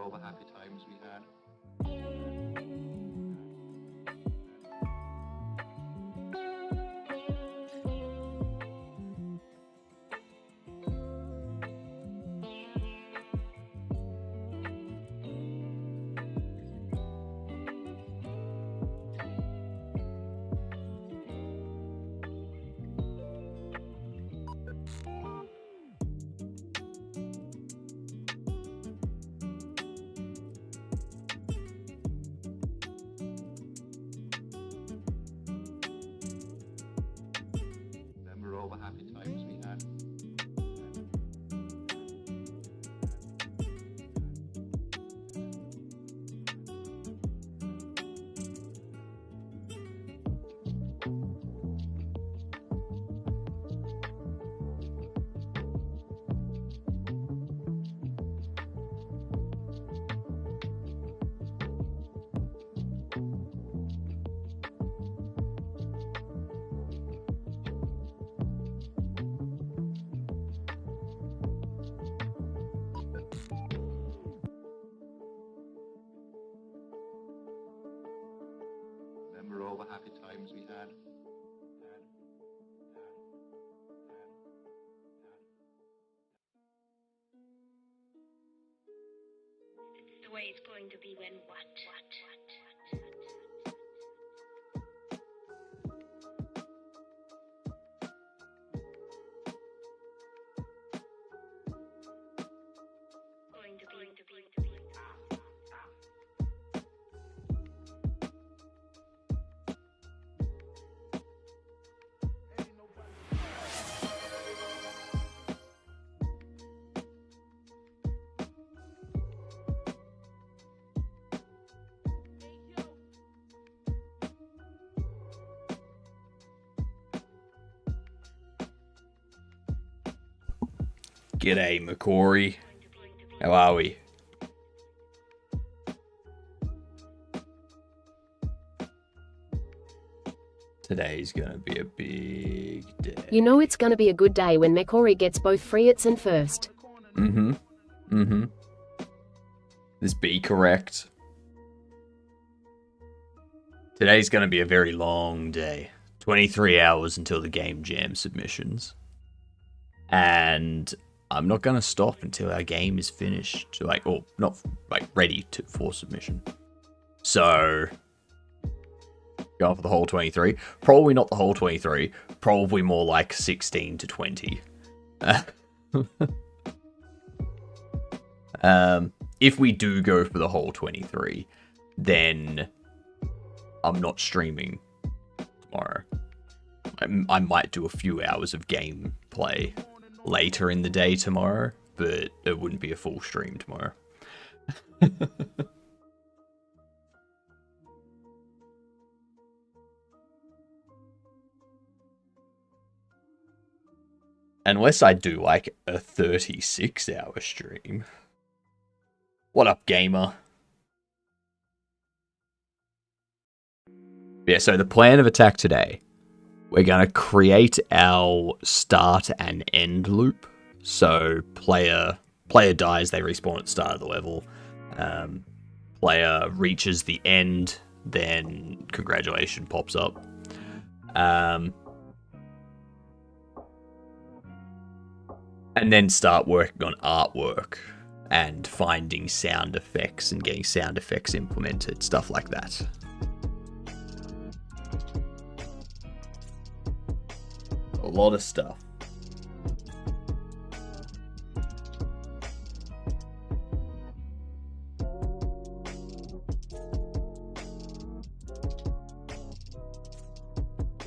all the happy times we had. Remember all the happy times we had. Remember all the happy times we had. The way it's going to be when what? Going to be. G'day, Macquarie. How are we? Today's gonna be a big day. You know it's gonna be a good day when Macquarie gets both Freets and first. This be correct. Today's gonna be a very long day. 23 hours until the game jam submissions. And I'm not gonna stop until our game is finished, or not ready for submission. So, going for the whole 23. Probably not the whole 23. Probably more like 16 to 20. If we do go for the whole 23, then I'm not streaming tomorrow. I might do a few hours of gameplay later in the day tomorrow, but it wouldn't be a full stream tomorrow. Unless I do like a 36-hour stream. What up, gamer? Yeah, so the plan of attack today, we're going to create our start and end loop. So player dies, they respawn at the start of the level. Player reaches the end, then congratulations pops up. And then start working on artwork and finding sound effects and getting sound effects implemented, stuff like that. A lot of stuff.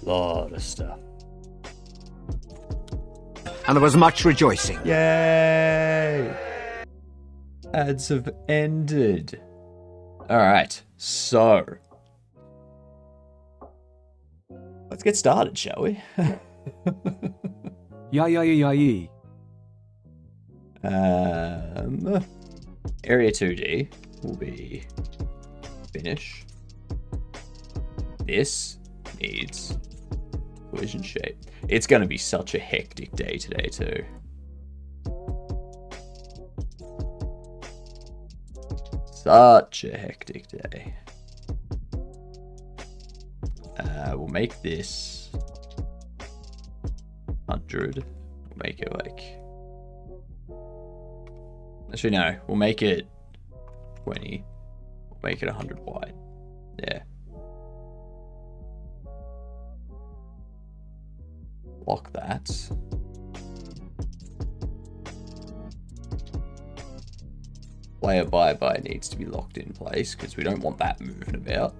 Lot of stuff. And there was much rejoicing. Yay! Ads have ended. Alright, so let's get started, shall we? Yay. Area 2D will be finish. This needs collision shape. It's going to be such a hectic day today too. Such a hectic day. We'll make this 100. We'll make it like... Actually, no. We'll make it 20. We'll make it 100 wide. Yeah. Lock that. Player bye-bye needs to be locked in place because we don't want that moving about.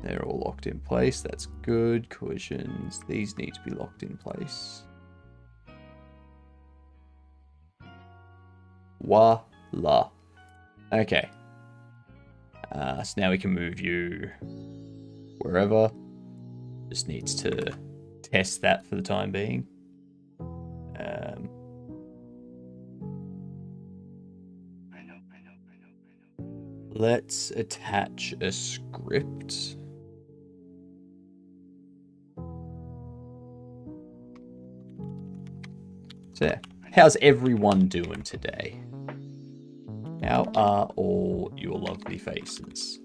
They're all locked in place. That's good. Collisions. These need to be locked in place. Voila. Okay. So now we can move you wherever. Just needs to test that for the time being. Let's attach a script. So, how's everyone doing today? How are all your lovely faces?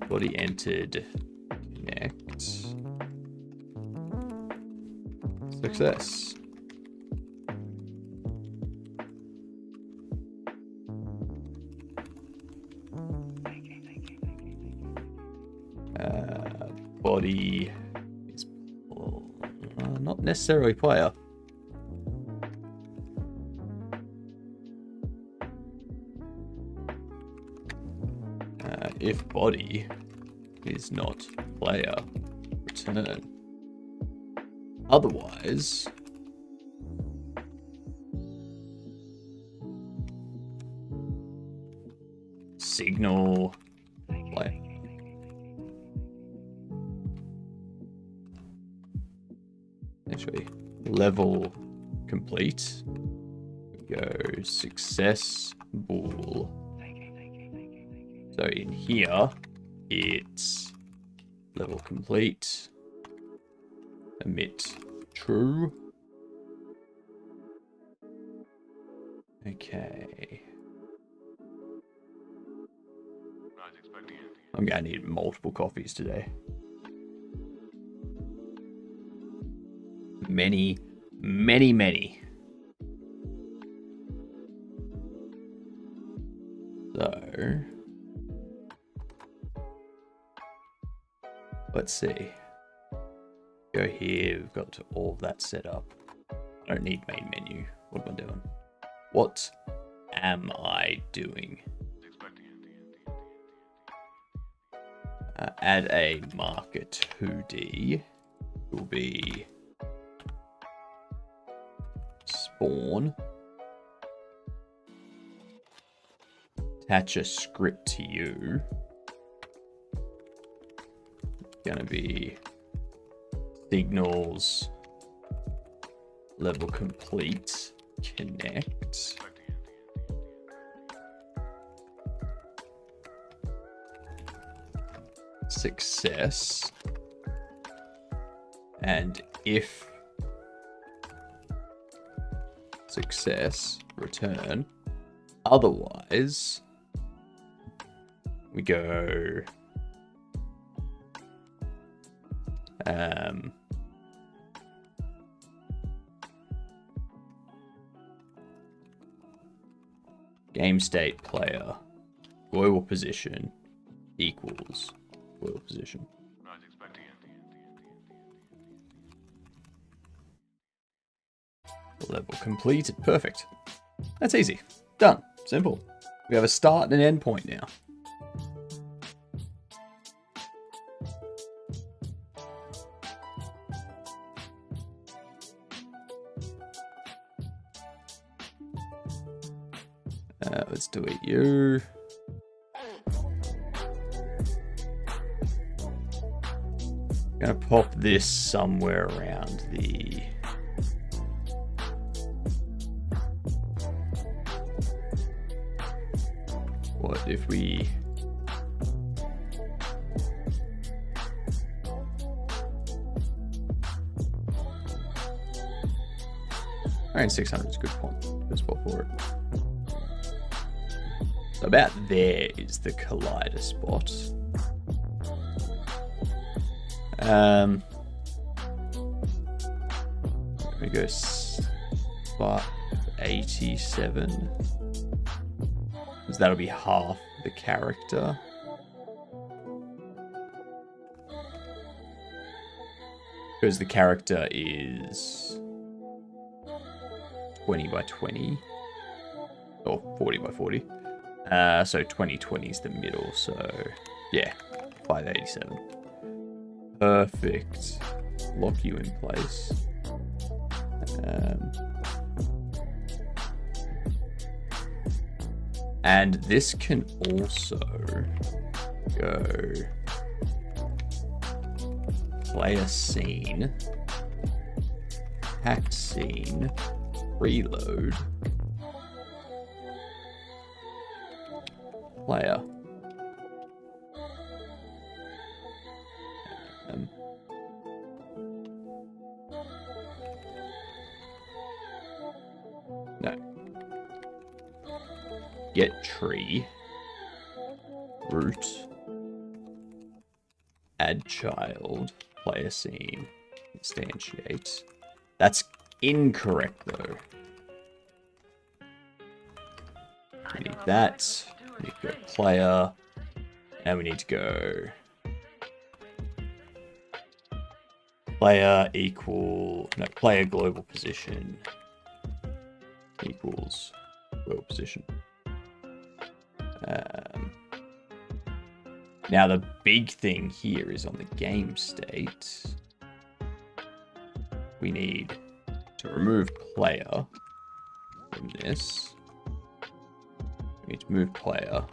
Body entered. Connect. Success. Body is not necessarily player. If body is not player, return. Otherwise, signal player. Actually, level complete. We go success bool. So in here, it's level complete. Emit true. Okay. I'm gonna need multiple coffees today. Many. So, let's see. Go here, we've got all of that set up. I don't need main menu. What am I doing? What am I doing? Add a marker 2D. Will be spawn. Attach a script to you. Gonna be signals level complete. Connect. Success. And if success, return. Otherwise, we go game state player global position equals global position. Level completed. Perfect. That's easy. Done. Simple. We have a start and an end point now. Let's delete you. I'm gonna pop this somewhere around the what if we And 600 is a good point as well for it. So about there is the collider spot. We go spot 87. Because that'll be half the character. Because the character is 20 by 20. Or 40 by 40. So 2020 is the middle. So yeah, 587. Perfect. Lock you in place. And this can also go player scene, hack scene, reload, player. No. Get tree, root, add child, player scene, instantiate. That's incorrect though. We need that. We need to go player, and we need to go player equal, no, player global position equals global position. Now the big thing here is on the game state. We need to remove player from this. We need to move player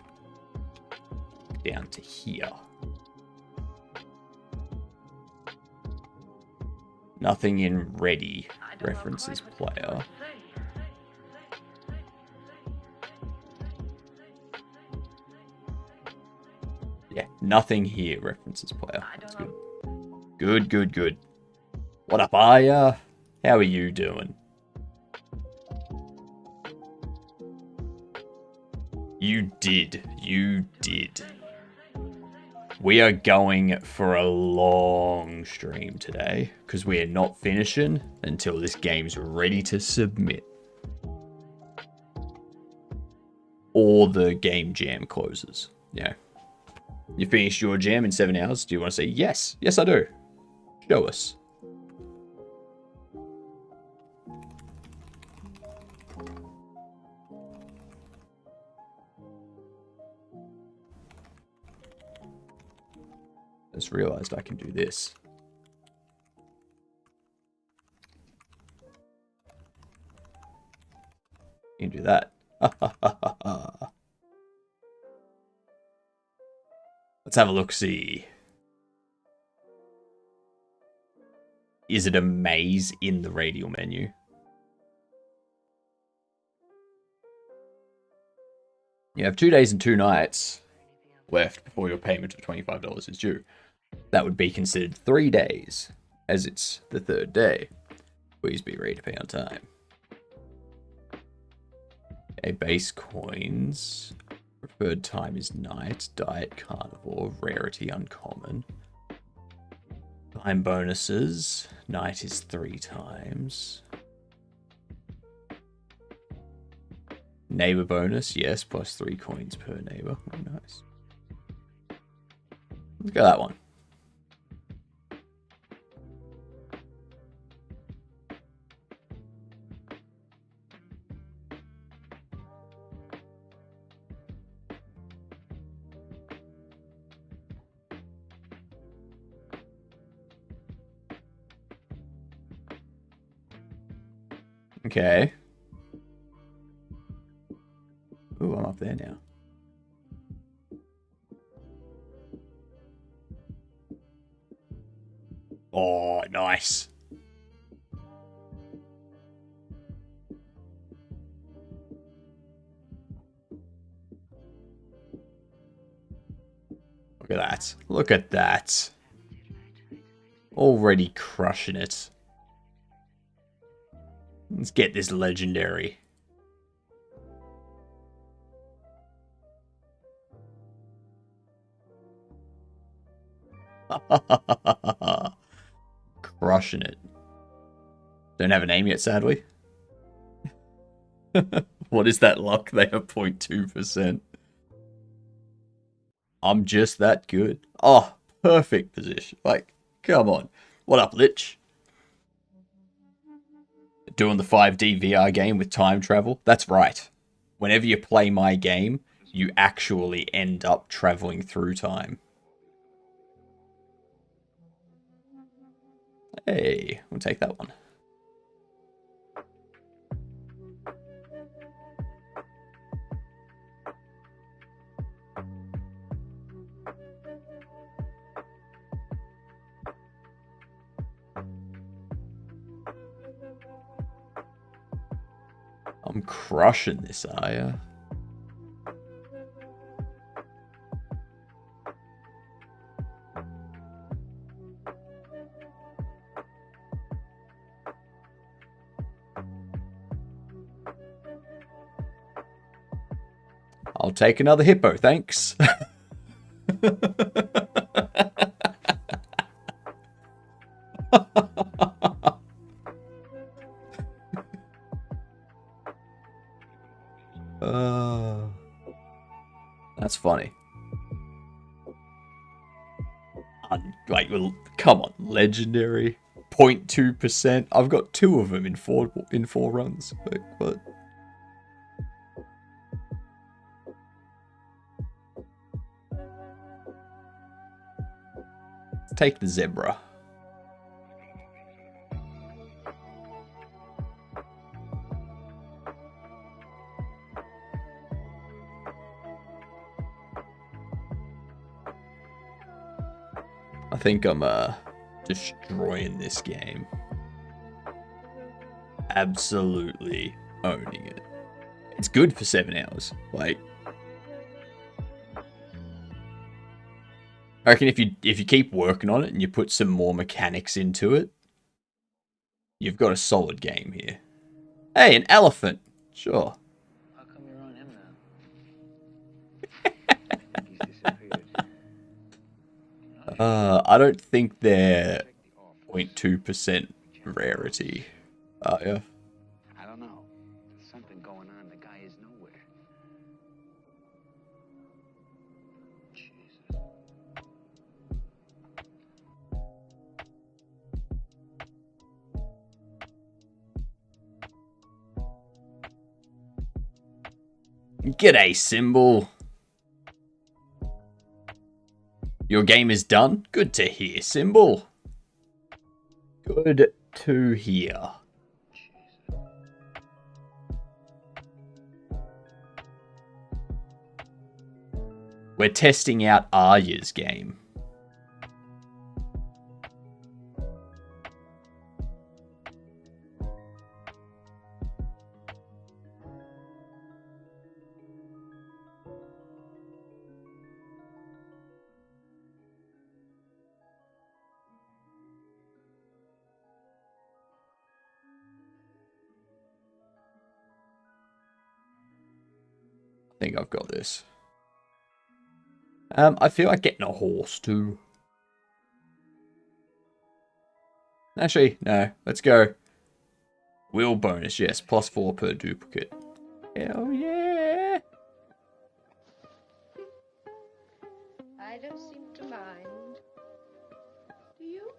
down to here. Nothing in ready references player. Yeah, nothing here references player. That's good. Good, good, good. What up, Aya? How are you doing? You did. You did. We are going for a long stream today because we are not finishing until this game's ready to submit. Or the game jam closes. Yeah. You finished your jam in 7 hours? Do you want to say yes? Yes, I do. Show us. Just realized I can do this. You can do that. Let's have a look-see. Is it a maze in the radial menu? You have 2 days and 2 nights left before your payment of $25 is due. That would be considered 3 days, as it's the 3rd day. Please be ready to pay on time. Okay, base coins. Preferred time is night. Diet carnivore. Rarity uncommon. Time bonuses. Night is 3 times. Neighbor bonus. Yes, plus 3 coins per neighbor. Oh, nice. Let's go that one. Okay. Ooh, I'm up there now. Oh, nice. Look at that. Look at that. Already crushing it. Let's get this legendary. Crushing it. Don't have a name yet, sadly. What is that luck? They have 0.2%. I'm just that good. Oh, perfect position. Like, come on. What up, Lich? Doing the 5D VR game with time travel? That's right. Whenever you play my game, you actually end up traveling through time. Hey, we'll take that one. I'm crushing this, are ya? I'll take another hippo, thanks. That's funny. Like, come on, legendary, 0.2%. I've got 2 of them in four runs. Like, what? Take the zebra. I think I'm destroying this game. Absolutely owning it. It's good for 7 hours. Like, I reckon if you keep working on it and you put some more mechanics into it, you've got a solid game here. Hey, an elephant. Sure. How come you're on him now? He's disappeared. I don't think they're 0.2% rarity. Yeah. I don't know. There's something going on. The guy is nowhere. Jesus. G'day, Symbol. Your game is done? Good to hear, Symbol. Good to hear. We're testing out Arya's game. I think I've got this. I feel like getting a horse too. Actually, no. Let's go. Wheel bonus, yes. +4 per duplicate. Hell yeah! I don't seem to mind. Do you?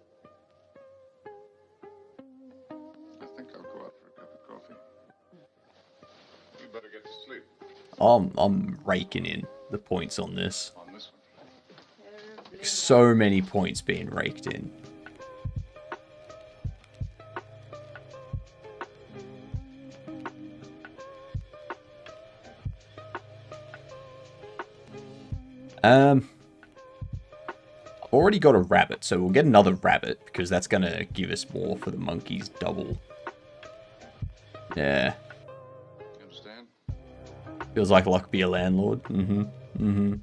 I think I'll go out for a cup of coffee. You better get to sleep I'm raking in the points on this. on this one. So many points being raked in. I've already got a rabbit, so we'll get another rabbit because that's gonna give us more for the monkeys double. Yeah. You understand? Feels like luck be a landlord. Mm-hmm. Mm-hmm.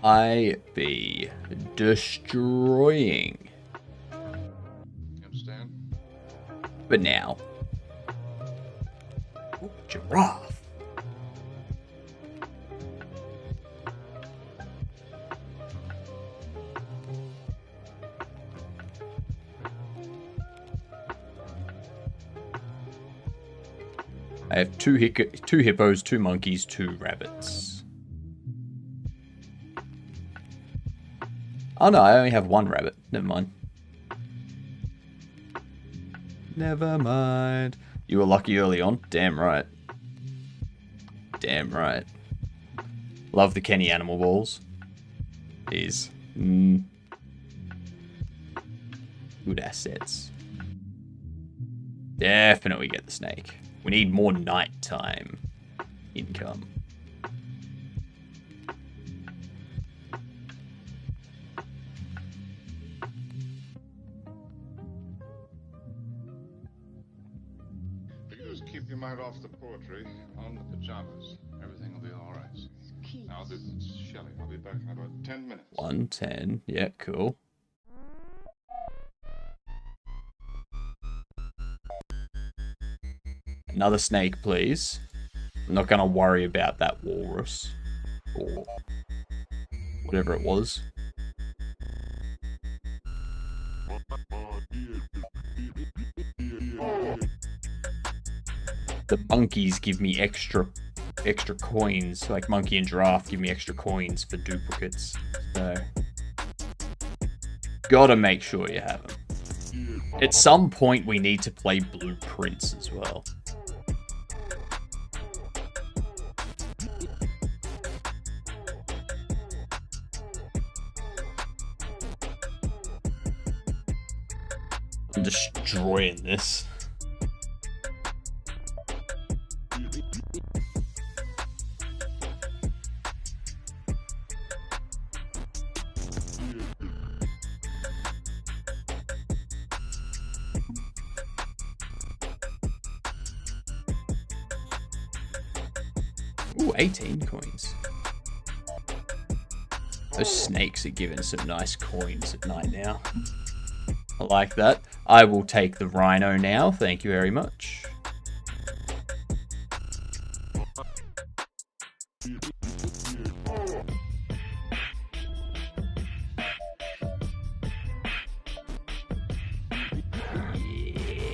I be destroying. You understand? But now. Ooh, giraffe. I have two hippos, 2 monkeys, 2 rabbits. Oh no, I only have 1 rabbit. Never mind. Never mind. You were lucky early on. Damn right. Damn right. Love the Kenny animal balls. These. Good assets. Definitely get the snake. We need more nighttime income. You just keep your mind off the poetry, on the pajamas. Everything will be all right. Now, this is Shelley. I'll be back in about 10 minutes. 110. Yeah, cool. Another snake, please. I'm not going to worry about that walrus. Or whatever it was. The monkeys give me extra coins. Like monkey and giraffe give me extra coins for duplicates. So gotta make sure you have them. At some point we need to play Blueprints as well. I'm destroying this. Ooh, 18 coins. Those snakes are giving some nice coins at night now. I like that. I will take the rhino now. Thank you very much.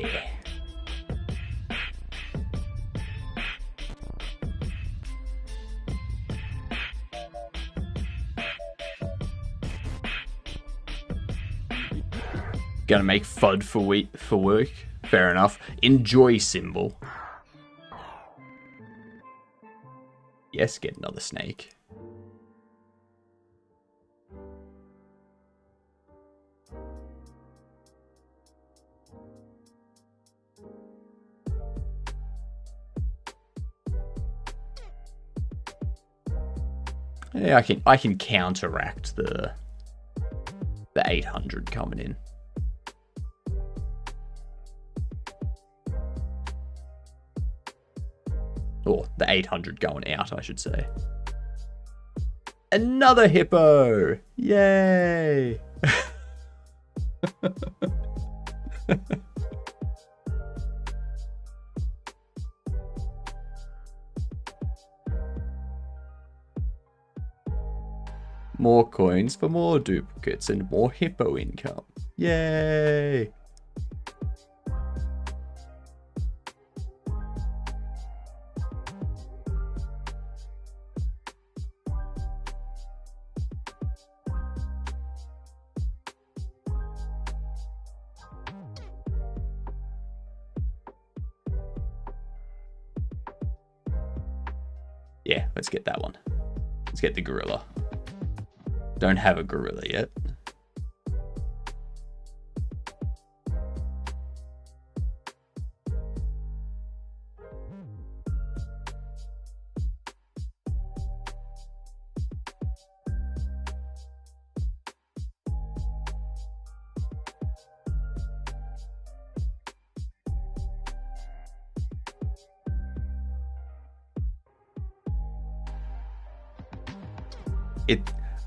Yeah. Gonna make FUD for work. Fair enough. Enjoy symbol. Yes, get another snake. Yeah, I can counteract the 800 coming in. Or the 800 going out, I should say. Another hippo! Yay! More coins for more duplicates and more hippo income. Yay! Yeah, let's get that one. Let's get the gorilla. Don't have a gorilla yet.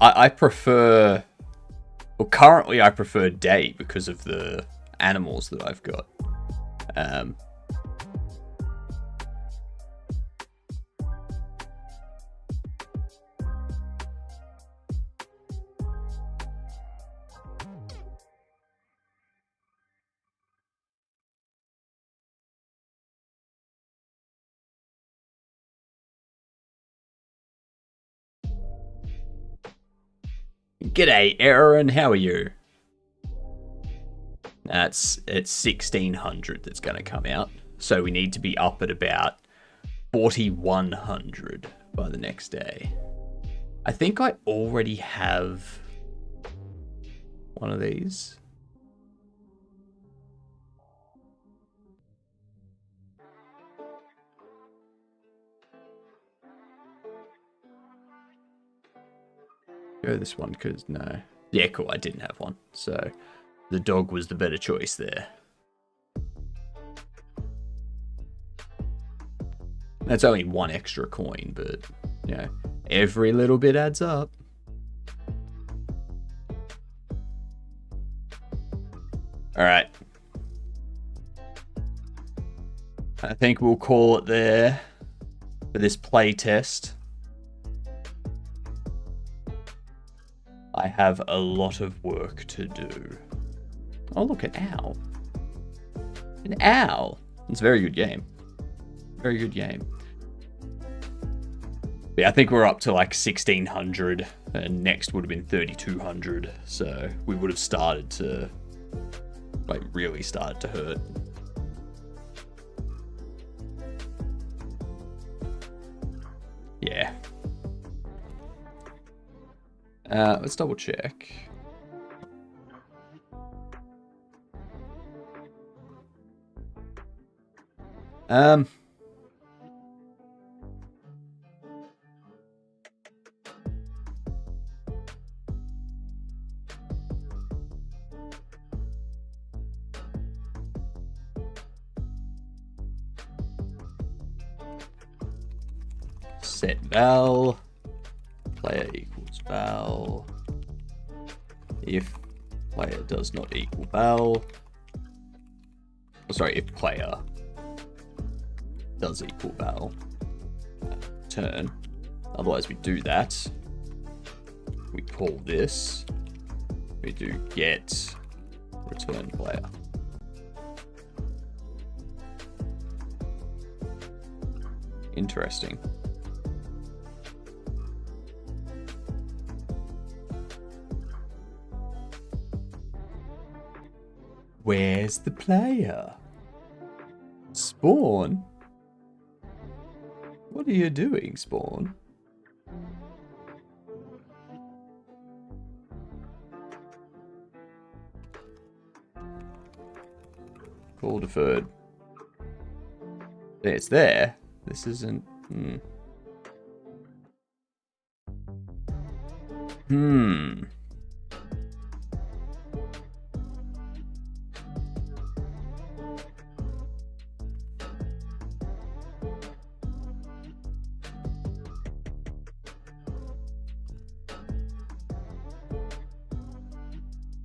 I prefer... Well, currently I prefer day because of the animals that I've got. G'day, Aaron. How are you? It's 1600 that's going to come out. So we need to be up at about 4100 by the next day. I think I already have one of these. Go this one because no. Yeah, cool. I didn't have one. So the dog was the better choice there. That's only one extra coin, but you know, every little bit adds up. All right. I think we'll call it there for this play test. I have a lot of work to do. Oh, look, an owl. An owl. It's a very good game. Very good game. But yeah, I think we're up to like 1600, and next would have been 3200. So we would have started to, like, really started to hurt. Yeah. Let's double check. Set val. Player equals val. If player does not equal val. Oh, sorry, if player does equal val. Turn. Otherwise we do that. We call this. We do get return player. Interesting. Where's the player? Spawn? What are you doing, Spawn? Call deferred. It's there. This isn't...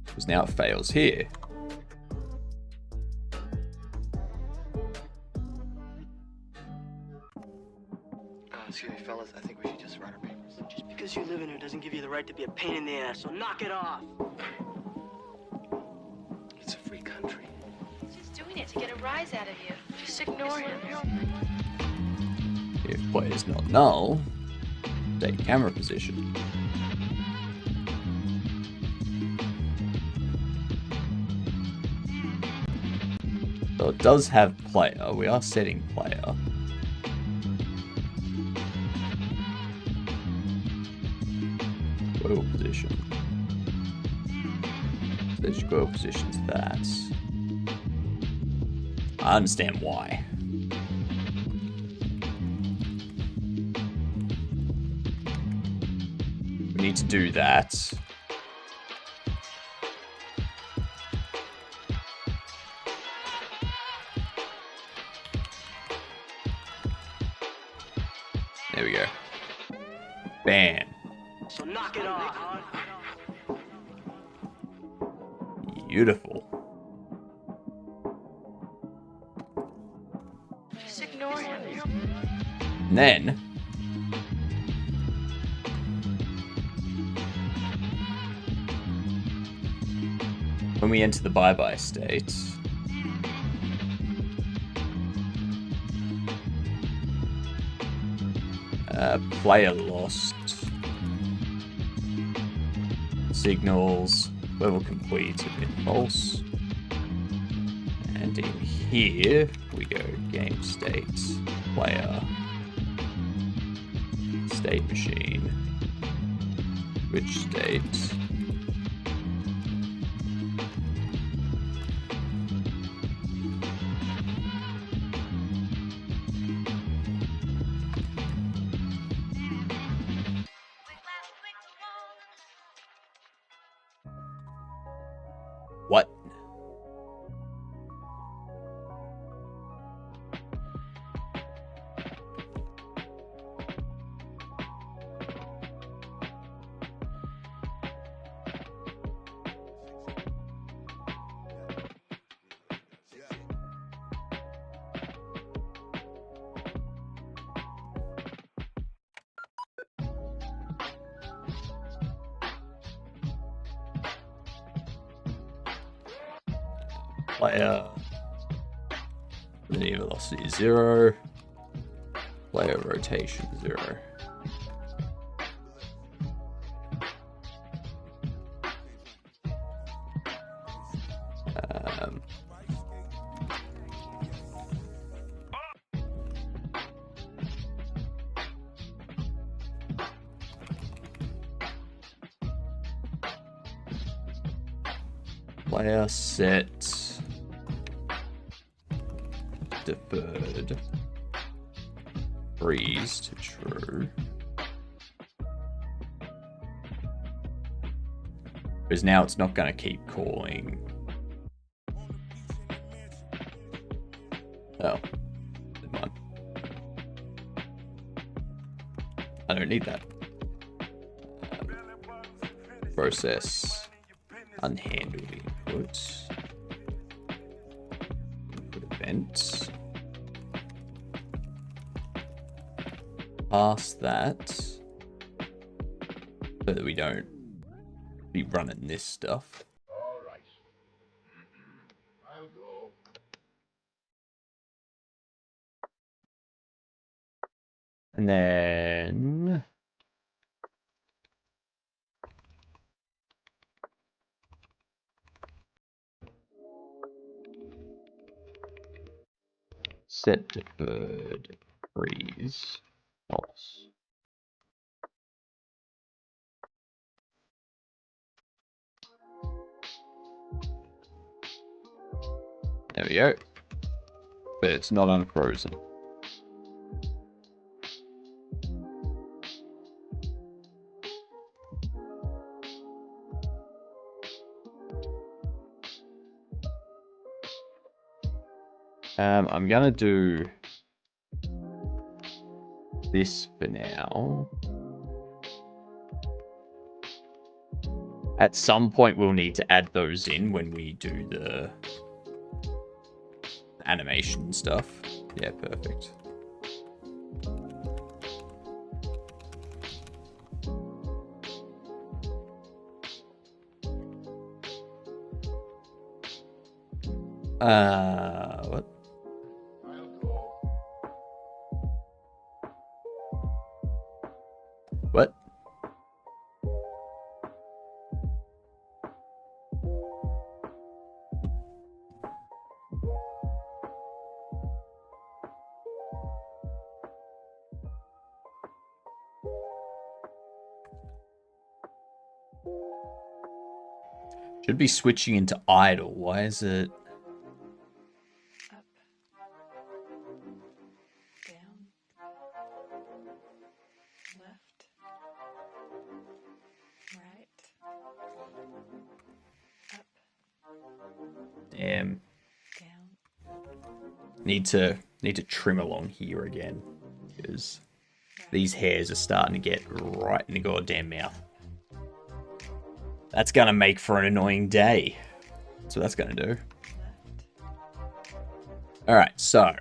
Because now it fails here. Excuse me, fellas. I think we should just write our papers. Just because you live in here doesn't give you the right to be a pain in the ass, so knock it off. It's a free country. He's just doing it to get a rise out of you. Just ignore him. If player is not null, take camera position. So it does have player. We are setting player. Goal position. There's your goal position's that. I understand why. We need to do that. There we go. Ban. So Knock it off. Beautiful. Just ignore him. And then when we enter the bye-bye state, player lost, signals, level completed and false, and in here we go game state, player, state machine, which state, what? Player linear velocity 0, player rotation 0. Player set deferred freeze to true, because now it's not going to keep calling. Oh, never mind. I don't need that. Process unhandled input. Input event. Past that, so that we don't be running this stuff. All right. I'll go. And then set deferred freeze false. There we go. But it's not unfrozen. I'm gonna do this for now. At some point we'll need to add those in when we do the animation stuff. Yeah, perfect. What? What? Should be switching into idle. Why is it? Up. Down. Left. Right. Up. Damn. Down. Need to trim along here again, because these hairs are starting to get right in the goddamn mouth. That's gonna make for an annoying day. That's what that's gonna do. Alright, so.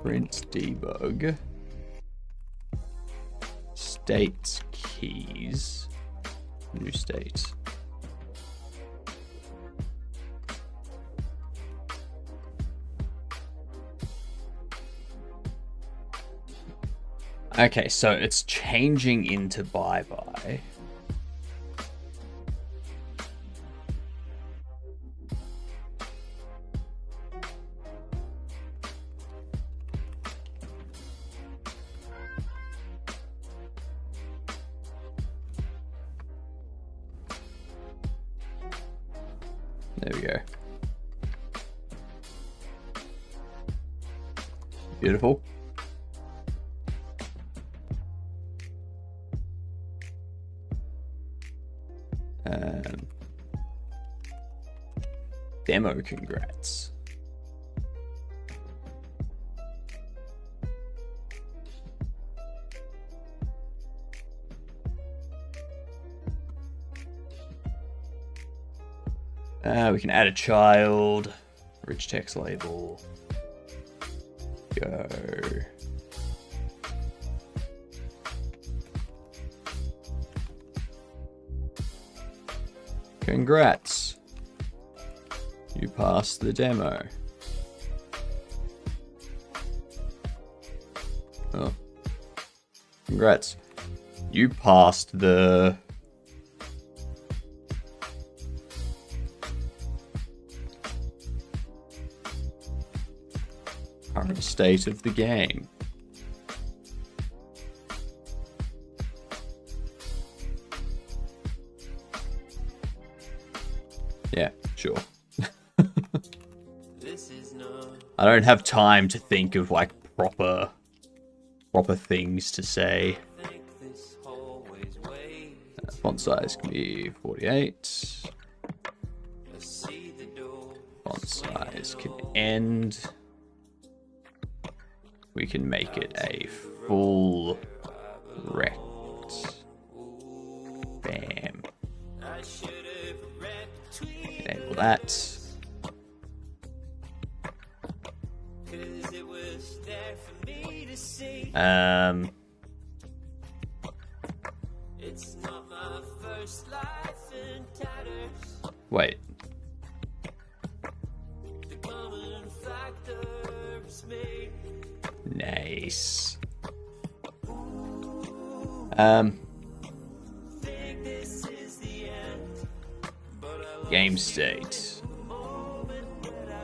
Print debug. States keys. New state. Okay, so it's changing into bye-bye. There we go. Beautiful. Demo congrats. We can add a child, rich text label, go. Congrats. You passed the demo. Oh. Congrats. You passed the... current state of the game. Yeah, sure. I don't have time to think of like proper things to say. Font size can be 48. Font size can end. We can make it a full rect. Bam. Enable that. Wait. Nice. Game state.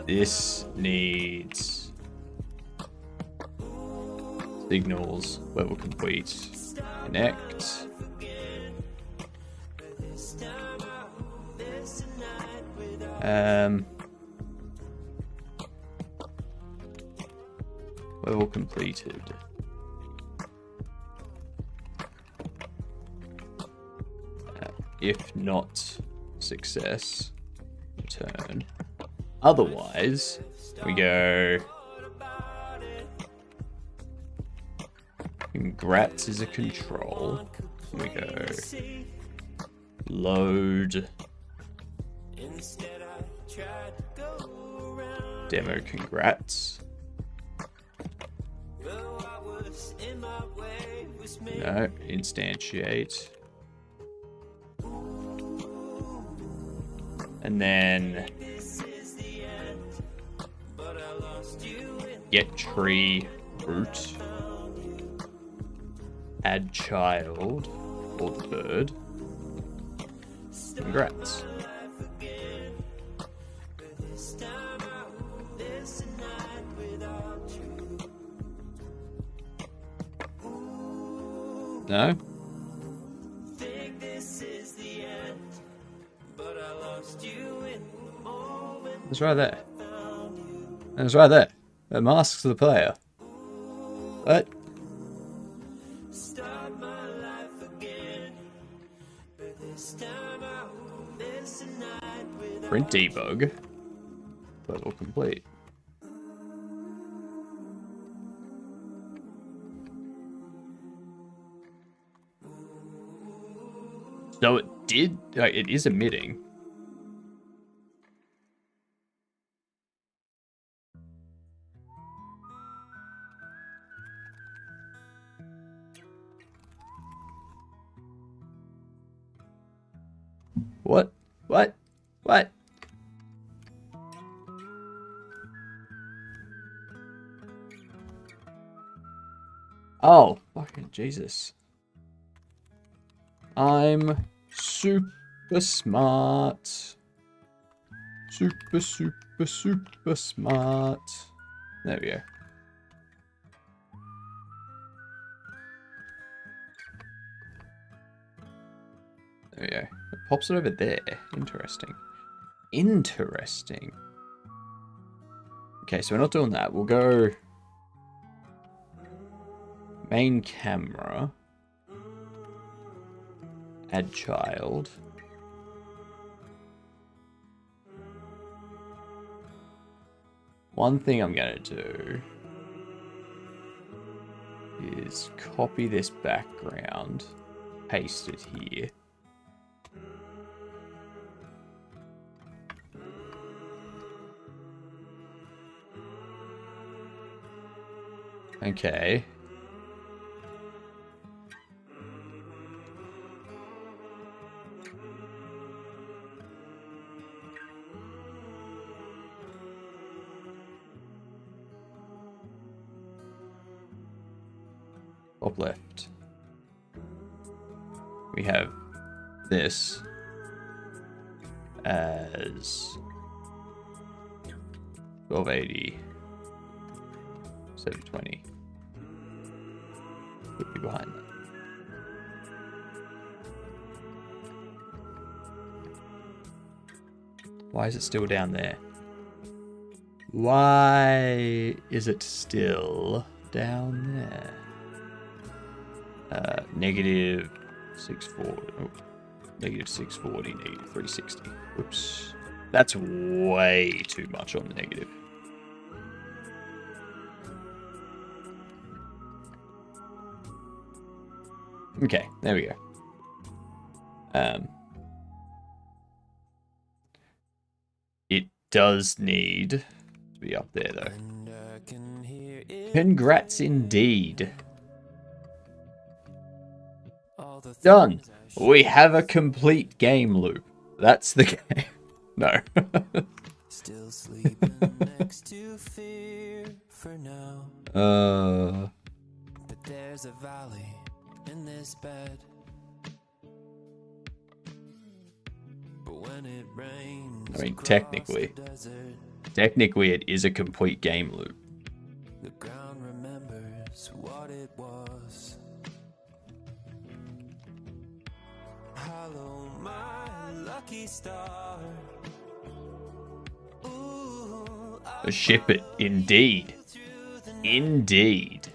This needs signals level complete. Connect. Level completed. If not success, return. Otherwise, we go. Congrats is a control. We go. Load. Demo congrats. No, instantiate. And then get tree root. Add child or the bird. Congrats. No? It's right there. It's right there. It masks the player. What? Print debug. Level complete. So it is emitting. What? What? What? Oh, fucking Jesus. I'm super smart. Super smart. There we go. There we go. It pops it over there. Interesting. Interesting. Okay, so we're not doing that. We'll go main camera. Add child. One thing I'm going to do is copy this background, paste it here. Okay. Top left. We have this as 1280, 720. Could be behind that. Why is it still down there? Why is it still down there? Negative 640. Oh, negative 640, negative 360. Whoops. That's way too much on the negative. Okay, there we go. It does need to be up there though. Congrats indeed. Done. We have a complete game loop. That's the game. No. Still sleeping next to fear for now. But there's a valley in this bed. But when it rains, I mean, technically it is a complete game loop. The ground remembers what it was. Hello, my lucky star. Ooh, Ship it, indeed. Indeed.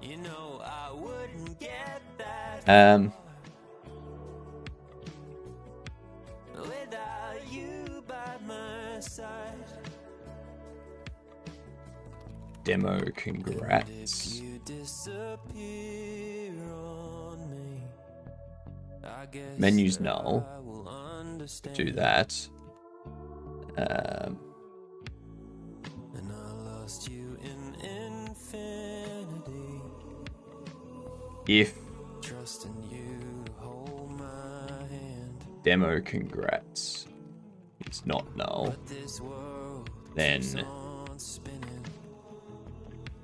You know I wouldn't get that without you by my side. Demo, congrats. You disappear on me. I guess Menu's null. I will understand. Do that. And I lost you in infinity. If Trusting you, hold my hand. demo, congrats. It's not null. But this world Then keeps on spinning.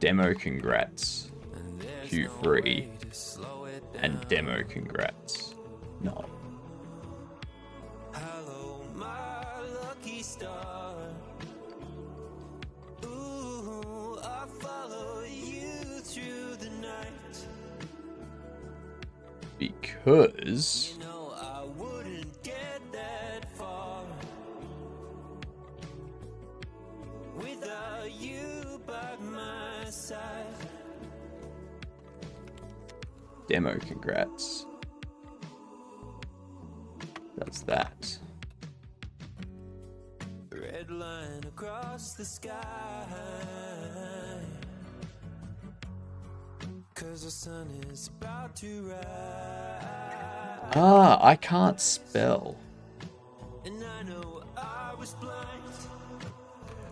demo, congrats. And there's Q3 no way to slow it down. and demo, congrats. No. Hello, my lucky star. Ooh, I follow you through the night. Because You know I wouldn't get that far without you by my side. demo, congrats. Does that. Red line across the sky. 'cause the sun is about to rise. Ah, I can't spell. And I know I was blind.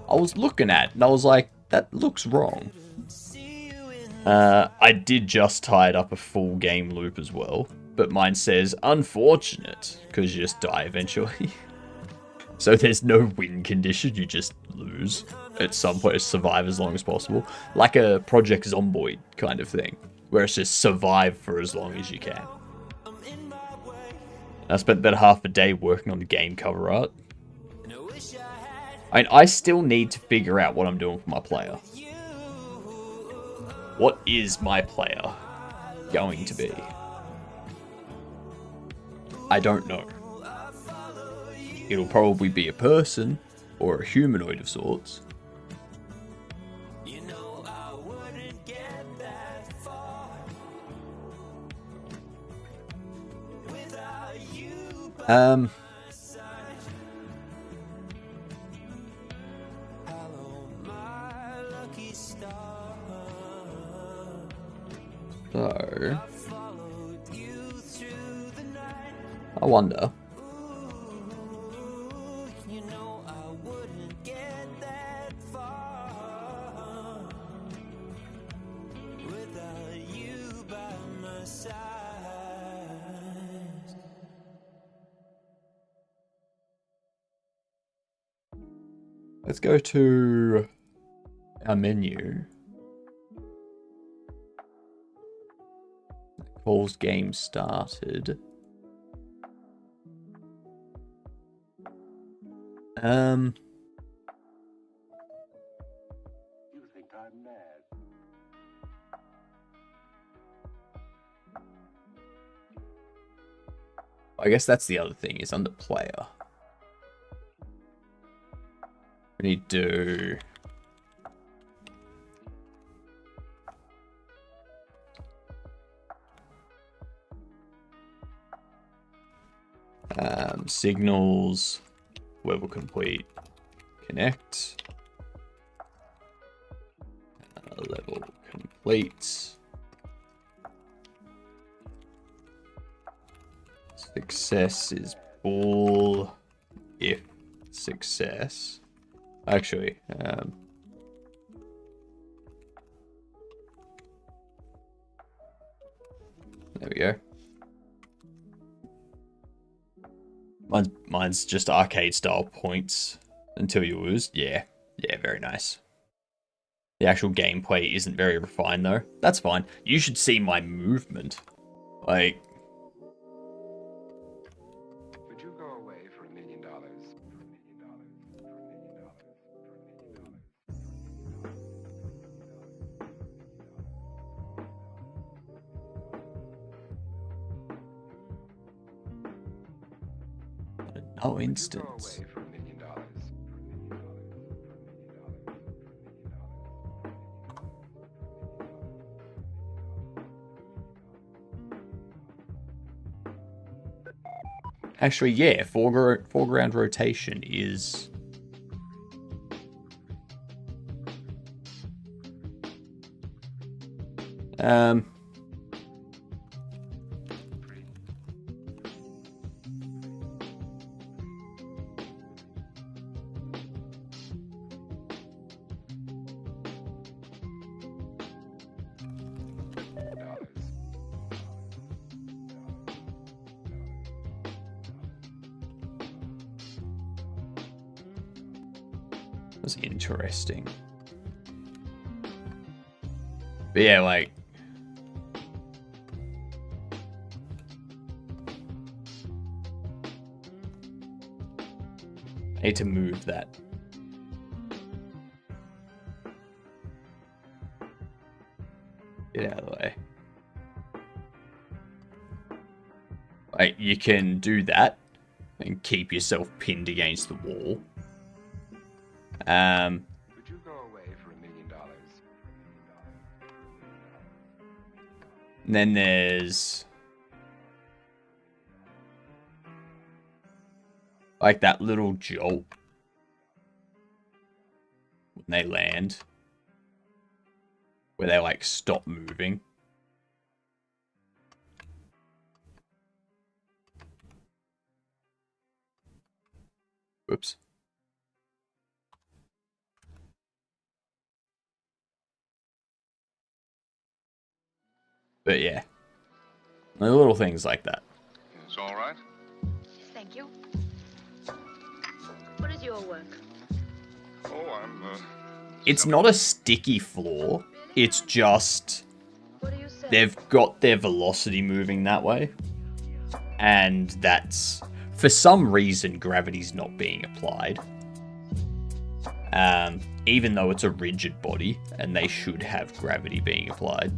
I was looking at it and I was like, that looks wrong. See you in I did just tie up a full game loop as well, but mine says unfortunate because you just die eventually. So there's no win condition, you just lose at some point, survive as long as possible, like a Project Zomboid kind of thing, where it's just survive for as long as you can. I spent about half a day working on the game cover art. I still need to figure out what I'm doing for my player. What is my player going to be? I don't know. It'll probably be a person or a humanoid of sorts. You know I wouldn't get that far without you by my side. Hello, my lucky star. So, I followed you through the night. I wonder. You know I wouldn't get that far without you by my side. Let's go to our menu. Calls game started. You think I'm mad? I guess that's the other thing, is under player. We need to... signals, level complete, connect, level complete, success is ball if success. Actually, there we go. Mine's just arcade style points until you lose. Yeah, very nice. The actual gameplay isn't very refined though. That's fine. You should see my movement. Like, Would you go away for $1 million? no Would you go instance. away for $1 million? Actually, yeah, foreground rotation is... was interesting. But yeah, like... I need to move that. Get out of the way. Like, you can do that and keep yourself pinned against the wall. Would you go away for $1 million? And then there's like that little jolt when they land, where they like stop moving Whoops. But yeah, the little things like that. It's all right. Thank you. What is your work? Oh, I'm, It's not a sticky floor. It's just What do you say? they've got their velocity moving that way. And that's, for some reason, gravity's not being applied. Even though it's a rigid body, and they should have gravity being applied.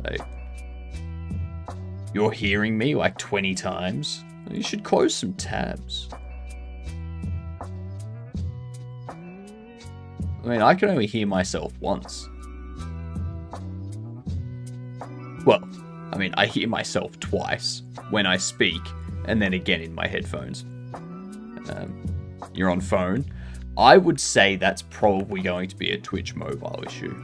Like, you're hearing me like 20 times. You should close some tabs. I mean, I can only hear myself once. Well, I mean, I hear myself twice when I speak, and then again in my headphones. You're on phone. I would say that's probably going to be a Twitch mobile issue.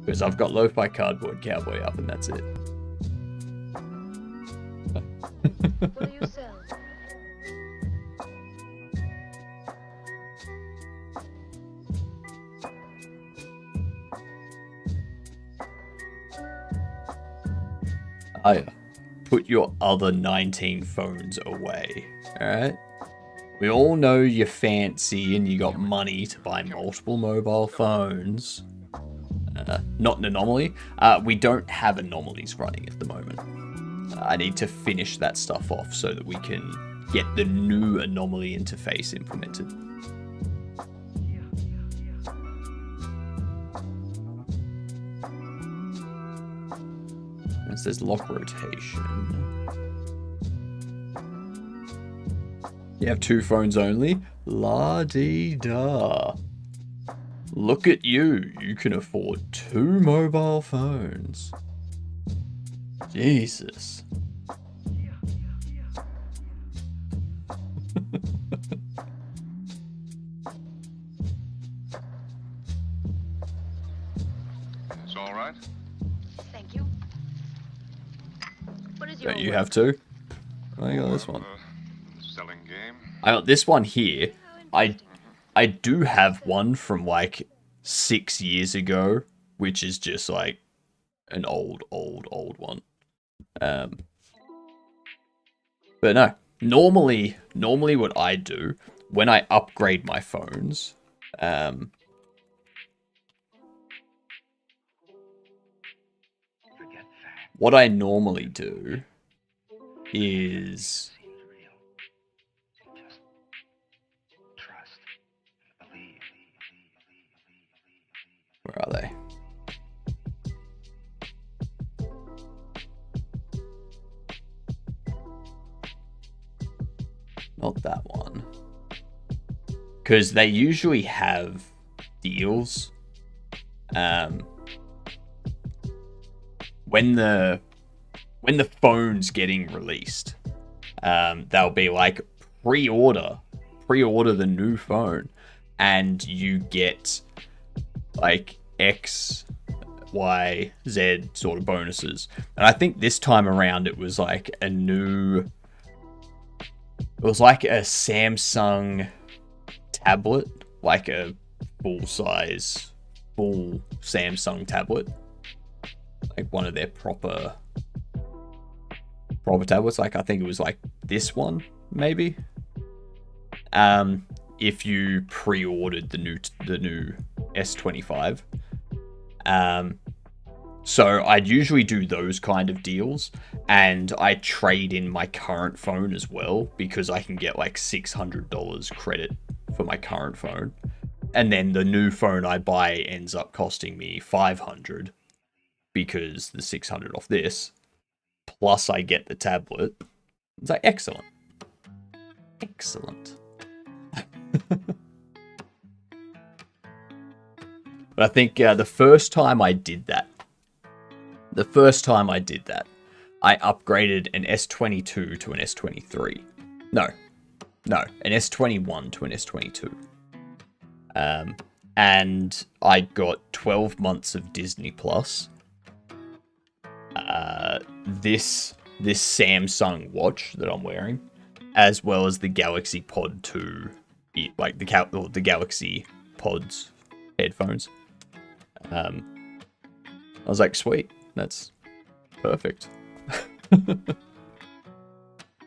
Because I've got Lo-Fi Cardboard Cowboy up, and that's it. What do you sell? Put your other 19 phones away, alright? We all know you're fancy and you got money to buy multiple mobile phones. Not an anomaly. We don't have anomalies running at the moment. I need to finish that stuff off so that we can get the new anomaly interface implemented. It says lock rotation. You have 2 phones only? La-dee-da. Look at you. You can afford 2 mobile phones. Jesus. It's all right. Thank you. What is your Don't you work? have 2? I got this one. Selling game. I got this one here. I do have one from like 6 years ago, which is just like an old one. But no, normally what I do when I upgrade my phones, what I normally do is, where are they? Not that one. Because they usually have deals. When the phone's getting released, they'll be like, pre-order the new phone, and you get like X, Y, Z sort of bonuses. And I think this time around it was like a new, it was like a Samsung tablet, like a full Samsung tablet, like one of their proper tablets. Like I think it was like this one maybe. If you pre-ordered the new S25. So I'd usually do those kind of deals, and I trade in my current phone as well, because I can get like $600 credit for my current phone, and then the new phone I buy ends up costing me $500 because the $600 off this, plus I get the tablet. It's like excellent. But I think the first time I did that, I upgraded an S22 to an S23. No, an S21 to an S22. And I got 12 months of Disney Plus. This Samsung watch that I'm wearing as well as the Galaxy Pod 2, like the Galaxy Pods headphones. I was like, sweet, that's perfect.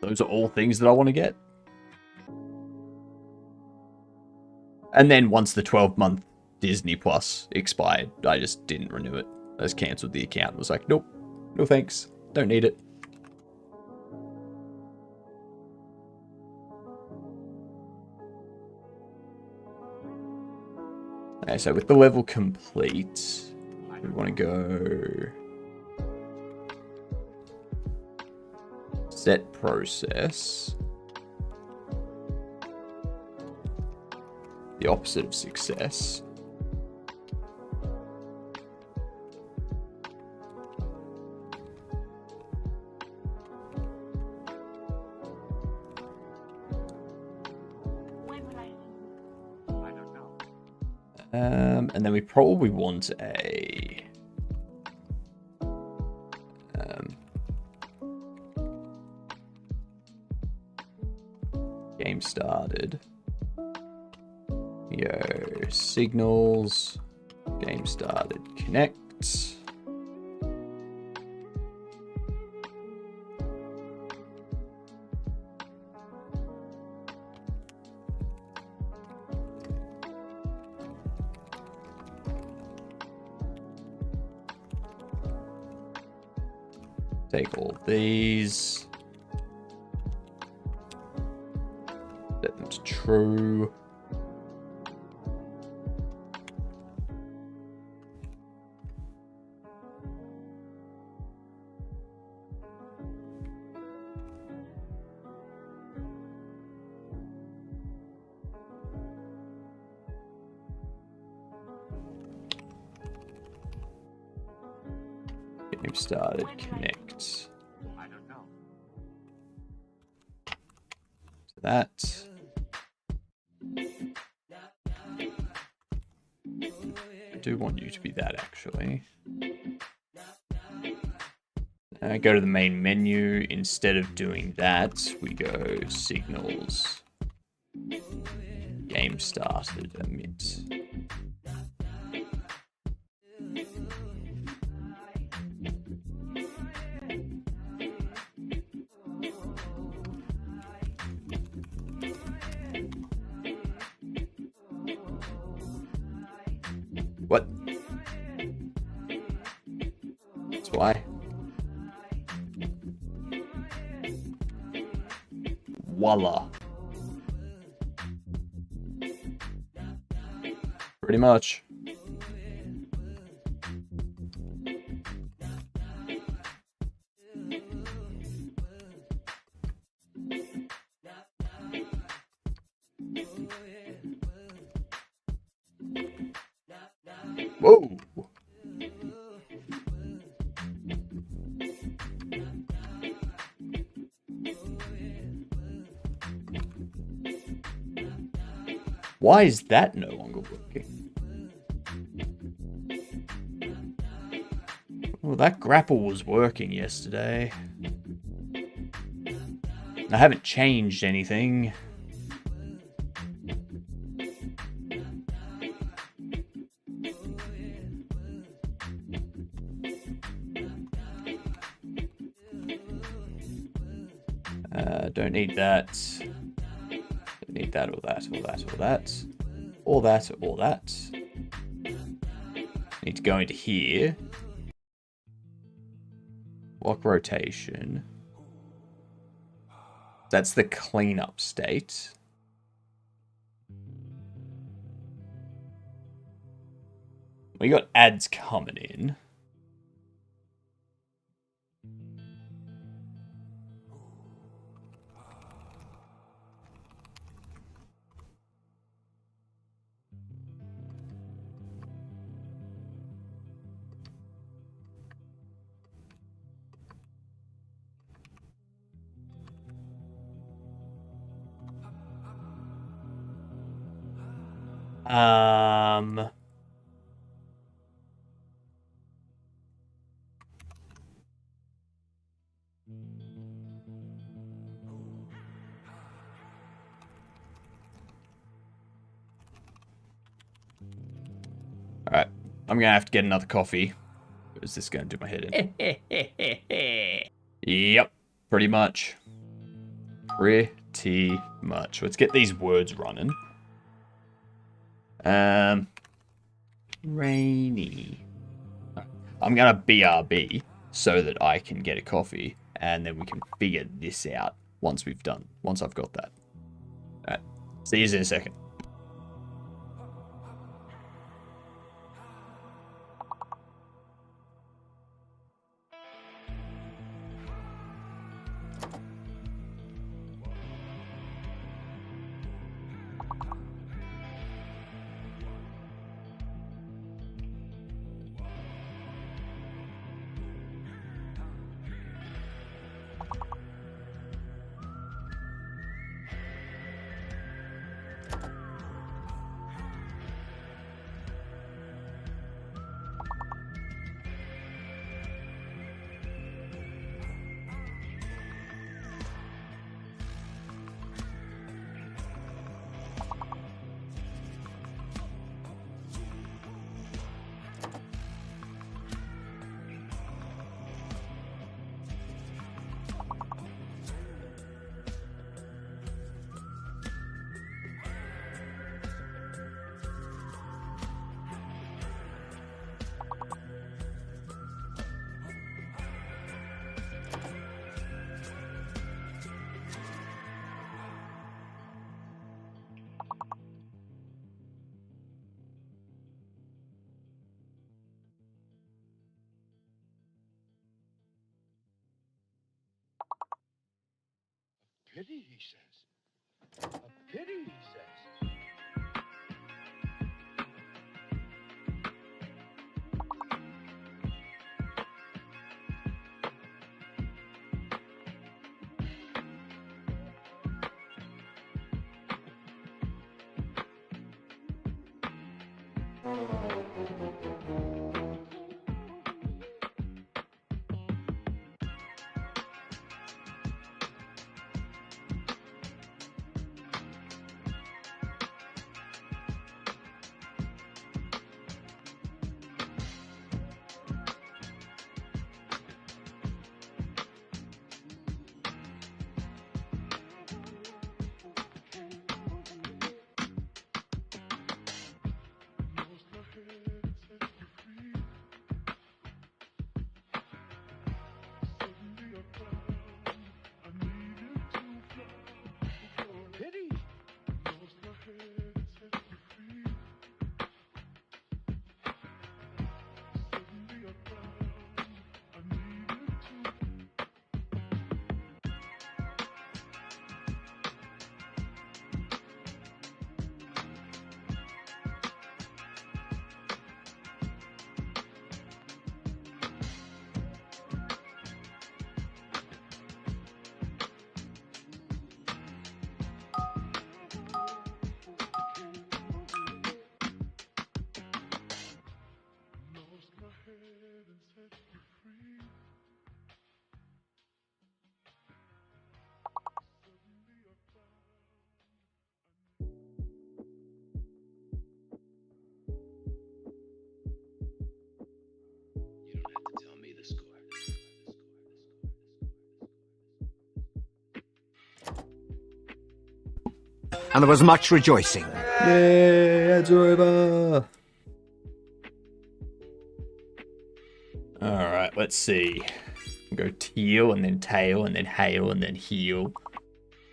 Those are all things that I want to get. And then once the 12-month Disney Plus expired, I just didn't renew it. I just cancelled the account. I was like, nope, no thanks, don't need it. Okay, so with the level complete, we want to go set process. The opposite of success. And then we probably want a game started. Signals, game started, connect. Take all these, set them to true. Game started, connect. So that. I do want you to be that, actually. Go to the main menu. Instead of doing that, we go signals. Game started, emit. What? That's why. Voila. Pretty much. Whoa. Why is that no longer working? Well, that grapple was working yesterday. I haven't changed anything. Don't need that. Don't need that or that or that or that. Or that or that. Need to go into here. Lock rotation. That's the cleanup state. We got ads coming in. I'm gonna have to get another coffee. Is this gonna do my head in? Yep, pretty much. Pretty much. Let's get these words running. Rainy. I'm gonna BRB so that I can get a coffee, and then we can figure this out once I've got that. Alright, see you in a second. Pity, he says. A pity, he says. And there was much rejoicing. Yay, ads are over. Alright, let's see. Go teal, and then tail, and then hail, and then heel.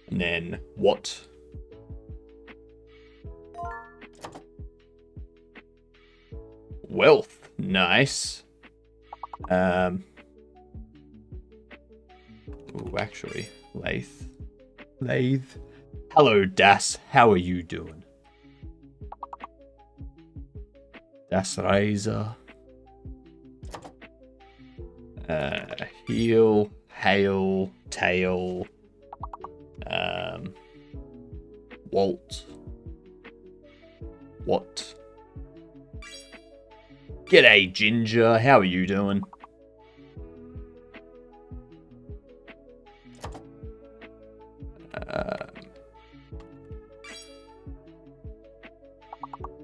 And then what? Wealth. Nice. Ooh, actually, lathe. Hello, Das. How are you doing? Das Razor. Heel, hail, tail. Walt. What? G'day, Ginger. How are you doing?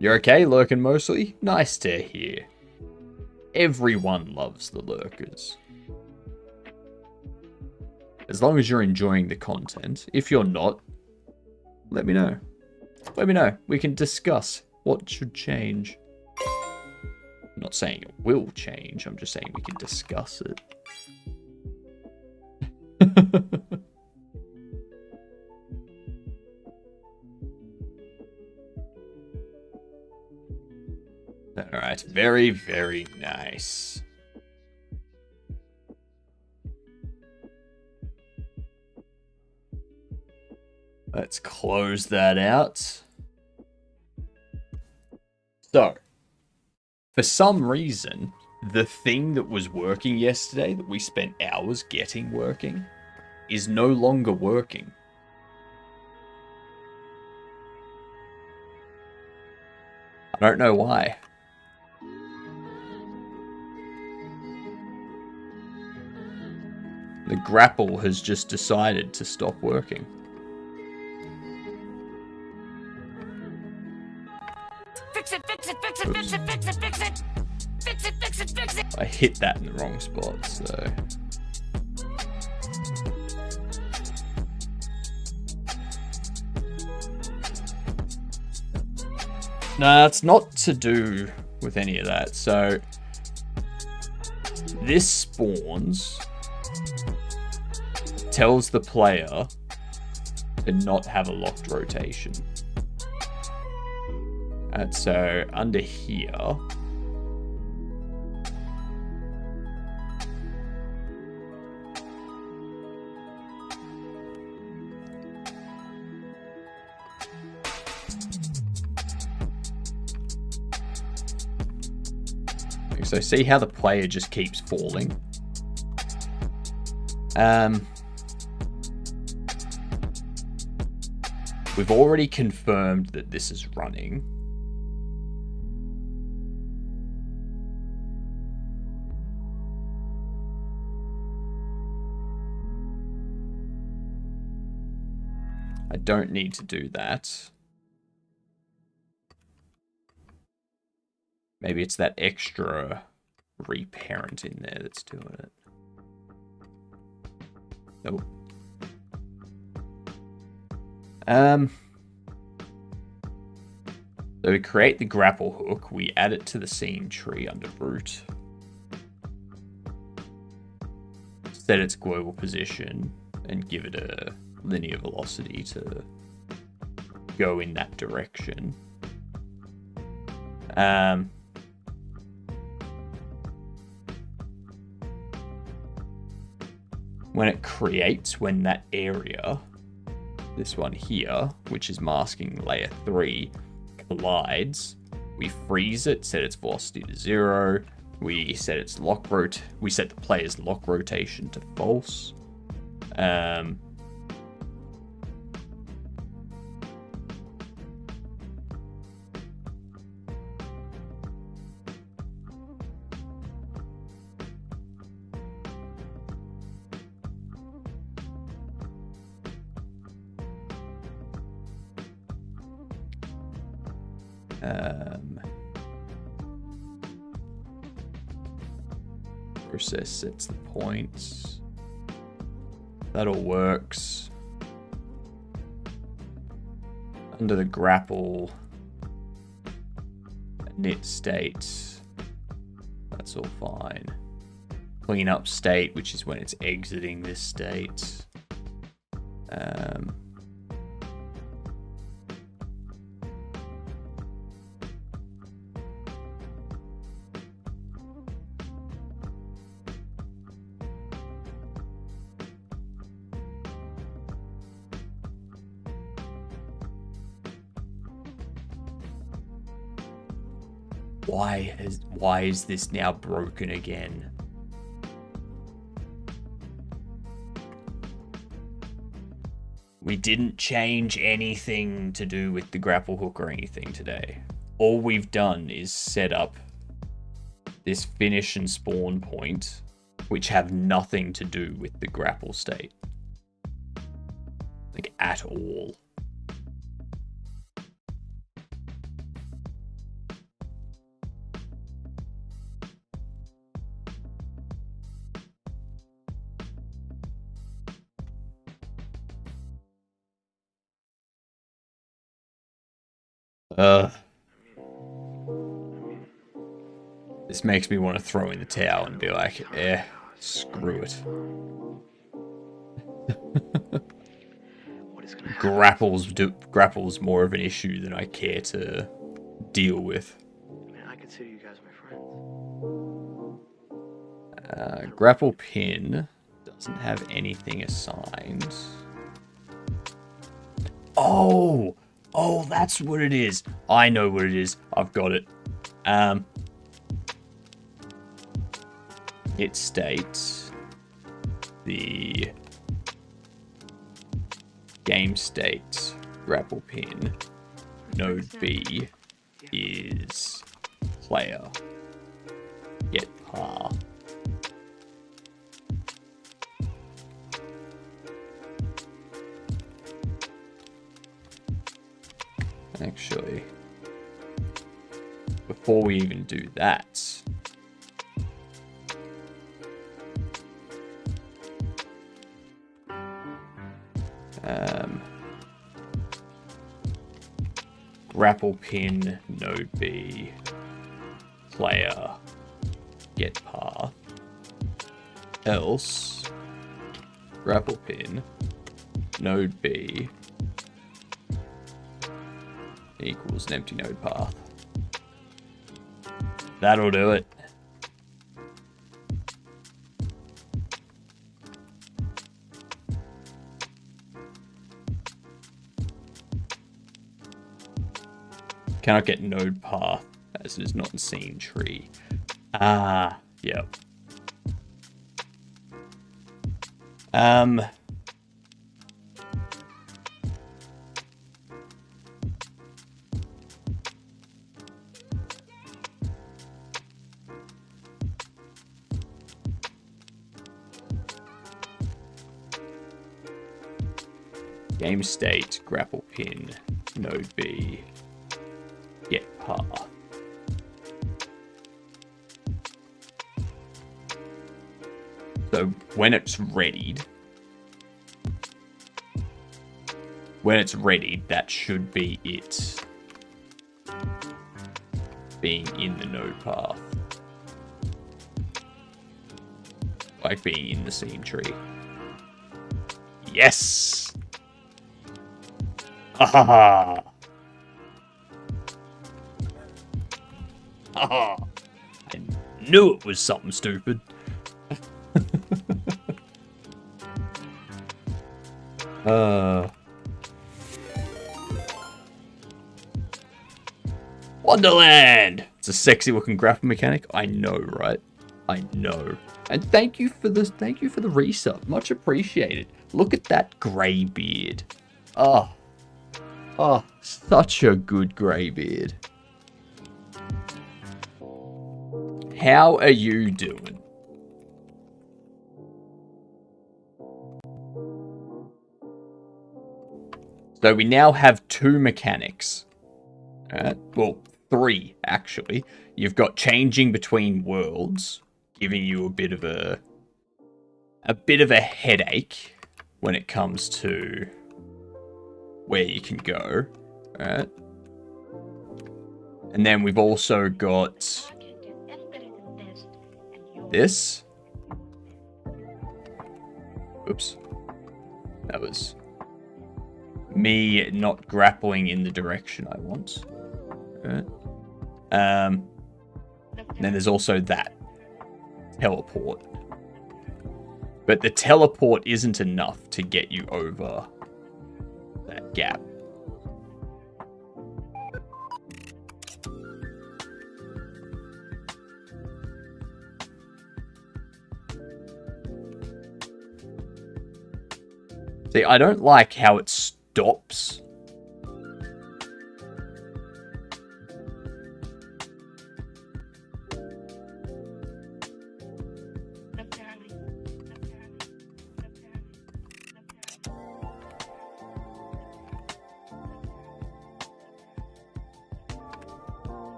You're okay, Lurkin mostly? Nice to hear. everyone loves the lurkers. As long as you're enjoying the content. If you're not, let me know. Let me know. We can discuss what should change. I'm not saying it will change. I'm just saying we can discuss it. Alright, very, very nice. Let's close that out. So, for some reason, the thing that was working yesterday, that we spent hours getting working, is no longer working. I don't know why. The grapple has just decided to stop working. Fix it, fix it, fix it, fix it, fix it, fix it. Fix it, fix it, fix it. I hit that in the wrong spot, so... Nah, it's not to do with any of that. So, this spawns, tells the player to not have a locked rotation. And so, under here, so see how the player just keeps falling? We've already confirmed that this is running. I don't need to do that. Maybe it's that extra reparent in there that's doing it. Nope. So we create the grapple hook, we add it to the scene tree under root. Set its global position and give it a linear velocity to go in that direction. When it creates, when that area, this one here, which is masking layer 3, collides, we freeze it, set its velocity to 0, we set its we set the player's lock rotation to false. Process sets the points. That all works. Under the grapple, knit state, that's all fine. Clean up state, which is when it's exiting this state. Why is this now broken again? We didn't change anything to do with the grapple hook or anything today. All we've done is set up this finish and spawn point, which have nothing to do with the grapple state. Like, at all. This makes me want to throw in the towel and be like, screw it. Grapple's more of an issue than I care to deal with. I mean, I consider you guys my friends. Grapple pin doesn't have anything assigned. Oh, that's what it is. I know what it is. I've got it. It states the game state grapple pin node B is player get par. Actually, before we even do that, grapple pin node B player get par, else grapple pin node B equals an empty node path. That'll do it. Cannot get node path as it is not in scene tree. Ah, yep. Game state, grapple pin, node B, get path. So when it's readied, that should be it being in the node path. Like being in the scene tree. Yes! Ha ha ha! Ha ha! I knew it was something stupid. Wonderland! It's a sexy looking grapple mechanic. I know, right? I know. And thank you for the resub. Much appreciated. Look at that grey beard. Oh, such a good grey beard. How are you doing? So we now have 2 mechanics. Well, 3 actually. You've got changing between worlds, giving you a bit of a headache when it comes to where you can go. Alright. And then we've also got this. Oops. That was me not grappling in the direction I want. Alright. And then there's also that teleport. But the teleport isn't enough to get you over that gap. See, I don't like how it stops.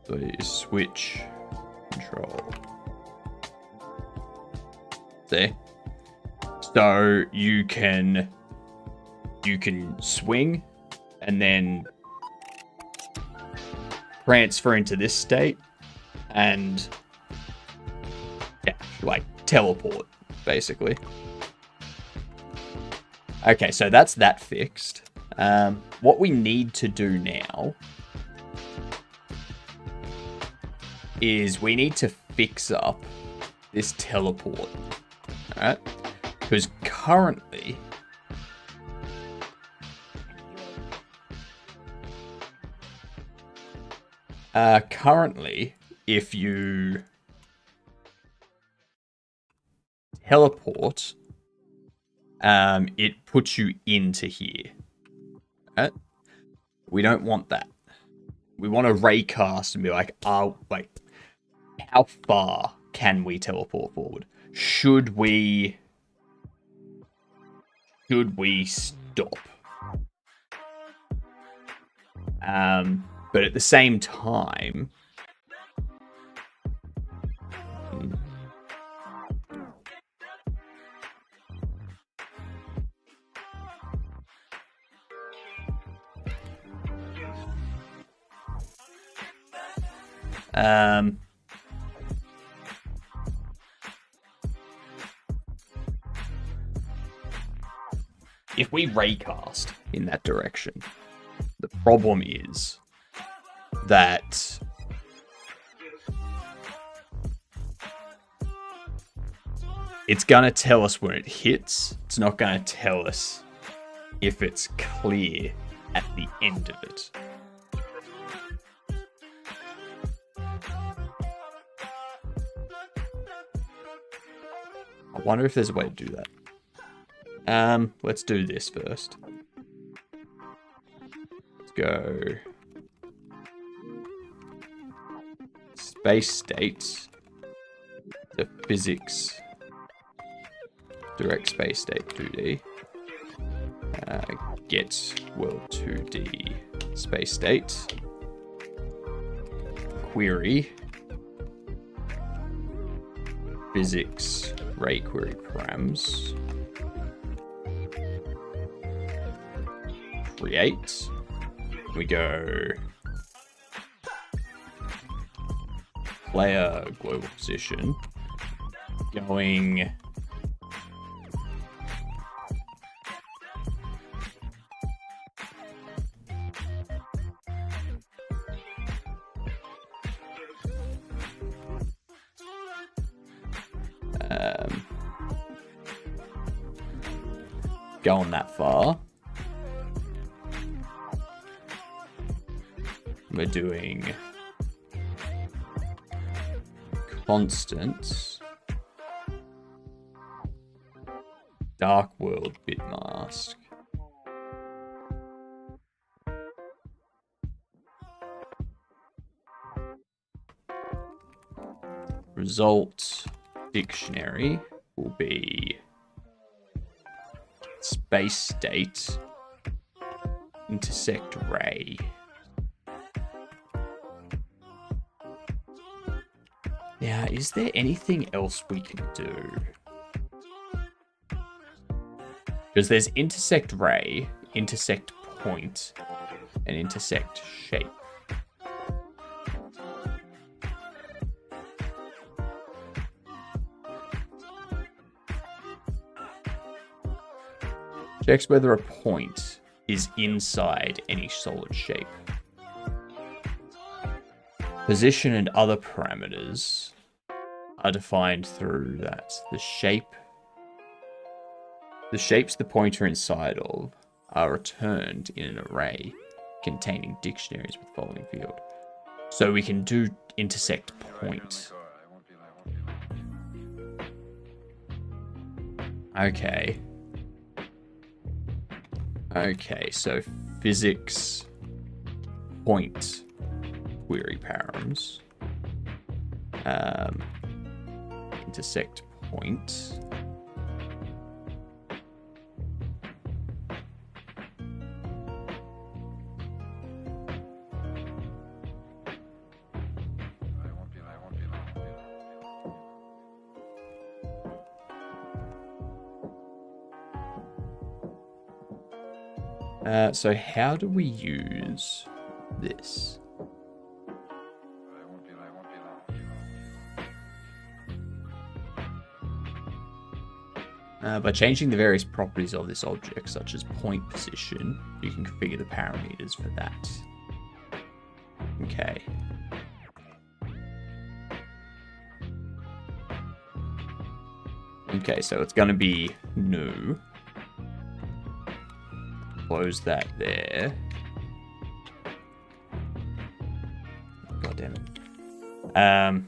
So you switch control. See? So you can you can swing and then transfer into this state and like teleport, basically. Okay, so that's that fixed. What we need to do now is we need to fix up this teleport. Alright? Because currently if you teleport, it puts you into here. Right? We don't want that. We want to raycast and be like, how far can we teleport forward? Should we stop? But at the same time, if we raycast in that direction, the problem is that it's gonna tell us when it hits. It's not gonna tell us if it's clear at the end of it. I wonder if there's a way to do that. Let's do this first. Let's go space state to physics, direct space state 2D, get world 2D space state, query, physics, ray query params, create, we go player global position, going going that far. We're doing constant dark world bit mask. Result dictionary will be space state intersect ray. Now, is there anything else we can do? Because there's intersect ray, intersect point, and intersect shape. Checks whether a point is inside any solid shape. Position and other parameters are defined through that. The shapes the pointer inside of are returned in an array containing dictionaries with following field. So we can do intersect point. Okay. Okay, so physics point query params. Intersect point. So how do we use this? By changing the various properties of this object, such as point position, you can configure the parameters for that. Okay. Okay, so it's going to be new. Close that there. God damn it. I'm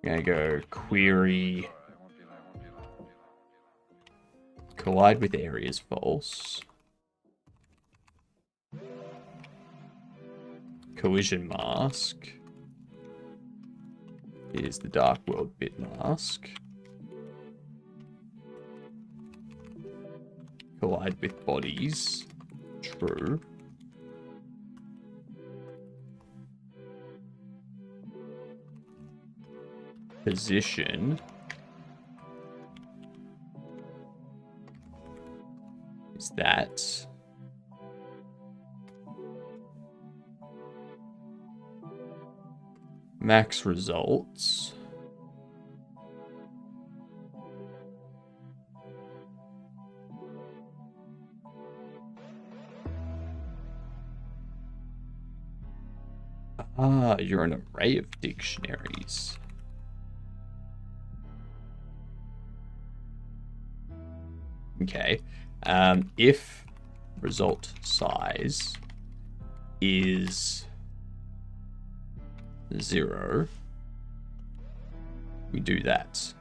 gonna go query collide with areas false. Collision mask is the dark world bit mask. Collide with bodies. True. Position is that. Max results. Ah, you're an array of dictionaries. Okay. If result size is 0, we do that.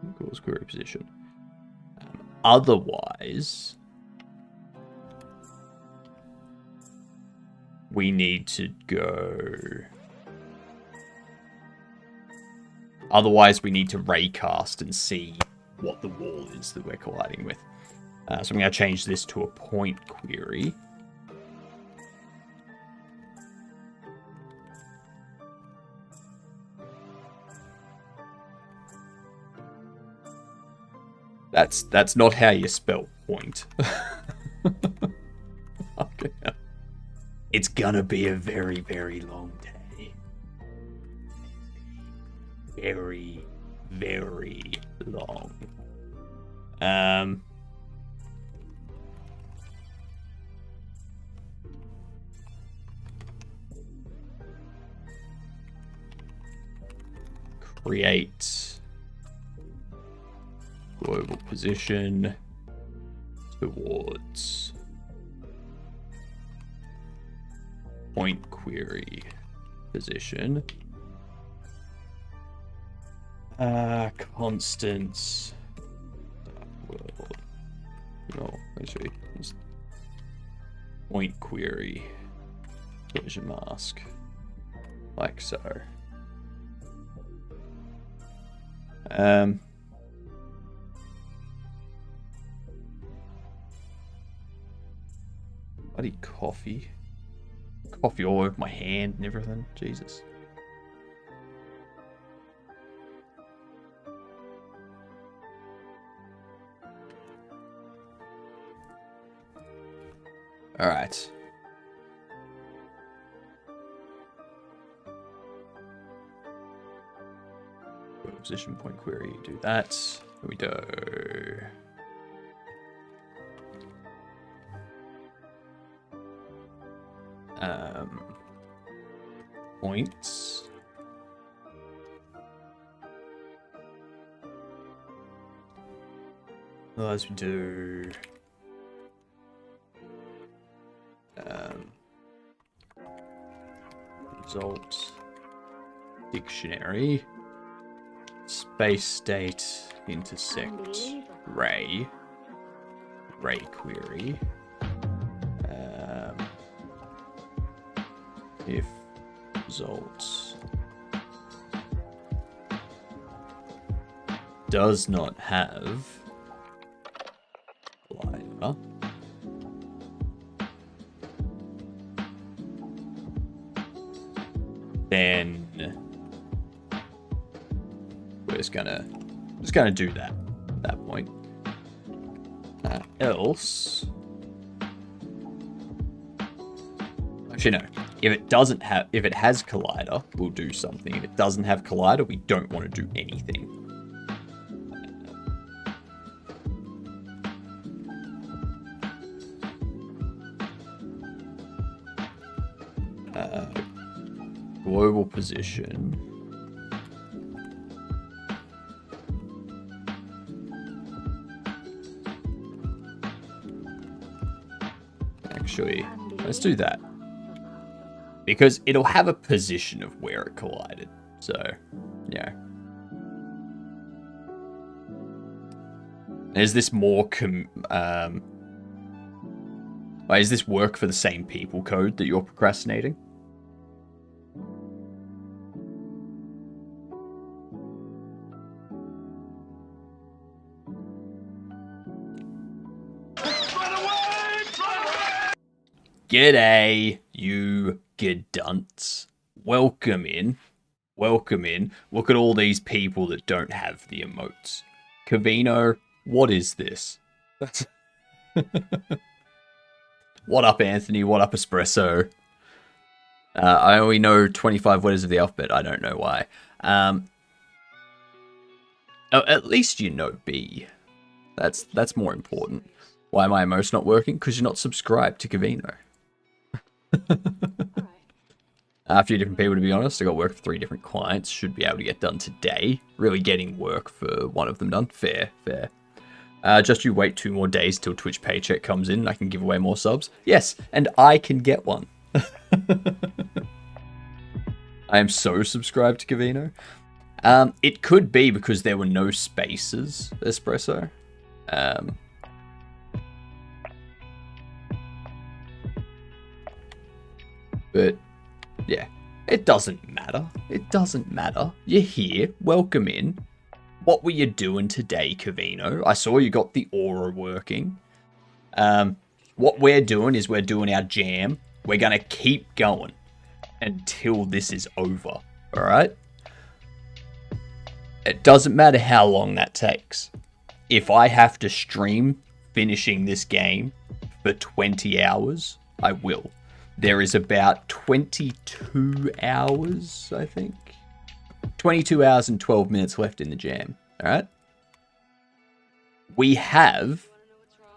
Equals query position. Otherwise, we need to go. Otherwise, we need to raycast and see what the wall is that we're colliding with. So I'm going to change this to a point query. That's not how you spell point. Okay. It's gonna be a very, very long day. Very, very long. Create global position towards point query position. Constants. World. No, actually, point query collision mask, like so. Bloody coffee. Coffee all over my hand and everything. Jesus. Alright. Position point query, do that. Here we go. Points. Otherwise we do result dictionary space state intersect ray query if results does not have glider, we're just gonna do that at that point. Else, actually no. If it has Collider, we'll do something. If it doesn't have Collider, we don't want to do anything. Global position. Actually, let's do that. Because it'll have a position of where it collided. So, yeah. Is this more is this work for the same people code that you're procrastinating? G'day, you gedunts. Welcome in. Welcome in. Look at all these people that don't have the emotes. Cavino, what is this? What up, Anthony? What up, Espresso? I only know 25 letters of the alphabet. I don't know why. Oh, at least you know B. That's more important. Why are my emotes not working? Because you're not subscribed to Cavino. A few different people, to be honest. I got work for 3 different clients. Should be able to get done today. Really getting work for one of them done. Fair. Just you wait 2 more days till Twitch paycheck comes in and I can give away more subs. Yes, and I can get one. I am so subscribed to Cavino. It could be because there were no spaces, Espresso. But, yeah, it doesn't matter. It doesn't matter. You're here. Welcome in. What were you doing today, Cavino? I saw you got the aura working. What we're doing is we're doing our jam. We're going to keep going until this is over. Alright? It doesn't matter how long that takes. If I have to stream finishing this game for 20 hours, I will. There is about 22 hours, I think. 22 hours and 12 minutes left in the jam. Alright? We have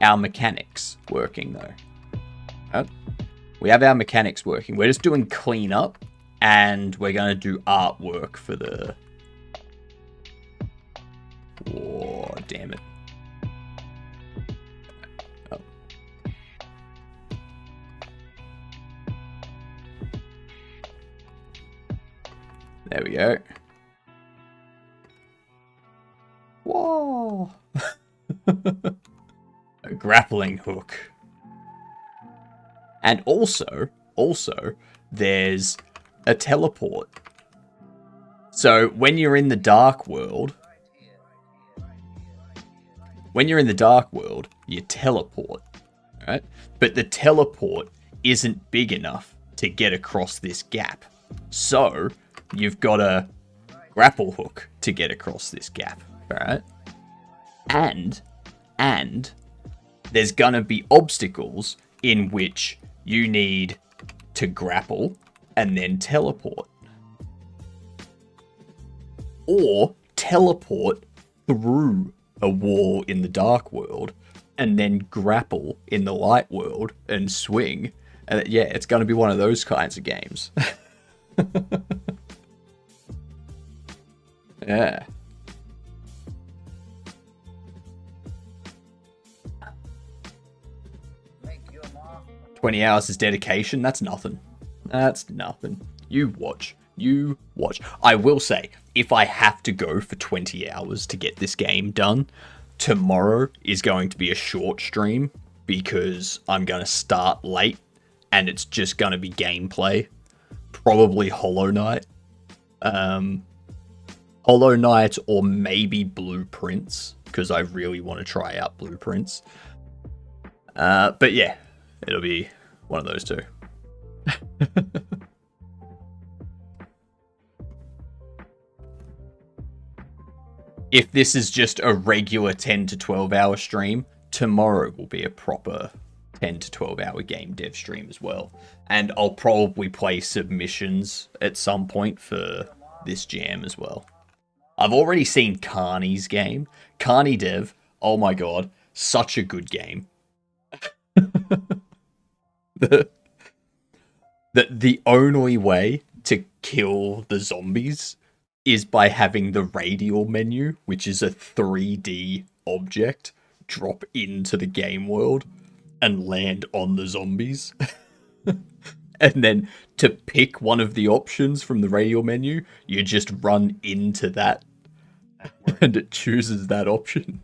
our mechanics working, though. Alright? We have our mechanics working. We're just doing cleanup, and we're going to do artwork for the... Oh, damn it. Oh. There we go. Whoa! A grappling hook. And also, there's a teleport. So when you're in the dark world, you teleport, right? But the teleport isn't big enough to get across this gap. So you've got a grapple hook to get across this gap, right? And there's gonna be obstacles in which you need to grapple and then teleport. Or teleport through a wall in the dark world and then grapple in the light world and swing. And yeah, it's going to be one of those kinds of games. Yeah. "20 hours is dedication." That's nothing. That's nothing. You watch. You watch. I will say, if I have to go for 20 hours to get this game done, tomorrow is going to be a short stream because I'm going to start late and it's just going to be gameplay. Probably Hollow Knight. Hollow Knight or maybe Blueprints because I really want to try out Blueprints. But yeah, it'll be one of those two. if this is just a regular 10 to 12 hour stream, tomorrow will be a proper 10 to 12 hour game dev stream as well. And I'll probably play submissions at some point for this jam as well. I've already seen Carney's game. Carney Dev, oh my god, such a good game. The only way to kill the zombies is by having the radial menu, which is a 3D object, drop into the game world and land on the zombies. And then to pick one of the options from the radial menu, you just run into that and it chooses that option.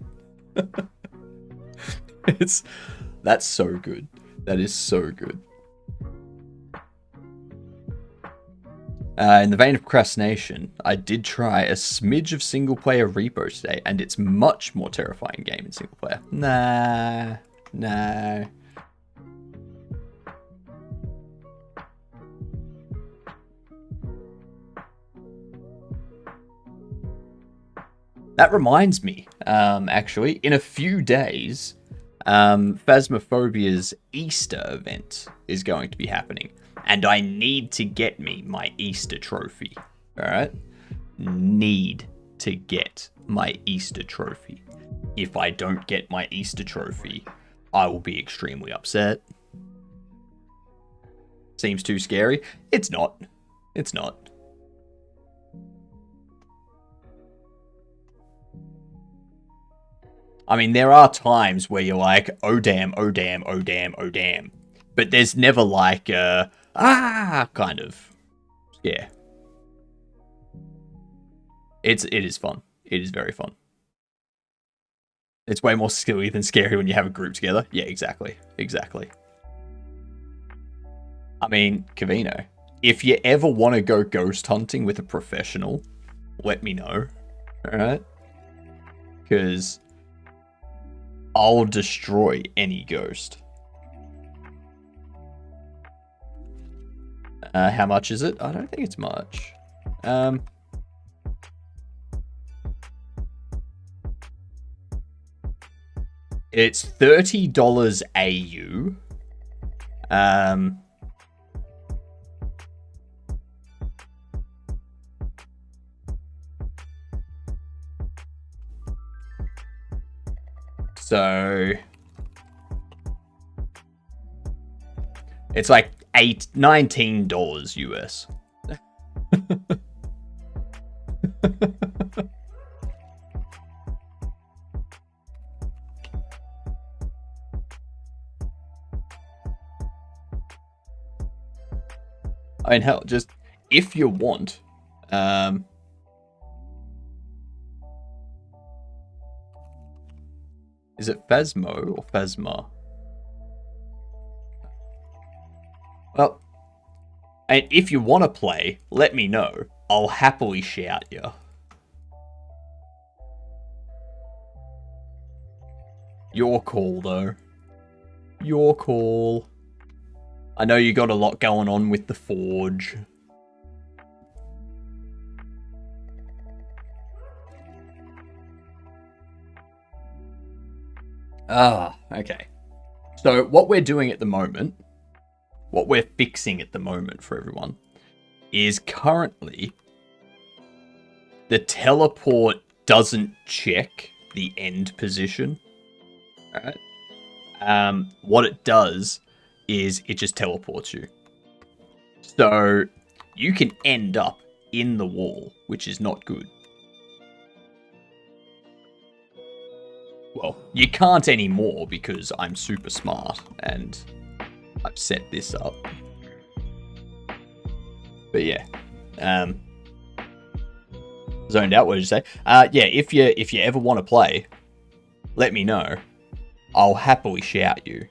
That's so good. That is so good. In the vein of procrastination, I did try a smidge of single-player Repo today, and it's much more terrifying game in single-player. Nah. That reminds me, actually, in a few days, Phasmophobia's Easter event is going to be happening. And I need to get me my Easter trophy. Alright? Need to get my Easter trophy. If I don't get my Easter trophy, I will be extremely upset. Seems too scary? It's not. It's not. I mean, there are times where you're like, oh damn, oh damn, oh damn, oh damn. But there's never like kind of. Yeah. It is fun. It is very fun. It's way more silly than scary when you have a group together. Yeah, exactly. Exactly. I mean, Cavino, if you ever want to go ghost hunting with a professional, let me know. Alright? Because I'll destroy any ghost. How much is it? I don't think it's much. It's $30 AU. So it's like $19 US. I mean, hell, just if you want, is it Phasmo or Phasma? Well, and if you want to play, let me know. I'll happily shout you. Your call, though. Your call. I know you got a lot going on with the Forge. Ah, okay. So what we're doing at the moment, what we're fixing at the moment for everyone, is currently the teleport doesn't check the end position. Alright? What it does is it just teleports you. So you can end up in the wall, which is not good. Well, you can't anymore because I'm super smart and I've set this up. But yeah. Zoned out, what did you say? Yeah, if you ever want to play, let me know. I'll happily shout you.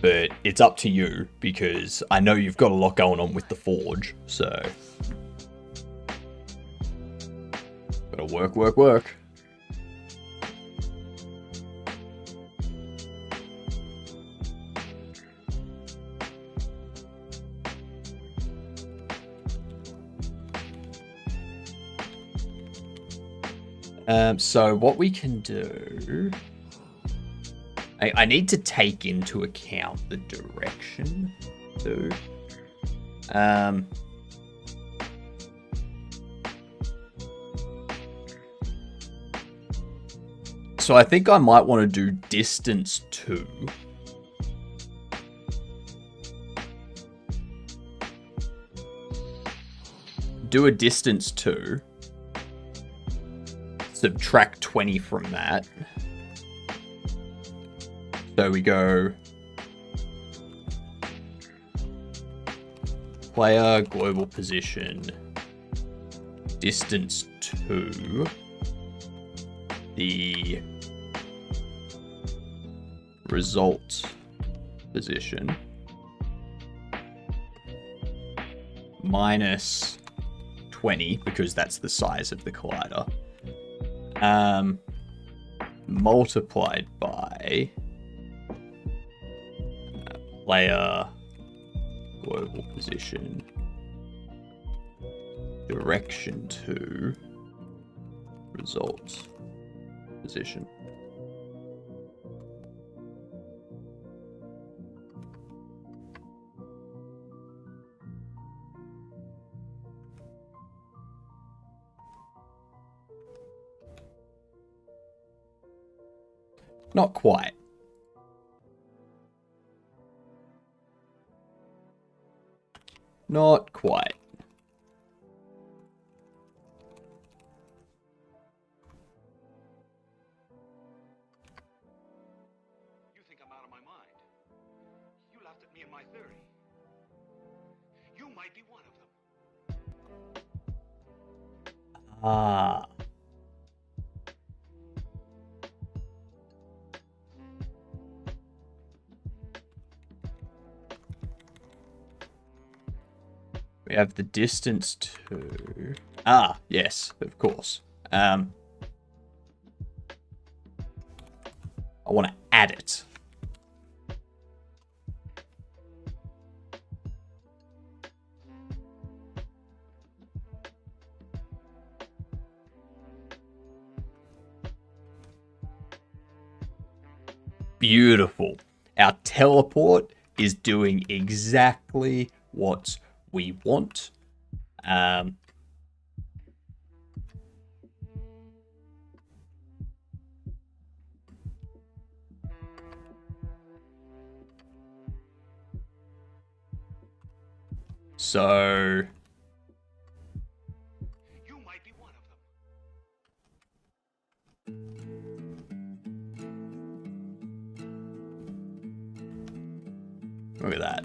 But it's up to you because I know you've got a lot going on with the Forge, so gotta work. So what we can do... I need to take into account the direction, too. So I think I might want to do distance 2. Do a distance 2. Subtract 20 from that. So we go player, global position, distance 2, the result position, minus 20, because that's the size of the collider, multiplied by player, global position, direction 2, result position. Not quite. Not quite. You think I'm out of my mind. You laughed at me and my theory. You might be one of them. Ah. We have the distance to... Ah, yes, of course. I want to add it. Beautiful. Our teleport is doing exactly what we want. So You might be one of them. look at that.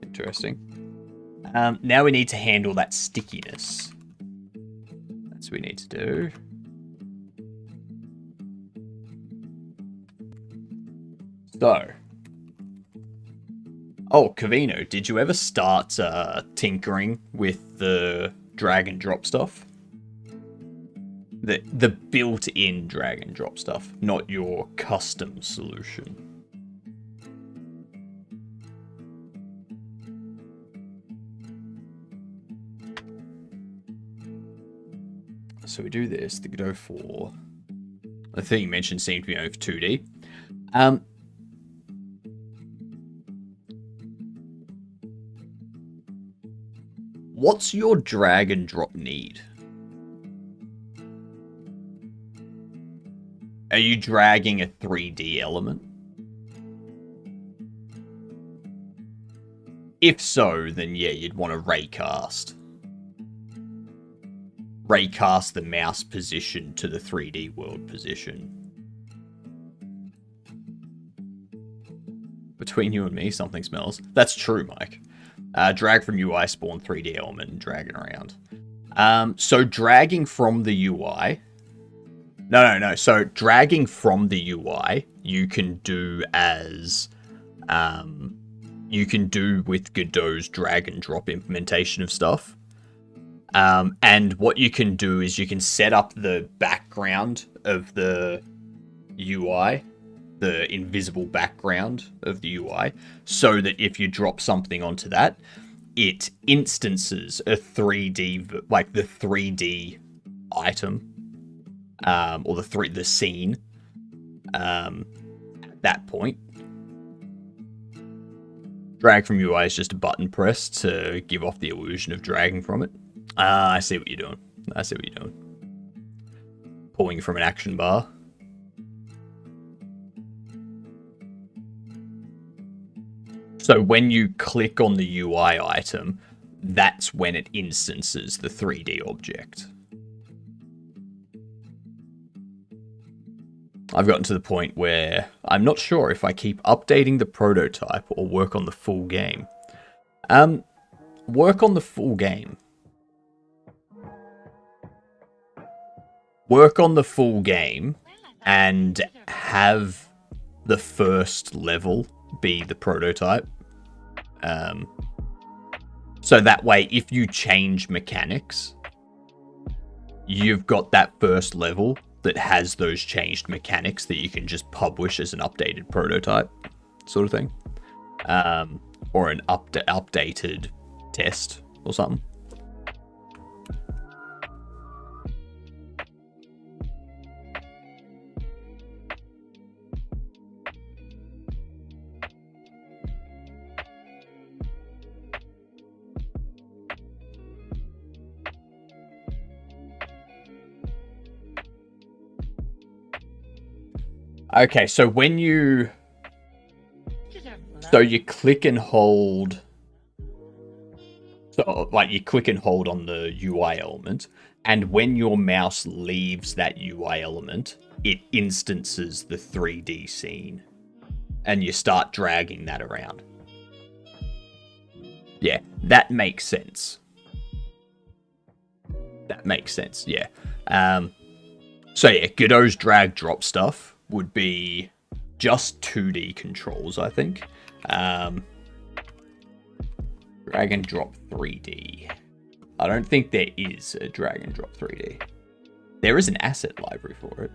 Interesting. Now we need to handle that stickiness. That's what we need to do. So. Oh, Cavino, did you ever start tinkering with the drag and drop stuff? The built-in drag and drop stuff, not your custom solution. So we do this, the Godot 4. The thing you mentioned seemed to be over 2D. What's your drag and drop need? Are you dragging a 3D element? If so, then yeah, you'd want to raycast. Raycast the mouse position to the 3D world position. Between you and me, something smells. That's true, Mike. Drag from UI, spawn 3D element, and drag it around. So dragging from the UI... No. So dragging from the UI, you can do as... you can do with Godot's drag and drop implementation of stuff. And what you can do is you can set up the background of the UI the invisible background of the UI, so that if you drop something onto that, it instances a 3D, like the 3D item, or the scene, at that point. Drag from UI is just a button press to give off the illusion of dragging from it. I see what you're doing. I see what you're doing. Pulling from an action bar. So when you click on the UI item, that's when it instances the 3D object. I've gotten to the point where I'm not sure if I keep updating the prototype or work on the full game. Work on the full game. Work on the full game and have the first level be the prototype. So that way, if you change mechanics, you've got that first level that has those changed mechanics that you can just publish as an updated prototype, sort of thing. Or an updated test or something. Okay, so when you... So you click and hold... So, like, you click and hold on the UI element, and when your mouse leaves that UI element, it instances the 3D scene. And you start dragging that around. Yeah, that makes sense. That makes sense, yeah. So yeah, Godot's drag drop stuff would be just 2D controls, I think. Drag and drop 3D. I don't think there is a drag and drop 3D. There is an asset library for it.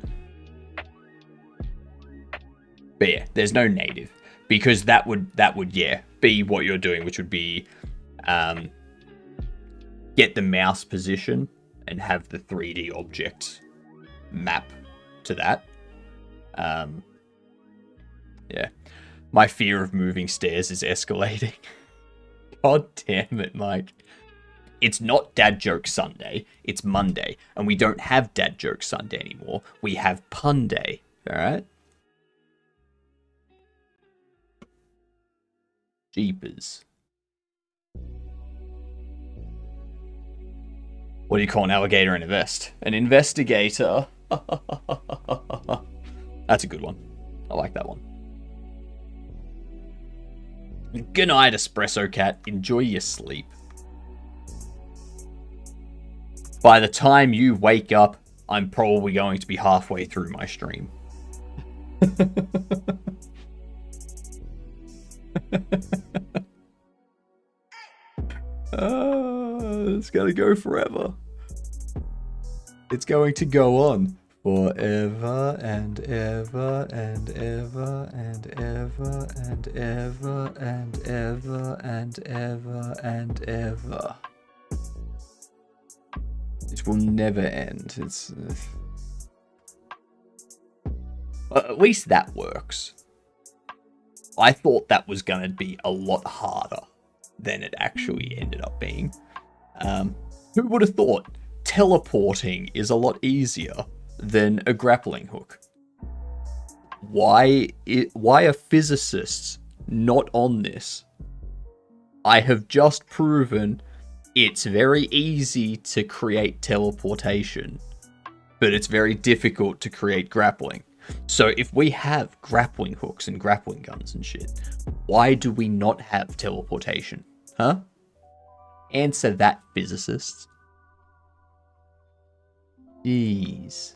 But yeah, there's no native. Because that would yeah, be what you're doing, which would be get the mouse position and have the 3D object map to that. Yeah. My fear of moving stairs is escalating. God damn it, Mike. It's not Dad Joke Sunday, it's Monday. And we don't have Dad Joke Sunday anymore. We have Pun Day, alright? Jeepers. What do you call an alligator in a vest? An investigator. That's a good one. I like that one. Good night, Espresso Cat. Enjoy your sleep. By the time you wake up, I'm probably going to be halfway through my stream. It's gonna go forever. It's going to go on forever and ever and ever and ever and ever and ever and ever and ever. It will never end. It's at least that works. I thought that was going to be a lot harder than it actually ended up being. Who would have thought teleporting is a lot easier than a grappling hook? Why are physicists not on this? I have just proven it's very easy to create teleportation, but it's very difficult to create grappling. So if we have grappling hooks and grappling guns and shit, why do we not have teleportation? Huh? Answer that, physicists. Jeez.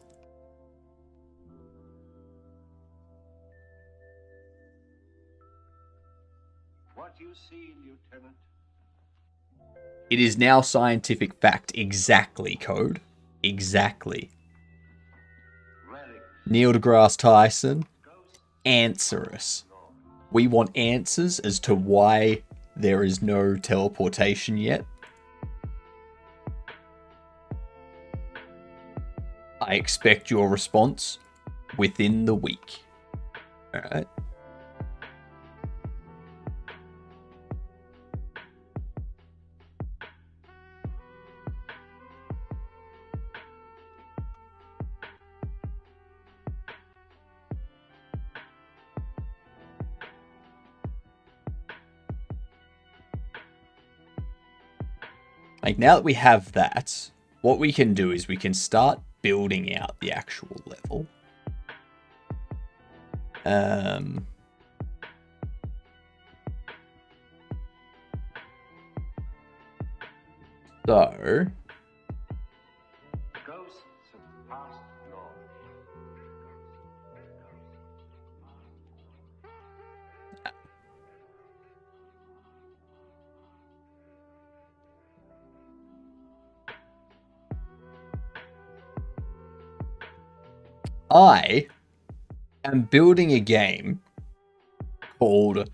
What you see, Lieutenant? It is now scientific fact. Exactly, Code. Exactly. Relics, Neil deGrasse Tyson. ghosts, answer us. We want answers as to why there is no teleportation yet. I expect your response within the week. Alright. Like, now that we have that, what we can do is we can start building out the actual level. So I am building a game called,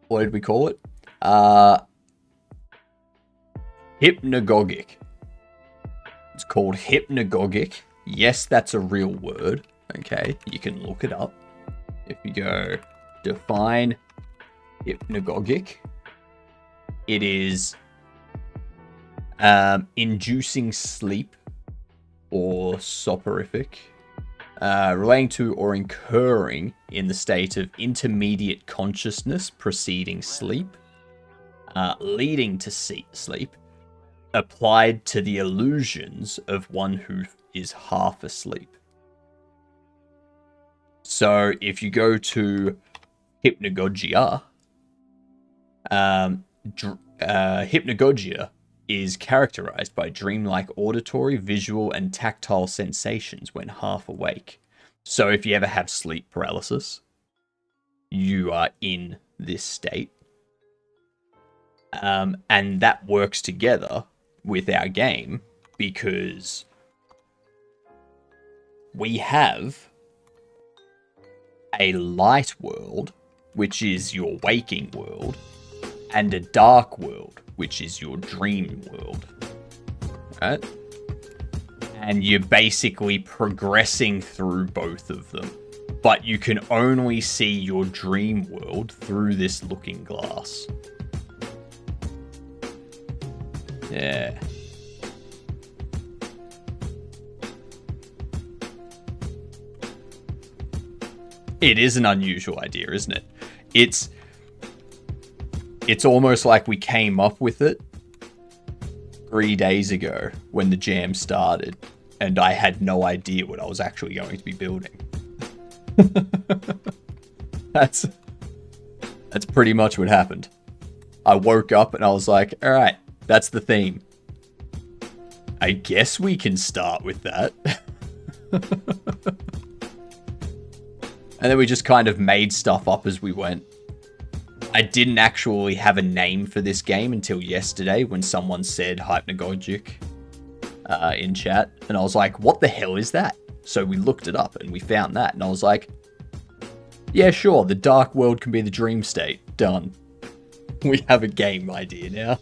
what did we call it? Hypnagogic. It's called Hypnagogic. Yes, that's a real word. Okay, you can look it up. If you go define Hypnagogic, it is inducing sleep or soporific, relating to or incurring in the state of intermediate consciousness preceding sleep, leading to sleep, applied to the illusions of one who is half asleep. So if you go to Hypnagogia, Hypnagogia is characterized by dreamlike auditory, visual, and tactile sensations when half awake. So if you ever have sleep paralysis, you are in this state. And that works together with our game because we have a light world, which is your waking world, and a dark world, which is your dream world, right? And you're basically progressing through both of them, but you can only see your dream world through this looking glass. Yeah. It is an unusual idea, isn't it? It's almost like we came up with it 3 days ago when the jam started, and I had no idea what I was actually going to be building. That's pretty much what happened. I woke up and I was like, all right, that's the theme. I guess we can start with that. And then we just kind of made stuff up as we went. I didn't actually have a name for this game until yesterday when someone said Hypnagogic in chat. And I was like, what the hell is that? So we looked it up and we found that. And I was like, yeah, sure, the dark world can be the dream state. Done. We have a game idea now.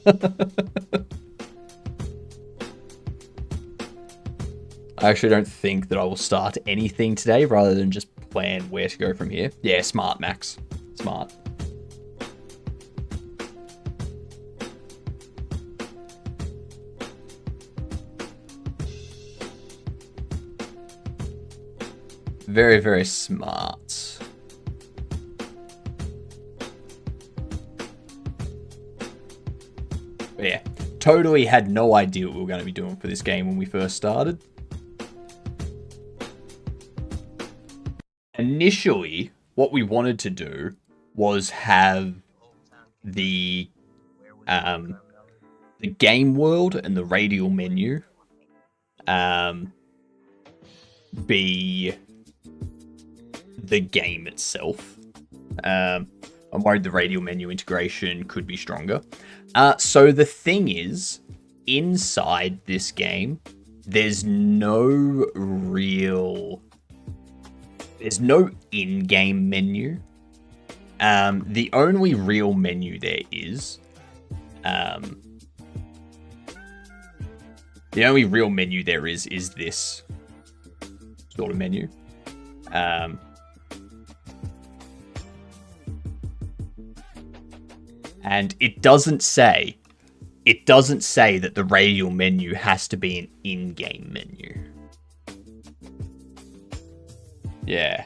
I actually don't think that I will start anything today rather than just plan where to go from here. Yeah, smart, Max. Smart. Very, very smart. But yeah, totally had no idea what we were going to be doing for this game when we first started. Initially, what we wanted to do was have the game world and the radial menu be the game itself. I'm worried the radial menu integration could be stronger. So the thing is, inside this game, there's no real there's no in-game menu. The only real menu there is, the only real menu there is this sort of menu. And it doesn't say that the radial menu has to be an in-game menu. Yeah.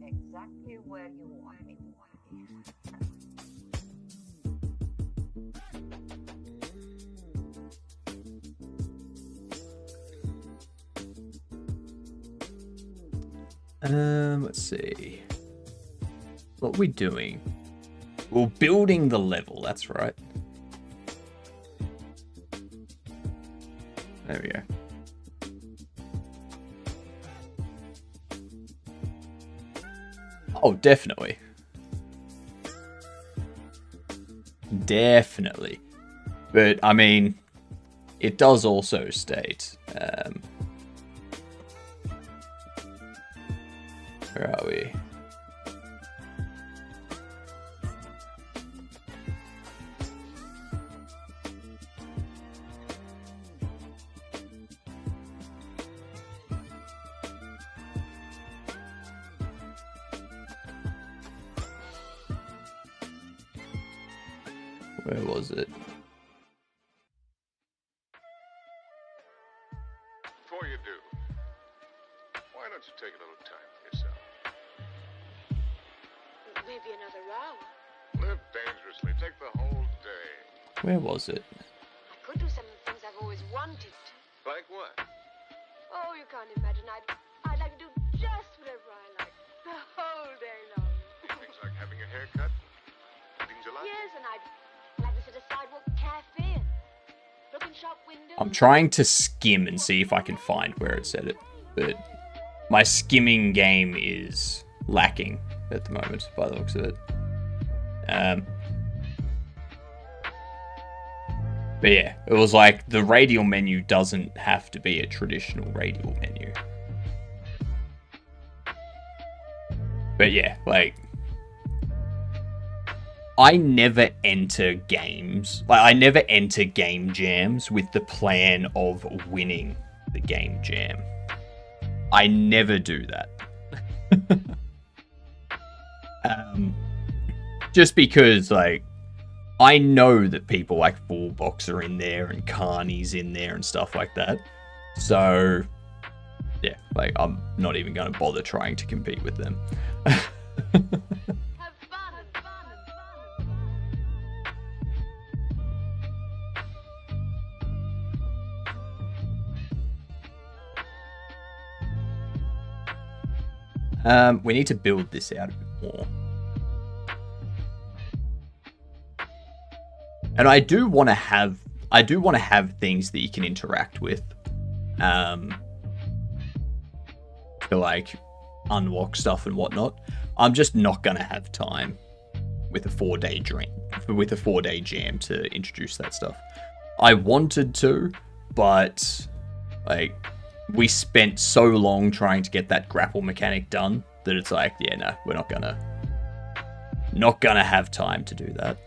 Exactly where you want me. Let's see. What are we doing? We're building the level, that's right. There we go. Oh, definitely. Definitely. But, I mean, it does also state... where are we? Where was it? Before you do, why don't you take a little time for yourself? Maybe another hour. Live dangerously. Take the whole day. Where was it? I could do some things I've always wanted. Like what? Oh, you can't imagine. I'd like to do just whatever I like. The whole day long. Things like having your hair cut? Things you like? Yes, and I'd like to sit a sidewalk cafe and look in shop windows. I'm trying to skim and see if I can find where it said it, but my skimming game is lacking at the moment, by the looks of it. But yeah, it was like the radial menu doesn't have to be a traditional radial menu. But yeah, like, I never enter games, like I never enter game jams with the plan of winning the game jam. I never do that. Just because, like, I know that people like Fullbox are in there and Carney's in there and stuff like that. So, yeah, like, I'm not even going to bother trying to compete with them. Have fun. We need to build this out a bit more. And I do want to have things that you can interact with. To like unlock stuff and whatnot. I'm just not gonna have time with a 4-day jam to introduce that stuff. I wanted to, but like we spent so long trying to get that grapple mechanic done that it's like, yeah, no, we're not gonna have time to do that.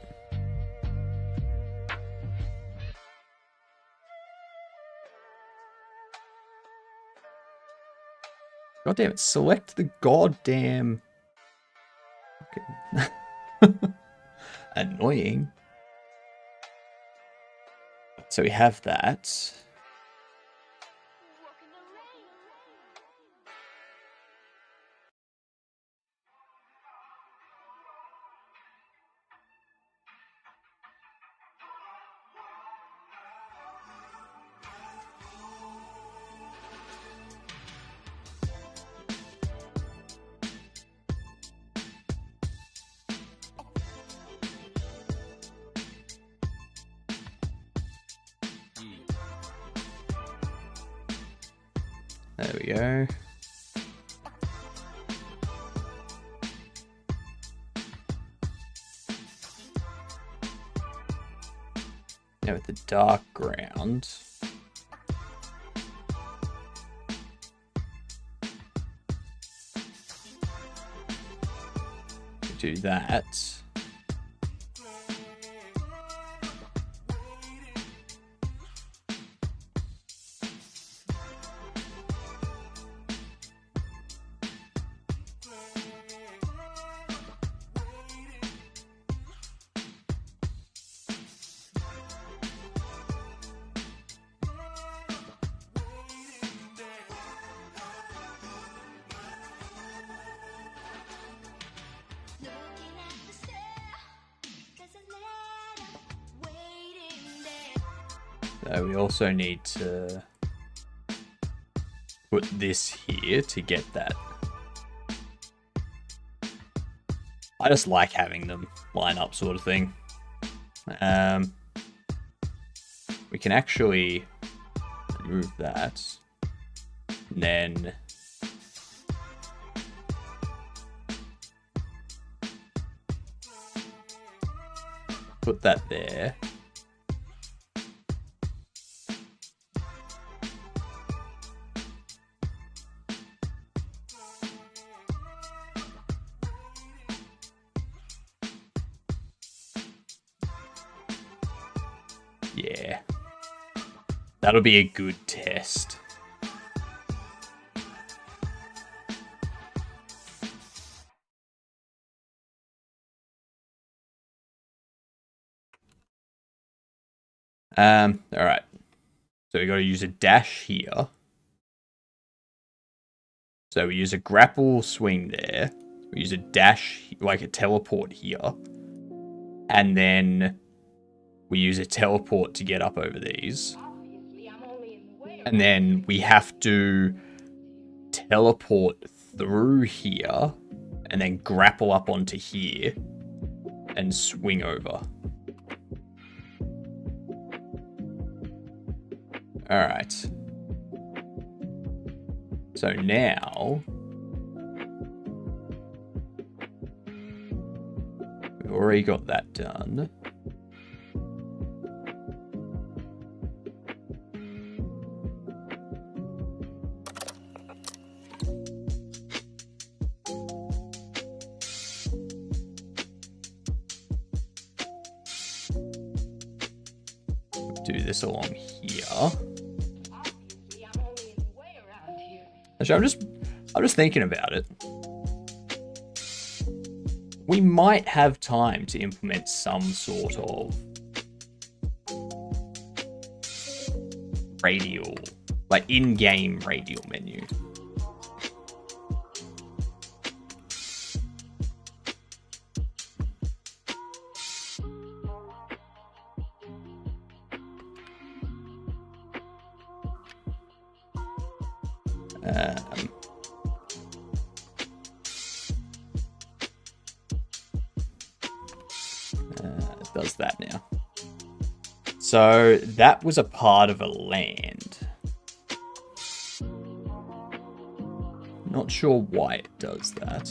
God damn it, select the goddamn... Annoying. So we have that. There we go. Now with the dark ground. Do that. So we also need to put this here to get that. I just like having them line up, sort of thing. We can actually remove that. And then put that there. Yeah. That'll be a good test. Alright. So we got to use a dash here. So we use a grapple swing there. We use a dash, like a teleport here. And then we use a teleport to get up over these. And then we have to teleport through here and then grapple up onto here and swing over. Alright. So now we've already got that done. Do this along here. Actually, I'm just thinking about it. We might have time to implement some sort of radial, like in-game radial menu. Does that now. So that was a part of a land. Not sure why it does that.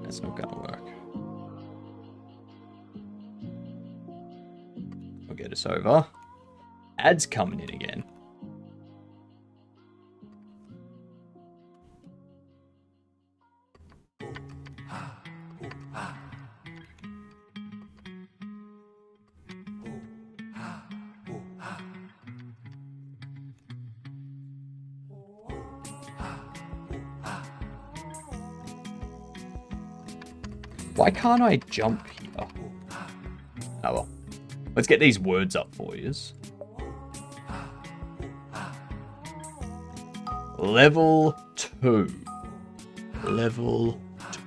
That's not gonna work. We'll get us over. Ads coming in again. Why can't I jump here? Oh well. Let's get these words up for you. Level 2. Level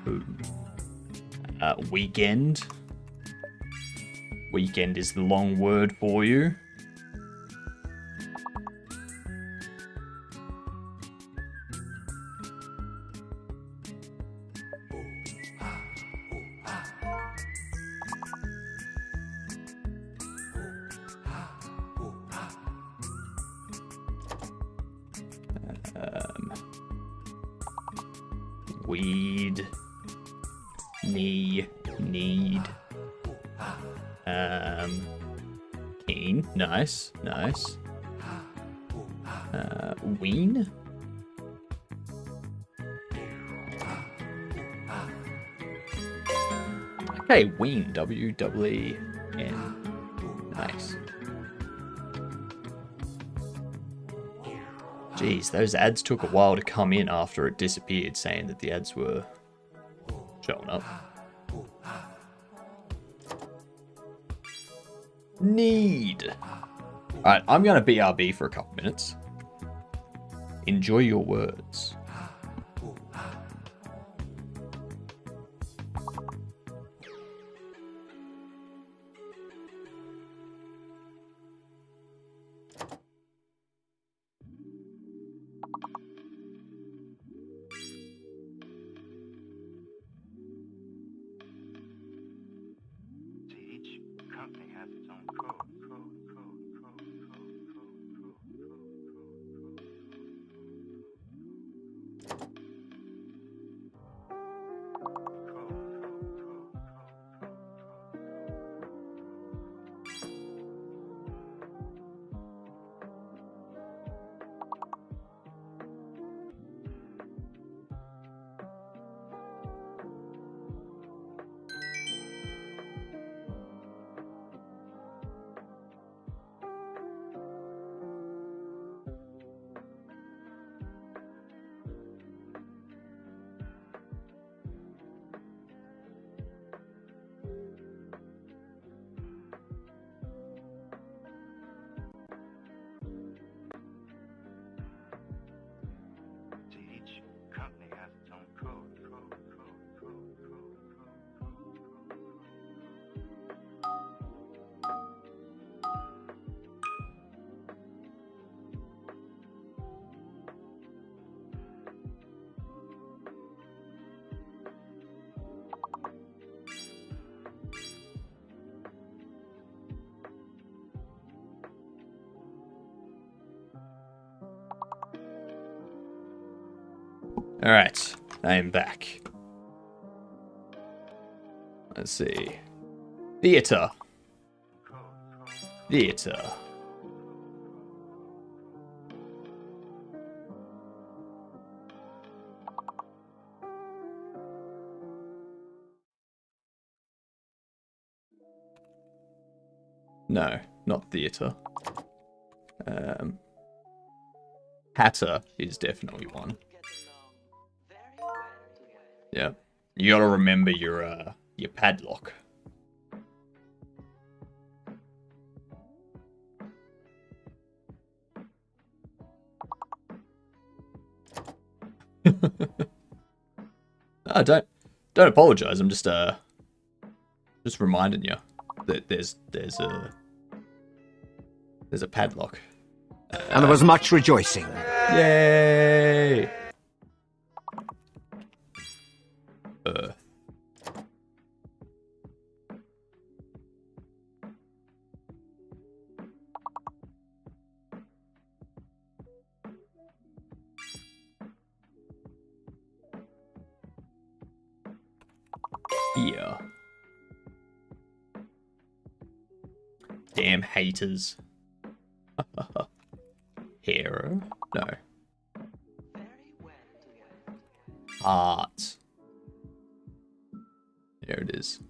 2. Weekend. Weekend is the long word for you. Weed. Need. Keen. Nice. Ween. Okay, Ween. W-E-E-N. Nice. Jeez, those ads took a while to come in after it disappeared, saying that the ads were showing up. Need. Alright, I'm gonna BRB for a couple minutes. Enjoy your words. Each company has its own code. Each company has its own code. Alright, I am back. Let's see. Theater. No, not theater. Hatter is definitely one. Yeah. You gotta remember your padlock. Oh, don't apologize. I'm just reminding you that there's a padlock. And there was much rejoicing. Yay! Yeah. Damn haters. Hero? No. Heart. There it is.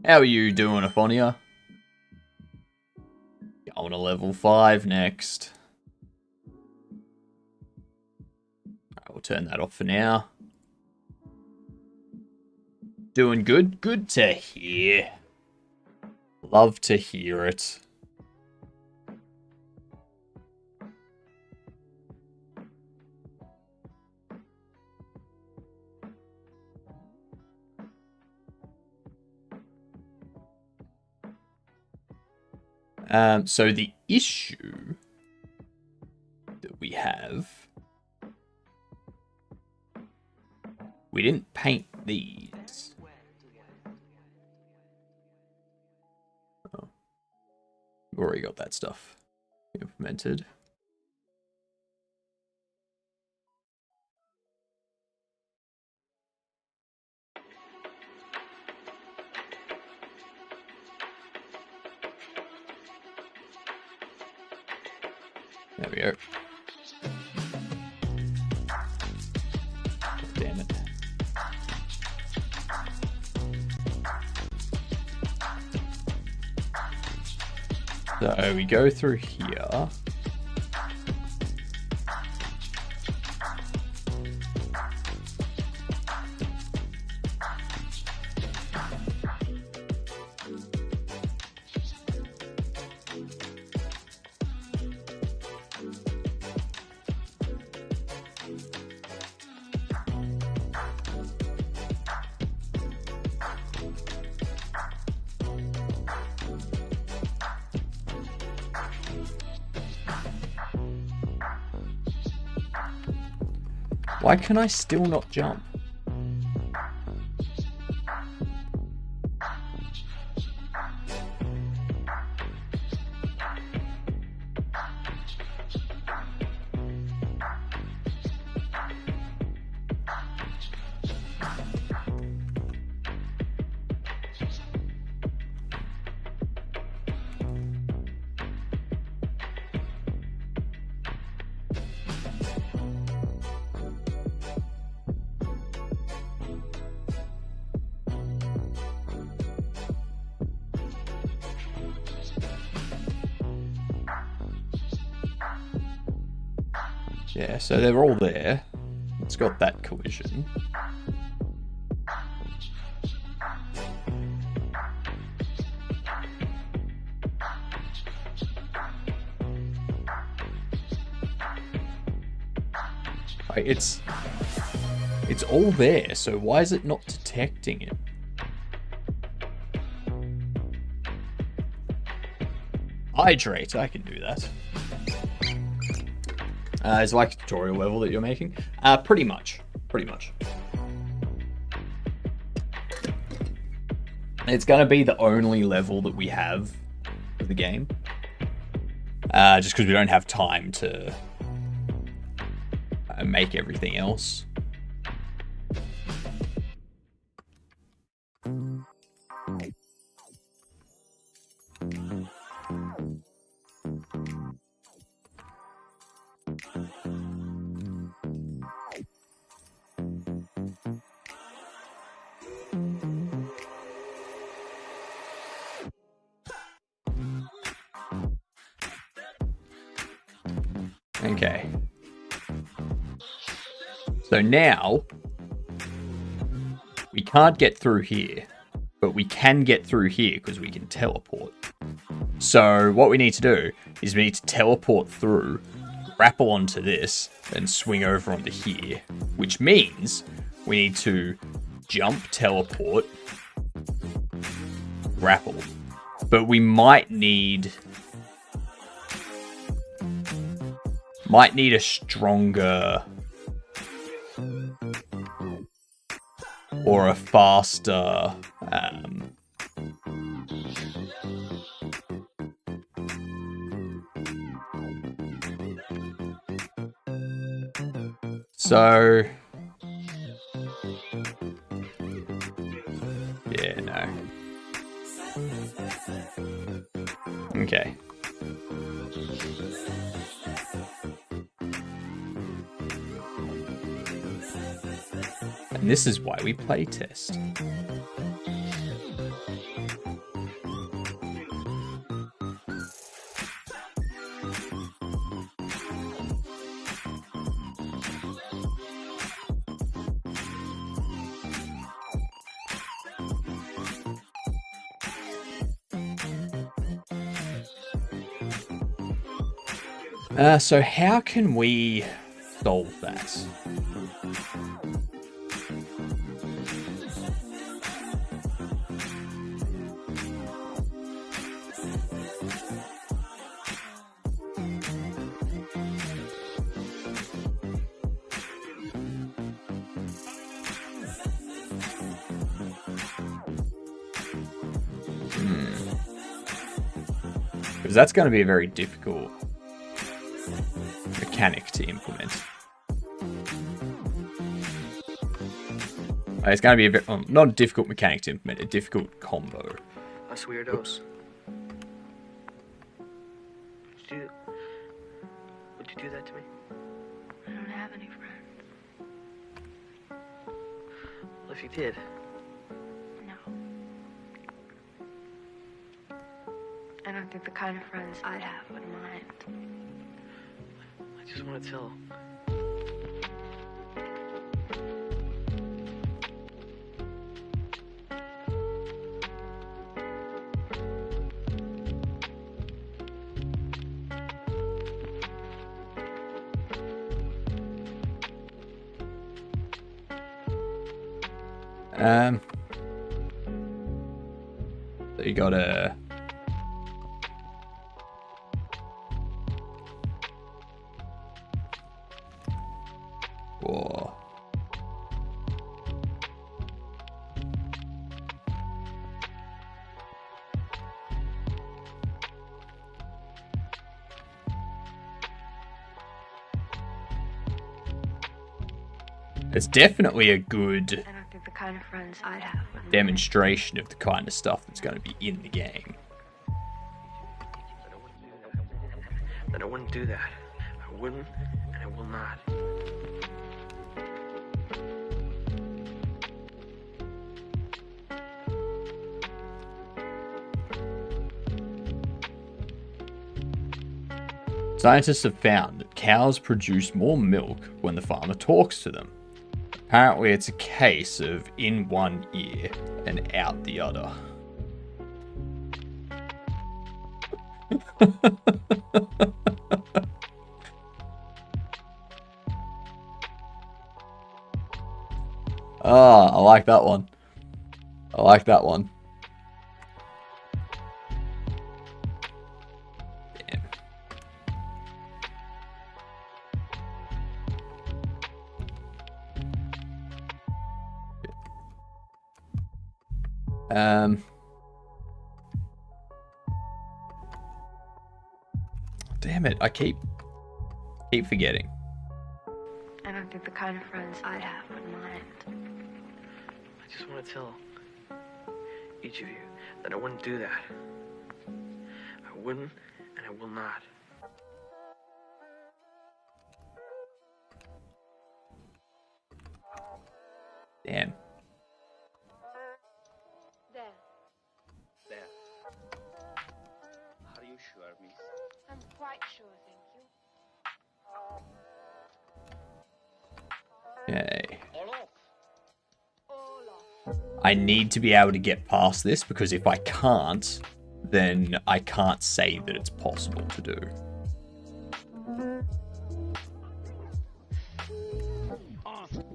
How are you doing, Aphonia? Going to level 5 next. Alright, we'll turn that off for now. Doing good? Good to hear. Love to hear it. So the issue that we have, we didn't paint these. Oh, we've already got that stuff. implemented. There we go. Damn it. So we go through here. Why can I still not jump? Yeah, so they're all there. It's got that collision. It's all there, so why is it not detecting it? Hydrate, I can do that. Is it like a tutorial level that you're making? Pretty much. It's gonna be the only level that we have for the game. Just because we don't have time to make everything else. Okay. So now, we can't get through here, but we can get through here because we can teleport. So what we need to do is we need to teleport through, grapple onto this, and swing over onto here, which means we need to jump, teleport, grapple. But we might need a stronger or a faster so yeah, no. Okay. And this is why we play test. So how can we solve that? Because that's going to be a very difficult mechanic to implement. It's going to be a bit, not a difficult mechanic to implement, a difficult combo. Us weirdos. Oops. Would you do that to me? I don't have any friends. Well, if you did, No. I don't think the kind of friends I'd have would mind. I just want to tell. So you got a... Whoa. It's definitely a good I don't think the kind of friends I'd have would mind. demonstration of the kind of stuff that's going to be in the game. That I wouldn't do that. I wouldn't, and I will not. Scientists have found that cows produce more milk when the farmer talks to them. Apparently, it's a case of in one ear and out the other. Ah, I like that one. I like that one. Damn it, I keep forgetting. I don't think the kind of friends I'd have would mind. I just want to tell each of you that I wouldn't do that. I wouldn't, and I will not. Damn. There. Are you sure, miss? I'm quite sure, thank you. Okay. All off. All off. I need to be able to get past this because if I can't, then I can't say that it's possible to do.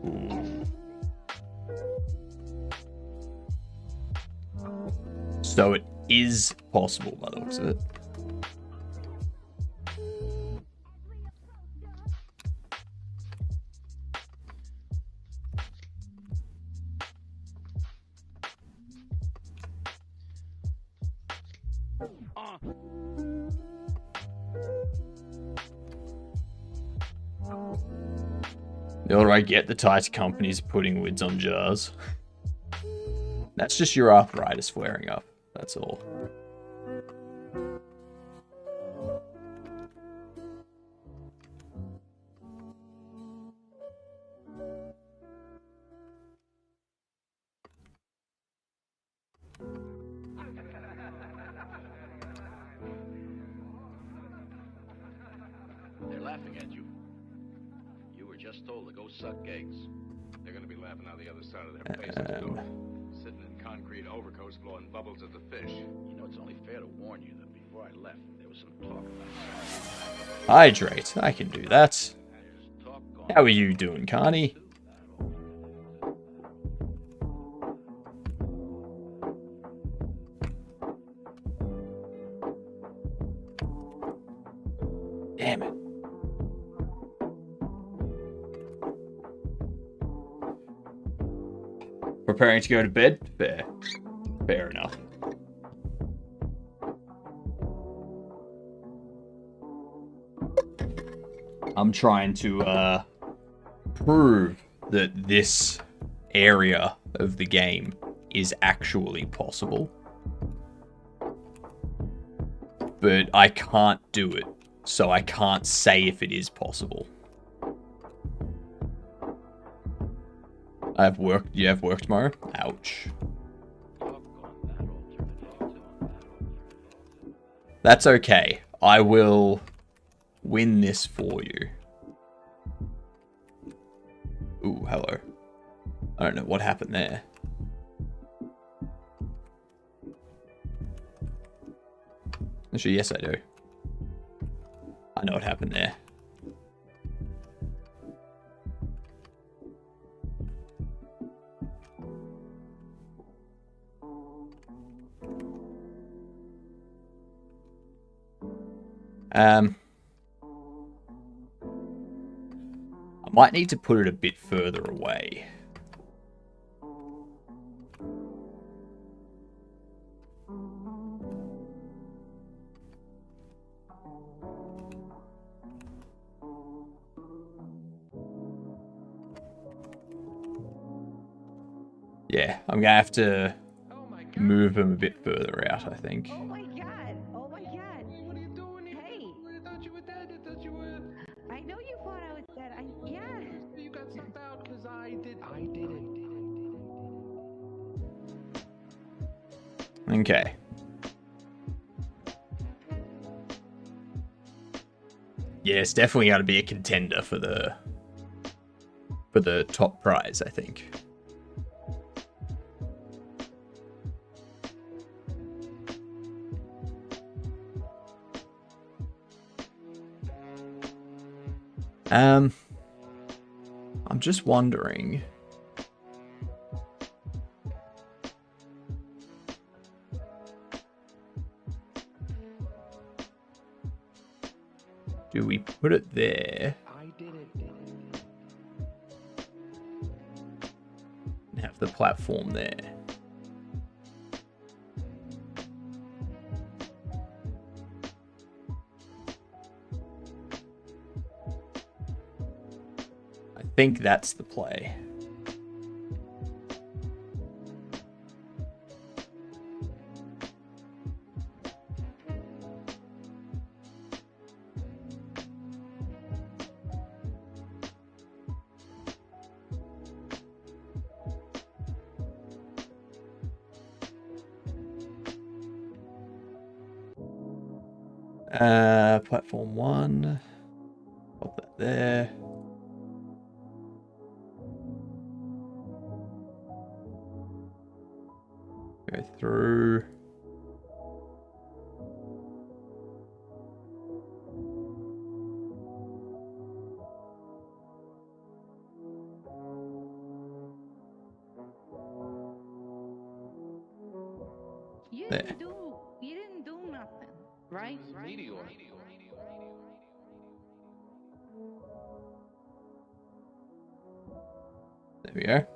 Ooh. So it is possible by the looks of it. The older I get, the tighter companies are putting lids on jars. That's just your arthritis flaring up. That's all. They're laughing at you. You were just told to go suck eggs. They're going to be laughing out the other side of their faces, too. Sitting in concrete overcoats blowing bubbles at the fish. You know, it's only fair to warn you that before I left, there was some talk about Hydrate. I can do that. there's talk going How are you doing, Carney? Damn it. Preparing to go to bed? Fair. Fair enough. I'm trying to prove that this area of the game is actually possible. But I can't do it, so I can't say if it is possible. I have work. You have work tomorrow? Ouch. That's okay. I will win this for you. Ooh, hello. I don't know what happened there. Actually, yes, I do. I know what happened there. I might need to put it a bit further away. Yeah, I'm gonna have to move him a bit further out, I think. Oh my god! Oh my god! What are you doing here? Hey! I thought you were dead. I thought you were. I know you thought I was dead. Yeah. You got sucked out because I did it. Okay. Yeah, it's definitely got to be a contender for the top prize, I think. I'm just wondering. Do we put it there? I did it. And have the platform there. I think that's the play. Platform 1. Pop that there. Go through. You There. didn't do nothing, right? There we go.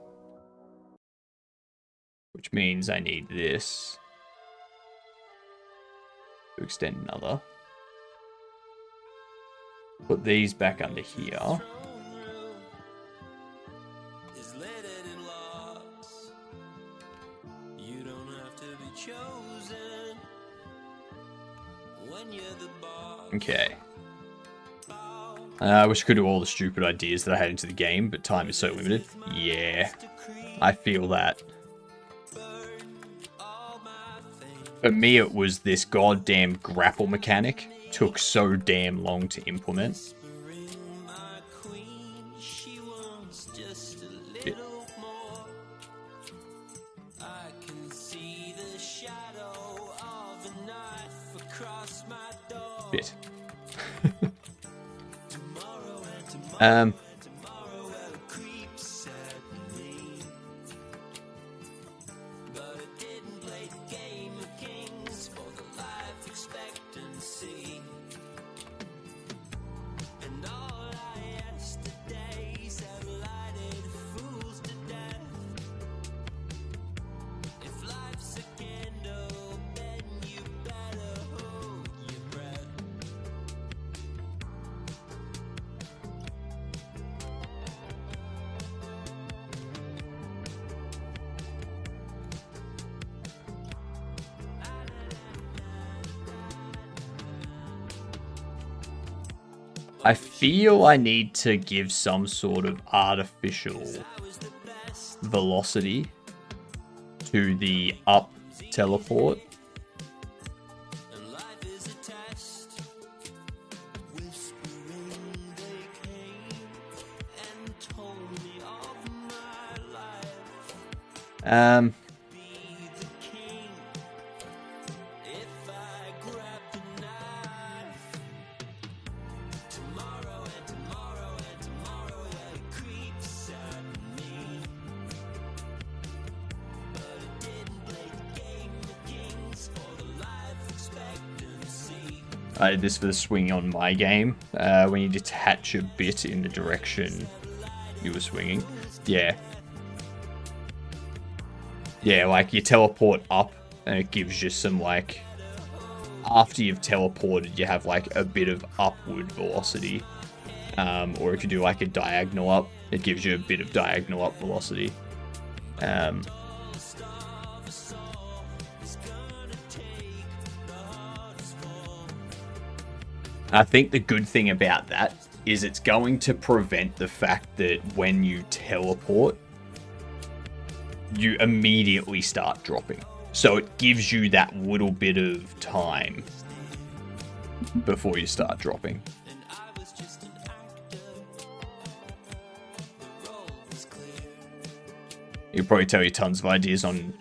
Which means I need this to extend another. Put these back under here. Is leaded in loss. You don't have to be chosen when you're the boss. Okay. I wish I could do all the stupid ideas that I had into the game, but time is so limited. Yeah, I feel that. For me, it was this goddamn grapple mechanic. Took so damn long to implement. Bit. Bit. I feel I need to give some sort of artificial velocity to the up teleport. I did this for the swing on my game, when you detach a bit in the direction you were swinging. Yeah. Yeah, like you teleport up and it gives you some like, after you've teleported you have like a bit of upward velocity. Or if you do like a diagonal up, it gives you a bit of diagonal up velocity. I think the good thing about that is it's going to prevent the fact that when you teleport, you immediately start dropping. So it gives you that little bit of time before you start dropping. He'll probably tell you tons of ideas on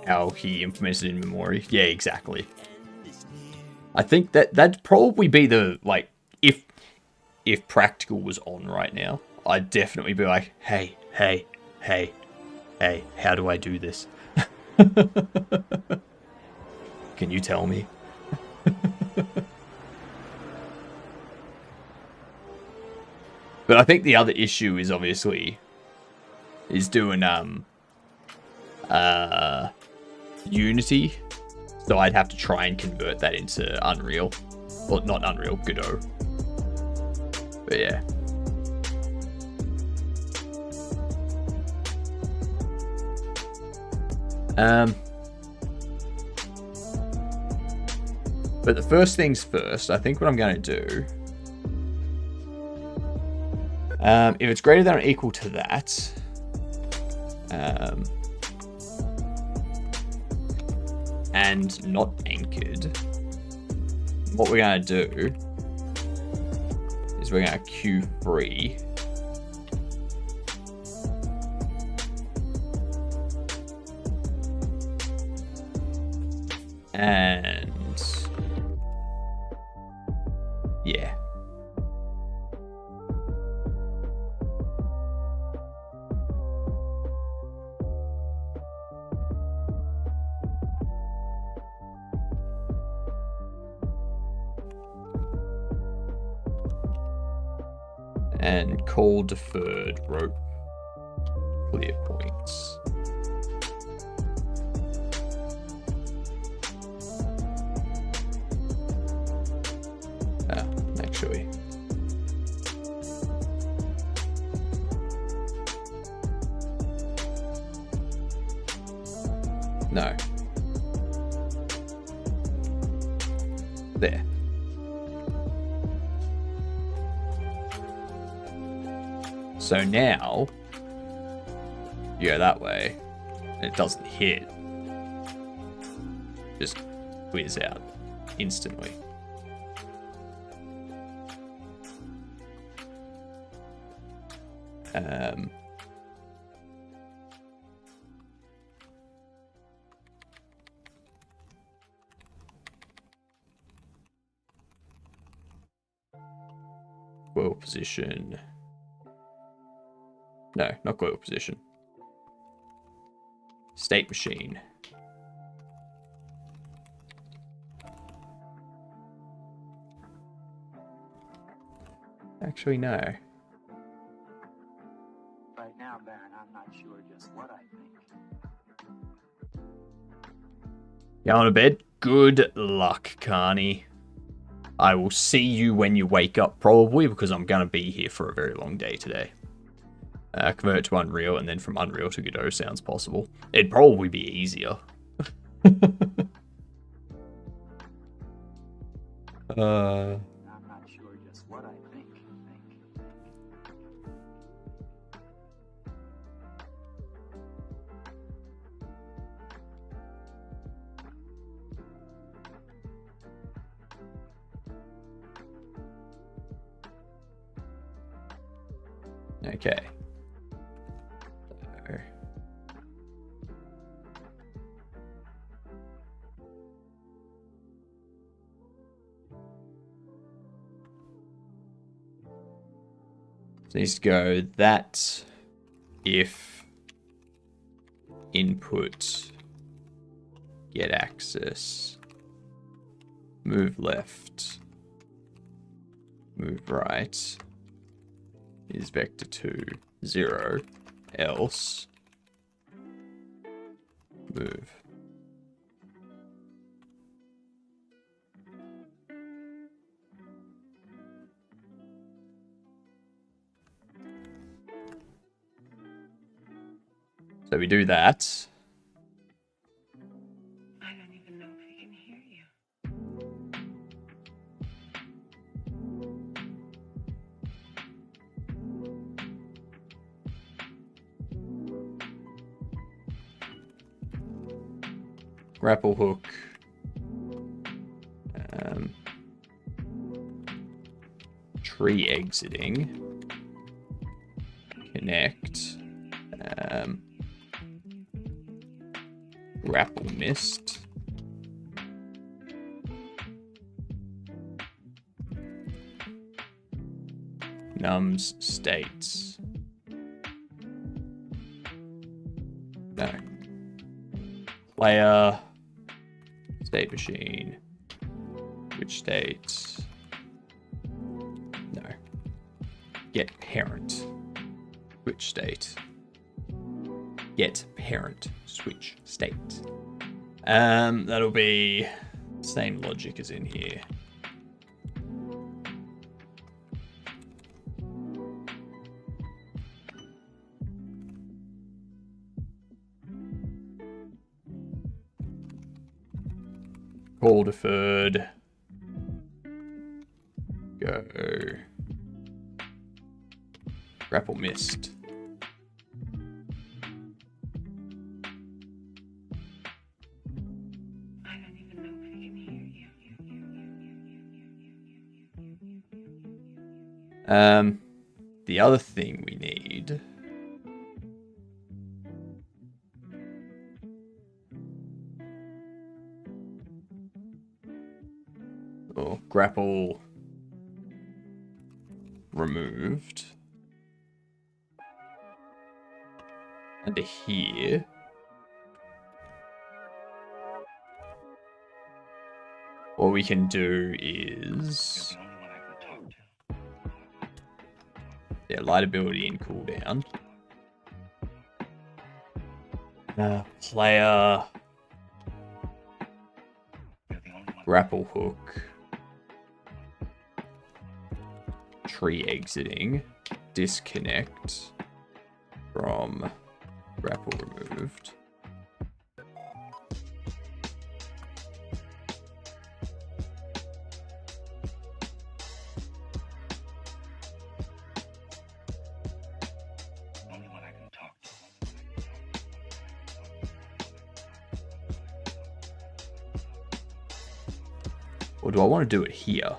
how he implemented in Memory. Yeah, exactly. I think that'd probably be the, like, if Practical was on right now, I'd definitely be like, hey, how do I do this? Can you tell me? But I think the other issue is obviously doing Unity. So I'd have to try and convert that into Unreal. Well, not Unreal, Godot. But yeah. But the first things first, I think what I'm going to do, if it's greater than or equal to that, and not anchored, what we're going to do is we're going to queue free. And yeah. And call deferred rope clear points. Actually. No. There. So now, you go that way, and it doesn't hit. Just clears out instantly. Coil position. No, not coil position. State machine. Actually, no. Right now, Baron, I'm not sure just what I think. Going to bed? Good luck, Carney. I will see you when you wake up, probably, because I'm going to be here for a very long day today. Convert it to Unreal, and then from Unreal to Godot sounds possible. It'd probably be easier. I'm not sure just what I think. Okay. So needs to go that if input get access, move left, move right is vector 2, 0, else move. So we do that. I don't even know if he can hear you. Grapple hook. Tree exiting. Connect. Grapple mist. Numbs states. No. Player. State machine. Which states? No. Get parent. Switch state. Get parent. Switch state. That'll be same logic as in here. Call deferred. Go. Grapple missed. I don't even know if he can hear you. The other thing we need. Oh, grapple removed. Under here. What we can do is... yeah, light ability and cooldown. Player... grapple hook. Tree exiting. Disconnect from grapple removed. Or do I want to do it here?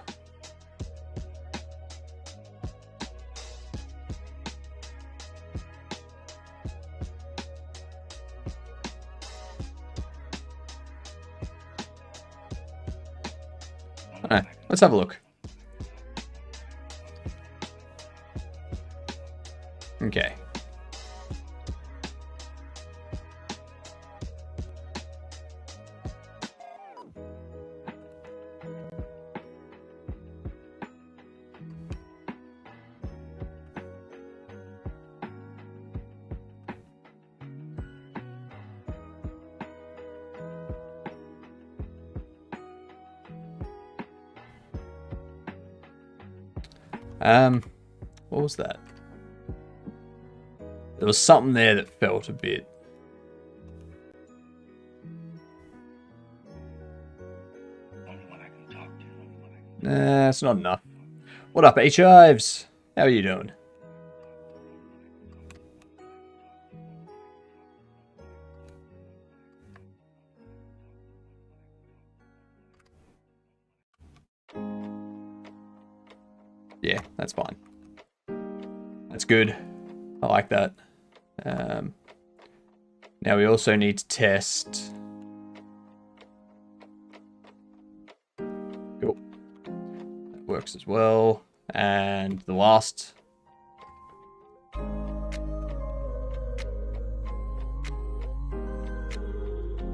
Alright, let's have a look. Okay. What was that? There was something there that felt a bit... Nah, it's not enough. What up, H-Ives? How are you doing? Yeah, that's fine. That's good. I like that. Now we also need to test. Cool. That works as well. And the last.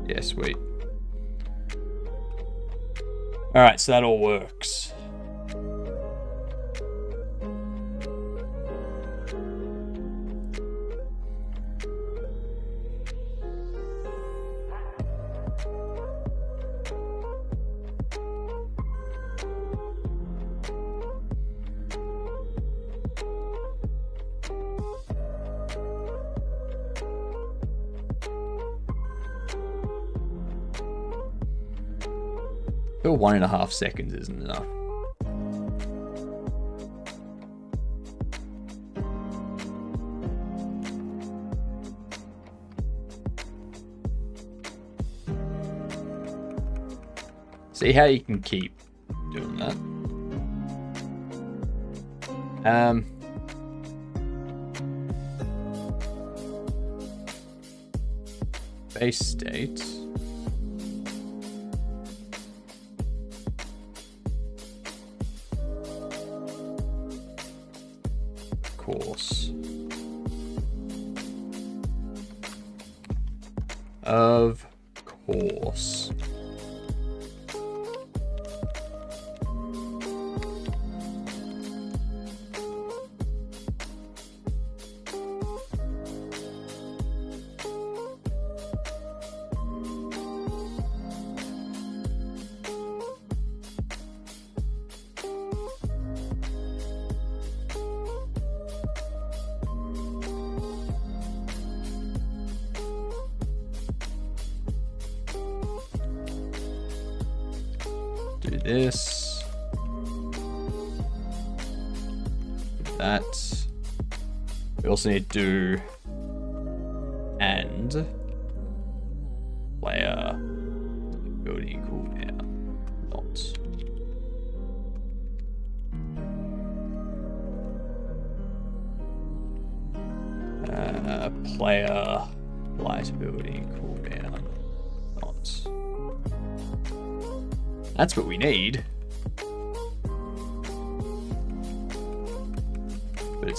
Yeah, sweet. Alright, so that all works. Still 1.5 seconds isn't enough. See how you can keep doing that. Base state. Course. Of course. Do this. Do that. We also need to do and player building cooldown. Not. Player light building cooldown. Not. That's what we need. But it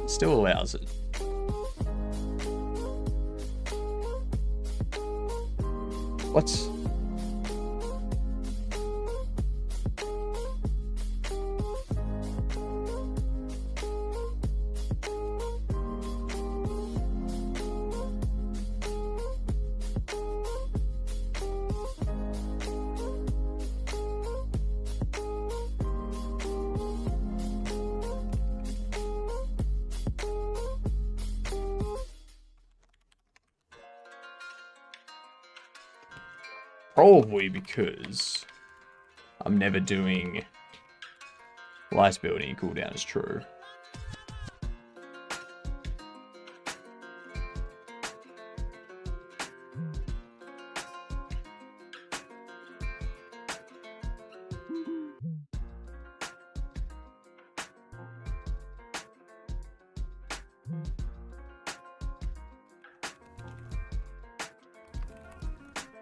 still allows it. What? Probably because I'm never doing light building cooldown is true.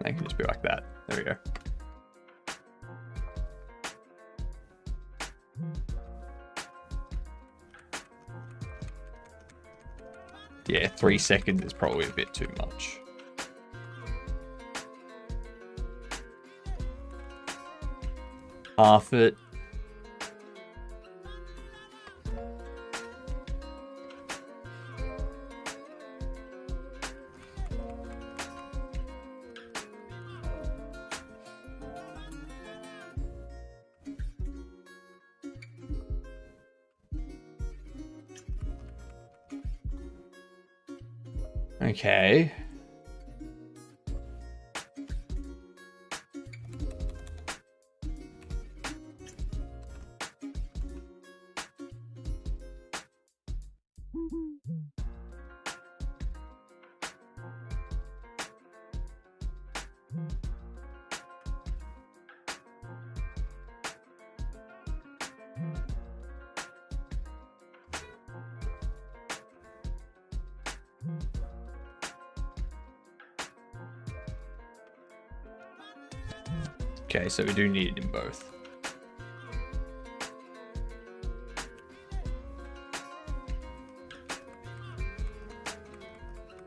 I can just be like that. There we go. Yeah, 3 seconds is probably a bit too much. Half it. Okay. Okay, so we do need it in both.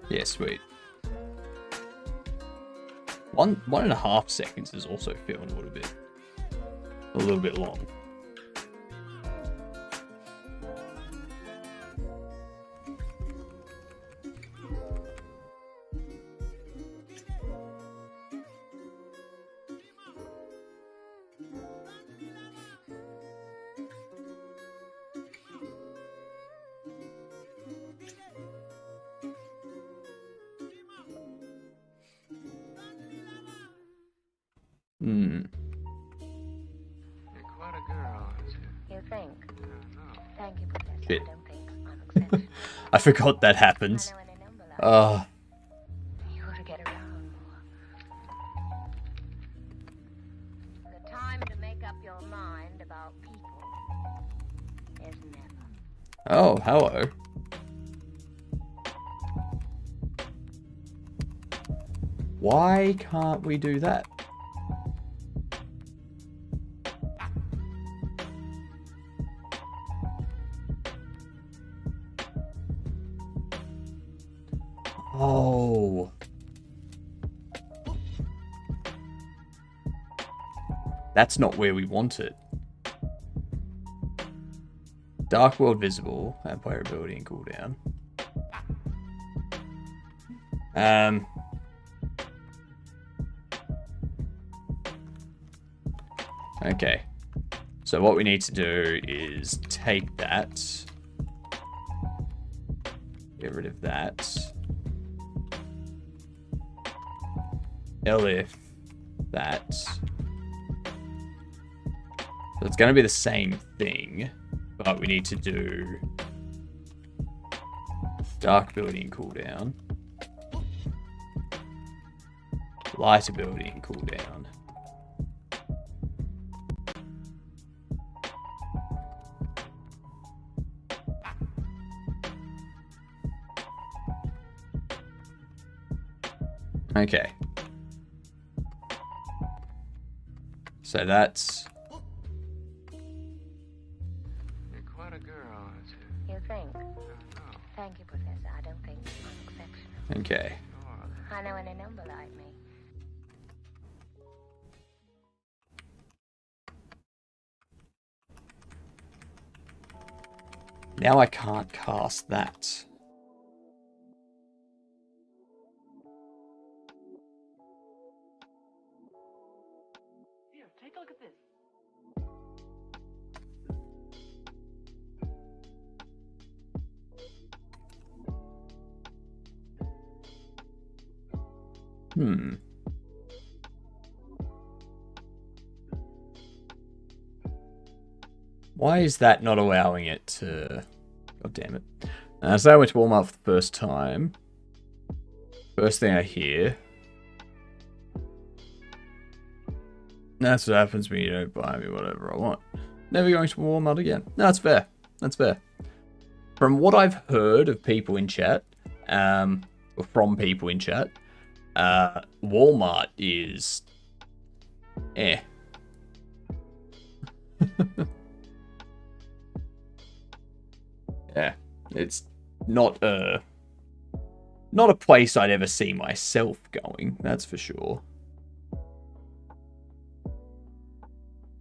Yeah, sweet. 1.5 seconds is also feeling a little bit long. You're quite a girl, aren't you? You think? No. Thank you, Professor. Shit. I don't think I'm exceptional. I forgot that happens. I know any number like Oh, you ought to get around more. The time to make up your mind about people is never. oh, hello. Why can't we do that? Oh. That's not where we want it. Dark World visible, vampire ability and cooldown. Okay. So what we need to do is take that. Get rid of that. Elif that. So it's going to be the same thing, but we need to do dark ability and cooldown, light ability and cooldown. Okay. So that's... You're quite a girl, aren't you? You think? No. Thank you, Professor. I don't think I'm exceptional. okay. I know any number like me. Now I can't cast that. Here, take a look at this. Why is that not allowing it to... God damn it. So I went to Walmart for the first time. First thing I hear. That's what happens when you don't buy me whatever I want. Never going to Walmart again. No, that's fair. That's fair. From what I've heard of people in chat, or from people in chat, Walmart is... eh. Yeah, it's not a place I'd ever see myself going, that's for sure.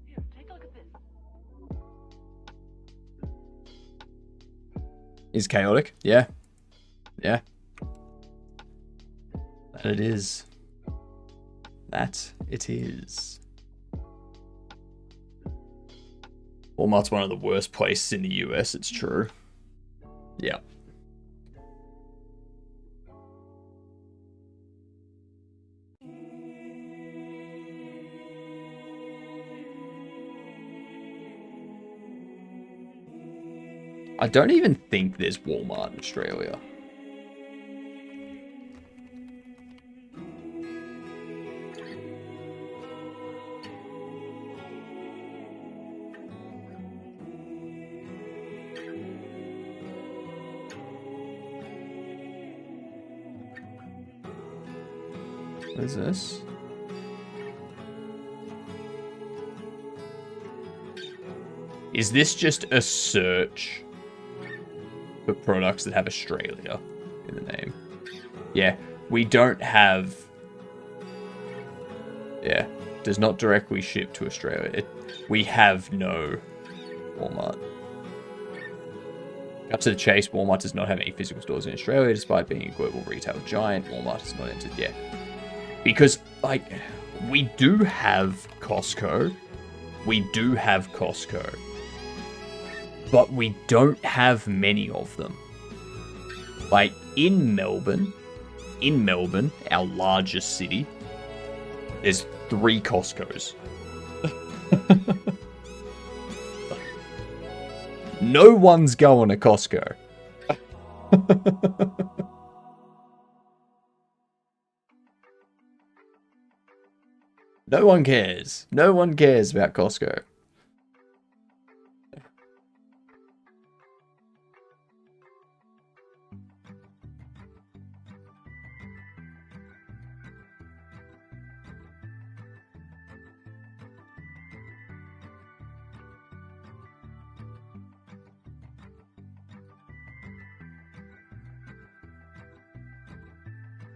Here, take a look at this. Is chaotic? Yeah. Yeah. That it is. That it is. Walmart's one of the worst places in the US, it's true. Yeah. I don't even think there's Walmart in Australia. What is this? Is this just a search for products that have Australia in the name? Yeah, we don't have... Yeah, does not directly ship to Australia. We have no Walmart. Up to the chase, Walmart does not have any physical stores in Australia, despite being a global retail giant. Walmart has not entered yet. Because, like, we do have Costco. But we don't have many of them. Like, in Melbourne, our largest city, there's 3 Costcos. No one's going to Costco. No one cares. No one cares about Costco.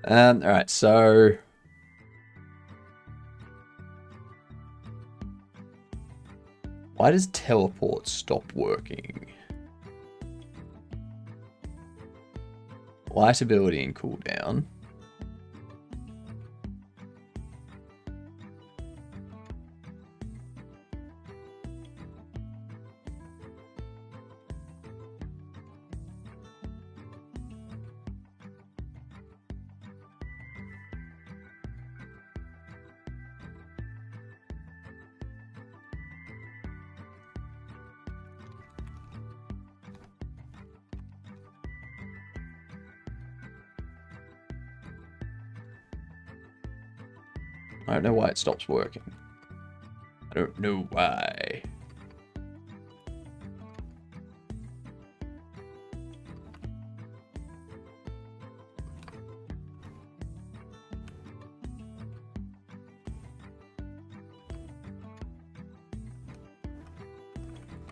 Alright, so... Why does teleport stop working? Light ability and cooldown. I don't know why it stops working. I don't know why.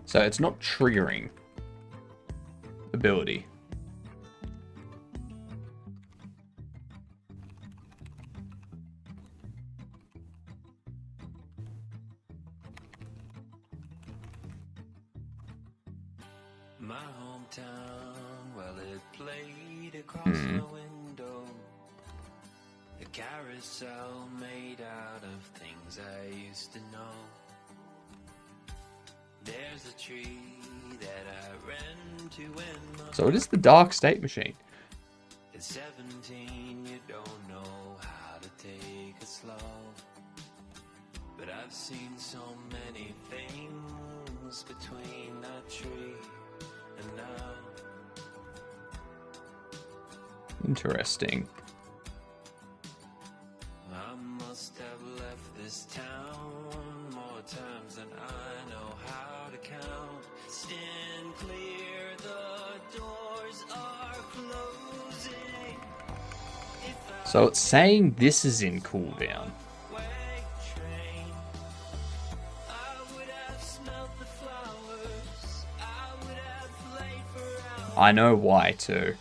So it's not triggering ability. My hometown, well, it played across the window. A carousel made out of things I used to know. There's a tree that I ran to when So it is the Dark State Machine. at 17 you don't know how to take it slow. But I've seen so many things between that tree and now. Interesting. I must have left this town more times than I know how to count. Stand clear, the doors are closing. So it's saying this is in cooldown. I know why too.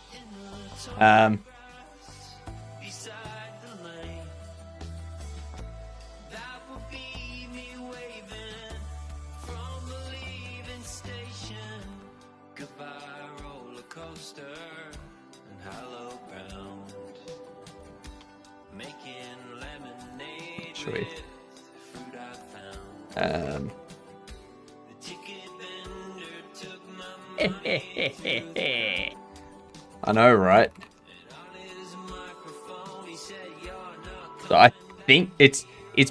Actually, I know, right? So I think it's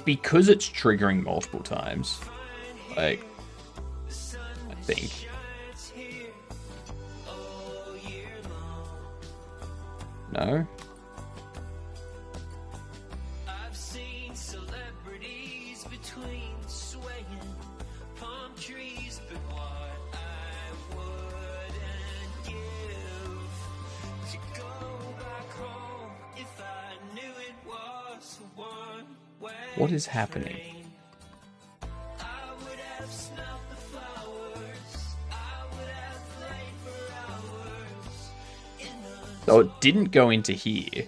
because it's triggering multiple times. Like, I think. No? What is happening? So it didn't go into here.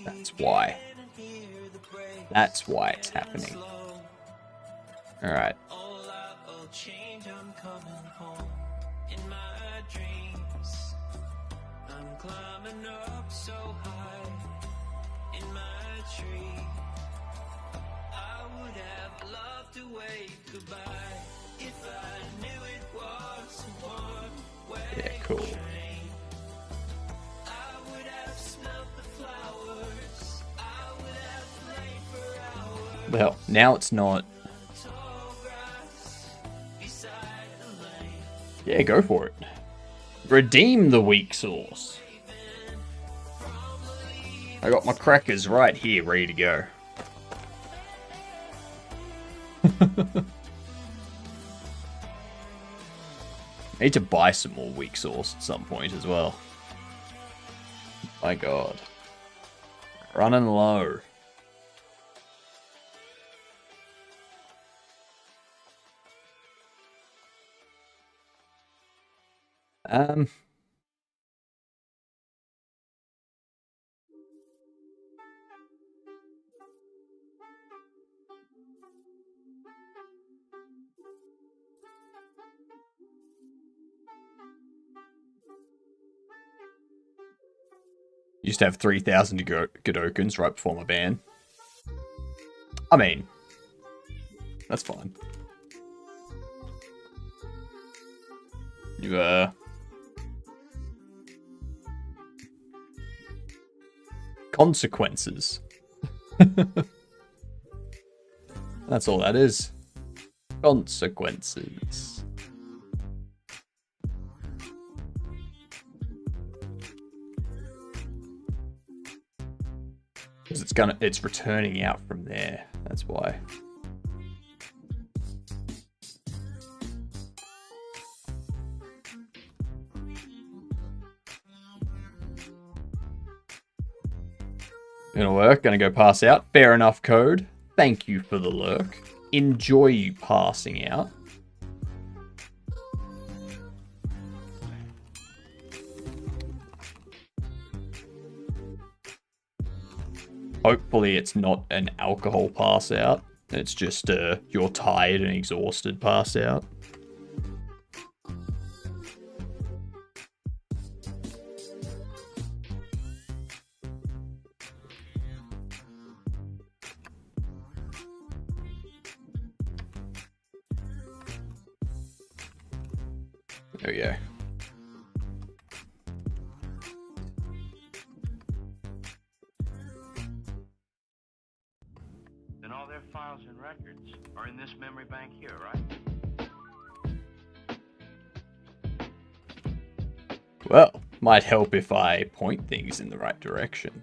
That's why. That's why it's happening. Alright. Yeah, cool. Well, now it's not. Yeah, go for it. Redeem the weak sauce. I got my crackers right here, ready to go. I need to buy some more weak sauce at some point as well. My god. Running low. Used to have 3,000 Godokins right before my ban. I mean, that's fine. You, consequences. That's all that is. Consequences. Because it's returning out from there. That's why. Gonna work, gonna go pass out. Fair enough, code. Thank you for the lurk. Enjoy you passing out. Hopefully it's not an alcohol pass out. It's just you're tired and exhausted pass out. There we go. Then all their files and records are in this memory bank here, right? Well, might help if I point things in the right direction.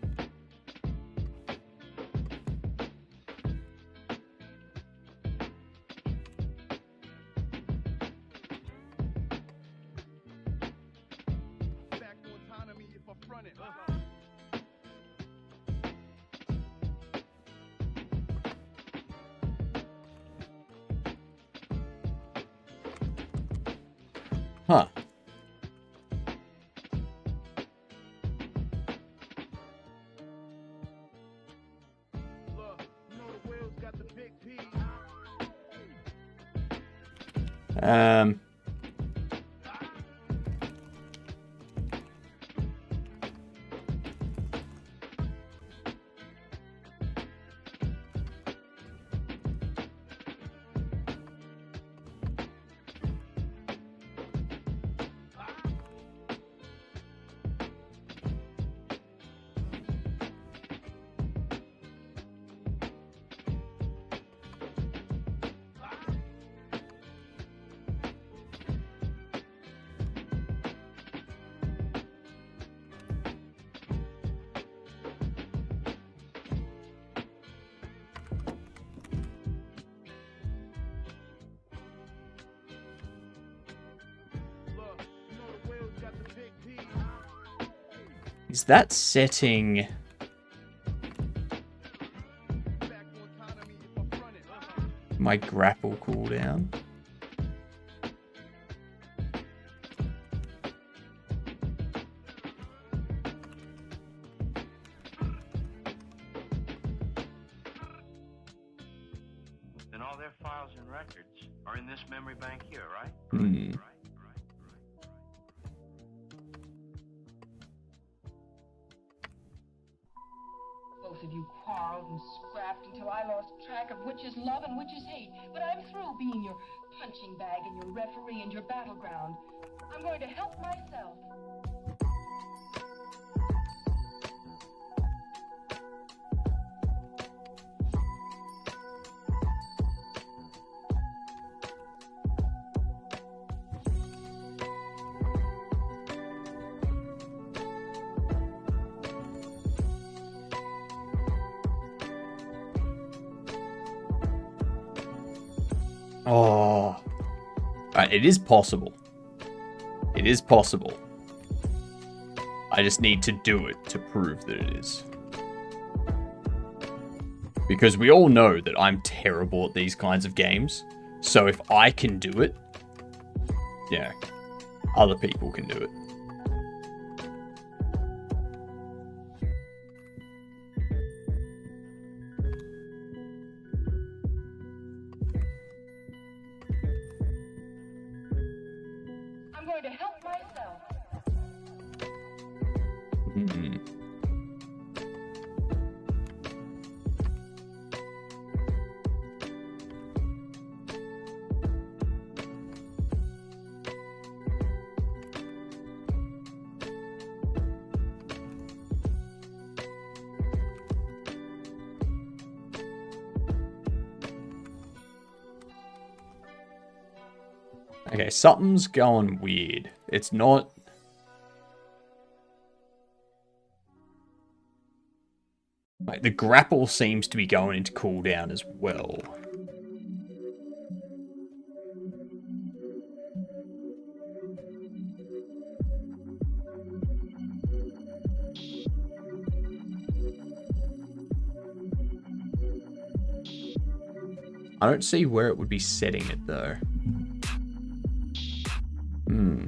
Huh. Is that setting... my grapple cooldown? Then all their files and records are in this memory bank here, right? Hmm. Both of you quarreled and scrapped until I lost track of which is love and which is hate. But I'm through being your punching bag and your referee and your battleground. I'm going to help myself. Oh. Alright, it is possible. It is possible. I just need to do it to prove that it is. Because we all know that I'm terrible at these kinds of games. So if I can do it, yeah, other people can do it. I'm going to help myself. Hmm. Okay, something's going weird. It's not... Like, the grapple seems to be going into cooldown as well. I don't see where it would be setting it, though. Hmm.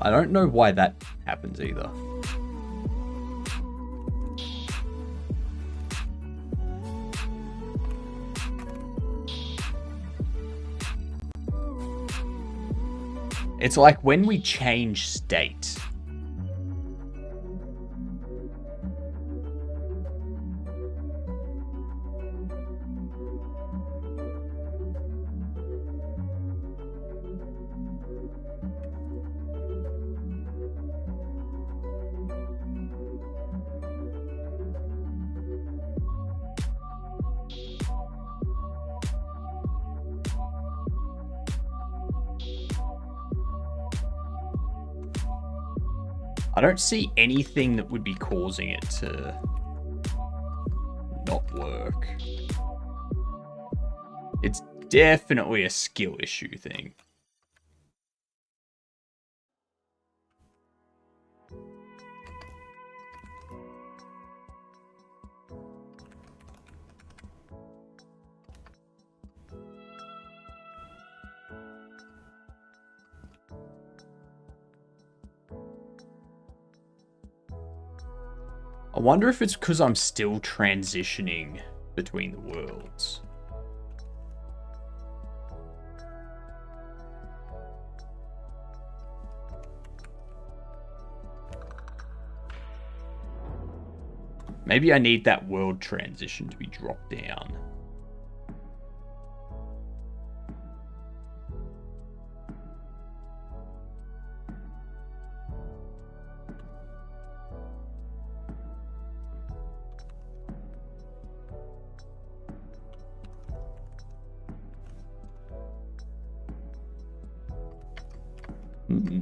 I don't know why that happens either. It's like when we change state. I don't see anything that would be causing it to not work. It's definitely a skill issue thing. I wonder if it's because I'm still transitioning between the worlds. Maybe I need that world transition to be dropped down. Hmm.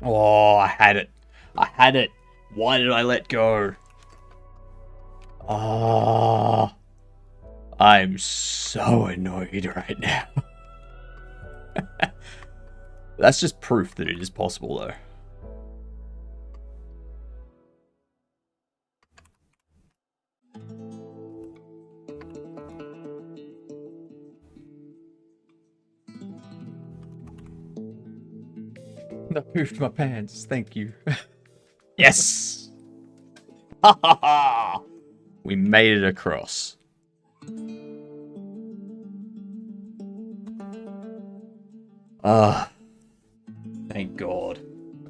Oh, I had it. I had it. Why did I let go? Ah, I'm so annoyed right now. That's just proof that it is possible, though. I poofed my pants. Thank you. Yes! Ha ha ha! We made it across. Ah. Thank God.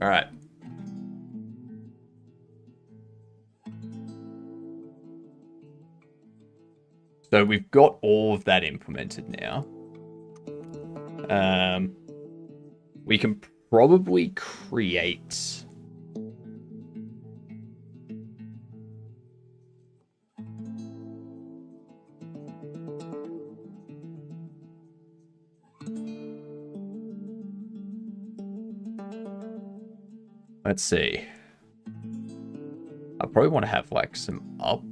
Alright. So we've got all of that implemented now. We can probably create... Let's see. I probably want to have like some up.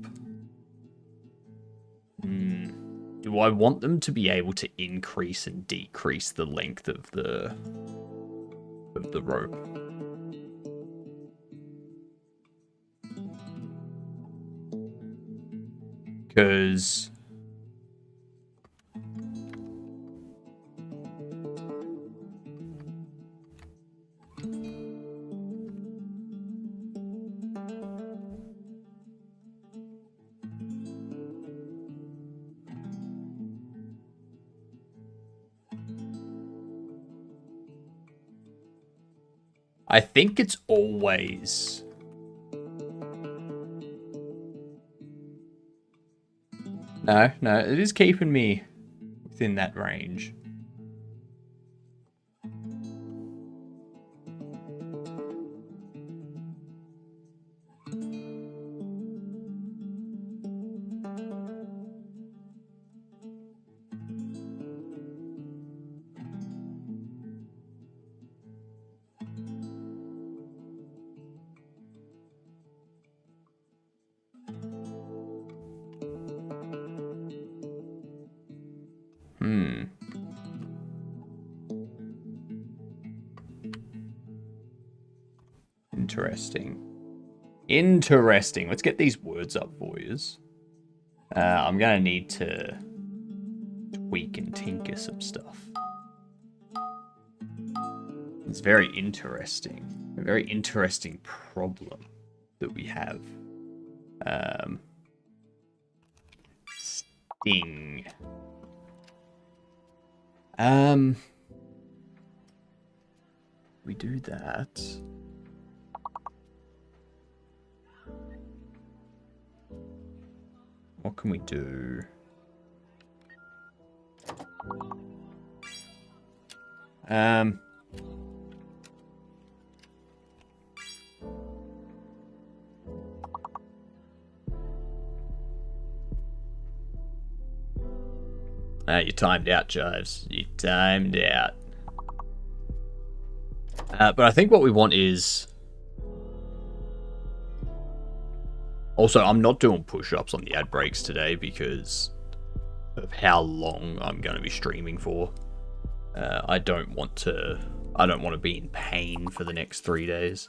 Do I want them to be able to increase and decrease the length of the rope? Because I think it's always... No, it is keeping me within that range. Interesting. Let's get these words up for yous. I'm gonna need to tweak and tinker some stuff. It's very interesting. A very interesting problem that we have. Sting. We do that. What can we do? You timed out, Jives. You timed out. But I think what we want is... Also, I'm not doing push-ups on the ad breaks today because of how long I'm going to be streaming for. I don't want to be in pain for the next 3 days.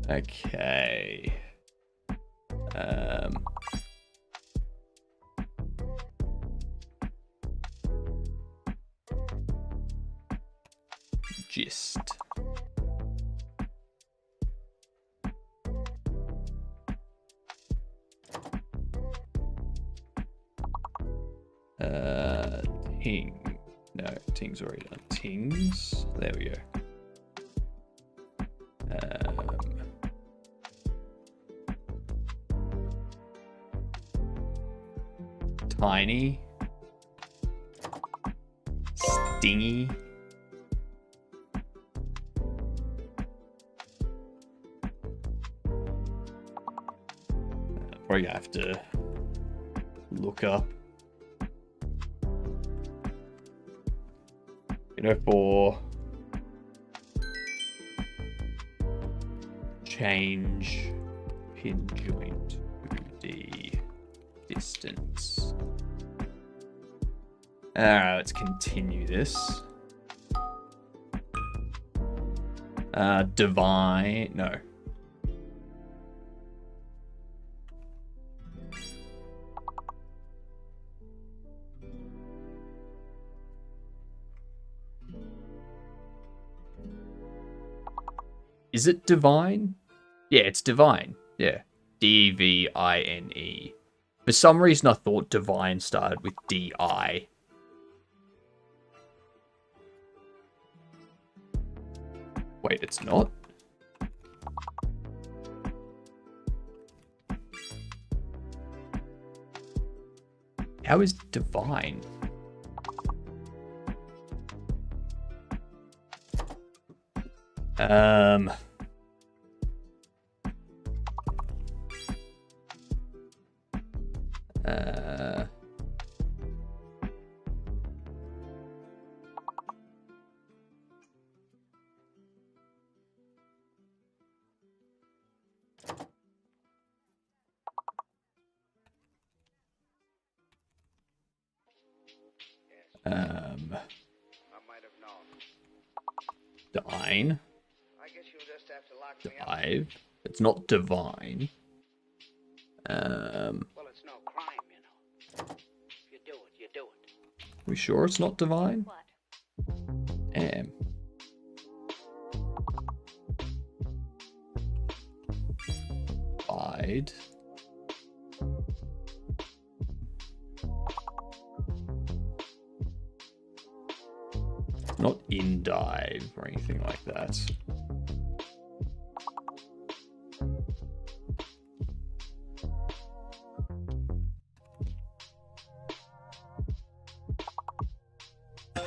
Okay. Gist. Ting. No, Ting's already done. Tings. There we go. Tiny. Stingy. Probably have to look up. for change pin joint to the distance. Alright, let's continue this. Divine, no. Is it divine? Yeah, it's divine. Yeah. D-V-I-N-E. For some reason, I thought divine started with D-I. Wait, it's not? How is divine? Dine. Dive. It's not divine. Well, it's no crime, you know. If you do it, you do it. We sure it's not divine? What? Damn. Bide. Not in dive or anything like that.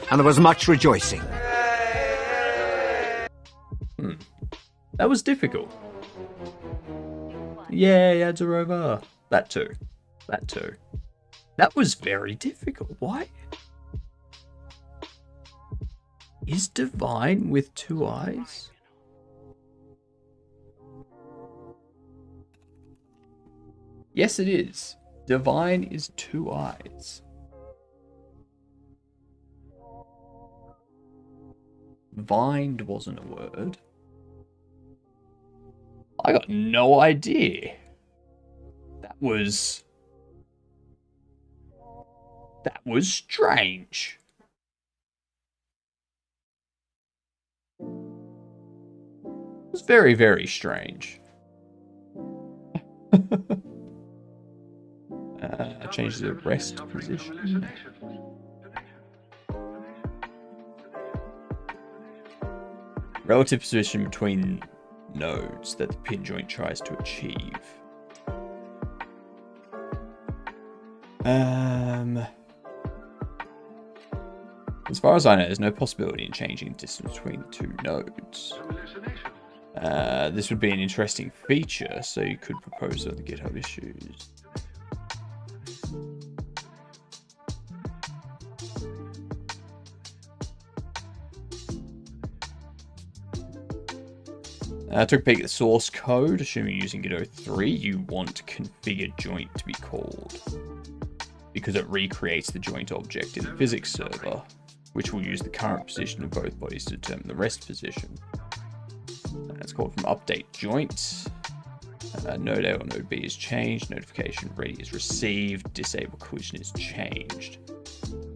And there was much rejoicing. That was difficult. Yeah, Yadzarova. That too. That too. That was very difficult. Why? Is divine with two eyes? Yes, it is. Divine is two eyes. Vined wasn't a word. I got no idea. That was strange. It was very, very strange. Change the rest position. Relative position between nodes that the pin joint tries to achieve. As far as I know, there's no possibility in changing the distance between the two nodes. This would be an interesting feature, so you could propose on the GitHub issues. I took a peek at the source code. Assuming using Godot 3, you want configure joint to be called, because it recreates the joint object in the physics server, which will use the current position of both bodies to determine the rest position. It's called from update joint. Node A or node B is changed. Notification ready is received. Disable collision is changed.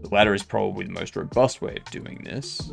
The latter is probably the most robust way of doing this.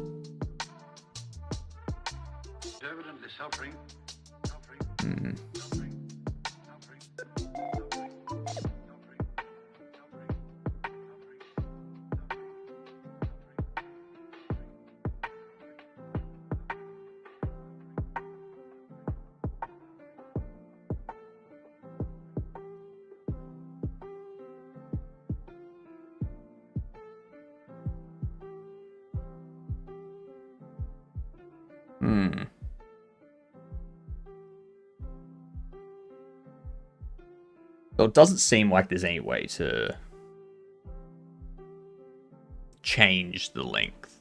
So it doesn't seem like there's any way to change the length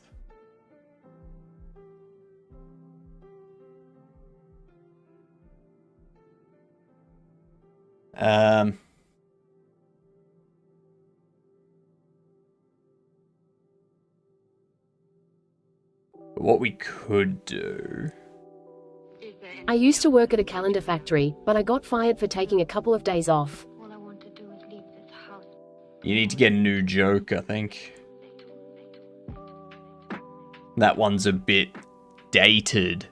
What we could do... I used to work at a calendar factory, but I got fired for taking a couple of days off. All I want to do is leave this house. You need to get a new joke, I think. That one's a bit dated.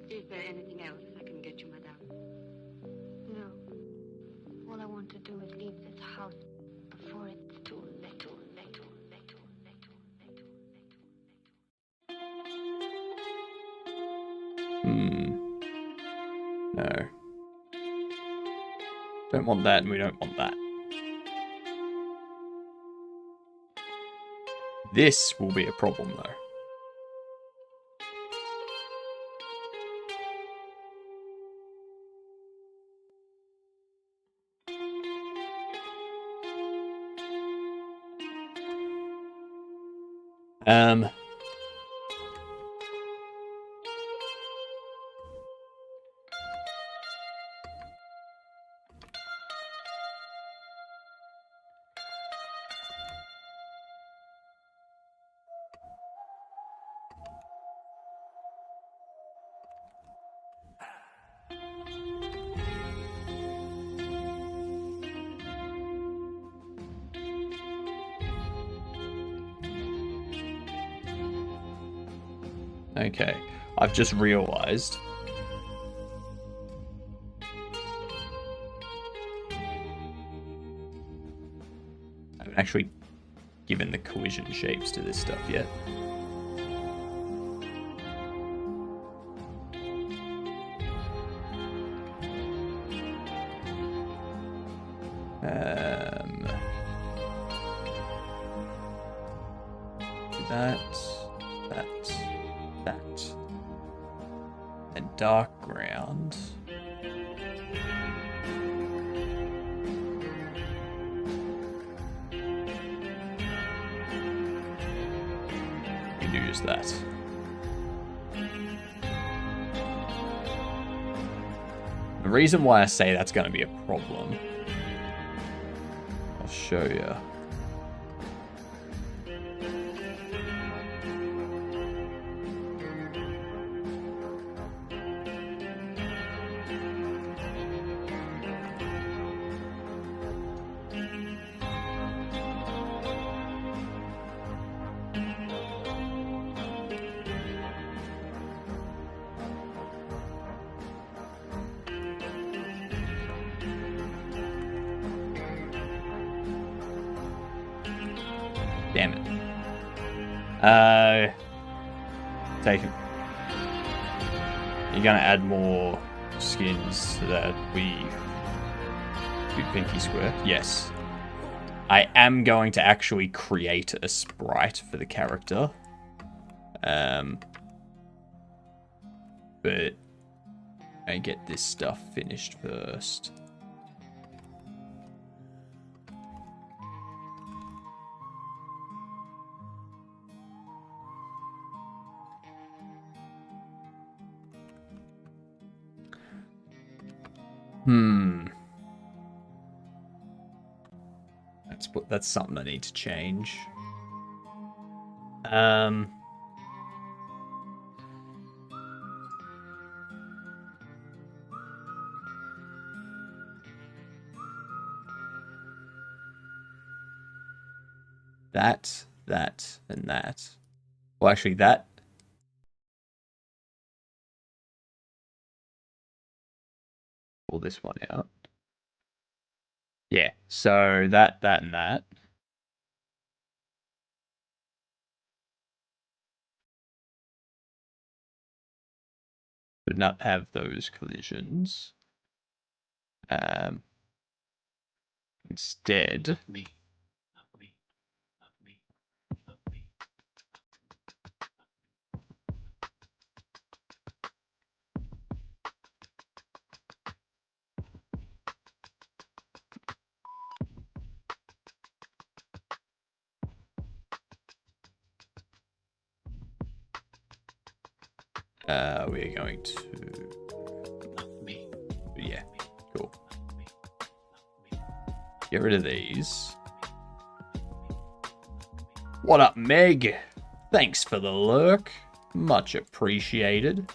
Is there anything else I can get you, madame? No. All I want to do is leave this house before it's too late, too late, too late, too late, too late, too late. No. Don't want that, and we don't want that. This will be a problem, though. Okay, I've just realized. I haven't actually given the collision shapes to this stuff yet. That, and dark ground. You do just that. The reason why I say that's going to be a problem, I'll show you. Damn it. Take it. You're gonna add more skins so that we do Pinky Square? Yes. I am going to actually create a sprite for the character. But I get this stuff finished first. that's something I need to change. That, and that. Well, actually, that. Pull this one out. Yeah, so that, and that. Would not have those collisions. Instead. We're going to. Yeah, cool. Get rid of these. What up, Meg? Thanks for the lurk. Much appreciated.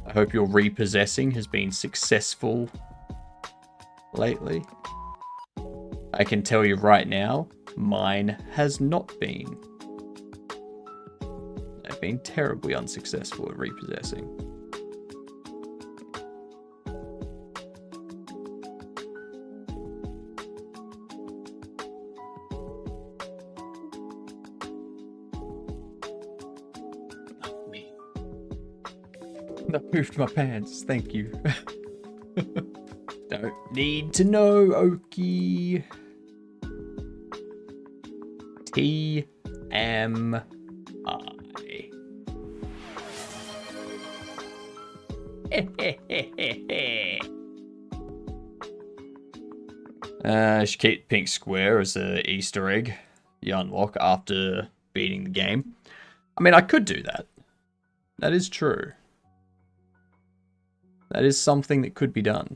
I hope your repossessing has been successful lately. I can tell you right now, mine has not been. I've been terribly unsuccessful at repossessing. I poofed my pants, thank you. Don't need to know, Okie. TMI. Should keep pink square as an Easter egg you unlock after beating the game. I mean, I could do that. That is true. That is something that could be done.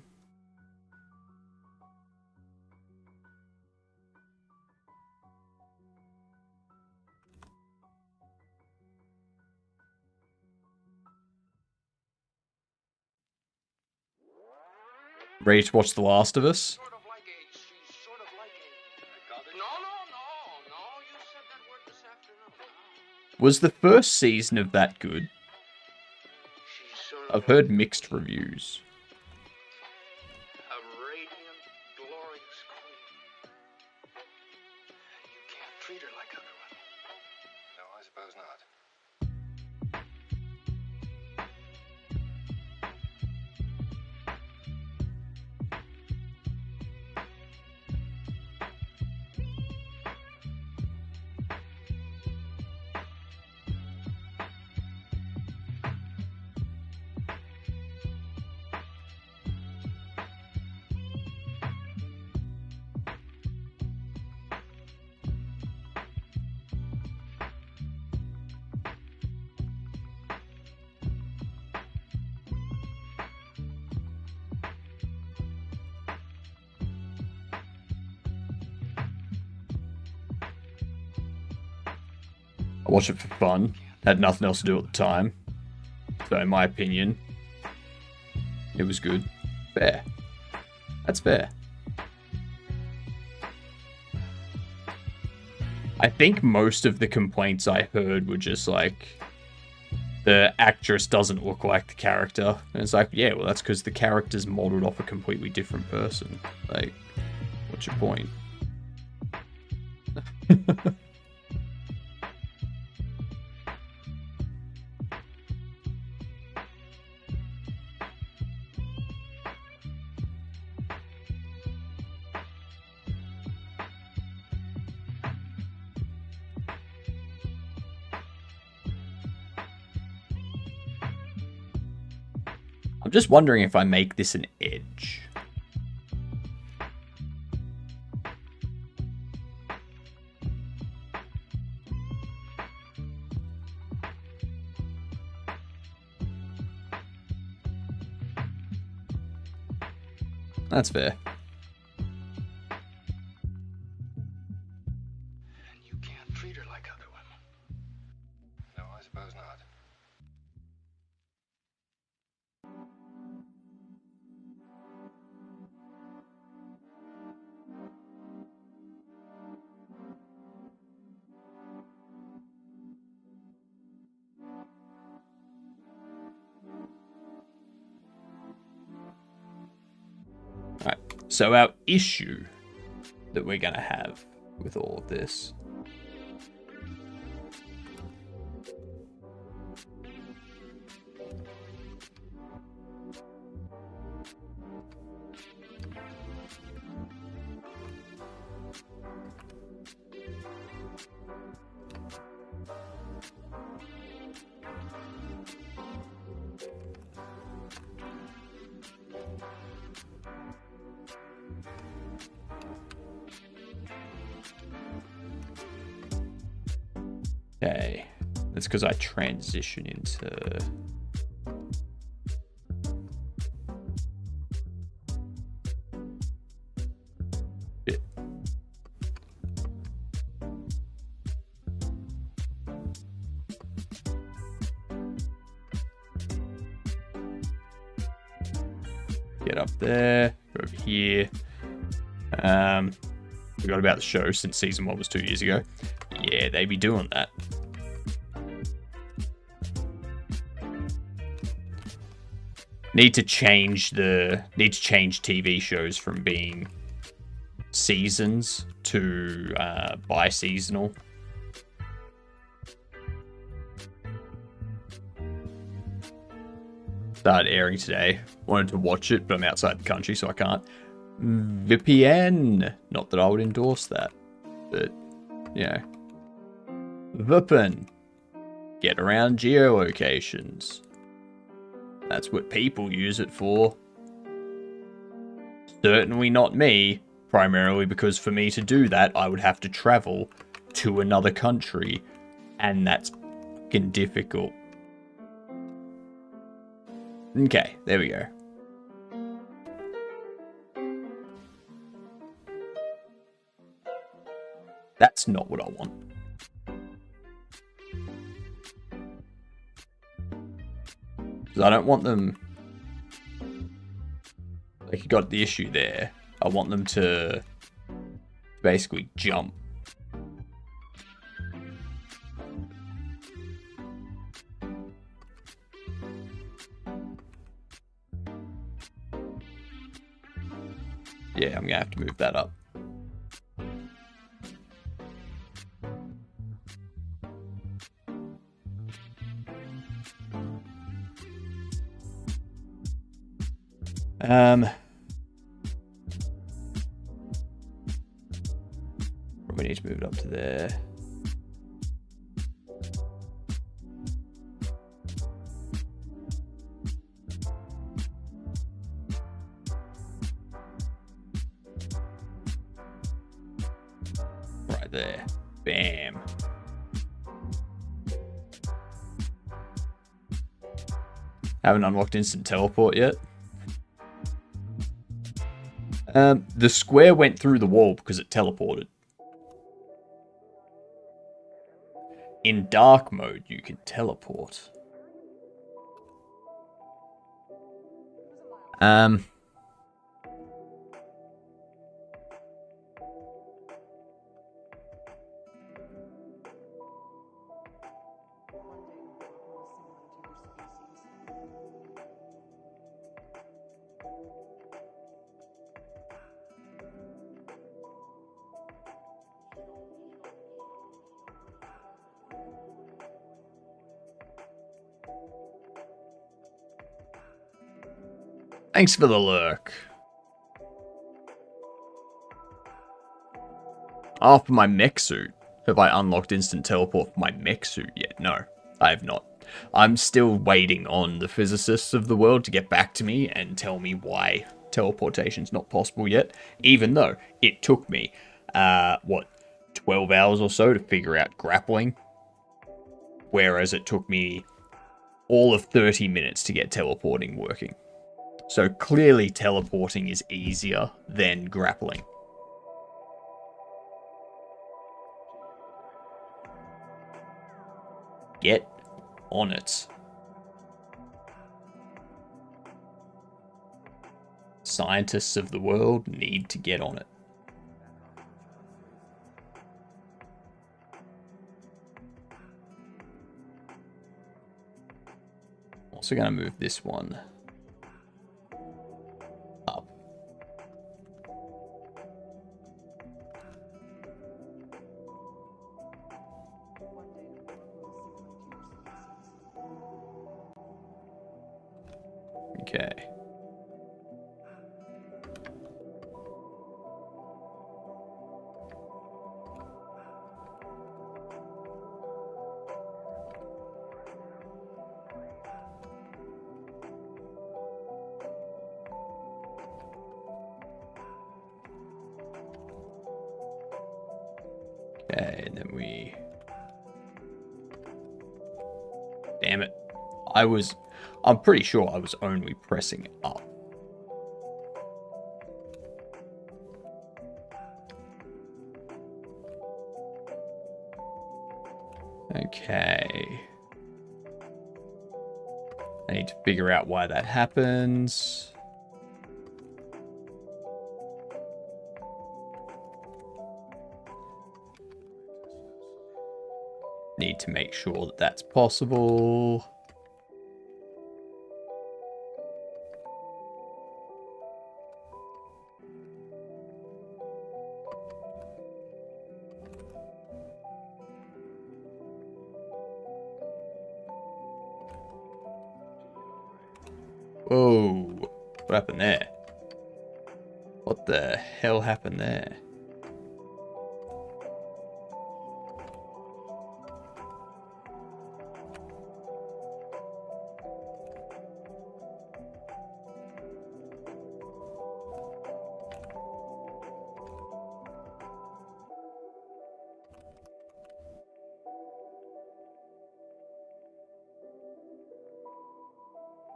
Ready to watch The Last of Us? Was the first season of that good? I've heard mixed reviews. A radiant, glorious queen. You can't treat her like other women. No, I suppose not. I watched it for fun. Had nothing else to do at the time. So in my opinion, it was good. Fair. That's fair. I think most of the complaints I heard were just like, the actress doesn't look like the character. And it's like, yeah, well, that's because the character's modeled off a completely different person. Like, what's your point? I'm just wondering if I make this an edge. That's fair. And you can't treat her like other women. No, I suppose not. Alright, so our issue that we're going to have with all of this Okay, that's because I transition into... Shit. Get up there, go over here. Forgot about the show since season 1 was 2 years ago. Yeah, they be doing that. Need to change TV shows from being seasons to bi-seasonal. Started airing today. Wanted to watch it, but I'm outside the country, so I can't. VPN. Not that I would endorse that, but you know. VPN. Get around geolocations. That's what people use it for. Certainly not me, primarily because for me to do that, I would have to travel to another country, and that's fucking difficult. Okay, there we go. That's not what I want. Because I don't want them... Like, you got the issue there. I want them to basically jump. Yeah, I'm going to have to move that up. Probably need to move it up to there. Right there. Bam. Haven't unlocked instant teleport yet. The square went through the wall because it teleported. In dark mode, you can teleport. Thanks for the lurk. Oh, for my mech suit. Have I unlocked instant teleport for my mech suit yet? No, I have not. I'm still waiting on the physicists of the world to get back to me and tell me why teleportation's not possible yet, even though it took me, 12 hours or so to figure out grappling, whereas it took me all of 30 minutes to get teleporting working. So clearly teleporting is easier than grappling. Get on it. Scientists of the world need to get on it. Also going to move this one up. Okay. Okay, and then we... Damn it. I'm pretty sure I was only pressing up. Okay. I need to figure out why that happens. Need to make sure that that's possible. Whoa, what happened there? What the hell happened there?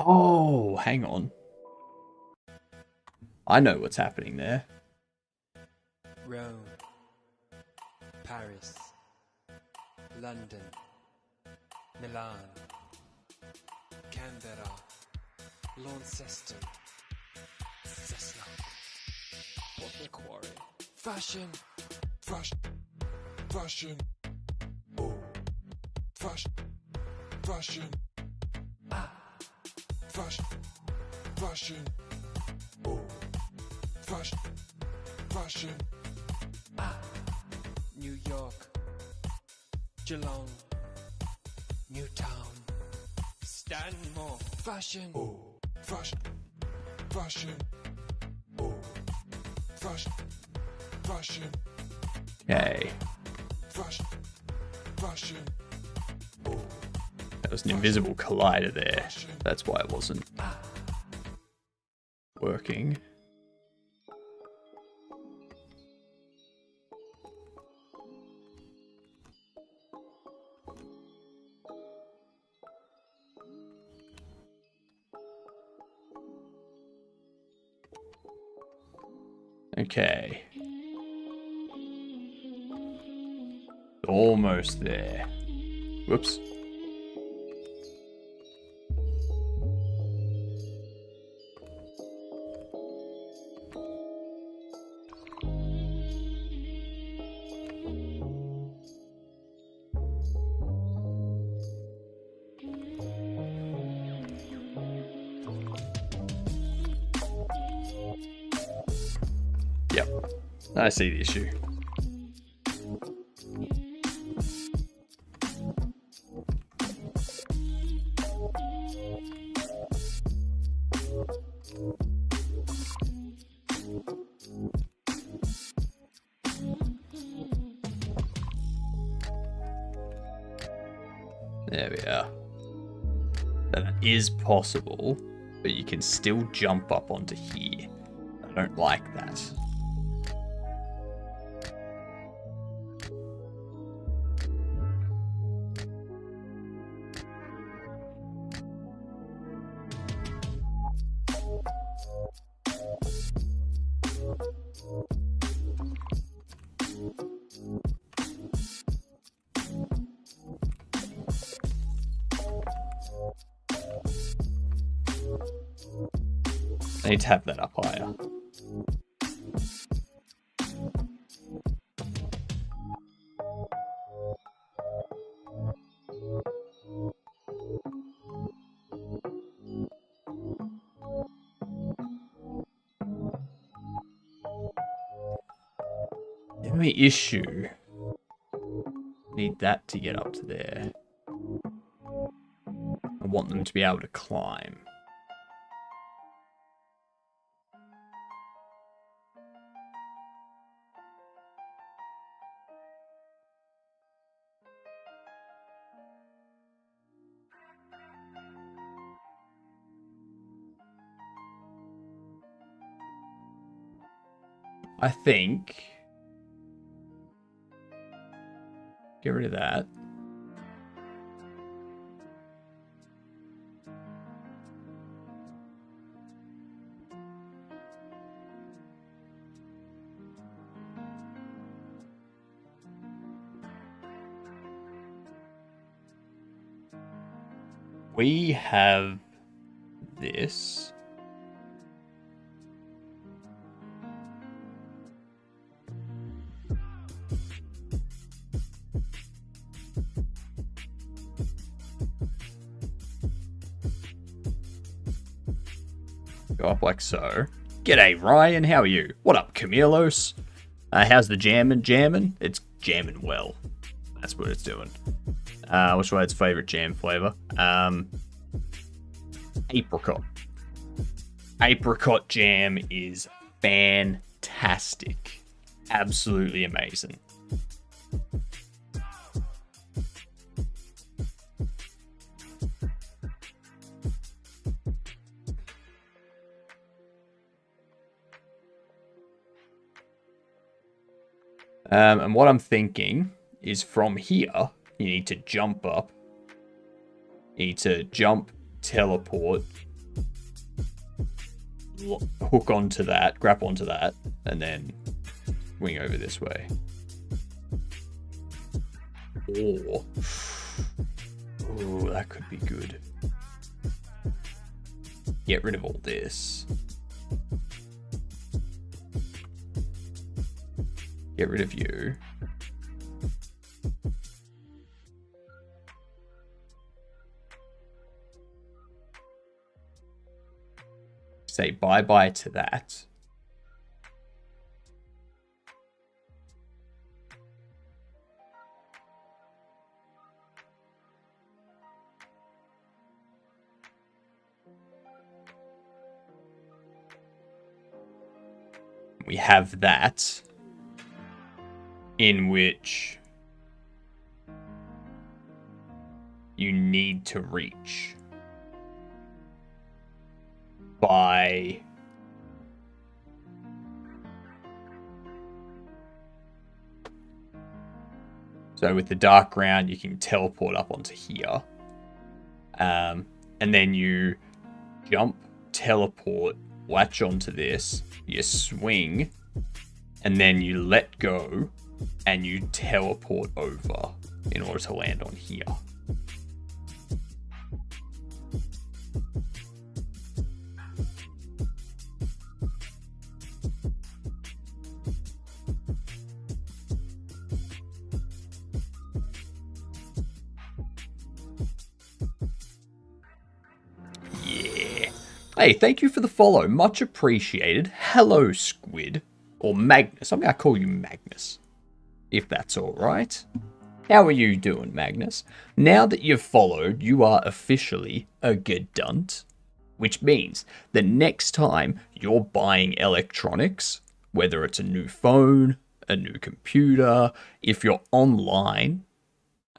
Oh, hang on. I know what's happening there. Rome, Paris, London, Milan, Canberra, Launceston, Cessna, Port Macquarie. Fashion, fashion, fashion, oh, fashion, fashion, fashion, fashion, oh, fashion, fashion, New York, Geelong, Newtown, Stanmore, fashion, oh, fashion, fashion, oh, fashion, fashion, Okay. fashion, fashion, That was an invisible collider there. That's why it wasn't working. Okay. Almost there. Whoops. Yep, I see the issue. There we are. That is possible, but you can still jump up onto here. I don't like that. need to have that up higher. The only issue, need that to get up to there. I want them to be able to climb. I think get rid of that. We have this. Go up like so. G'day, Ryan. How are you? What up, Camilos? How's the jammin'? It's jamming well. That's what it's doing. What's Wade's favorite jam flavor? Apricot. Apricot jam is fantastic. Absolutely amazing. And what I'm thinking is from here, you need to jump up. You need to jump, teleport, hook onto that, grab onto that, and then wing over this way. Or, oh, that could be good. Get rid of all this. Get rid of you. Say bye-bye to that. We have that, in which you need to reach by so with the dark ground you can teleport up onto here, and then you jump, teleport, latch onto this, you swing, and then you let go and you teleport over in order to land on here. Hey, thank you for the follow. Much appreciated. Hello, Squid. Or Magnus. I'm going to call you Magnus, if that's all right. How are you doing, Magnus? Now that you've followed, you are officially a Gedunt, which means the next time you're buying electronics, whether it's a new phone, a new computer, if you're online,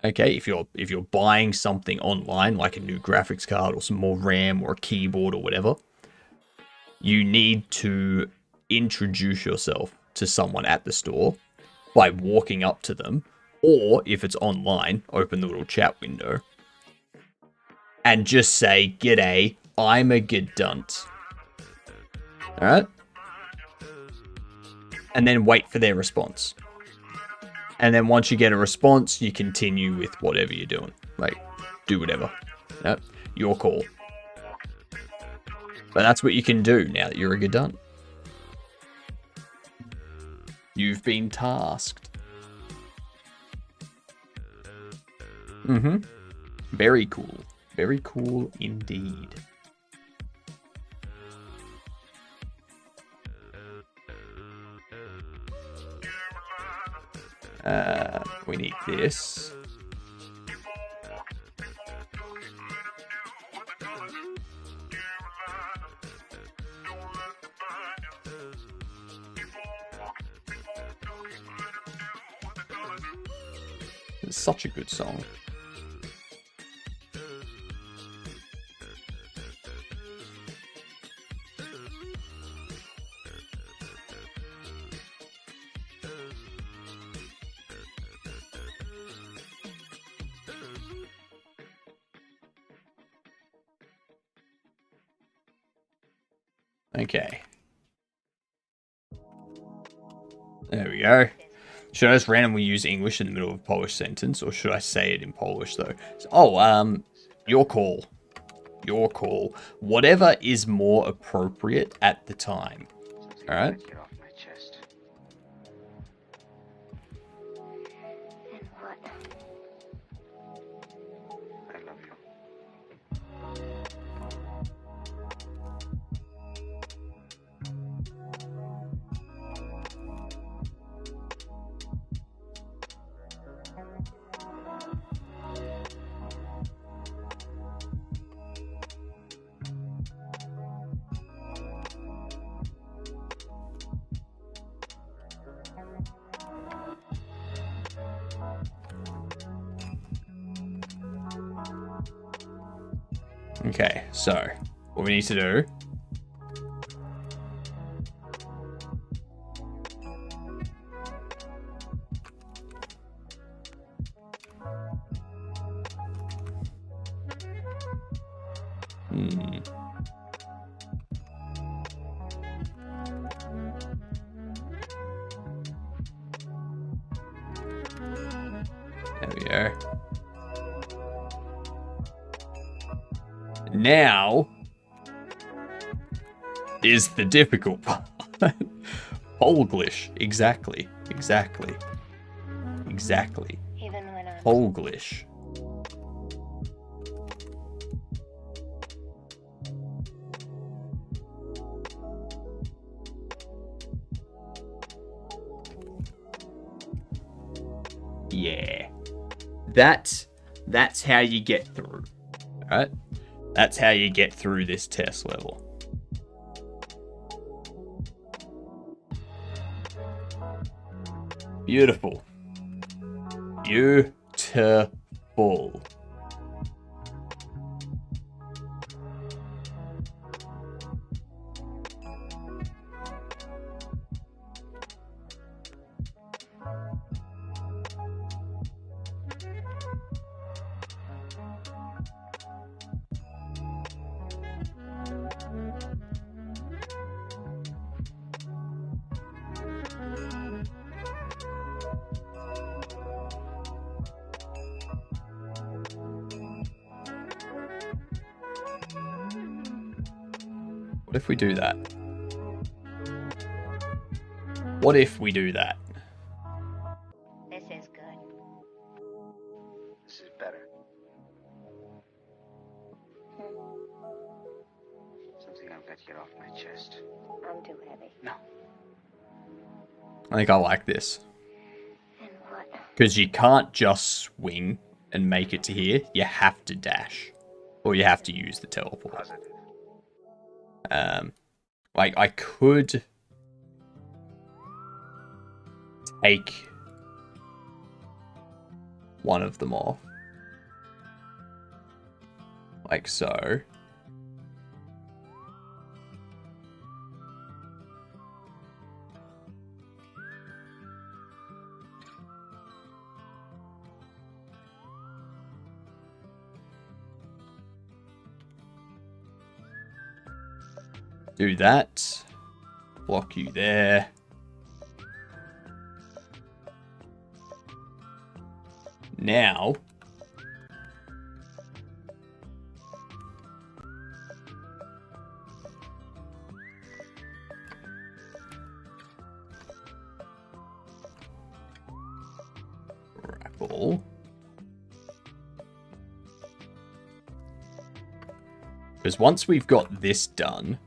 okay, if you're buying something online, like a new graphics card or some more RAM or a keyboard or whatever, you need to introduce yourself to someone at the store by walking up to them, or if it's online, open the little chat window and just say, "G'day, I'm a Gedunt." Alright? And then wait for their response. And then once you get a response, you continue with whatever you're doing. Like, do whatever. Yep, your call. But that's what you can do now that you're a G'dun. You've been tasked. Very cool. Very cool indeed. We need this. It's such a good song. Okay. There we go. Should I just randomly use English in the middle of a Polish sentence, or should I say it in Polish, though? Oh, your call. Your call. Whatever is more appropriate at the time. Alright? Okay, so what we need to do there we go. Now is the difficult part. Polish. Exactly. Polish. Yeah. That's how you get through. Alright? That's how you get through this test level. Beautiful. Beautiful. What if we do that? What if we do that? This is good. This is better. Something I've got to get off my chest. I'm too heavy. No. I think I like this. And what? Because you can't just swing and make it to here. You have to dash. Or you have to use the teleport. Positive. Like, I could take one of them off. Like so. Do that. Block you there. Now, grapple. Because once we've got this done,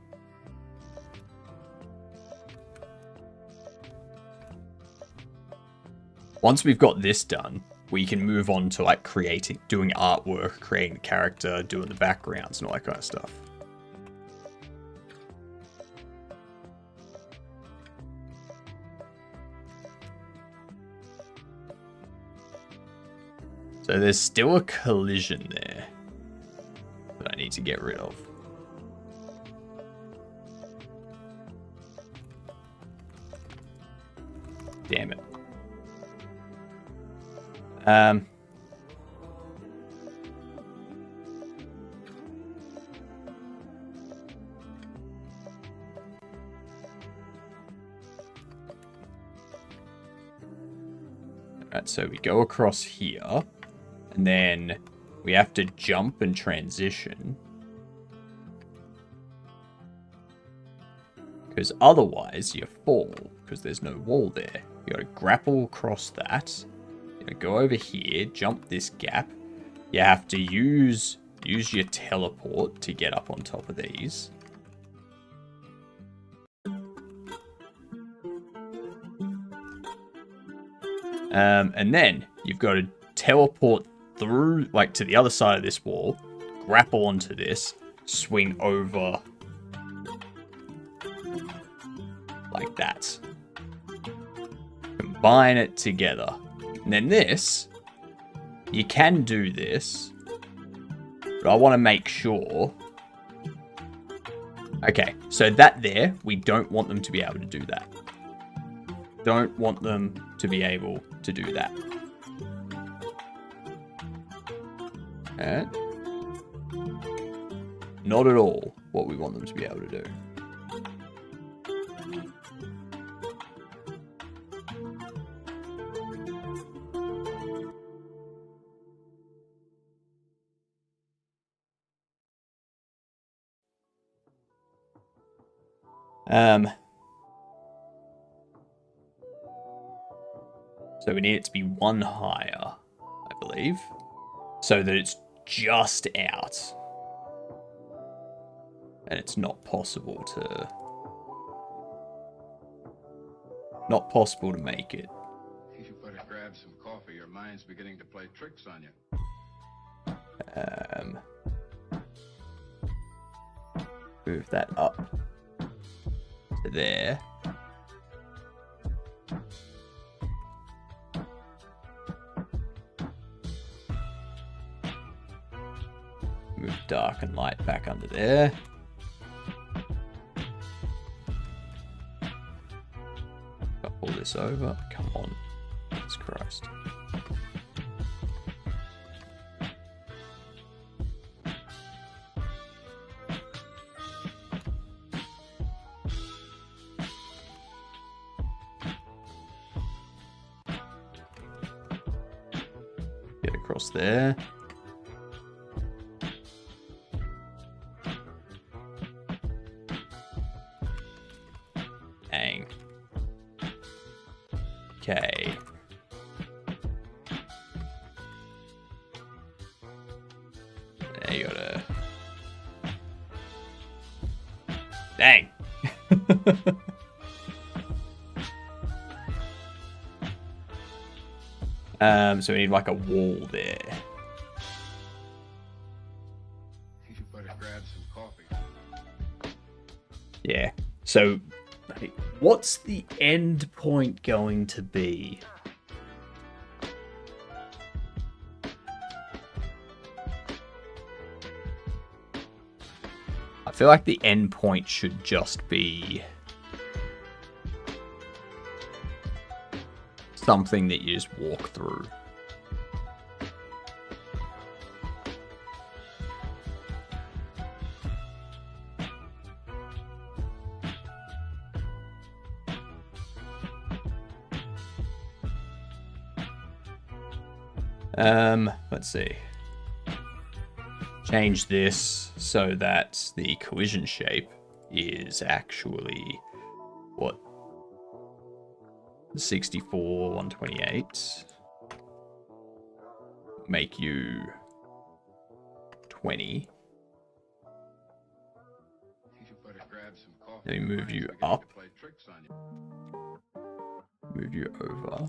we can move on to like doing artwork, creating the character, doing the backgrounds and all that kind of stuff. So there's still a collision there that I need to get rid of. Damn it. Alright, so we go across here, and then we have to jump and transition. Because otherwise you fall, because there's no wall there. You gotta grapple across that. You gotta go over here, jump this gap. You have to use your teleport to get up on top of these. And then you've got to teleport through, like, to the other side of this wall, grapple onto this, swing over like that. Combine it together. And then this, you can do this, but I want to make sure. Okay, so that there, we don't want them to be able to do that. Don't want them to be able to do that. And not at all what we want them to be able to do. So we need it to be one higher, I believe, so that it's just out. And it's not possible to make it. You better grab some coffee. Your mind's beginning to play tricks on you. Move that up to there. Move dark and light back under there. Pull this over. Come on. Jesus Christ. Get across there. Dang. Okay. There you gotta. Dang. So we need like a wall there. You better grab some coffee. Yeah. So, what's the end point going to be? I feel like the end point should just be something that you just walk through. Let's see. Change this so that the collision shape is actually what? 64, 128. make you 20. Let me move you up. Move you over.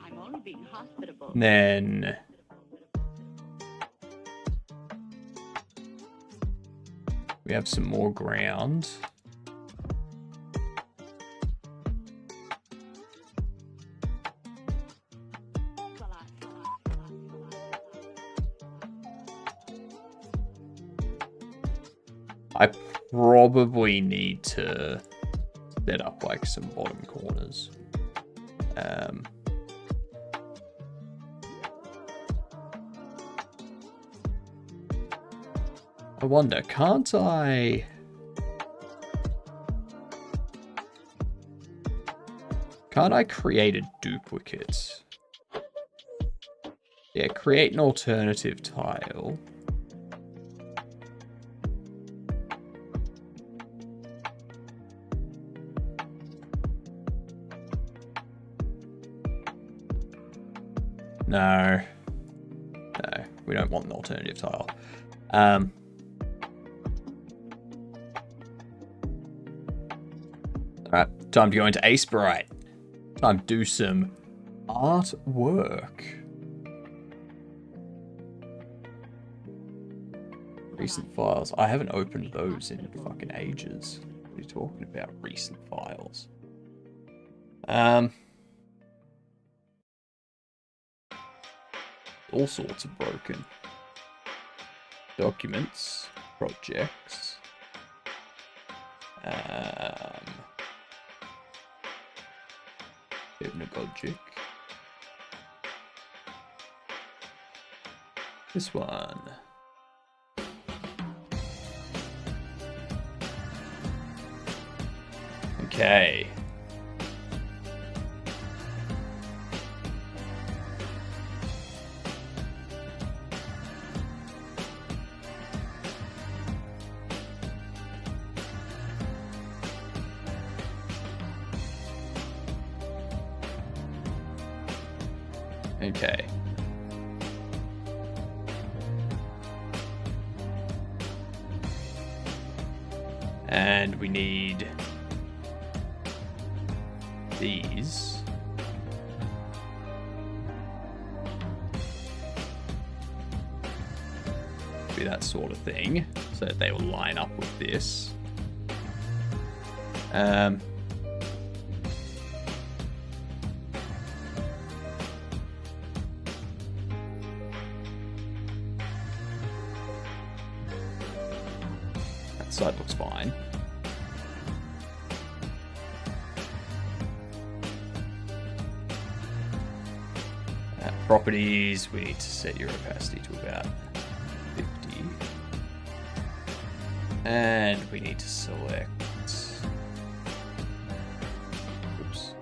I'm only being hospitable. Then we have some more ground. I probably need to set up like some bottom corners. I wonder, can't I create a duplicate? Yeah, create an alternative tile. No, we don't want an alternative tile. Alright, time to go into Aseprite. Time to do some artwork. Recent files. I haven't opened those in fucking ages. What are you talking about? Recent files. All sorts of broken. Documents. Projects. Hypnagogic. This one. Okay. Okay. And we need these. Be that sort of thing, so that they will line up with this. Side looks fine. Properties, we need to set your opacity to about 50. And we need to select... Oops.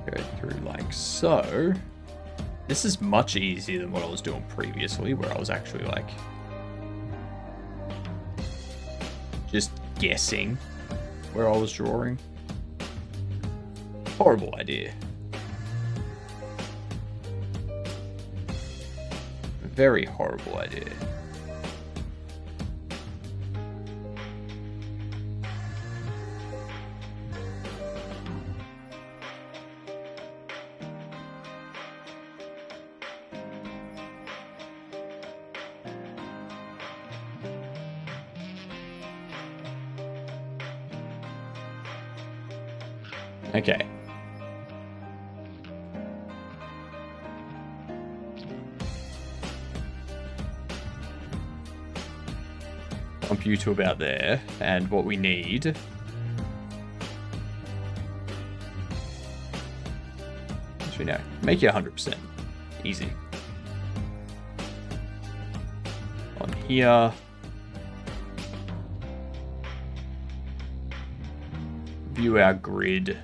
Go through like so. This is much easier than what I was doing previously, where I was actually like just guessing where I was drawing. Horrible idea. Very horrible idea. Okay. Bump you to about there, and what we need actually no, make you 100%. Easy. On here. view our grid.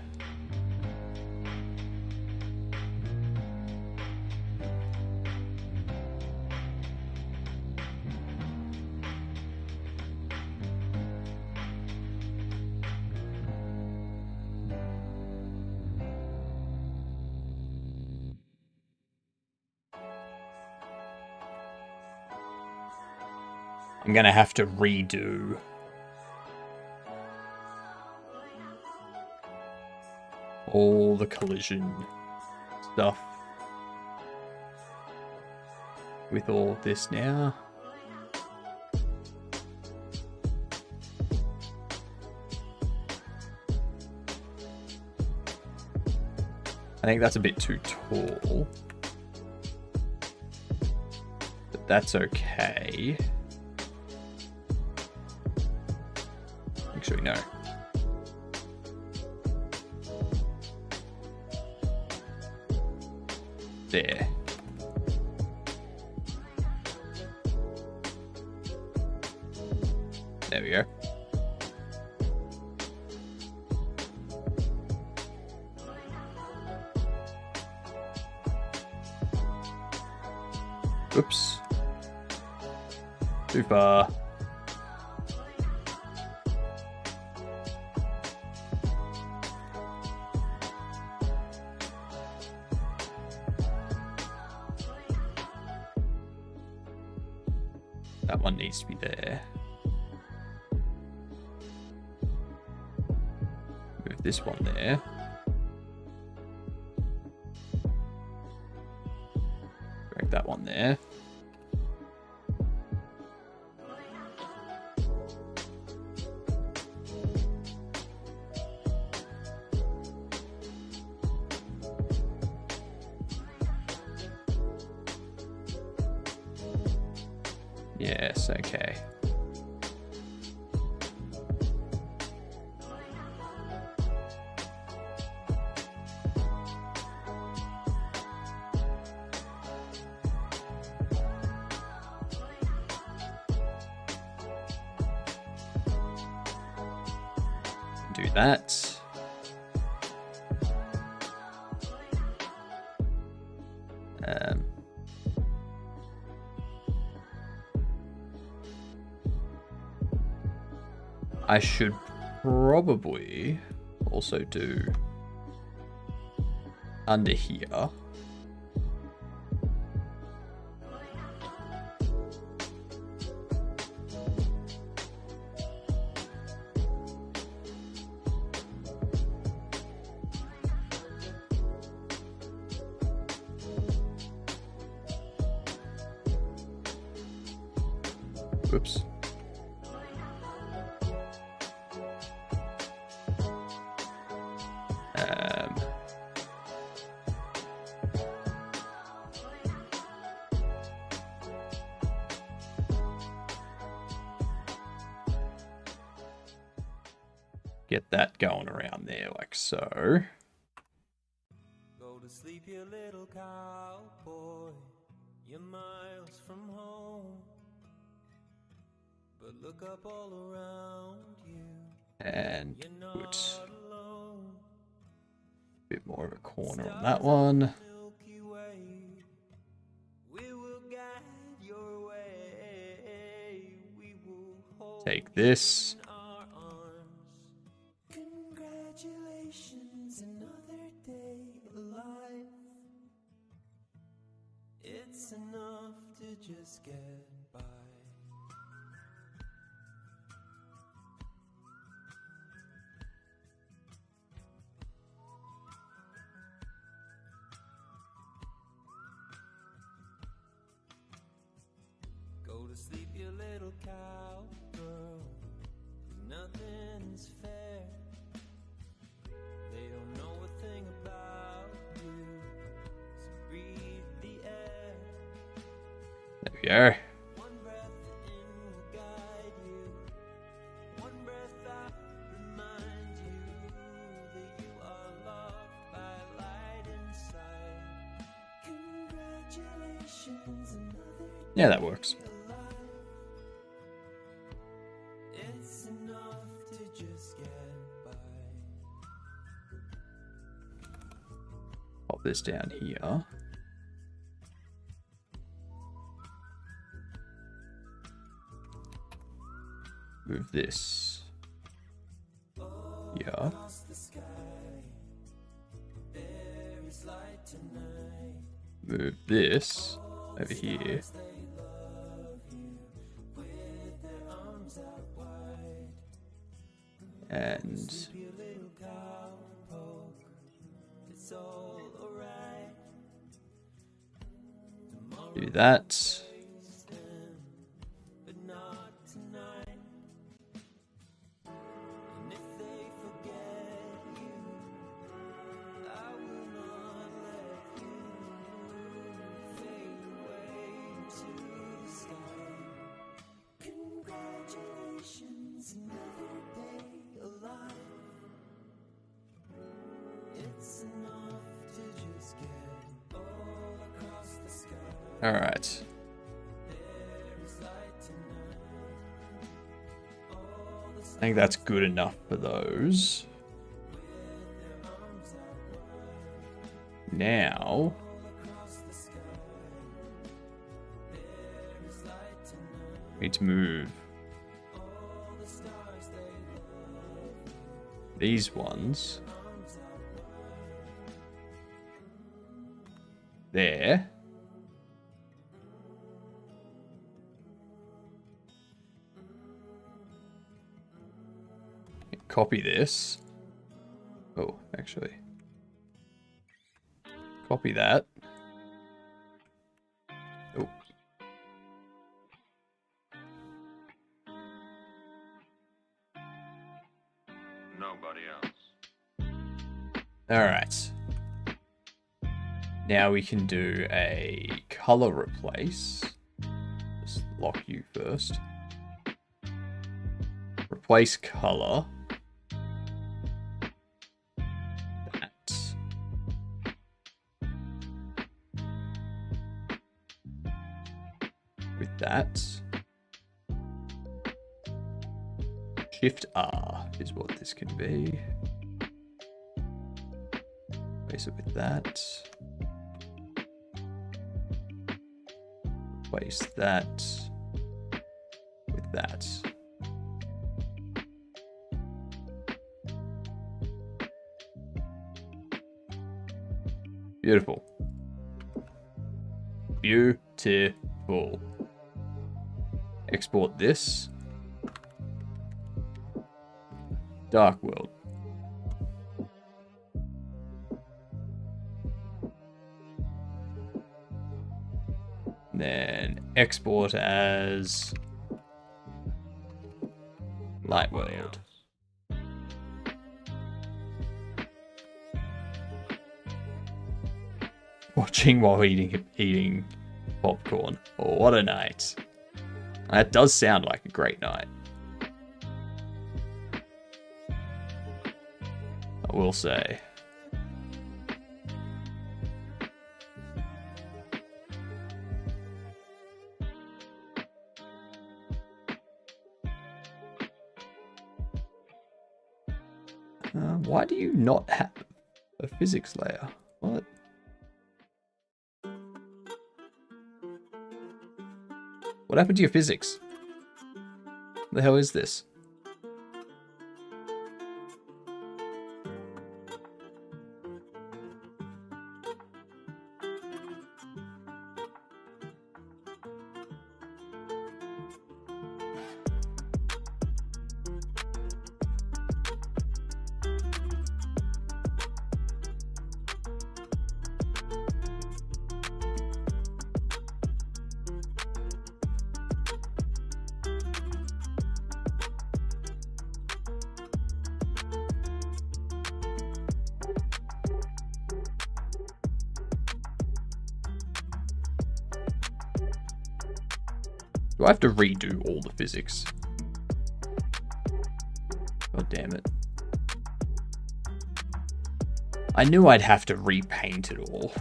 I'm gonna have to redo all the collision stuff with all of this now. I think that's a bit too tall, but that's okay. Actually, no. There. There we go. Oops. Too far. That one needs to be there. Move this one there. Drag that one there. Yes, okay. Do that. I should probably also do under here. Whoops. Get that going around there like so. Go to sleep, you little cowboy. You're miles from home, but look up all around you. And put a bit more of a corner on that one. Take this. Congratulations, another day alive. It's enough to just get by. Go to sleep, you little cowgirl. Nothing's fair. They don't know a thing about you. So breathe the air. There we are. One breath in will guide you. One breath out reminds you that you are loved by light inside. Congratulations, another Yeah, that works. it's enough to just get by. Pop this down here. Move this. Yeah. Move this over here. And do that. All right. I think that's good enough for those. Now, we need to move these ones there. Copy this. Oh, actually. Copy that. Oh. Nobody else. All right. Now we can do a color replace. Just lock you first. Replace color. That. Shift R is what this can be. Replace it with that. Replace that with that. Beautiful. Beautiful. Export this. Dark World. Then export as Light World. Watching while eating popcorn. Oh, what a night. That does sound like a great night. I will say. Why do you not have a physics layer? What? What happened to your physics? What the hell is this? Do I have to redo all the physics? God damn it. I knew I'd have to repaint it all.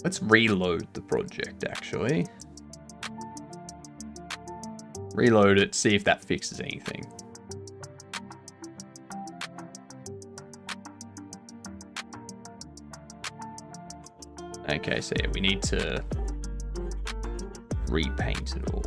Let's reload the project, actually. Reload it, see if that fixes anything. Okay, so yeah, we need to repaint it all.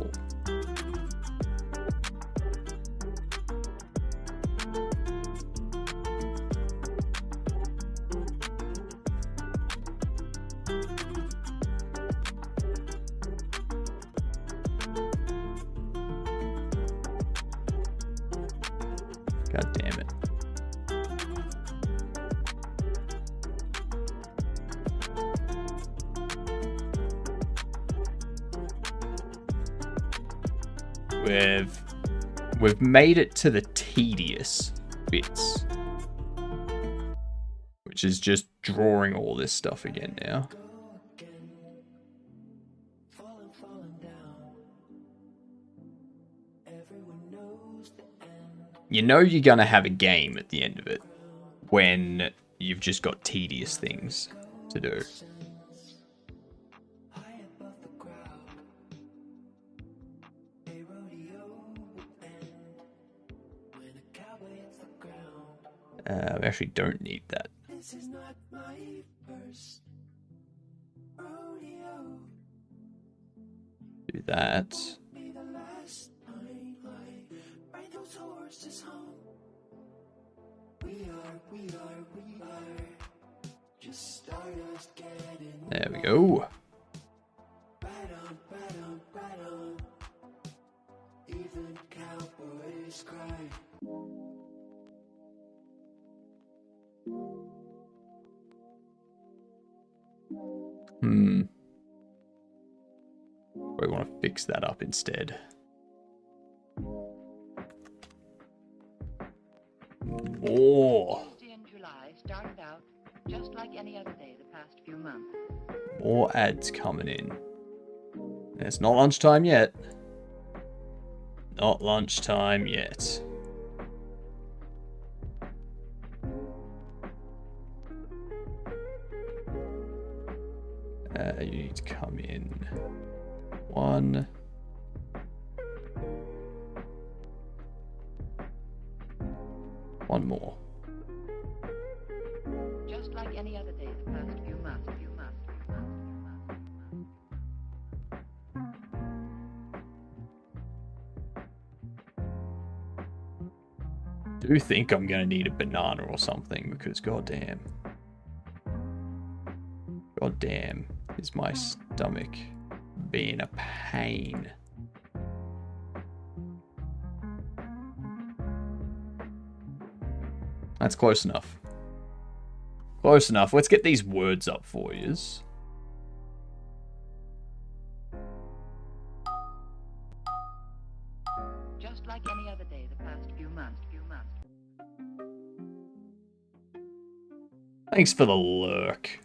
God damn it. We've made it to the tedious bits, which is just drawing all this stuff again now. You know you're gonna have a game at the end of it when you've just got tedious things to do. We actually don't need that. This is not my first rodeo. Do that. Be the last time I ride those horses home. We are just stardust getting. There we go. Right on. Even cowboys cry. We want to fix that up instead. More. In July started out just like any other day the past few months. More ads coming in. It's not lunchtime yet. Not lunchtime yet. You need to come in. One. One more. Just like any other day the past few months. Do think I'm gonna need a banana or something because goddamn is my stomach being a pain. That's close enough. Close enough. Let's get these words up for yous. Just like any other day the past few months. Thanks for the lurk.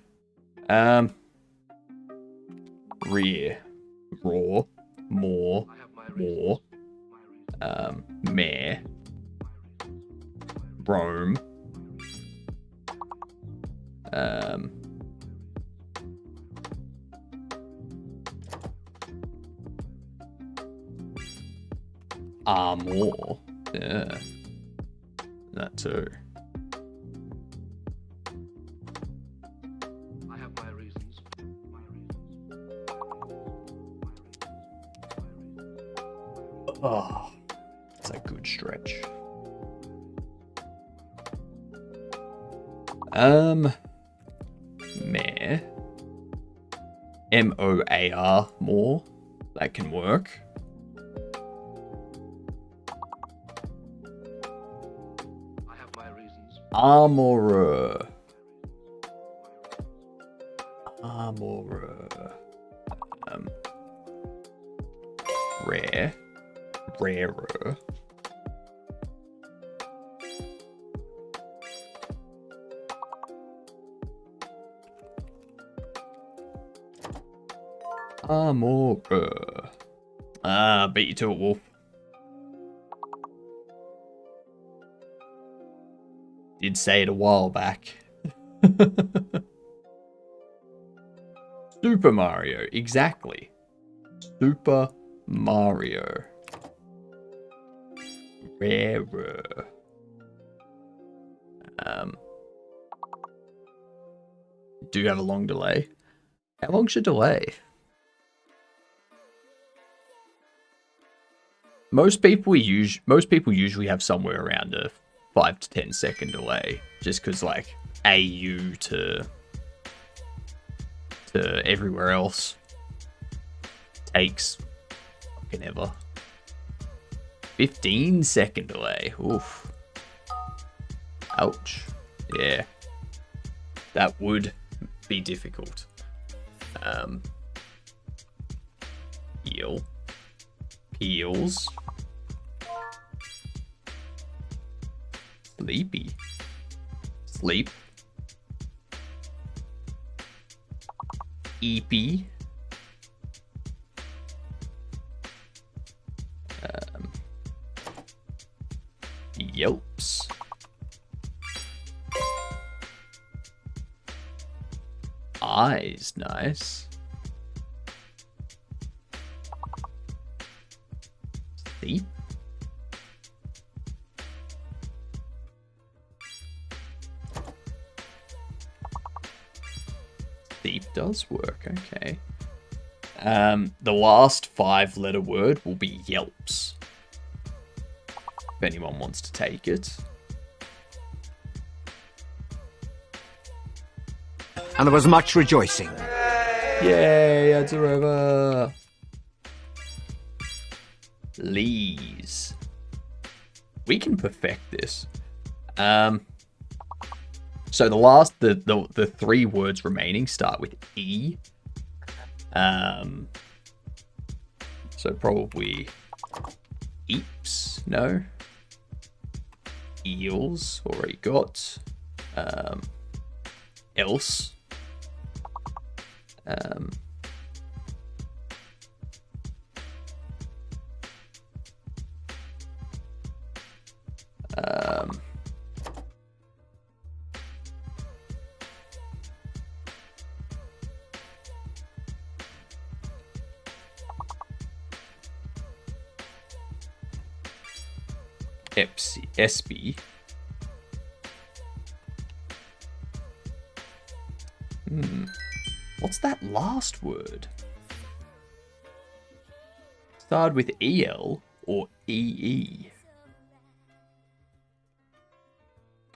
Rear. Raw. More. Mare. Rome. More. Yeah. That too. I have my reasons. Oh, that's a good stretch. Mare. M-O-A-R, more. That can work. I have my reasons. Armorer. Rare. Rarer. Armorer. Beat you to it, Wolf. Did say it a while back. Super Mario, exactly. Super Mario. Rarer. Do you have a long delay? How long's your delay? Most people usually have somewhere around a 5 to 10 second delay, just because like AU to everywhere else takes fucking ever. 15-second delay. Oof. Ouch. Yeah. That would be difficult. Eel. Peels. Sleepy. Sleep. Eepy. Yelps. Eyes, nice. Sleep. Sleep does work, okay. The last 5-letter word will be Yelps. If anyone wants to take it. And there was much rejoicing. Yay, ads are over. Lees. We can perfect this. So the last, the 3 words remaining start with E. So probably Eeps, no. Eels, already got. Else. SB. What's that last word? Start with EL or EE?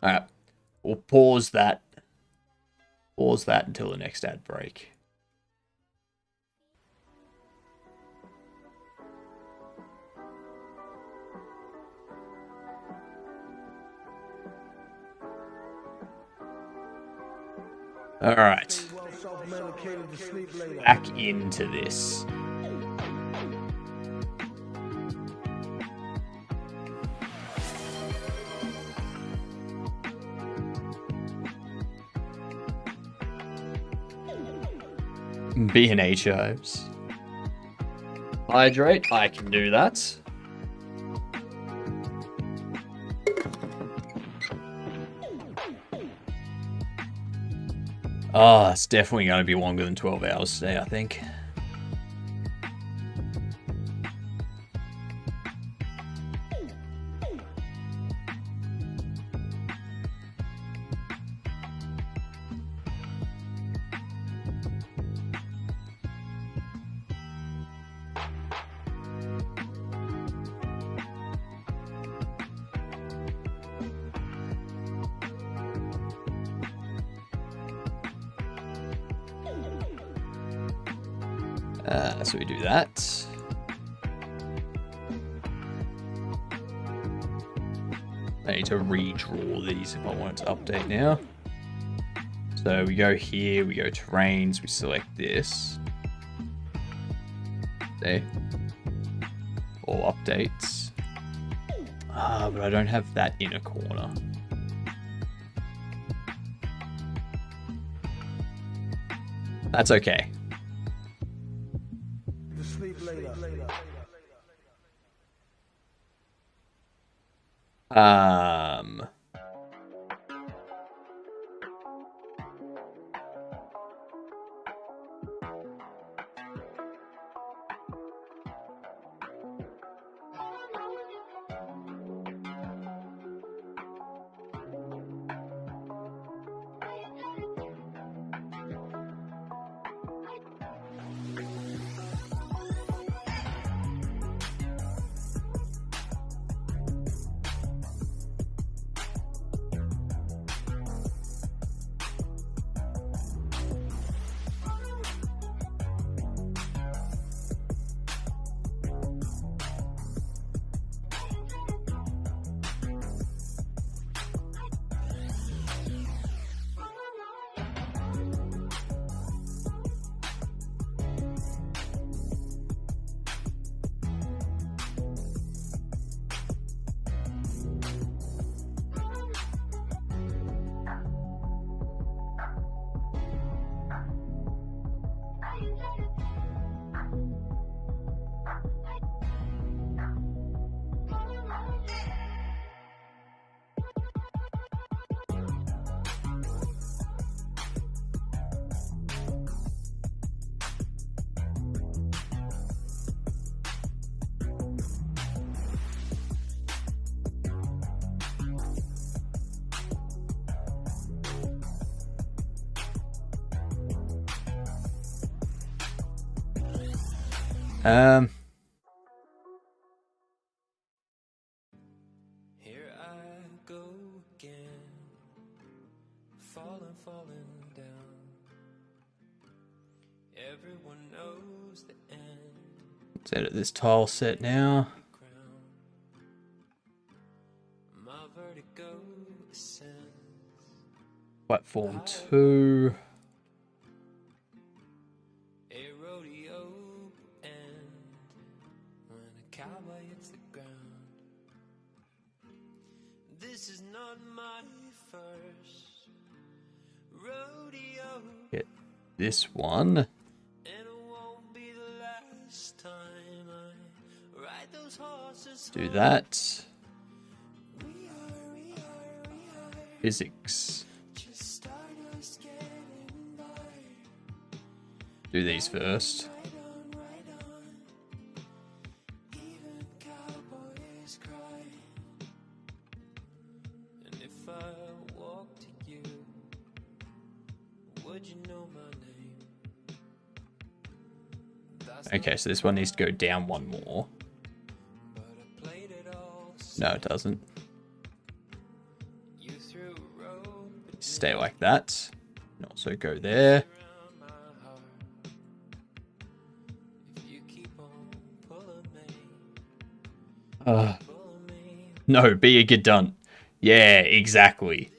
Alright, we'll pause that. Pause that until the next ad break. Alright. Back into this. B&H hives. Hydrate, I can do that. Oh, it's definitely going to be longer than 12 hours today, I think. So we do that. I need to redraw these if I want it to update now. So we go here, we go terrains, we select this. There. All updates. But I don't have that inner corner. That's okay. Here I go again, falling down. Everyone knows the end. Let's edit this tile set now. My vertigo ascends. Platform 2. A rodeo end when a cowboy hits the ground. This is not my first rodeo. Get this one. And it won't be the last time I ride those horses. Do that. Physics. Do these first. And if I walk to you, would you know my name? Okay, so this one needs to go down one more. No, it doesn't. Stay like that. And also go there. No, be a gedunt. Yeah, exactly.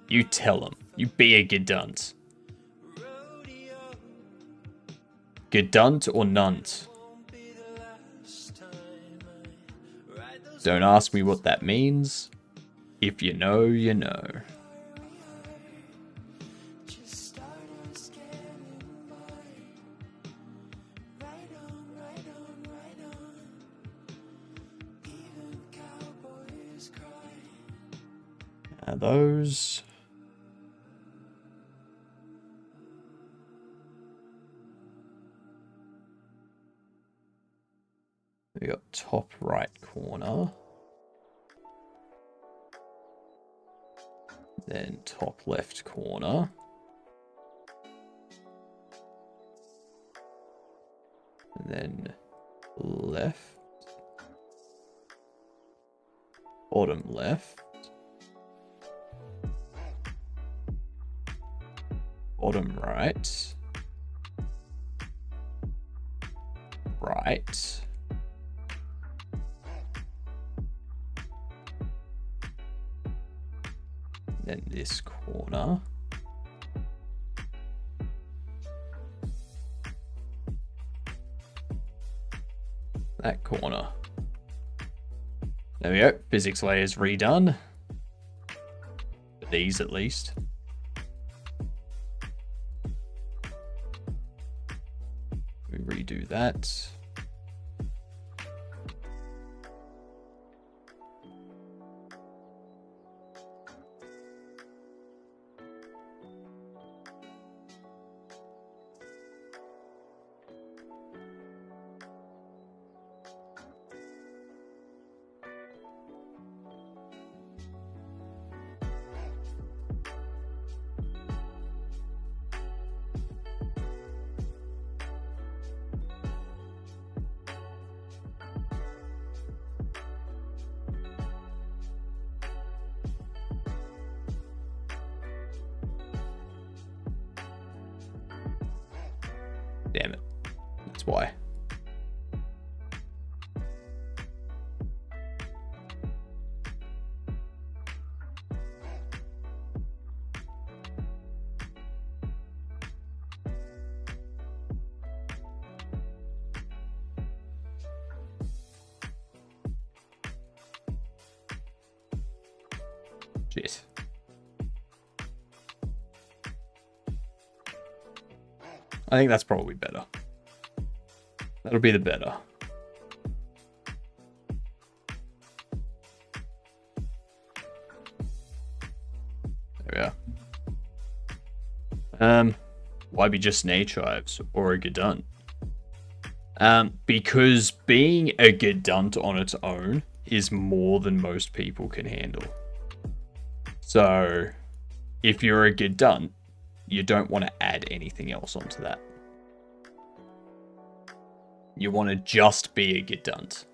You tell them. You be a gedunt. Gedunt or nunt? Don't ask me what that means. If you know, you know. Those. We got top right corner. Then top left corner. And then left. Bottom left. Bottom right. Right. Then this corner. That corner. There we go. Physics layers redone. For these at least. We redo that. Damn it. That's why. Shit. I think that's probably better. That'll be the better. There we are. Why be just an H-Hives or a Gedunt? Because being a Gedunt on its own is more than most people can handle. So, if you're a Gedunt, you don't want to add anything else onto that. You want to just be a Gedunt.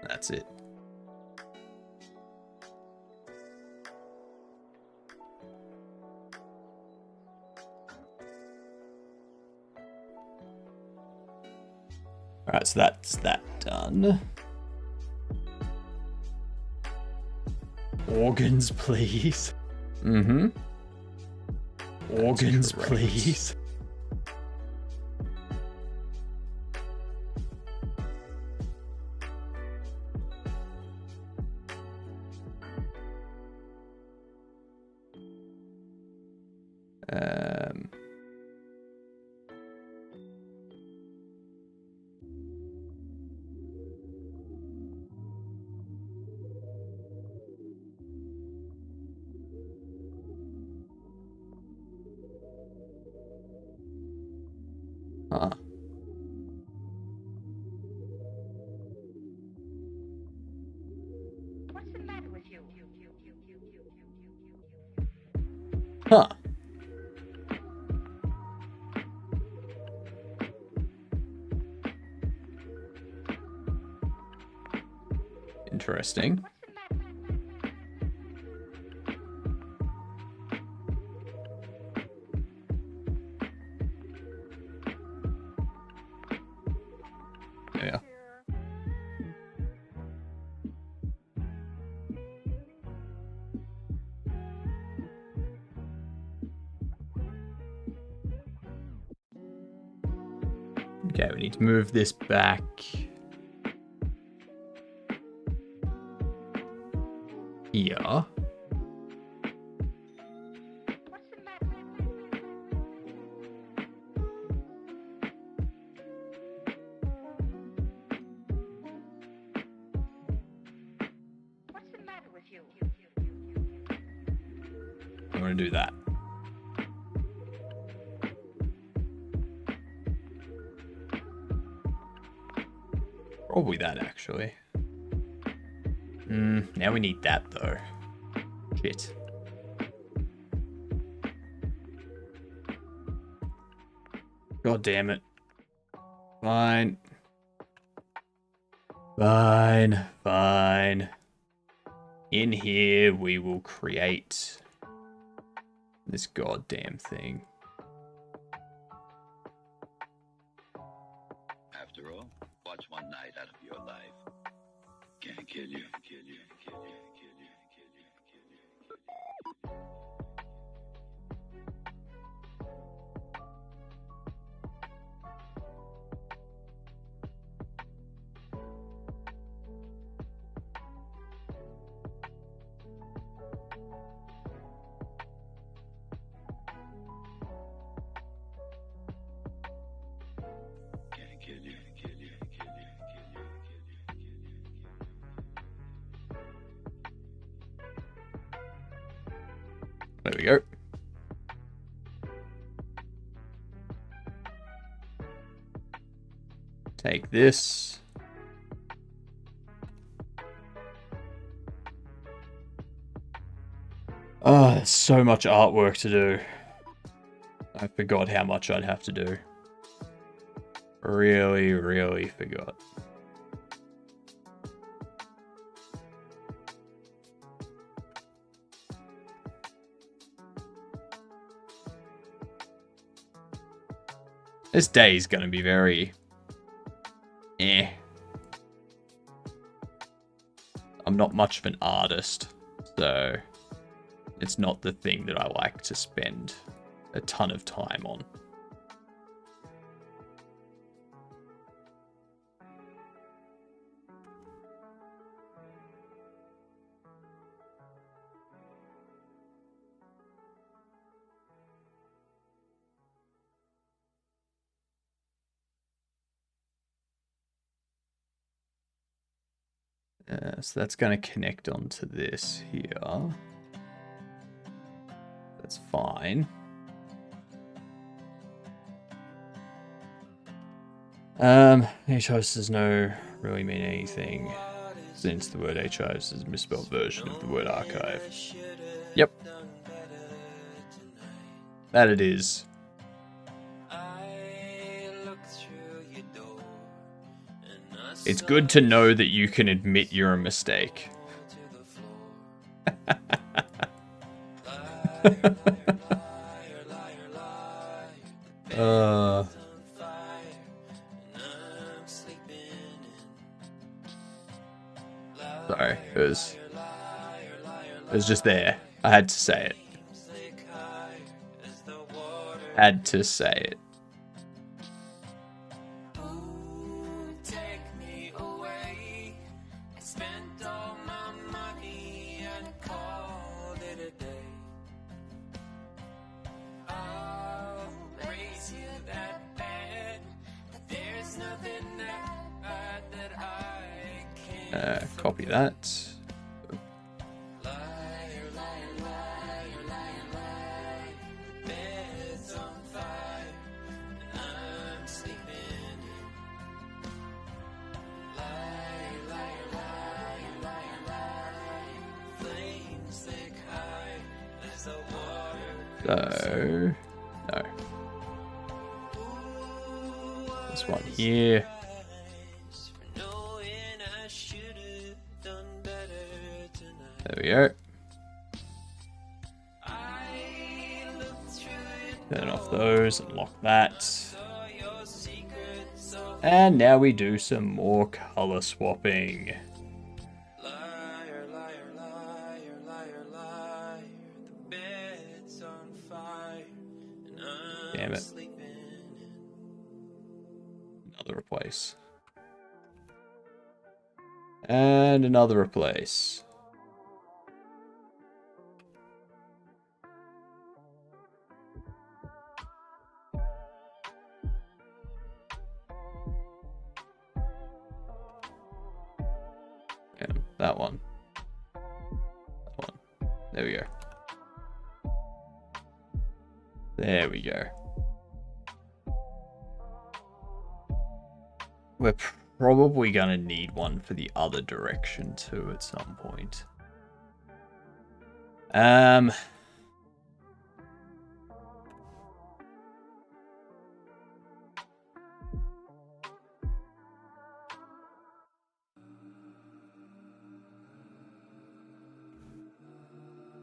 That's it. Alright, so that's that done. Organs, please. Mm-hmm. Organs, please. What's the matter with you? Huh. Interesting. Yeah. Okay, we need to move this back. Here. What's the matter with you? I'm gonna do that. Probably that, actually. Now we need that, though. Shit. God damn it. Fine. Fine. Fine. In here, we will create this goddamn thing. After all, what's one night out of your life? Can't kill you, kill you, kill you, kill you, kill you, kill you, kill you. Can't kill you, kill you, kill you, kill you, kill you, kill you. There we go. Take this. Oh, there's so much artwork to do. I forgot how much I'd have to do. Really, really forgot. This day is going to be very... I'm not much of an artist, so it's not the thing that I like to spend a ton of time on. So that's going to connect onto this here. That's fine. HOS does no really mean anything, since the word HOS is a misspelled version of the word archive. Yep. That it is. It's good to know that you can admit you're a mistake. Sorry, it was just there. I had to say it. Had to say it. Copy that. So, no. This one here. There we go. Turn off those and lock that. And now we do some more color swapping. Damn it. Another replace. And another replace. And that one. That one. There we go. There we go. We're probably gonna need one for the other direction too at some point.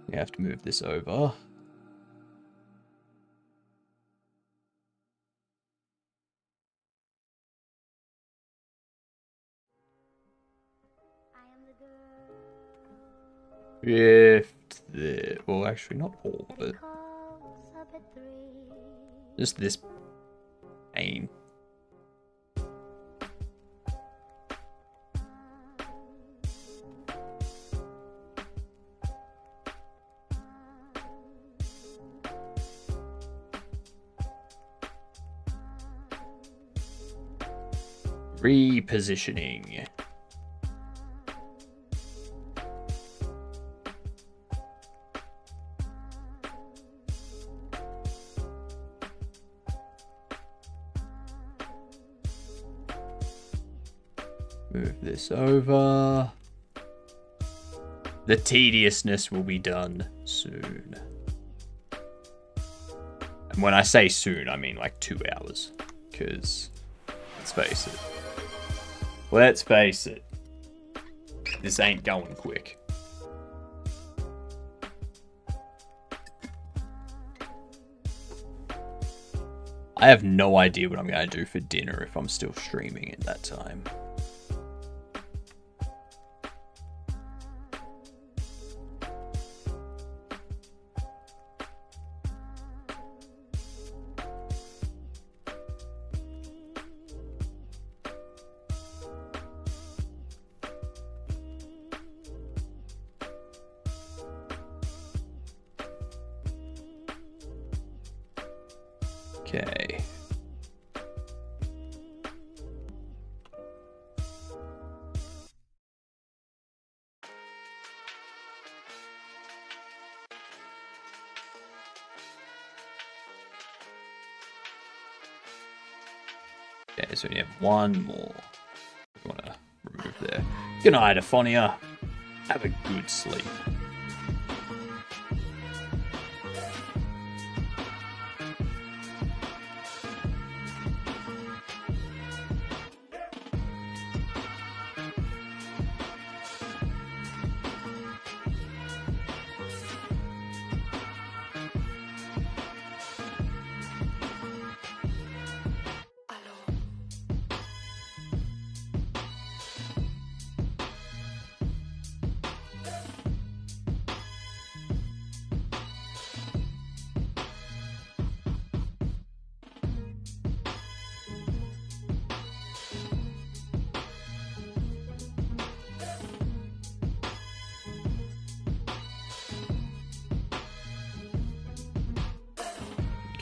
We have to move this over. If the, well, actually not all of it. Just this pane. Repositioning. Move this over. The tediousness will be done soon. And when I say soon, I mean like 2 hours. Because, let's face it. Let's face it. This ain't going quick. I have no idea what I'm going to do for dinner if I'm still streaming at that time. Okay. Okay, so you have one more. We want to remove there. Good night, Aphonia. Have a good sleep.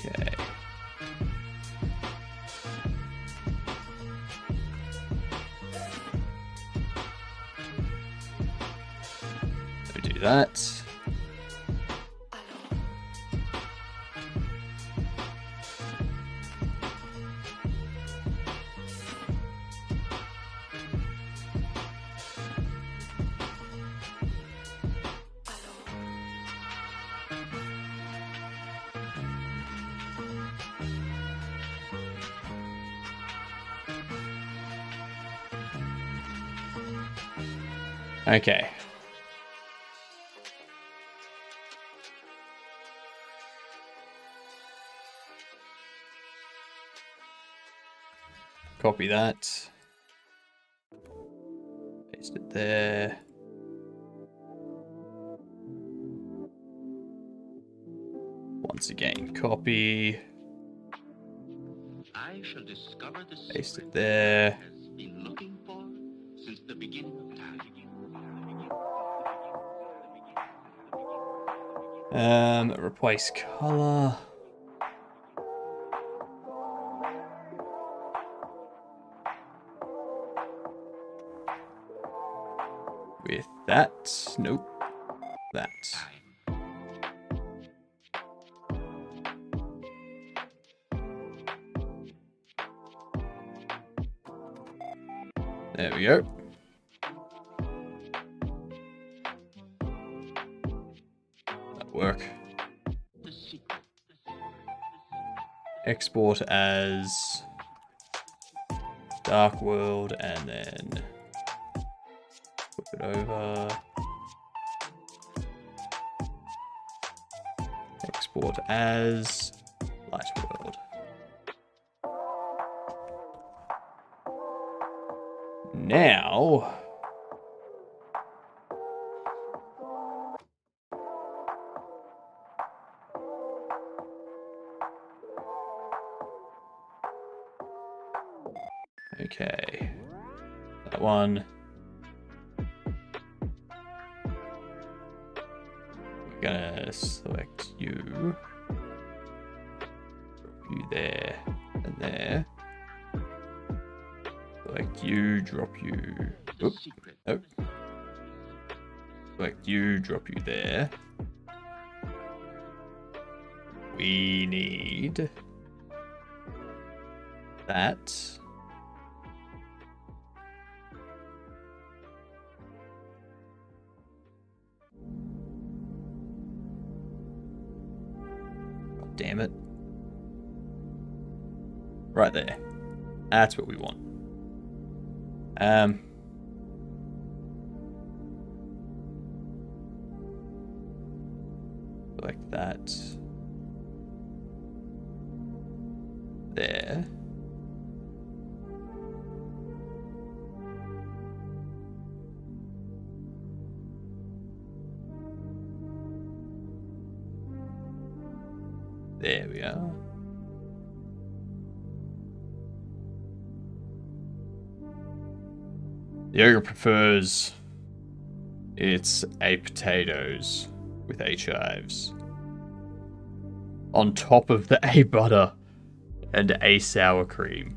Okay. So do that. Okay. Copy that. Paste it there. Once again, copy. I shall discover the Paste it there. has been looking for since the beginning of time. Replace color. With that. Nope. That. There we go. That'll work. Export as Dark World and then flip it over. Export as Light World. Now okay, that one. We're gonna select you, drop you there and there. Select you, drop you. Oop. Oh. Select you, drop you there. We need that. God damn it. Right there. That's what we want. Like that. There. There we are. The ogre prefers its A potatoes with A chives on top of the A butter and A sour cream.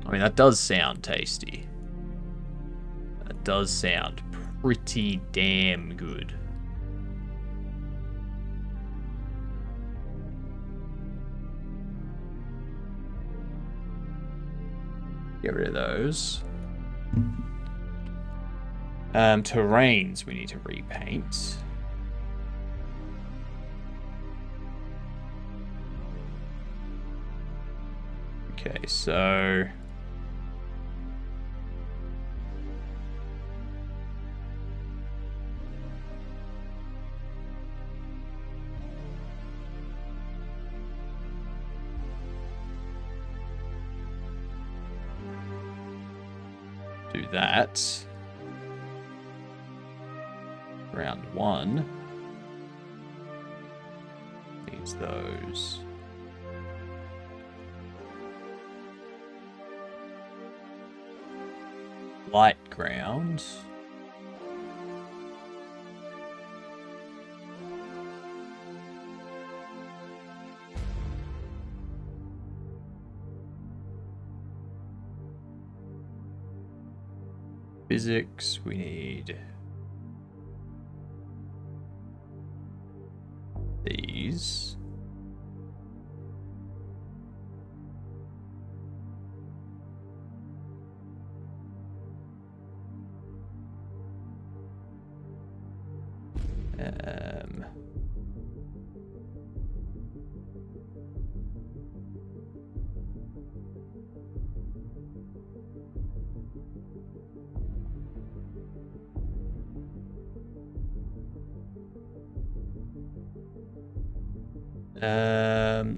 I mean, that does sound tasty. That does sound pretty damn good. Get rid of those. Terrains we need to repaint. Okay, so do that. Round 1 needs those. Light ground. Physics, we need these.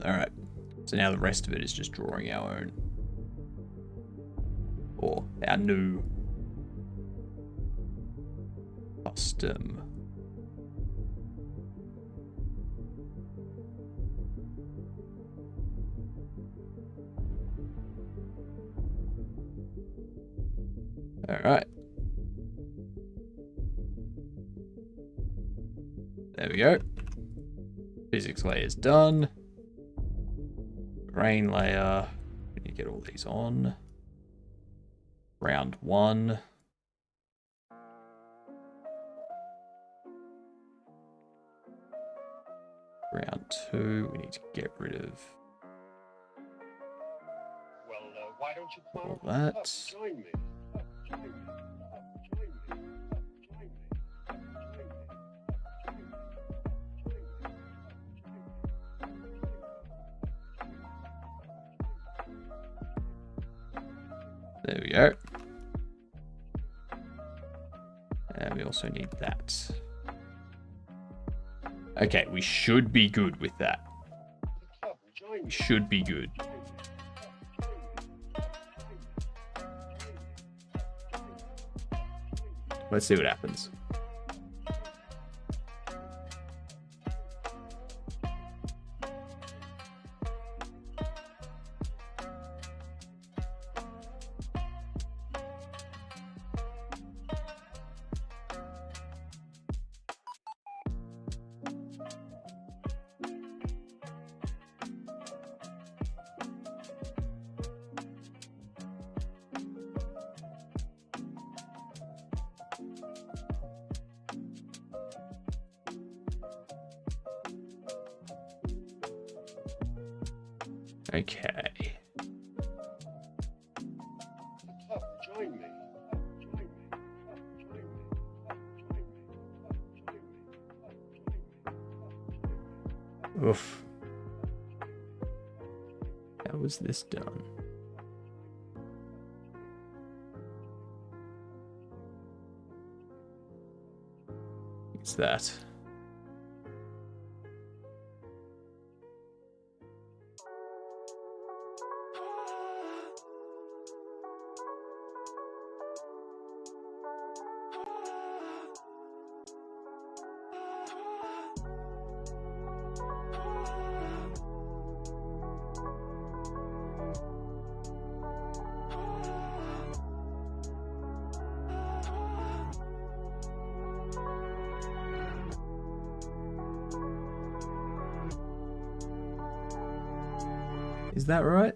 Alright. So now the rest of it is just drawing our own. Or our new custom. Alright. There we go. Physics layer is done. Terrain layer. We need to get all these on. Round 1. Round 2. We need to get rid of Why don't you all that. Join me. There we go. And we also need that. Okay, we should be good with that. We should be good. Let's see what happens. Okay. Join me. Oof. How was this done? It's that. Is that right?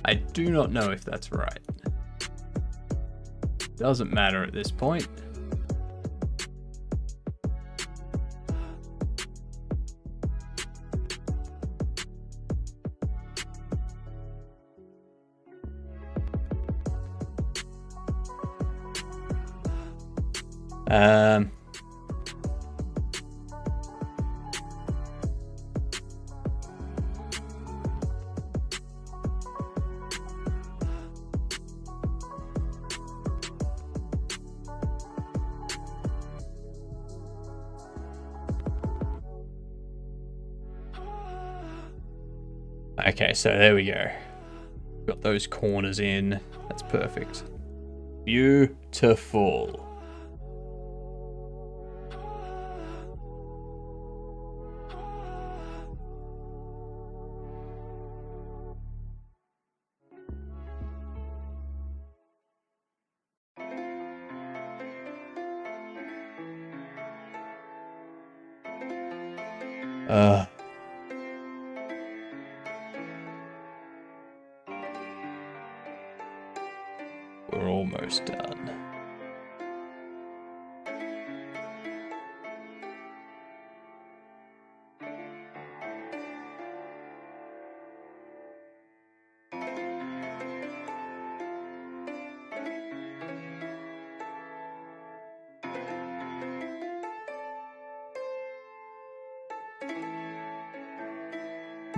I do not know if that's right. Doesn't matter at this point. Okay, so there we go. Got those corners in. That's perfect. Beautiful. We're almost done.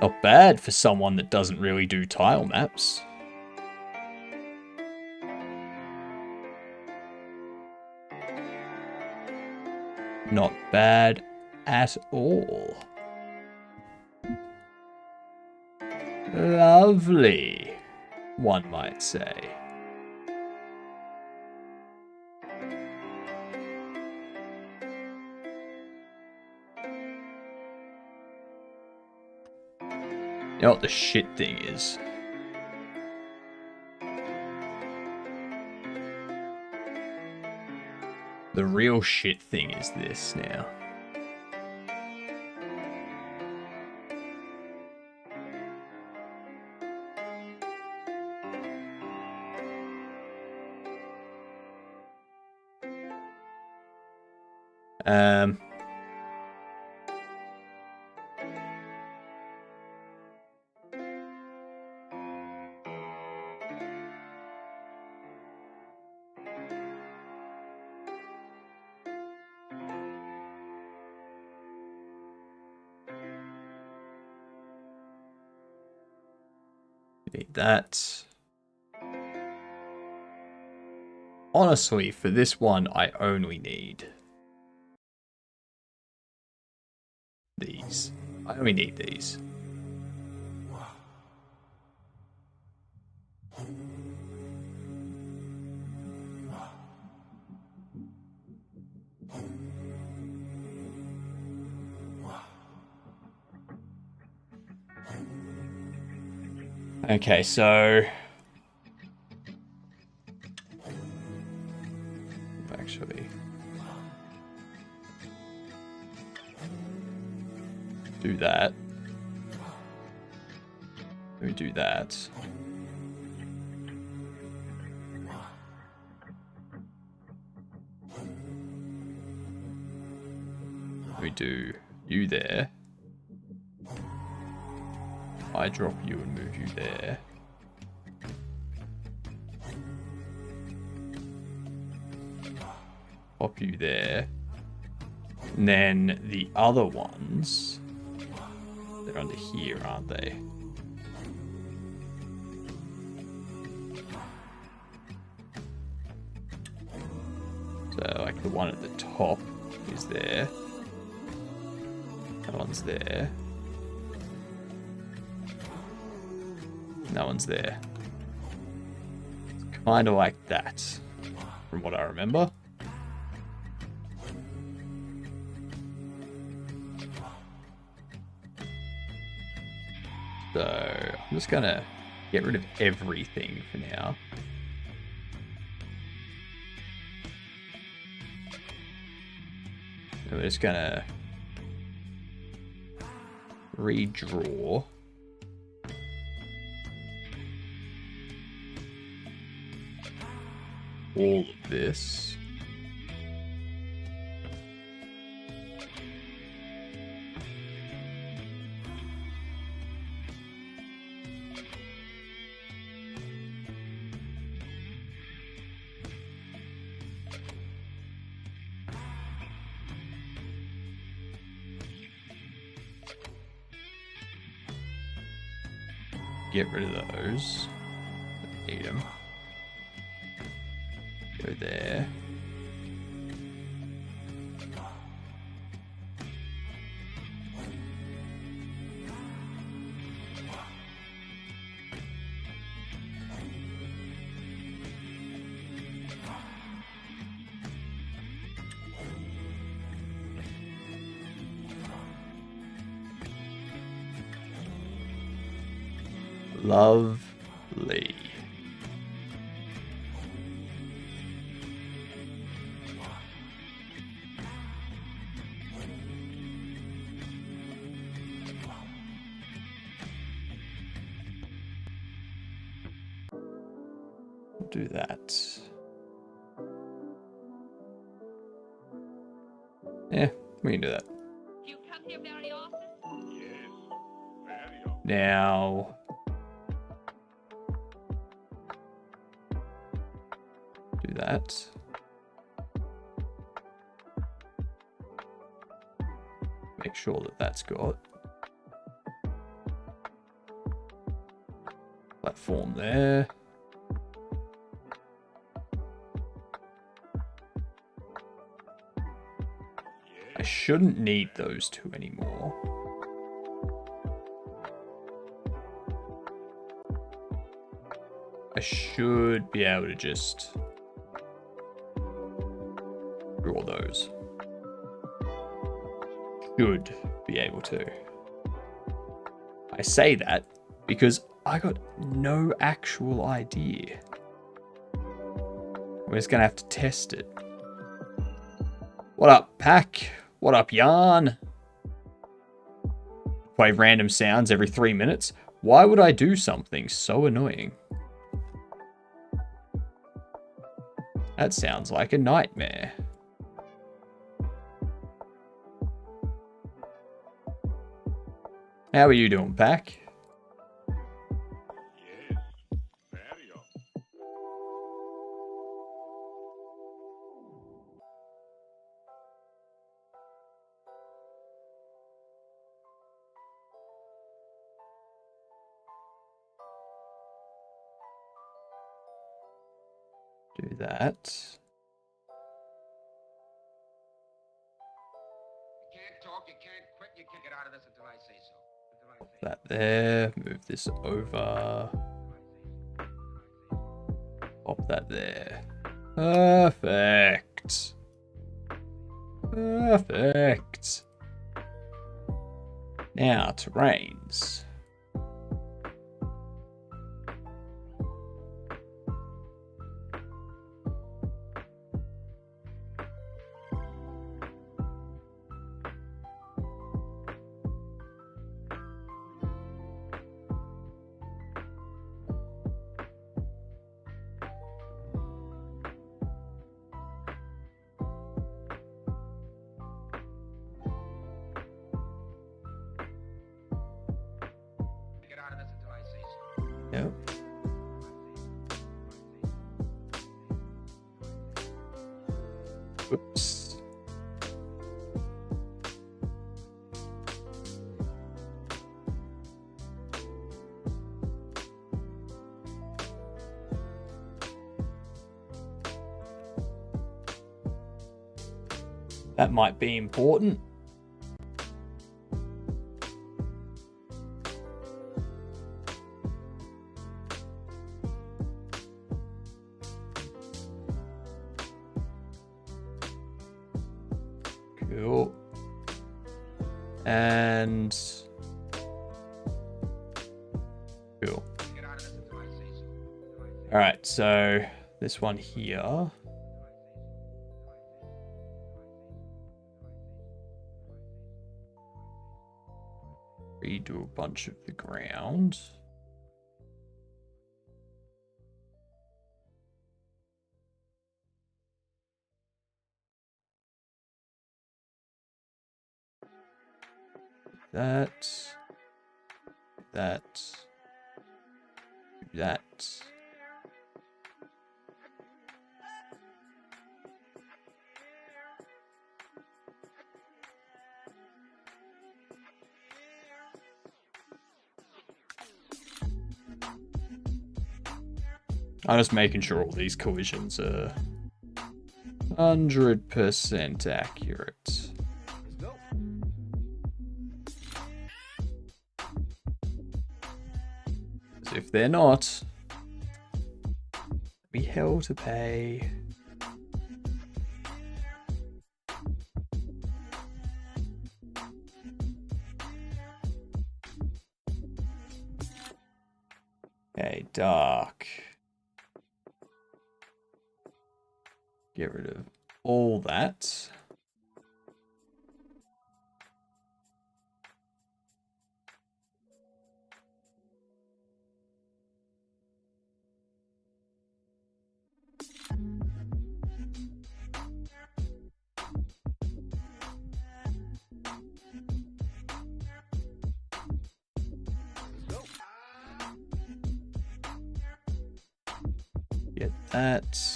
Not bad for someone that doesn't really do tile maps. Not bad at all. Lovely, one might say. You know what the shit thing is? The real shit thing is this now. Need that. Honestly, for this one, I only need these. I only need these. Okay, so actually do that. Let me do that. Let me do you there. I drop you and move you there. Pop you there. And then the other ones, they're under here, aren't they? So, like, the one at the top is there. That one's there. That one's there. It's kind of like that, from what I remember. So, I'm just gonna get rid of everything for now. And we're just gonna redraw all of this. get rid of those. Need them. Go there. Lovely. Do that. Yeah, we can do that. Do you come here very often? Yes, very often. Now, do that. Make sure that that's got platform there. I shouldn't need those two anymore. I should be able to just draw those. Should be able to. I say that because I got no actual idea. We're just gonna have to test it. What up, Pack? What up, Yarn? Play random sounds every 3 minutes. Why would I do something so annoying? That sounds like a nightmare. How are you doing, Pack? Yes, very often. Do that. You can't talk, you can't quit, you can't get out of this until I say so. That there. Move this over. Pop that there. Perfect. Perfect. Now, terrains. Get out of this until I say so. Yep. Oops. That might be important. Cool. And cool. All right, so this one here. Redo a bunch of the ground. That. I'm just making sure all these collisions are 100% accurate. If they're not, be hell to pay. Okay, dark. Get rid of all that. Get that.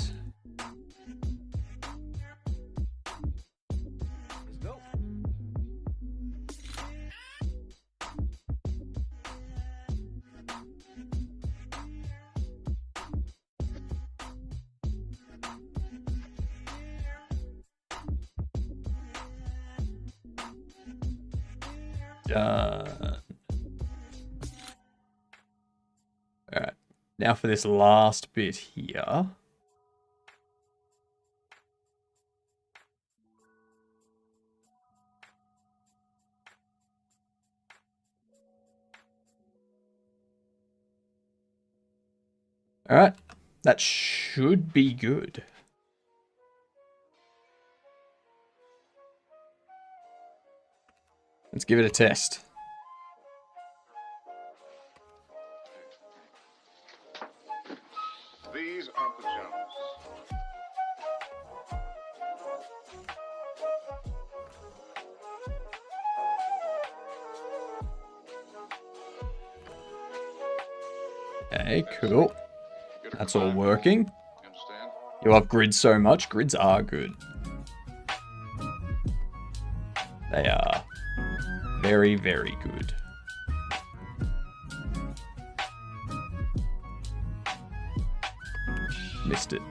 Done. Alright, now for this last bit here. Alright, that should be good. Let's give it a test. These are pajamas. Okay, cool. That's all working. You love grids so much. Grids are good. They are very, very good. Missed it.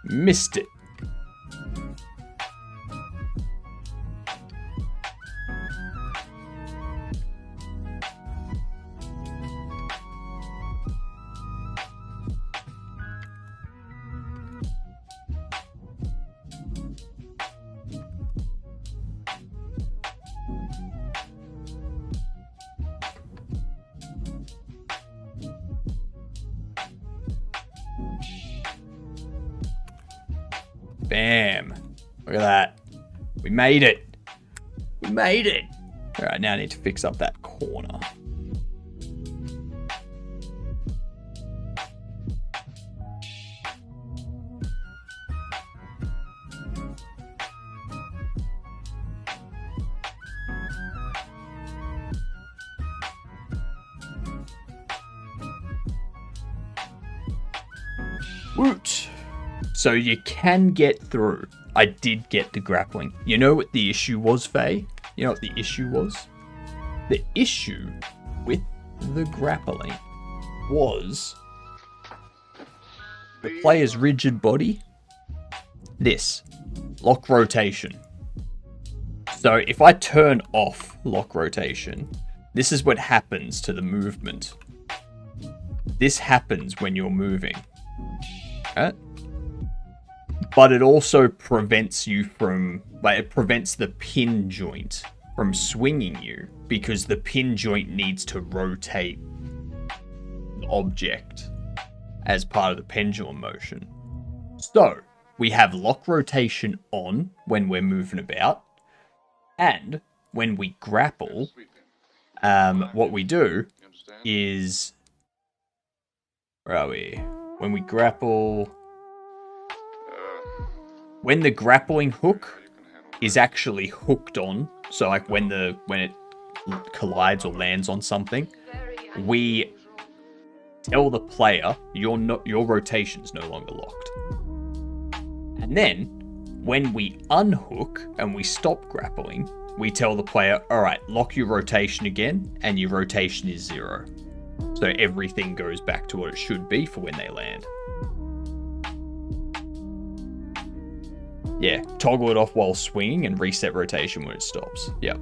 Missed it. Bam. Look at that. We made it. We made it. All right, now I need to fix up that corner. Woot. So you can get through. I did get the grappling. You know what the issue was, Faye? You know what the issue was? The issue with the grappling was the player's rigid body. This. Lock rotation. So if I turn off lock rotation, this is what happens to the movement. This happens when you're moving. Right? But it also prevents you from, like, it prevents the pin joint from swinging you because the pin joint needs to rotate the object as part of the pendulum motion. So we have lock rotation on when we're moving about, and when we grapple, what we do is, where are we? When we grapple, when the grappling hook is actually hooked on, so like when it collides or lands on something, we tell the player your rotation's no longer locked. And then when we unhook and we stop grappling, we tell the player, all right, lock your rotation again, and your rotation is 0. So everything goes back to what it should be for when they land. Yeah, toggle it off while swinging and reset rotation when it stops. Yep.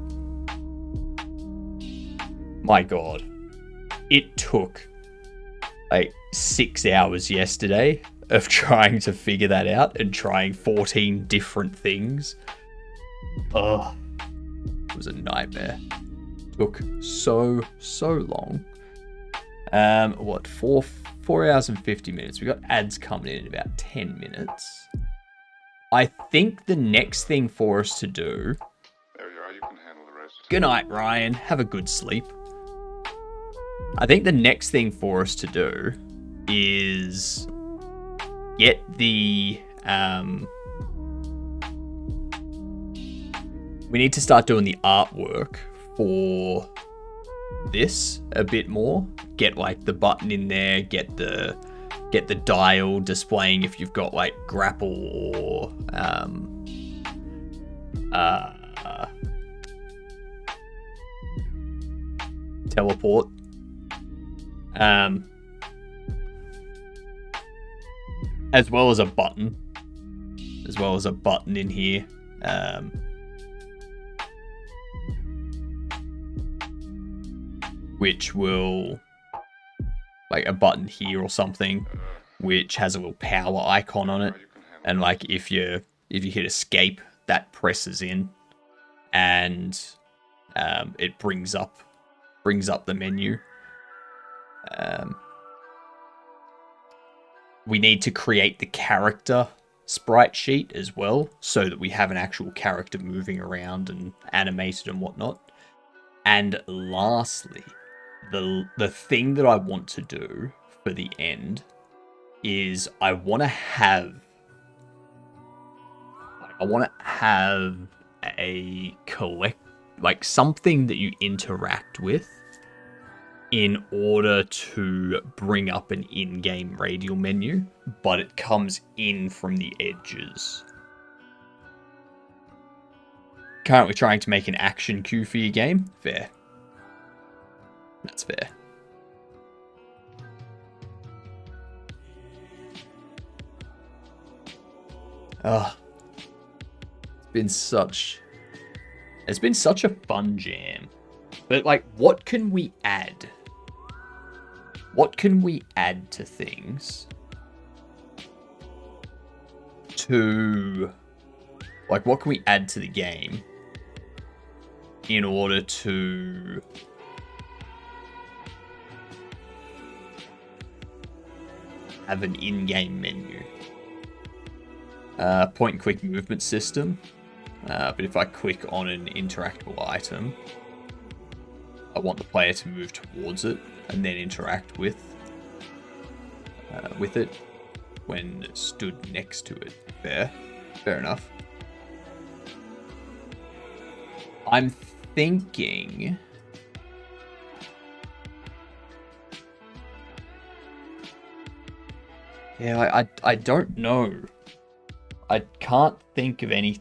My god. It took like 6 hours yesterday of trying to figure that out and trying 14 different things. Ugh. It was a nightmare. Took so long. What, 4 hours and 50 minutes. We got ads coming in about 10 minutes. I think the next thing for us to do... There you are, you can handle the rest. Good night, Ryan. Have a good sleep. I think the next thing for us to do is get the... we need to start doing the artwork for this a bit more. Get like the button in there, get the dial displaying if you've got like grapple or teleport. As well as a button. As well as a button in here. Which will, like a button here or something, which has a little power icon on it, and like if you hit escape, that presses in, and it brings up the menu. We need to create the character sprite sheet as well, so that we have an actual character moving around and animated and whatnot. And lastly, the thing that I want to do for the end is I want to have a like something that you interact with in order to bring up an in-game radial menu, but it comes in from the edges. Currently trying to make an action queue for your game. Fair. That's fair. It's been such a fun jam. But like, what can we add? What can we add to things like, what can we add to the game in order to have an in-game menu? Point and click movement system. But if I click on an interactable item, I want the player to move towards it and then interact with it when stood next to it. Fair enough. I'm thinking... Yeah, I don't know. I can't think of any...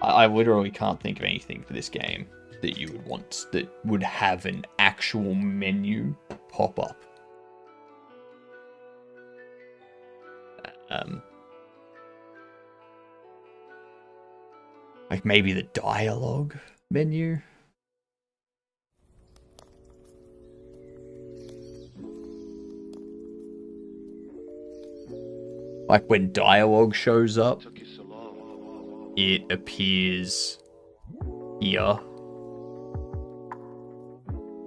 I literally can't think of anything for this game that you would want, that would have an actual menu pop up. Like maybe the dialogue menu? Like when dialogue shows up, it appears here.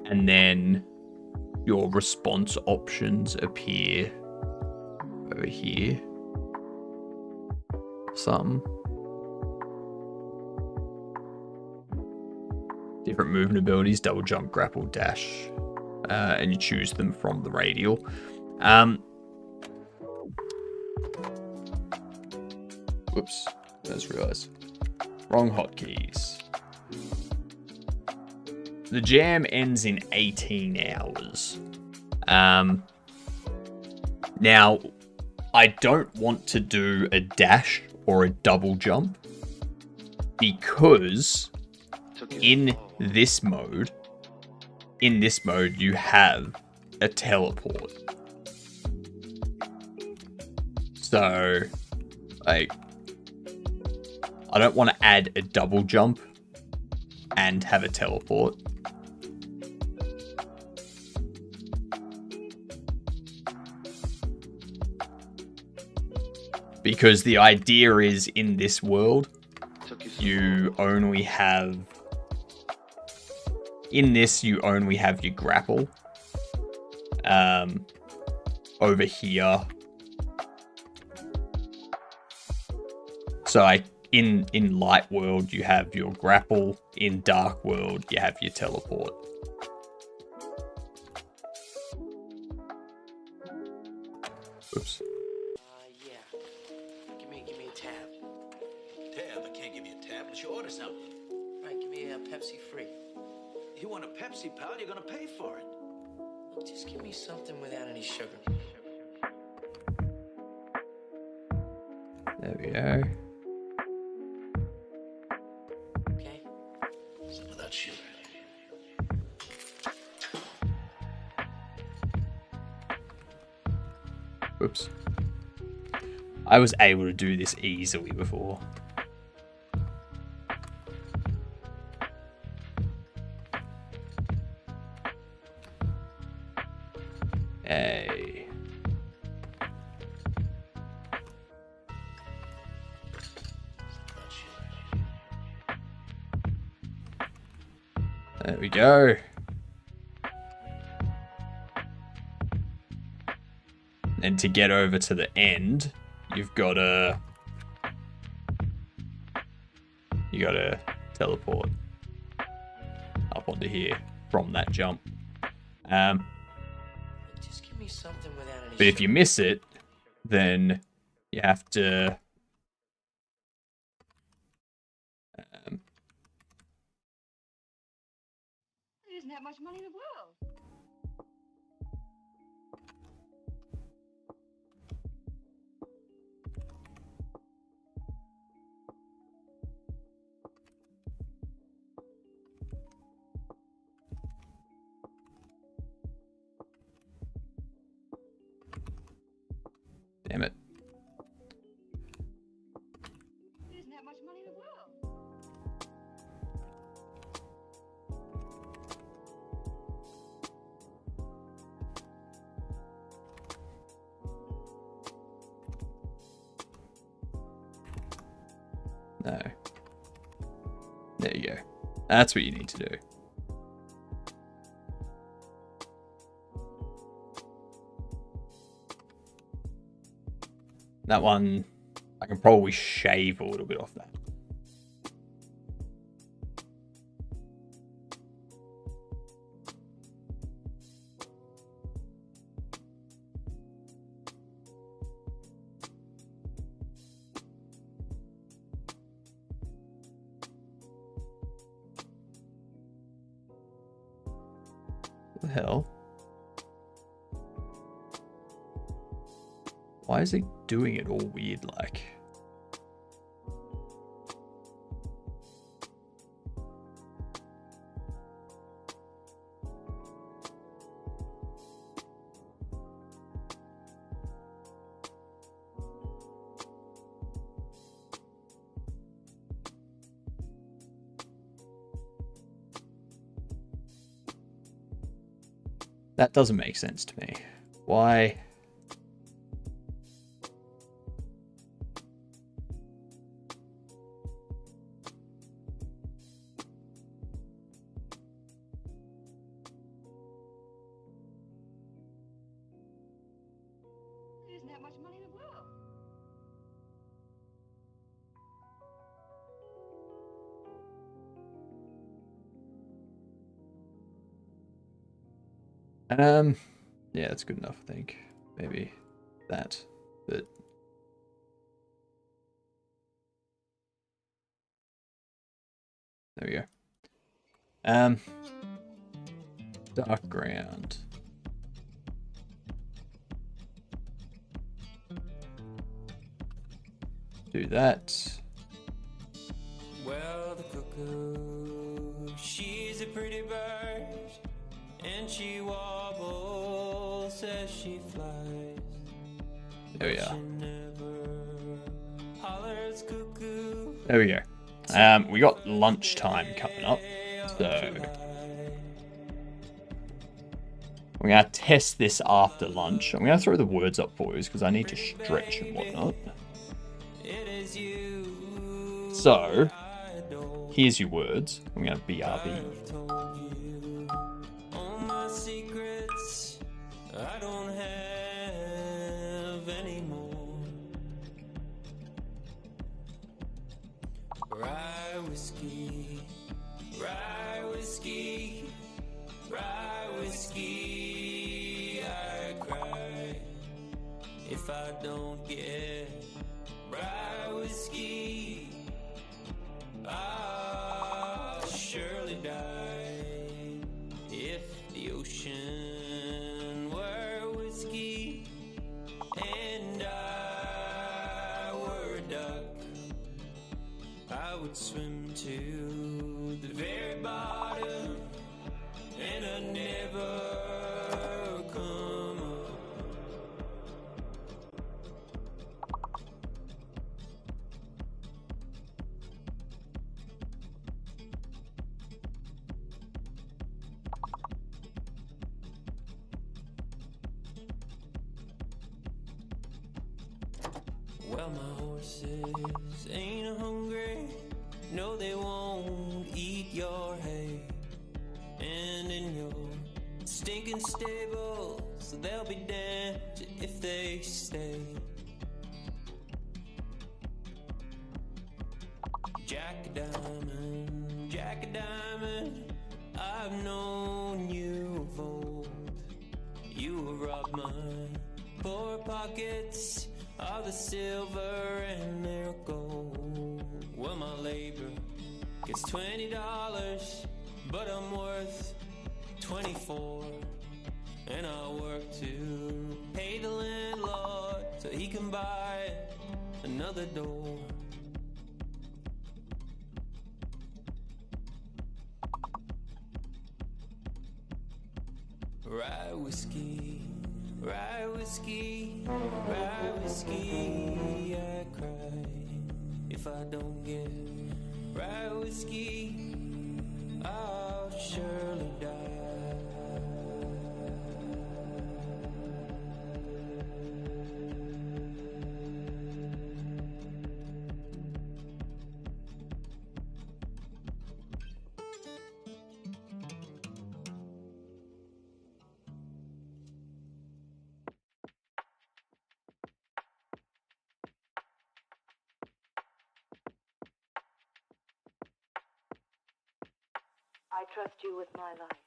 And then your response options appear over here. Some. Different movement abilities, double jump, grapple, dash. And you choose them from the radial. Whoops, I just realized. Wrong hotkeys. The jam ends in 18 hours. Now, I don't want to do a dash or a double jump because in this mode you have a teleport. So, like, I don't want to add a double jump and have a teleport. Because the idea is, in this world, you only have... In this, you only have your grapple. Over here. So, in Light World, you have your grapple. In Dark World, you have your teleport. Oops. Yeah. Give me a tab. Tab? I can't give you a tab unless you order something. Right, give me a Pepsi free. You want a Pepsi, pal? You're gonna pay for it. Look, just give me something without any sugar. There we go. Okay. Some of that sugar. Whoops. I was able to do this easily before. Hey. There we go. And to get over to the end, you've got to... You got to teleport up onto here from that jump. Just give me something without any But if you miss it, then you have to... There isn't that much money in the world. Damn it. There isn't that much money in the world. No. There you go. That's what you need to do. That one, I can probably shave a little bit off that. What the hell? Why is it doing it all weird like? That doesn't make sense to me. Why? There isn't that much money in the world. Yeah, that's good enough, I think. Maybe that, but... There we go. Dark ground. Do that. Well, the cuckoo, she's a pretty bird, and she wobbles says she flies. There we are. Hollers cuckoo. There we go. We got lunchtime coming up, so we're gonna test this after lunch. I'm gonna throw the words up for you because I need to stretch and whatnot. So here's your words. I'm gonna BRB. All my secrets I don't have anymore. Rye whiskey, rye whiskey, rye whiskey. I cry if I don't get rye whiskey. I'll surely die if the ocean were whiskey and I were a duck. I would swim to the very bottom and I'd never come up. Well, my horses ain't hungry. No, they won't eat your hay. And in your stinking stables, they'll be damned if they stay. Jack a diamond, I've known you of old. You have robbed my poor pockets of the silver and their gold. Well, my labor gets $20, but I'm worth 24. And I work to pay the landlord so he can buy another door. Rye whiskey, rye whiskey, rye whiskey. I cry if I don't get rye whiskey. I'll surely die. I trust you with my life.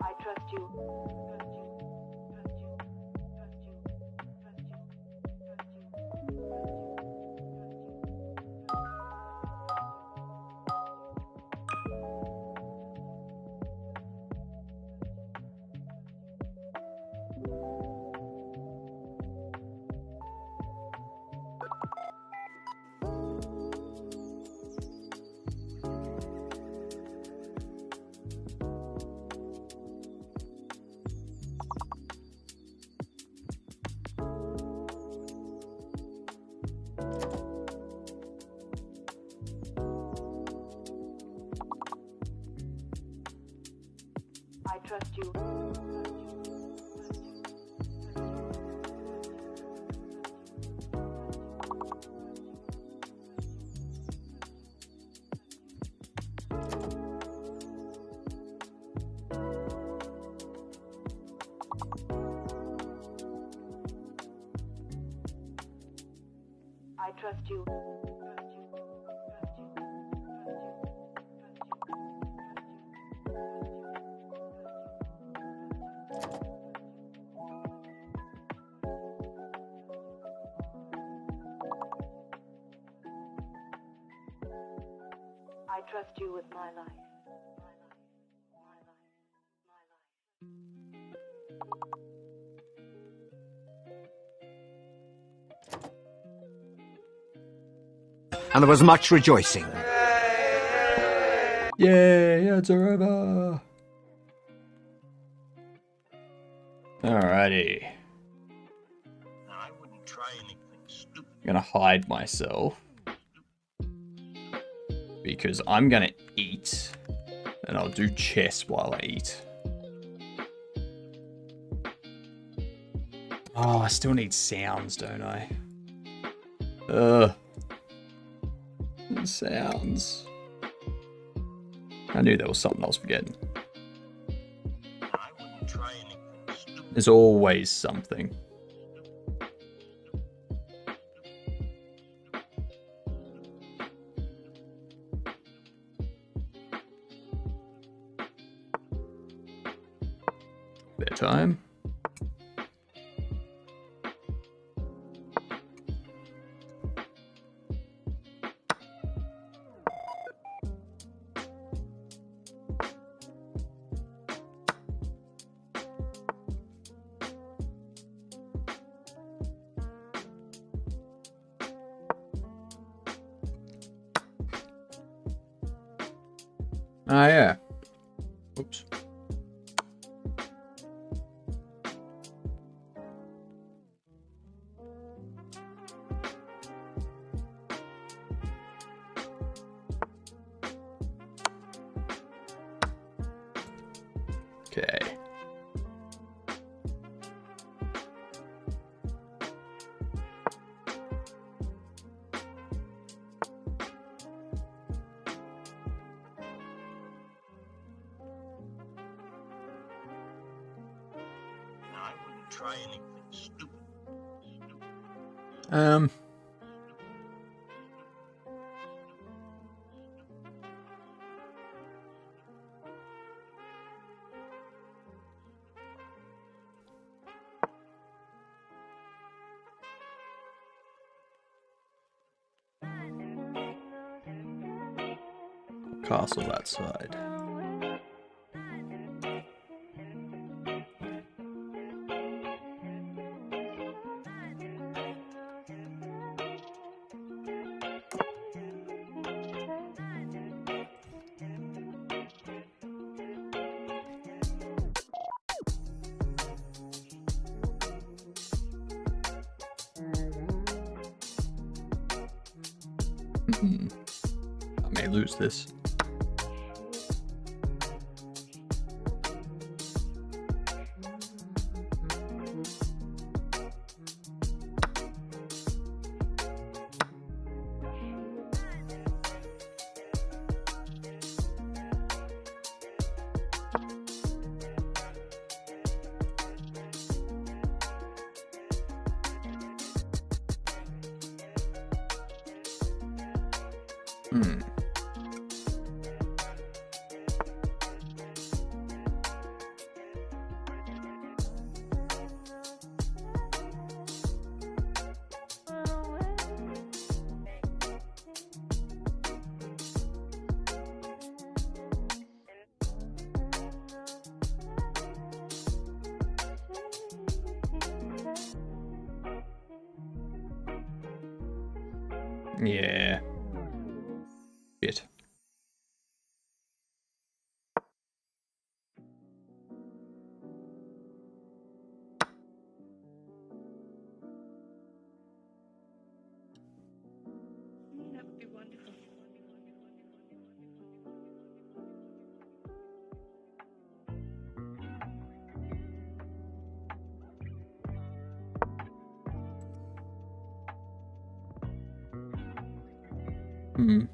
I trust you. I trust you. I trust you. I trust you with my life. And there was much rejoicing. Yay, it's over. Alrighty. I wouldn't try anything stupid. I'm gonna hide myself. Because I'm gonna eat. And I'll do chess while I eat. Oh, I still need sounds, don't I? Sounds. I knew there was something I was forgetting. I wouldn't try anything stupid. There's always something. Bedtime. Ah, yeah. Oops. Okay. I wouldn't try anything stupid. Castle that side. I may lose this. Yeah. Bit. That would be wonderful. Hmm.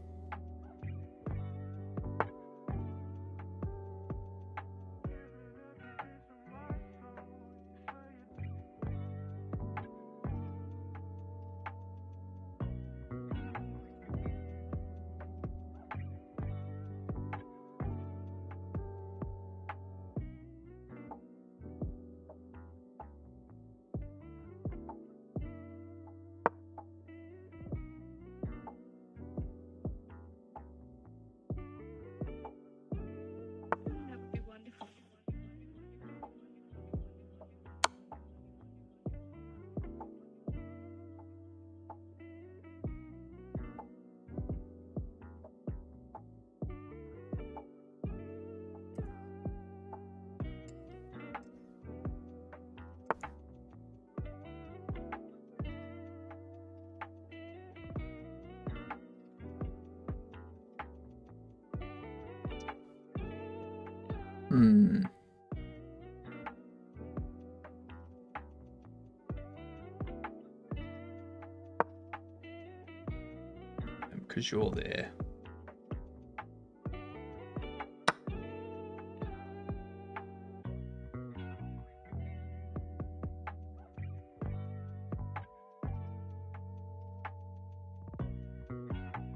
Because you're there.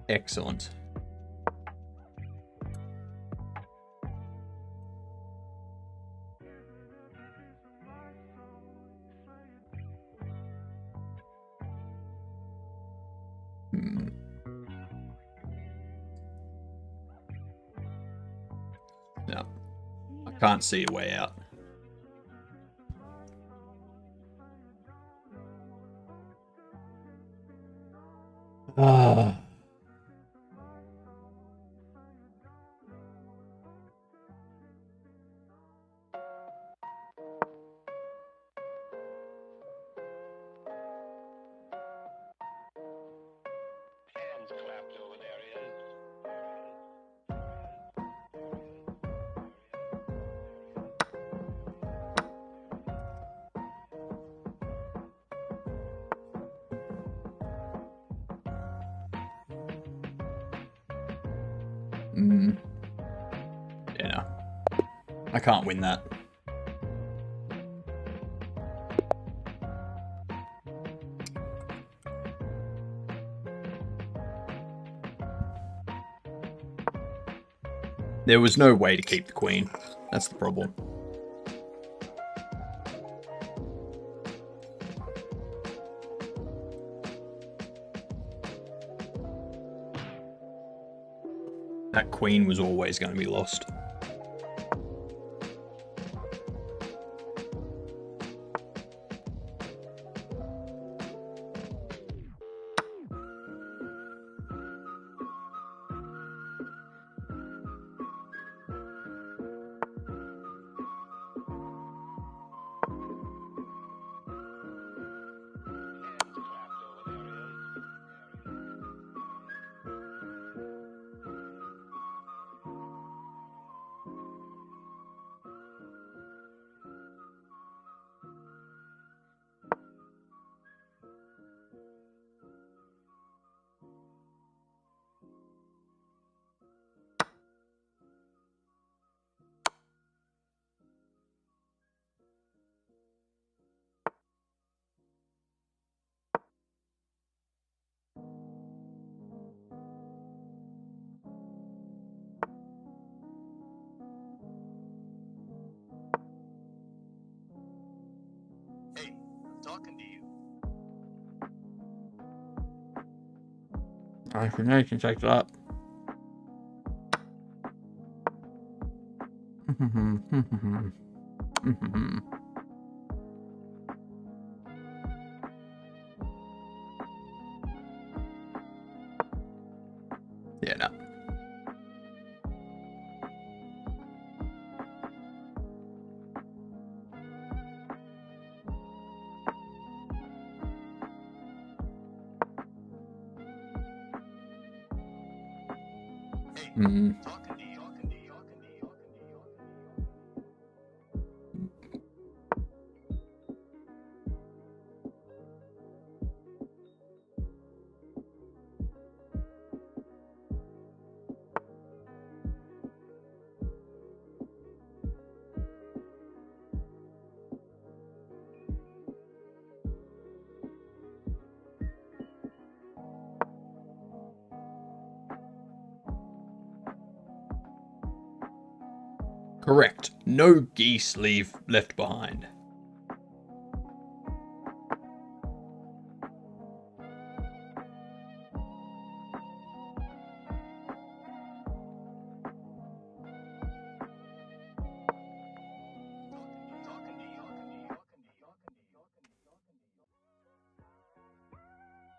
Excellent. No, I can't see a way out. Ah. Hands clapped over their ears. Yeah, no. I can't win that. There was no way to keep the queen. That's the problem. That queen was always going to be lost. Hey, I'm talking to you. I can take that. Yeah, no. Correct. No geese left behind.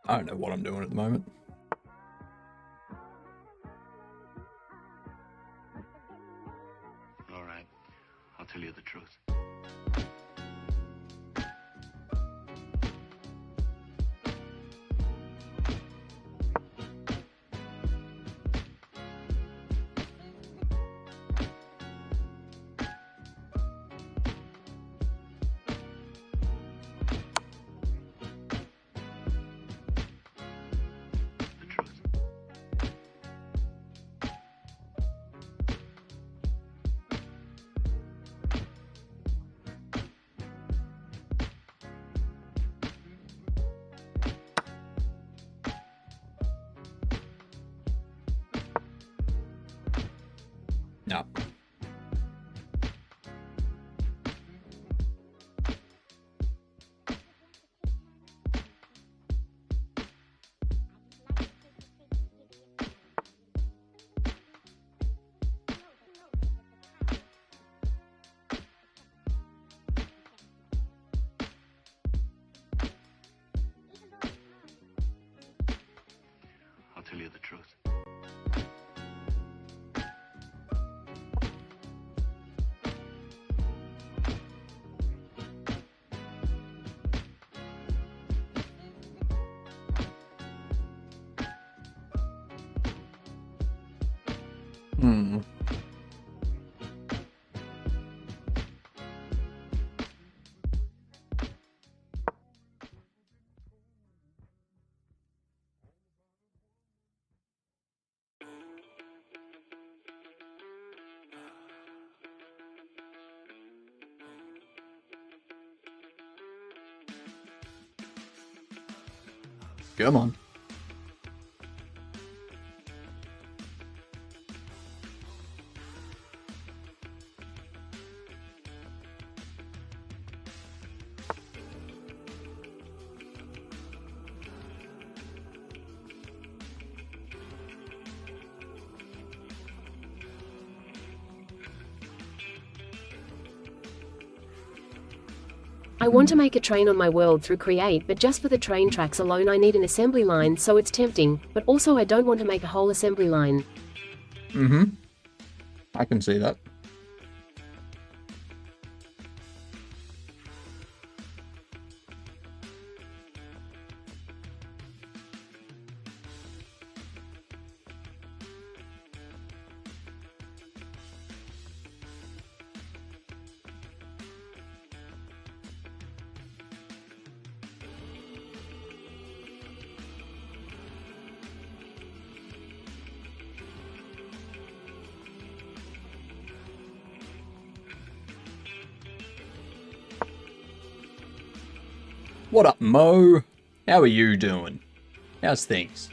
I don't know what I'm doing at the moment. All right, I'll tell you the truth. Come on. I want to make a train on my world through Create, but just for the train tracks alone I need an assembly line, so it's tempting, but also I don't want to make a whole assembly line. Mm-hmm. I can see that. What up, Mo? How are you doing? How's things?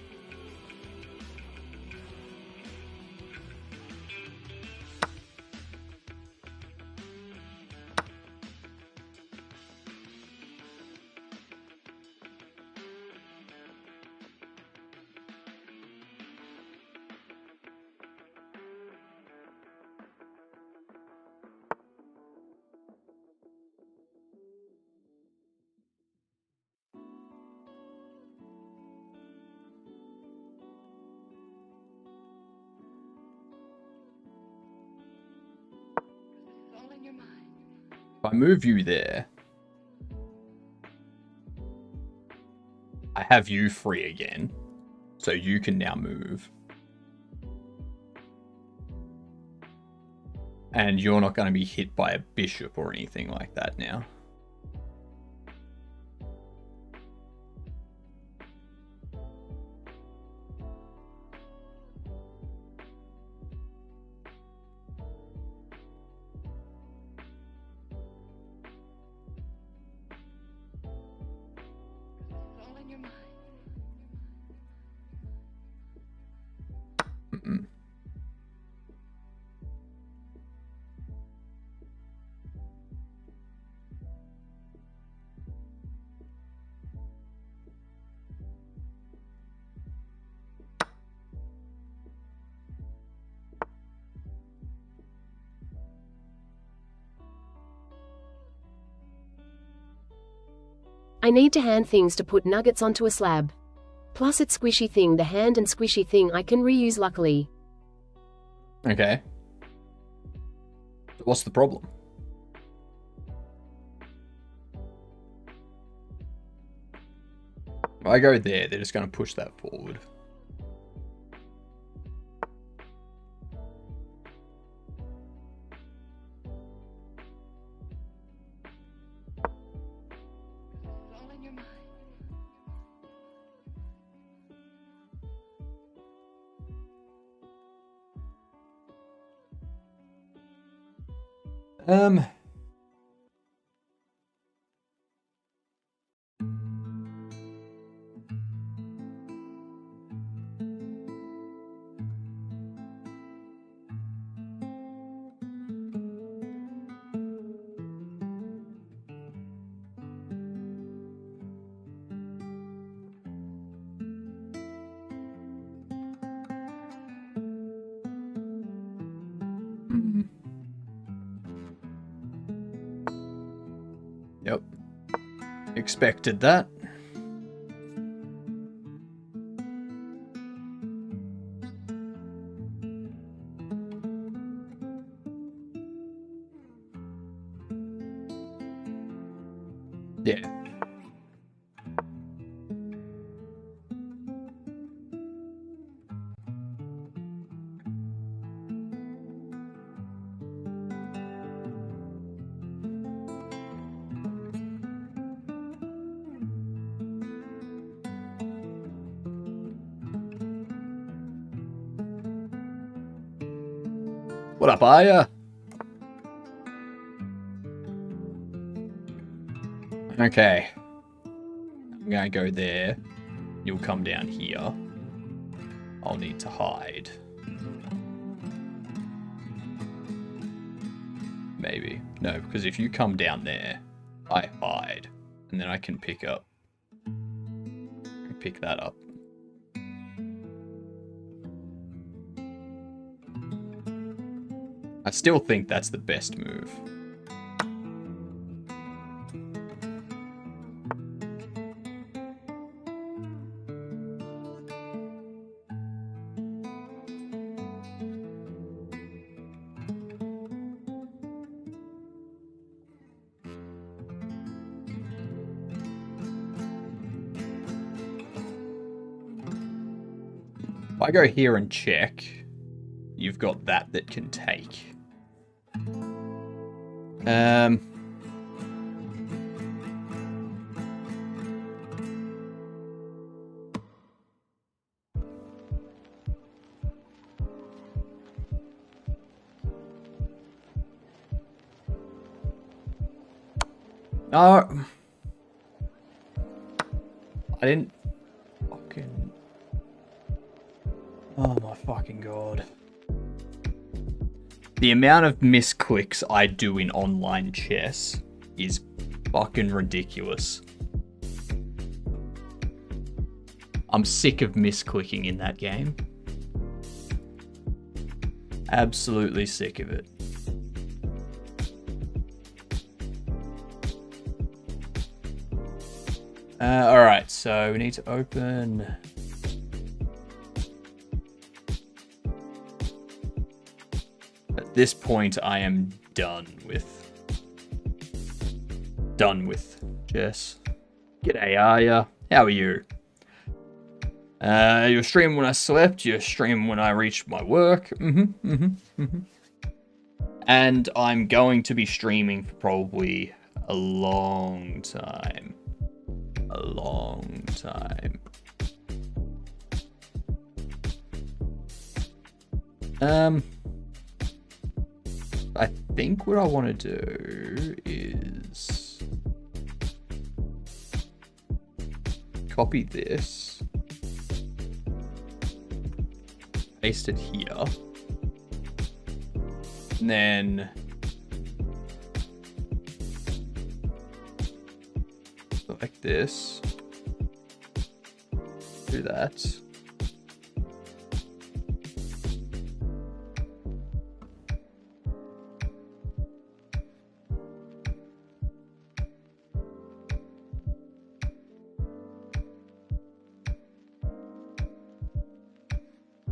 If I move you there, I have you free again, so you can now move. And you're not going to be hit by a bishop or anything like that now. I need to hand things to put nuggets onto a slab. Plus it's squishy thing, the hand and squishy thing I can reuse luckily. Okay. What's the problem? If I go there, they're just going to push that forward. Yep. Expected that. Yeah. What up, Aya? Okay. I'm gonna go there. You'll come down here. I'll need to hide. Maybe. No, because if you come down there, I hide. And then I can pick that up. I still think that's the best move. If I go here and check, you've got that can take. I didn't fucking... Oh my fucking god. The amount of misclicks I do in online chess is fucking ridiculous. I'm sick of misclicking in that game. Absolutely sick of it. Alright, so we need to open... At this point, I am done with chess. G'day, Arya. How are you? You stream when I slept, you stream when I reached my work. And I'm going to be streaming for probably a long time. A long time. I think what I want to do is copy this, paste it here, and then like this, do that.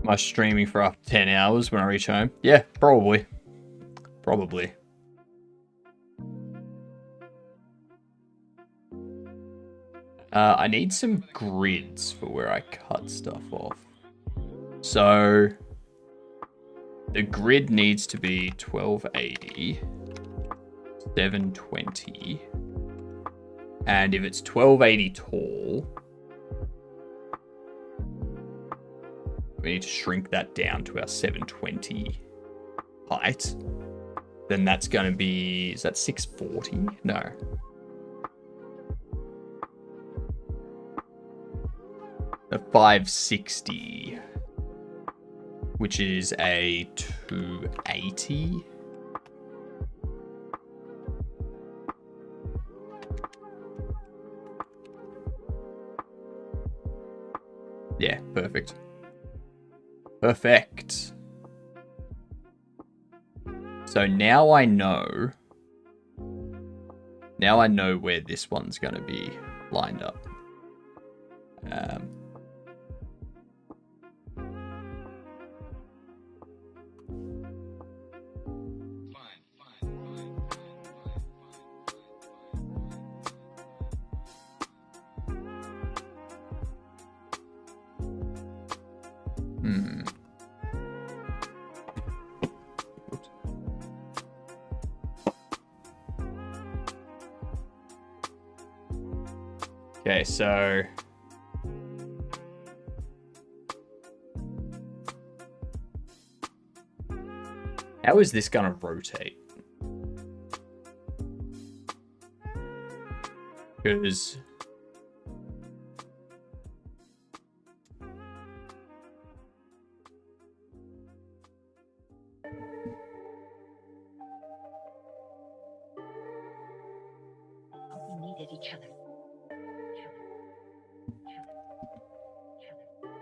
Am I streaming for up to 10 hours when I reach home? Yeah, probably. Probably. I need some grids for where I cut stuff off. So the grid needs to be 1280, 720, and if it's 1280 tall, we need to shrink that down to our 720 height. Then that's going to be, is that 640? No. A 560, which is a 280. Yeah, perfect. Perfect. So now I know where this one's going to be lined up. Okay, so how is this gonna rotate? Because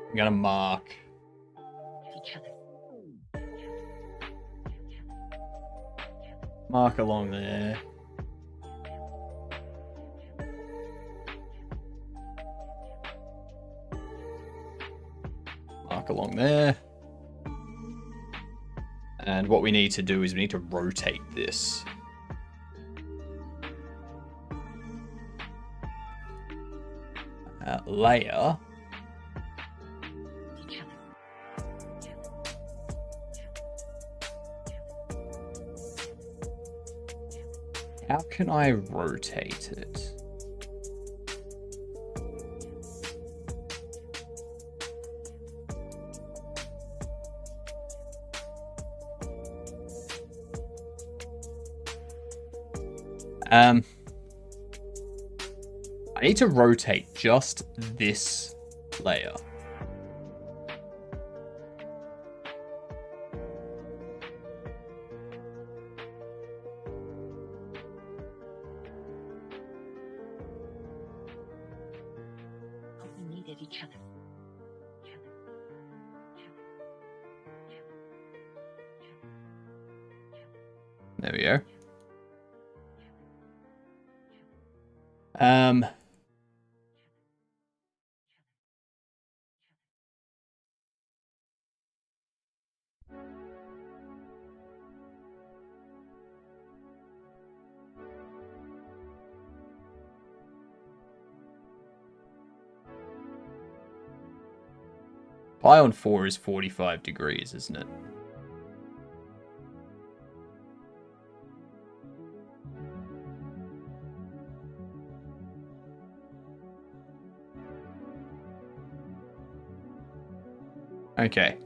I'm gonna mark Each other. along there. Mark along there. And what we need to do is we need to rotate this. Layer. How can I rotate it? I need to rotate just this layer. We needed each other. There we go. Pi on 4 is 45 degrees, isn't it? Okay.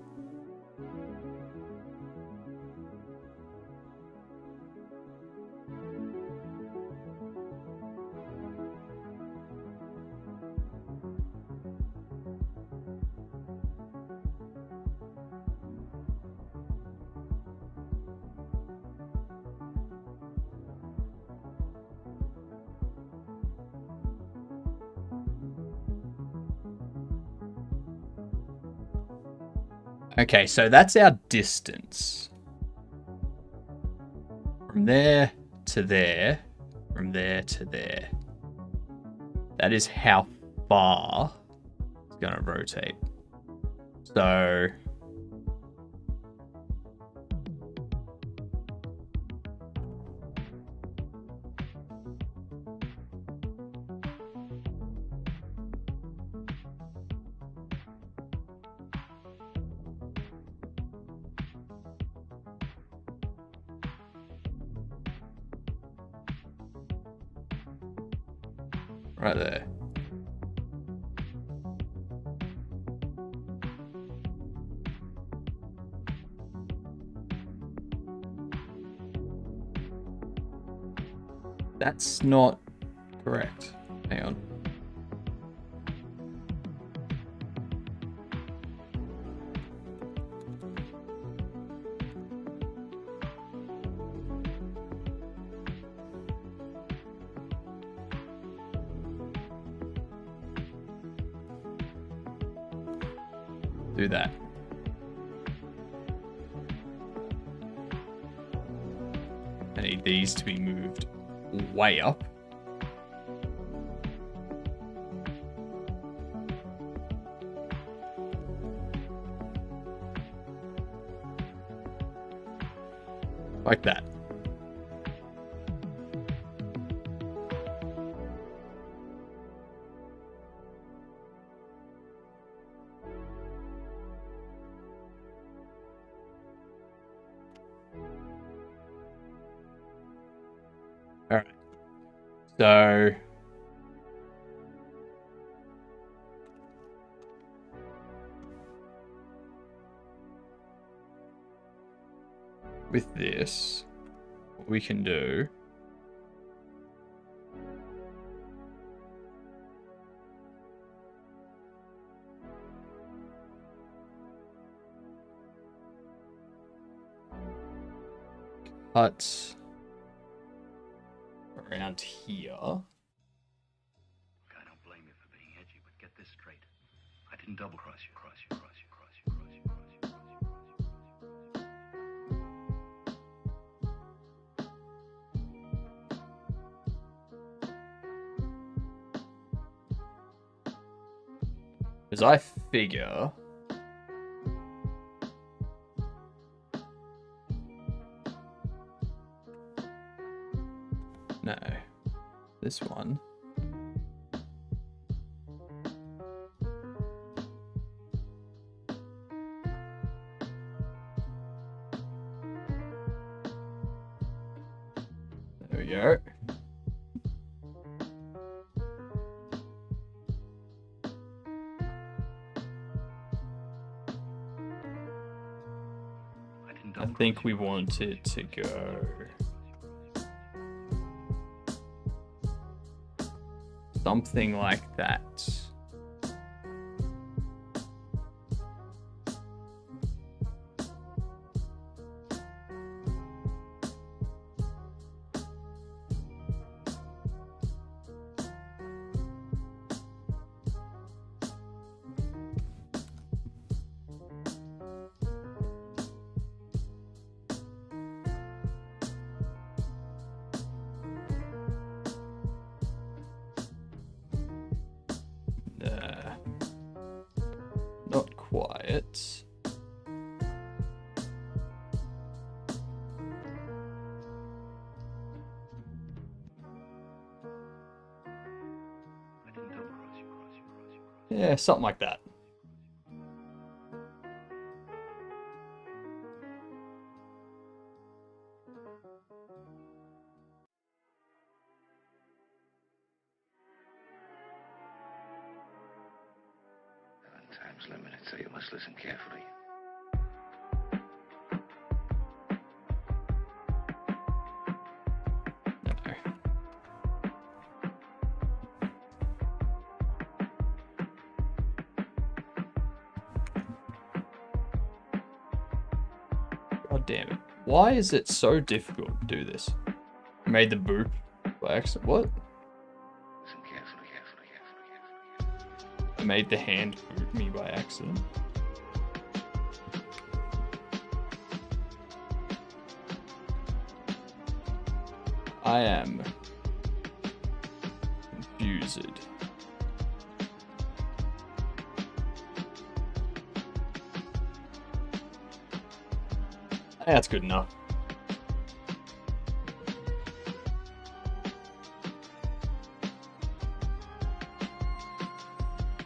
Okay, so that's our distance. From there to there. From there to there. That is how far it's going to rotate. So... right there. That's not correct. Hang on. Do that. I need these to be moved way up. Like that. Alright. So... with this, what we can do... cut... around here. Look, I don't blame you for being edgy, but get this straight. I didn't double cross you, cross you, cross you, cross you, cross you, cross you, cross you. Because I figure... No. This one. There we go. I think we want it to go something like that. Not quite. Yeah, something like that. Time's limited, so you must listen carefully. God damn it. Why is it so difficult to do this? I made the boop by accident. What? Listen carefully, carefully, carefully. I made the hand boot me by accident. I am confused. That's good enough.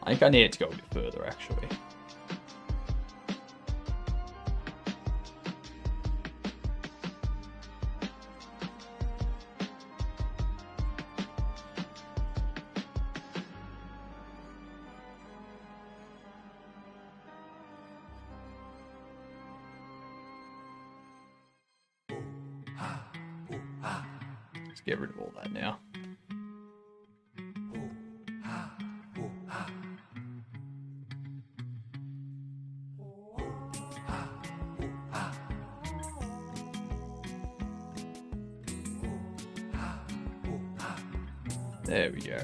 I think I need it to go a bit further, actually. Let's get rid of all that now. There we go.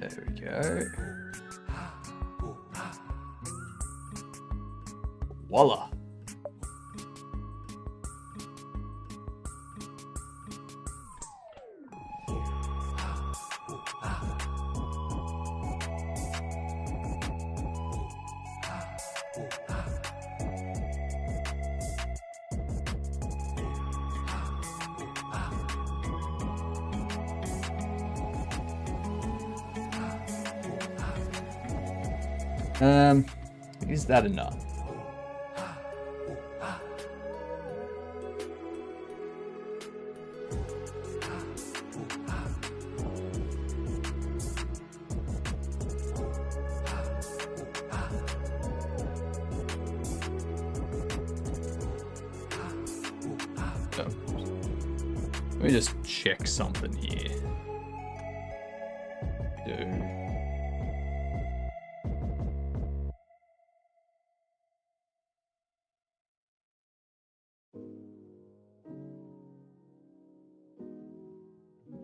There we go. Voila. Is that enough? Oh. Let me just check something here.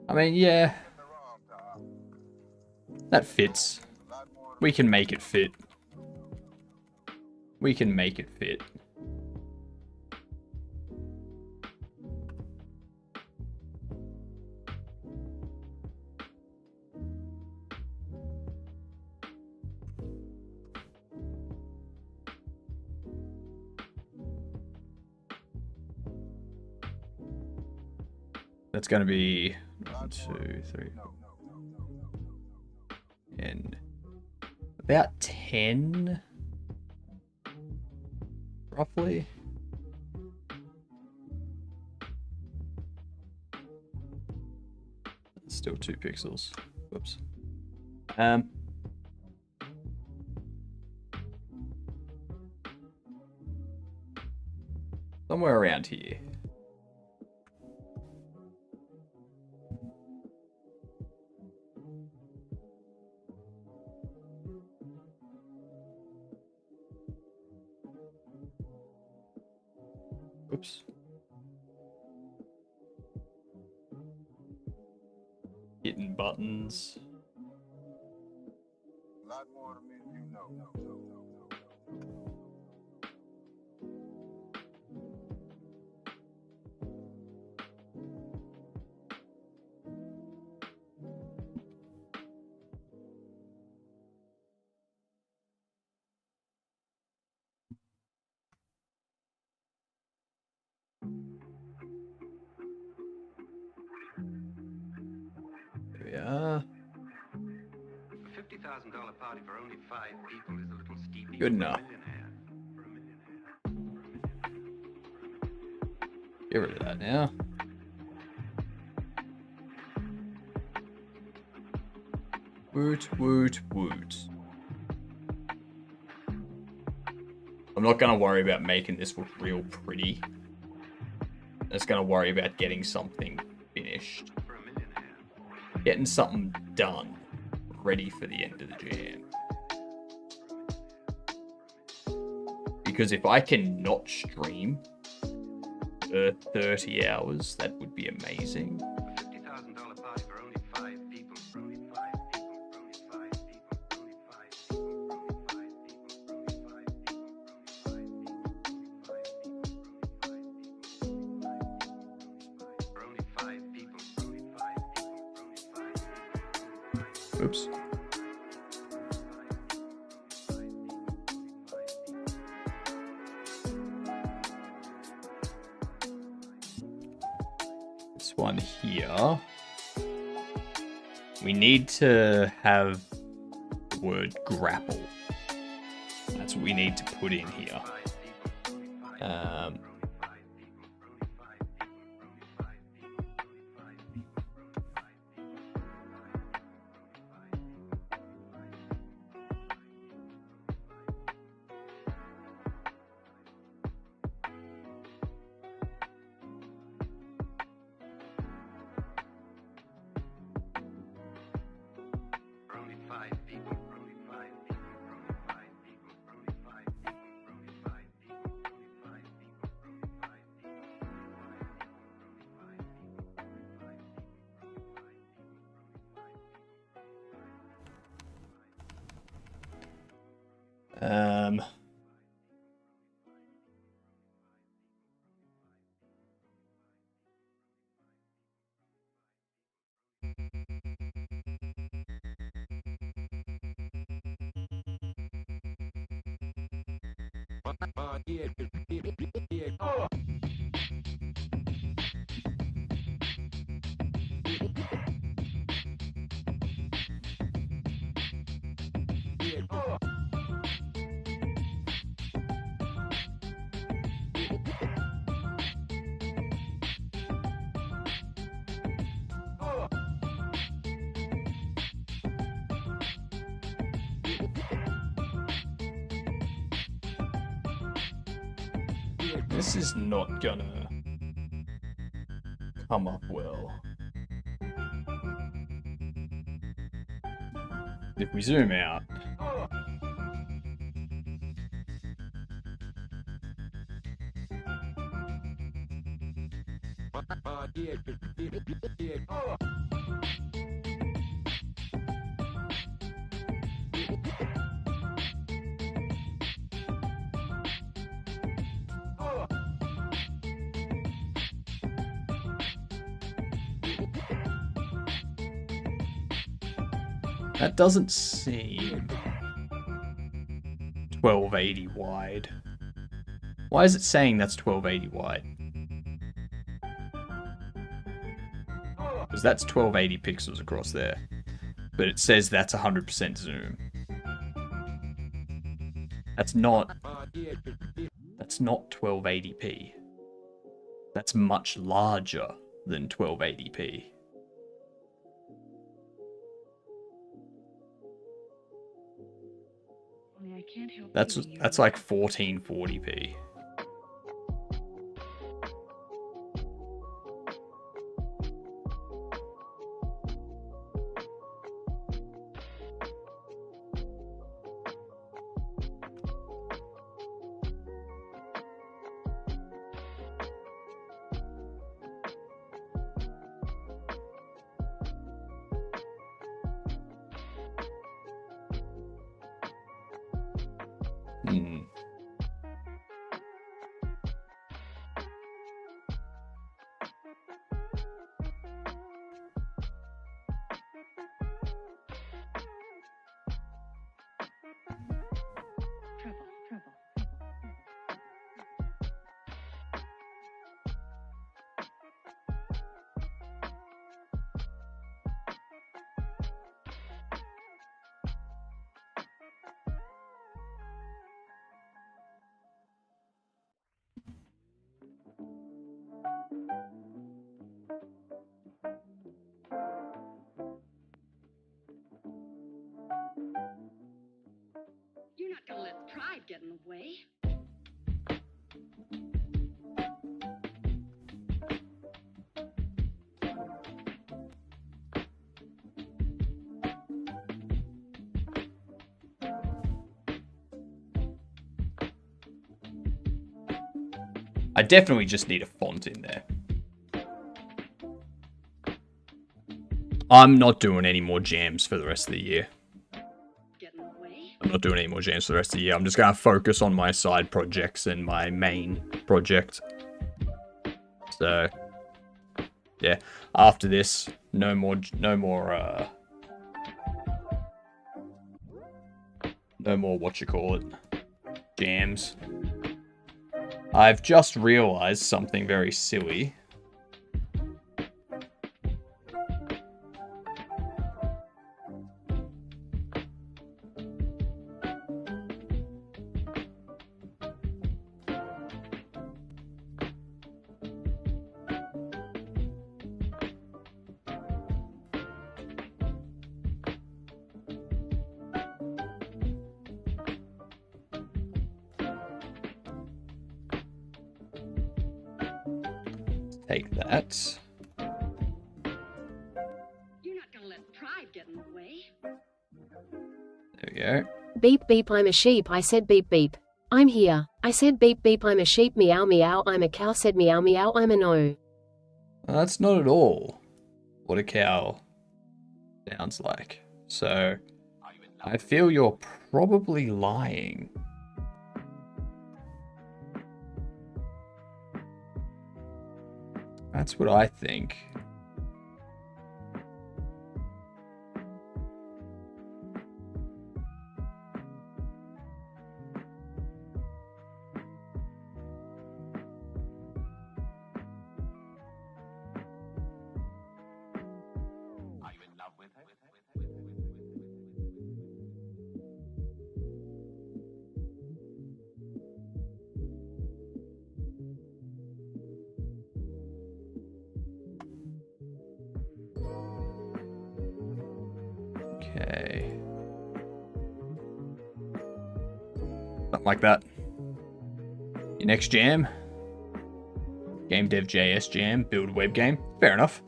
I mean, yeah. That fits. We can make it fit. We can make it fit. That's going to be 1, 2, 3, and about 10, roughly. Still 2 pixels. Whoops. Somewhere around here. Oops. Hitting buttons. A lot more to me than you know. There we are. A $50,000 party for only 5 people is a little steep. Good enough. Get rid of that now. Woot, woot, woot. I'm not going to worry about making this look real pretty. I'm just going to worry about getting something finished. Getting something done. Ready for the end of the jam. Because if I can not stream for 30 hours, that would be amazing. A $50,000 party for only 5 people. For only 5 people. For only 5 people. For only 5 people. For only 5 people. For only 5 people. For only 5 people. For only 5 people. Oops. This one here. We need to have the word grapple. That's what we need to put in here. This is not gonna come up well. If we zoom out, that doesn't seem 1280 wide. Why is it saying that's 1280 wide? Because that's 1280 pixels across there. But it says that's 100% zoom. That's not 1280p. That's much larger than 1280p. That's like 1440p. You're not gonna let pride get in the way. I definitely just need a font in there. I'm not doing any more jams for the rest of the year. I'm not doing any more jams for the rest of the year. I'm just going to focus on my side projects and my main project. So, yeah. After this, no more jams. I've just realized something very silly. Take that. You're not gonna let pride get in the way. There we go. Beep beep, I'm a sheep, I said beep beep. I'm here. I said beep beep, I'm a sheep, meow meow, I'm a cow, said meow meow, I'm a no. That's not at all what a cow sounds like. So, I feel you're probably lying. That's what I think. Are you in love with her? Okay. Something like that. Your next jam. Game Dev JS jam, build web game. Fair enough.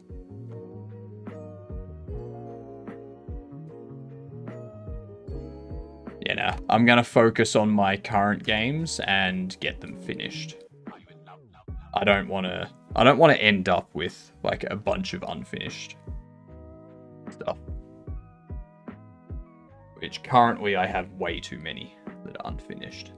Yeah, no, I'm gonna focus on my current games and get them finished. I don't want to end up with like a bunch of unfinished stuff. Which currently I have way too many that are unfinished.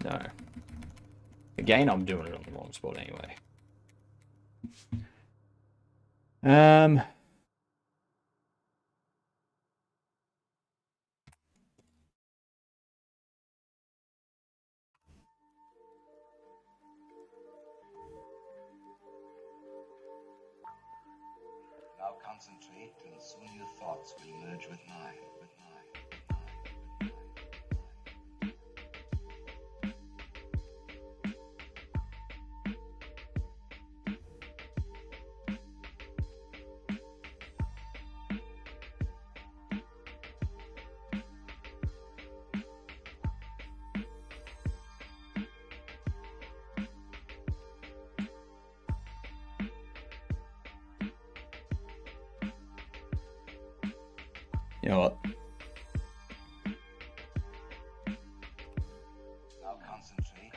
No. Again, I'm doing it on the wrong spot anyway. Now concentrate, and soon your thoughts will merge with mine. You know what? Now concentrate.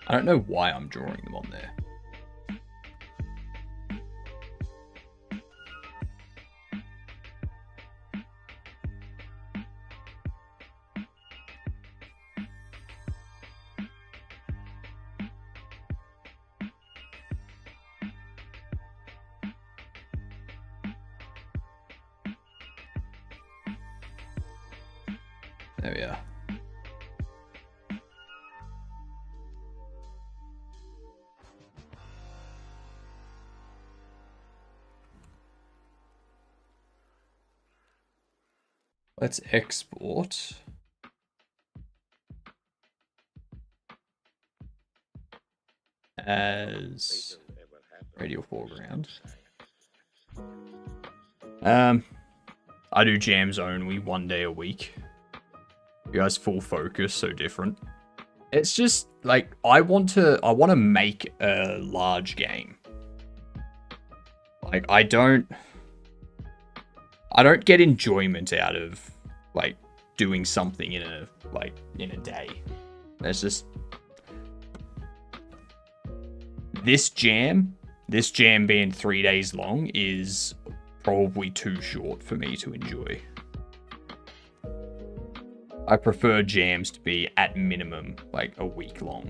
I don't know why I'm drawing them on there. There we are. Let's export. As radial foreground. I do jams only 1 day a week. You guys full focus, so different. It's just like I want to make a large game. Like I don't get enjoyment out of like doing something in a day. It's just this jam being 3 days long is probably too short for me to enjoy. I prefer jams to be at minimum like a week long.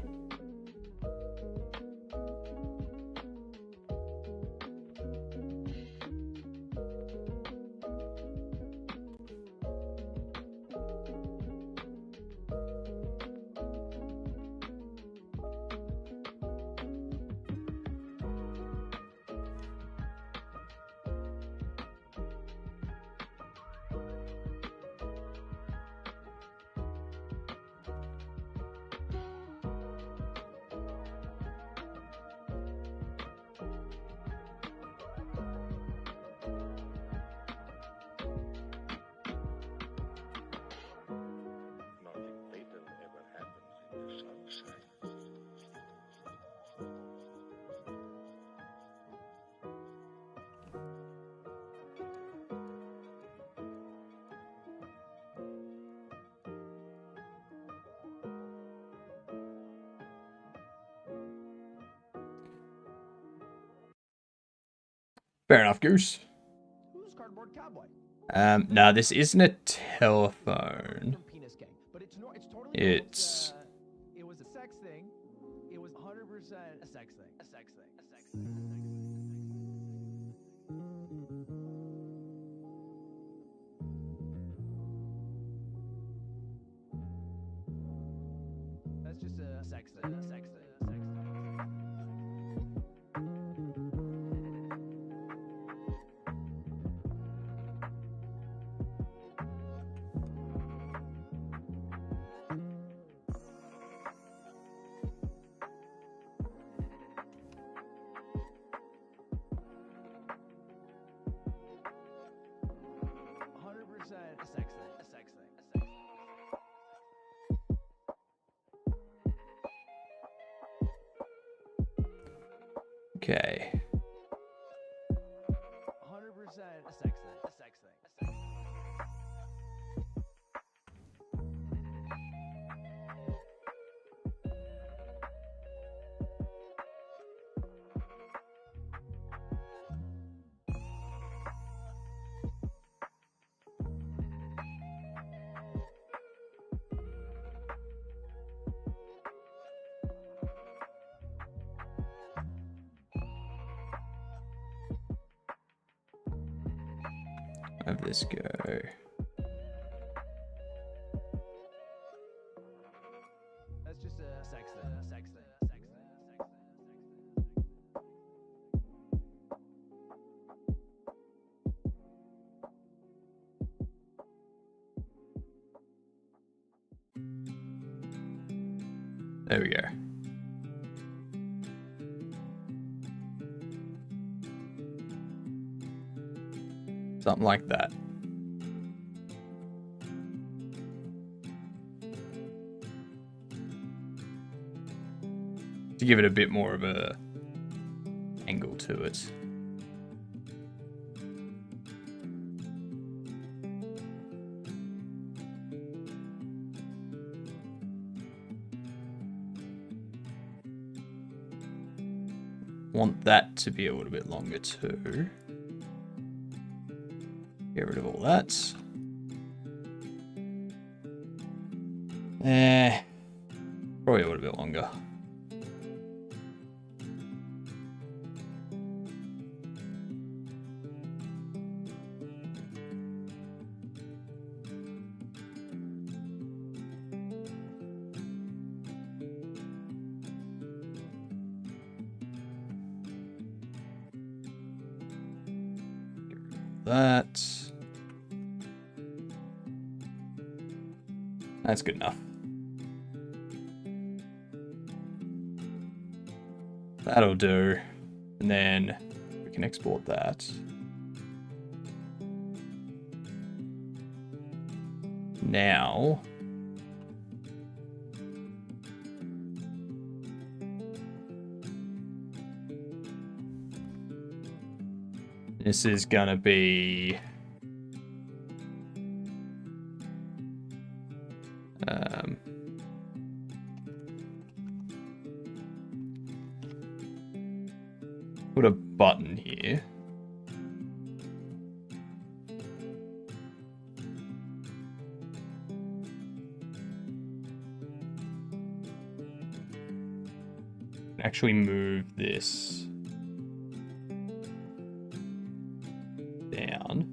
Fair enough, Goose. Who's Cardboard Cowboy? No, this isn't a telephone. It's... It was a sex thing. It was 100% a sex thing. A sex thing. A sex thing. That's just a sex thing. A sex thing. A sex thing. Okay. 100% a sex thing. A sex thing. A sex thing. Have this go. That's just a sex thing. A sex thing. A sex thing. A sex thing. There we go. Something like that. To give it a bit more of a angle to it. Want that to be a little bit longer too. Get rid of all that. Probably a little bit longer. That. That's good enough. That'll do. And then we can export that. Now, this is gonna be put a button here. Actually move this down.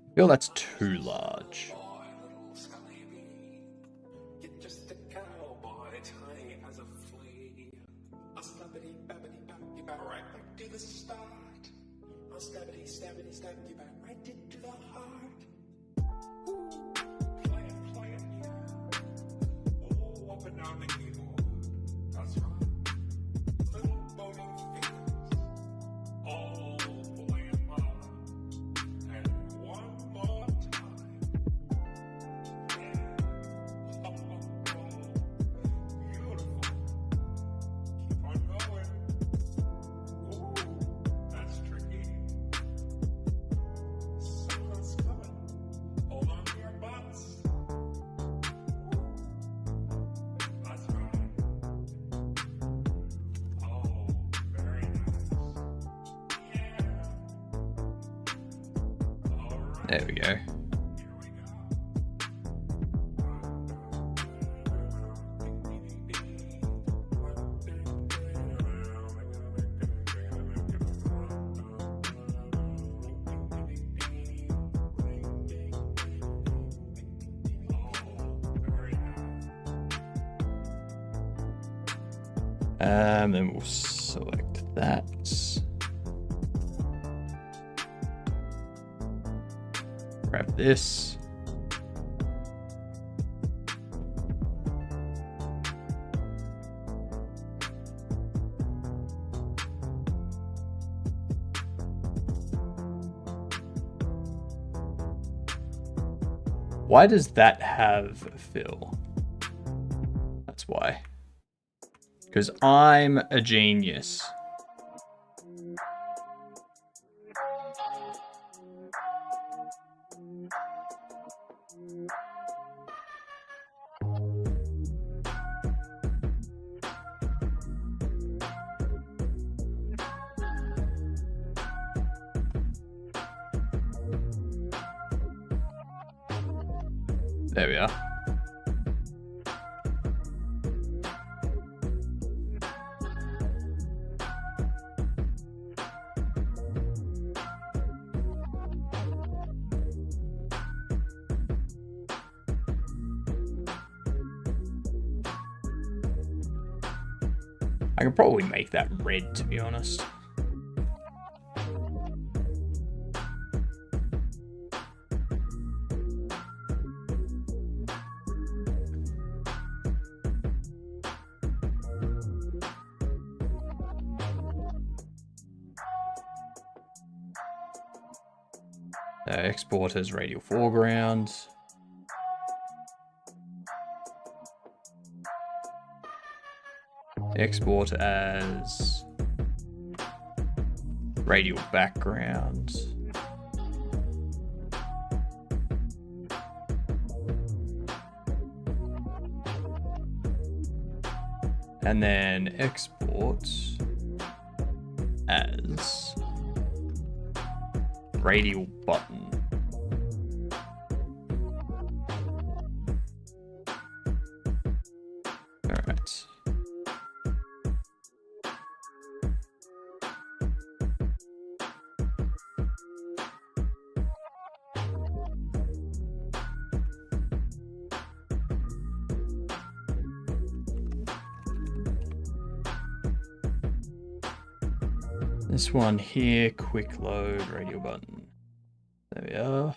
I feel that's too large. There we go. Then we'll select that. Grab this. Why does that have fill? That's why. Because I'm a genius. There we are. I could probably make that red, to be honest. Export as radial foreground. Export as radial background. And then export as radial button. Alright. This one here, quick load, radial button. There we are.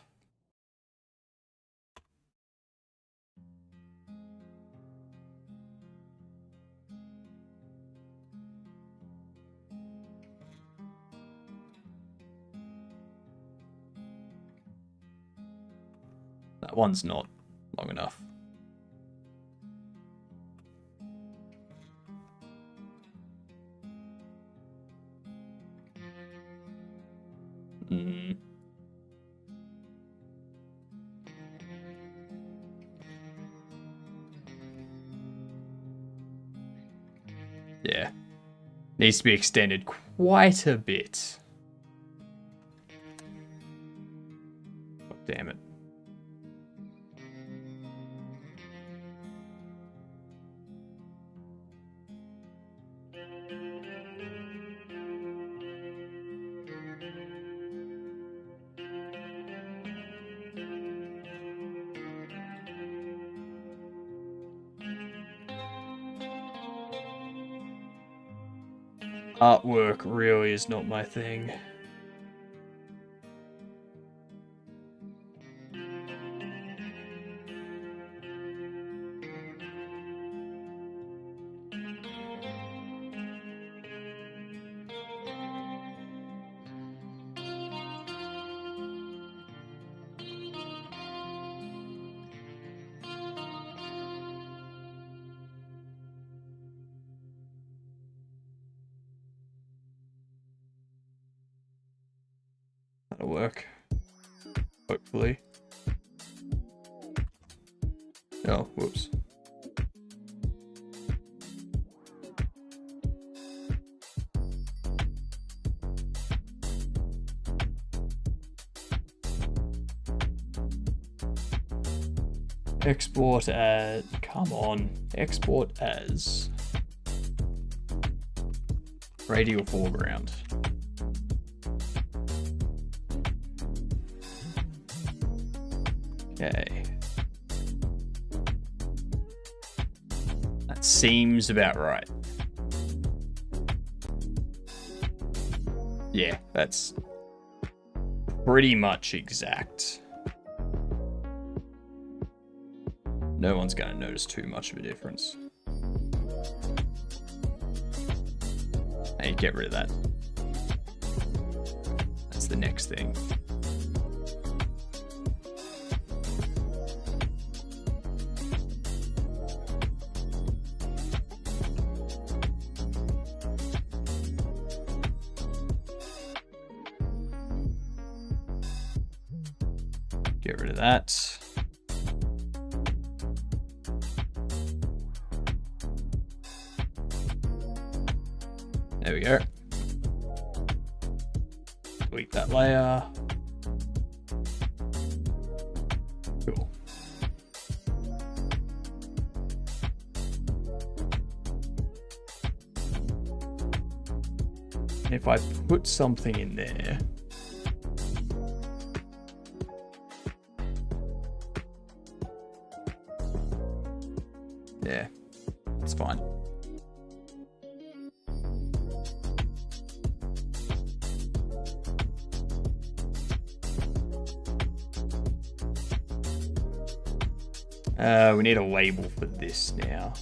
That one's not long enough. Yeah. Needs to be extended quite a bit. Oh, damn it. Artwork really is not my thing. That'll work. Hopefully. Oh, whoops. Export as, come on, export as radial foreground. Okay. That seems about right. Yeah, that's pretty much exact. No one's going to notice too much of a difference. Hey, get rid of that. That's the next thing. Get rid of that. There we go. Delete that layer. Cool. And if I put something in there, yeah, it's fine. We need a label for this now.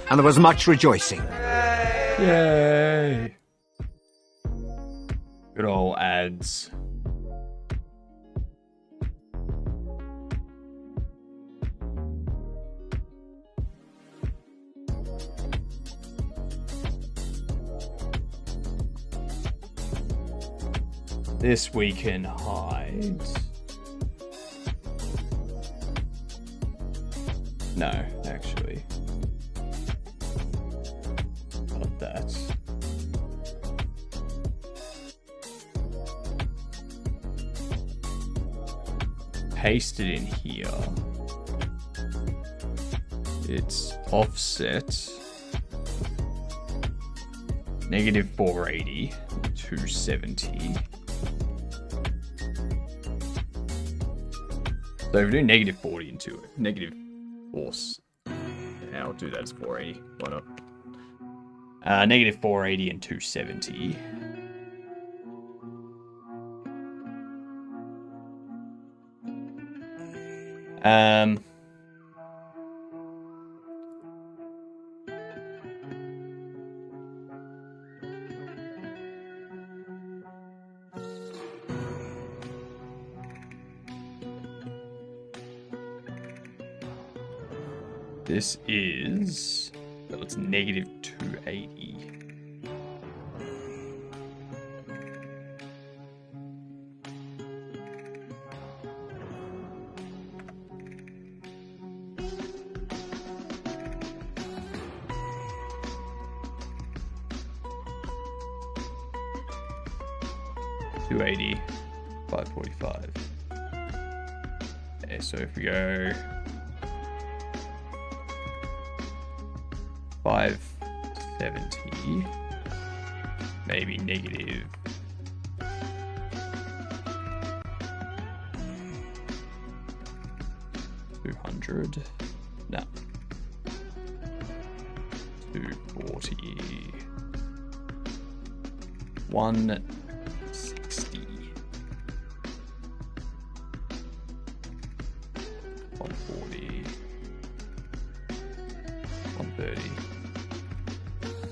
And there was much rejoicing. Yay! Good old ads. This we can hide. No, actually. Not that. Paste it in here. It's offset. Negative 480, 270. So if we do negative 40 into it, negative 4, yeah, I'll do that as 480. Why not? Negative 480 and 270. This is, so it's negative 280. $280, $545. Okay, so if we go 570, maybe negative 200, no, 240, 160, 140, 130.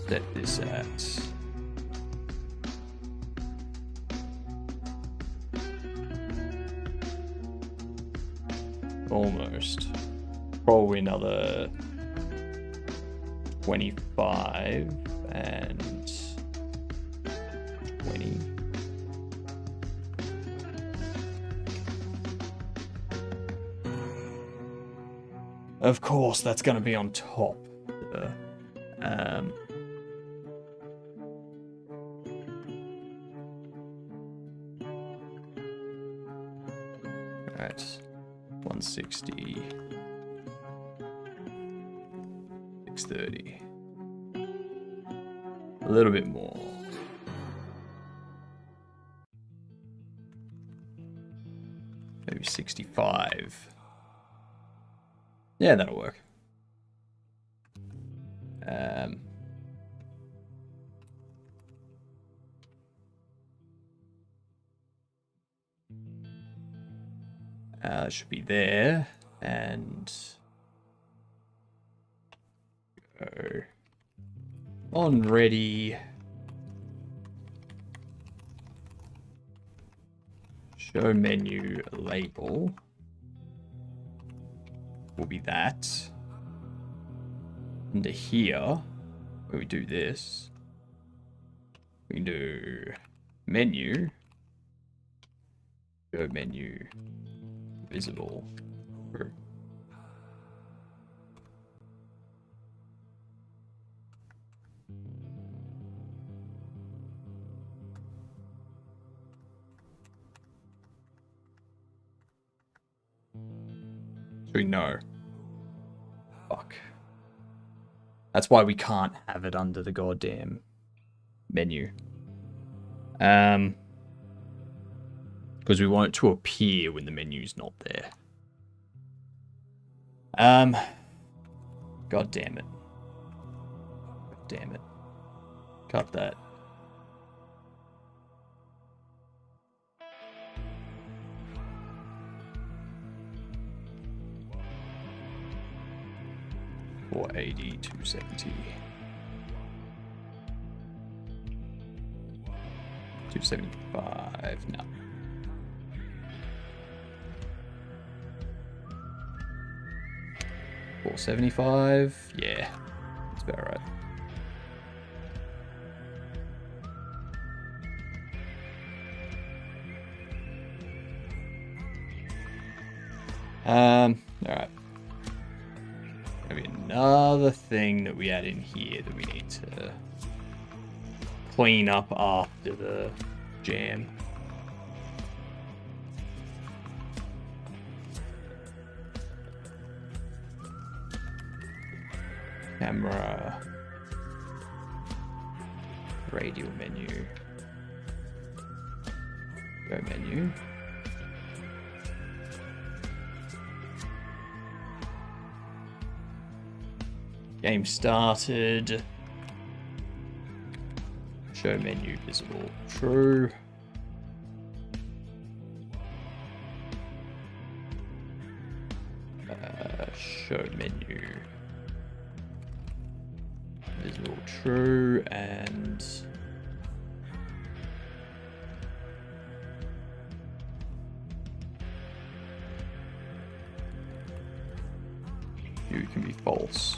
Set this at almost, probably another 25, and 20. Of course, that's going to be on top. Alright, 160, 630, a little bit more. Maybe 65. Yeah, that'll work. It should be there, and go on ready. Show menu label will be that. Under here, where we do this, we can do menu, go menu, visible. So we know. Fuck. That's why we can't have it under the goddamn menu. Because we want it to appear when the menu's not there. God damn it. God damn it. Cut that. $480, $270. $275, no. $475, yeah, that's about right. Alright. Maybe another thing that we add in here that we need to clean up after the jam. Camera, radial menu, go menu, game started, show menu visible, true, show menu visible, true, and view can be false.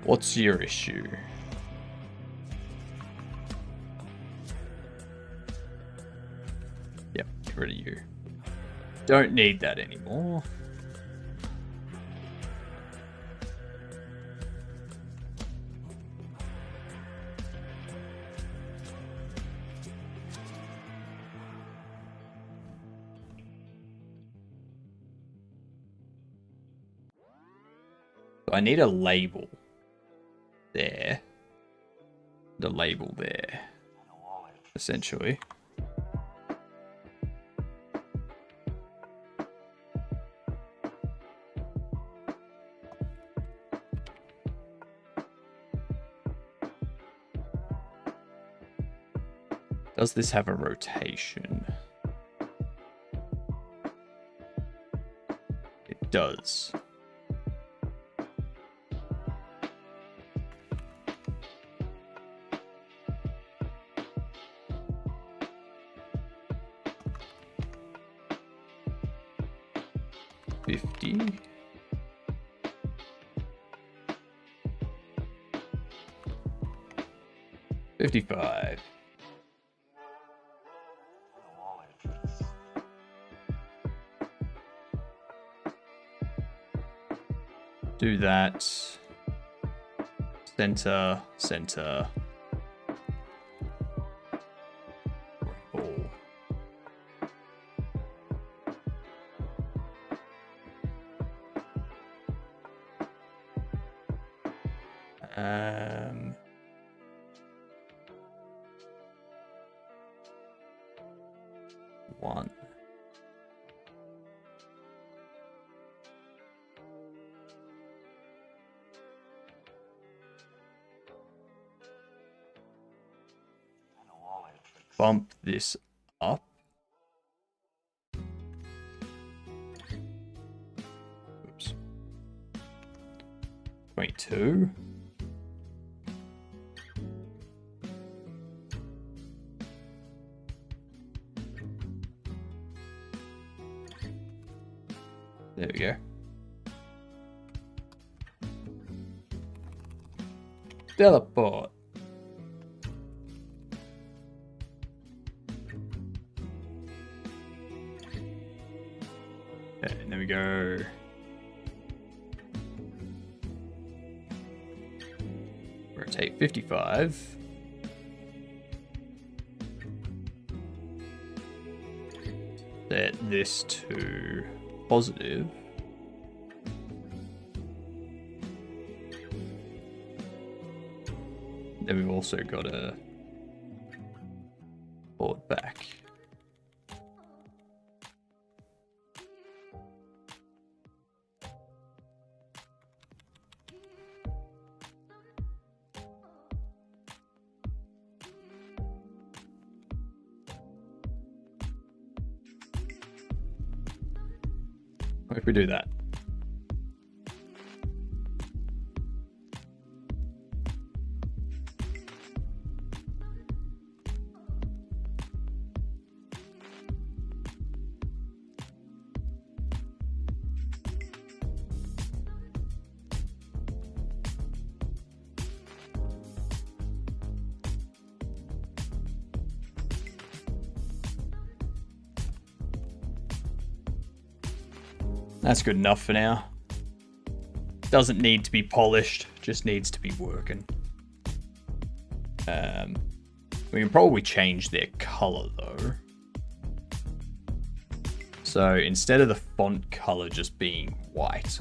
What's your issue? Yep, get rid of you. Don't need that anymore. I need a label there. The label there, essentially. Does this have a rotation? It does. 50. $55. Do that. Center, center. Ball. One. Bump this up. Oops. 22. There we go. Teleport. Okay, and there we go. Rotate 55. Set this to positive. Then we've also got to pull it back. What if we do that? That's good enough for now. Doesn't need to be polished, just needs to be working. We can probably change their color though. So instead of the font color just being white,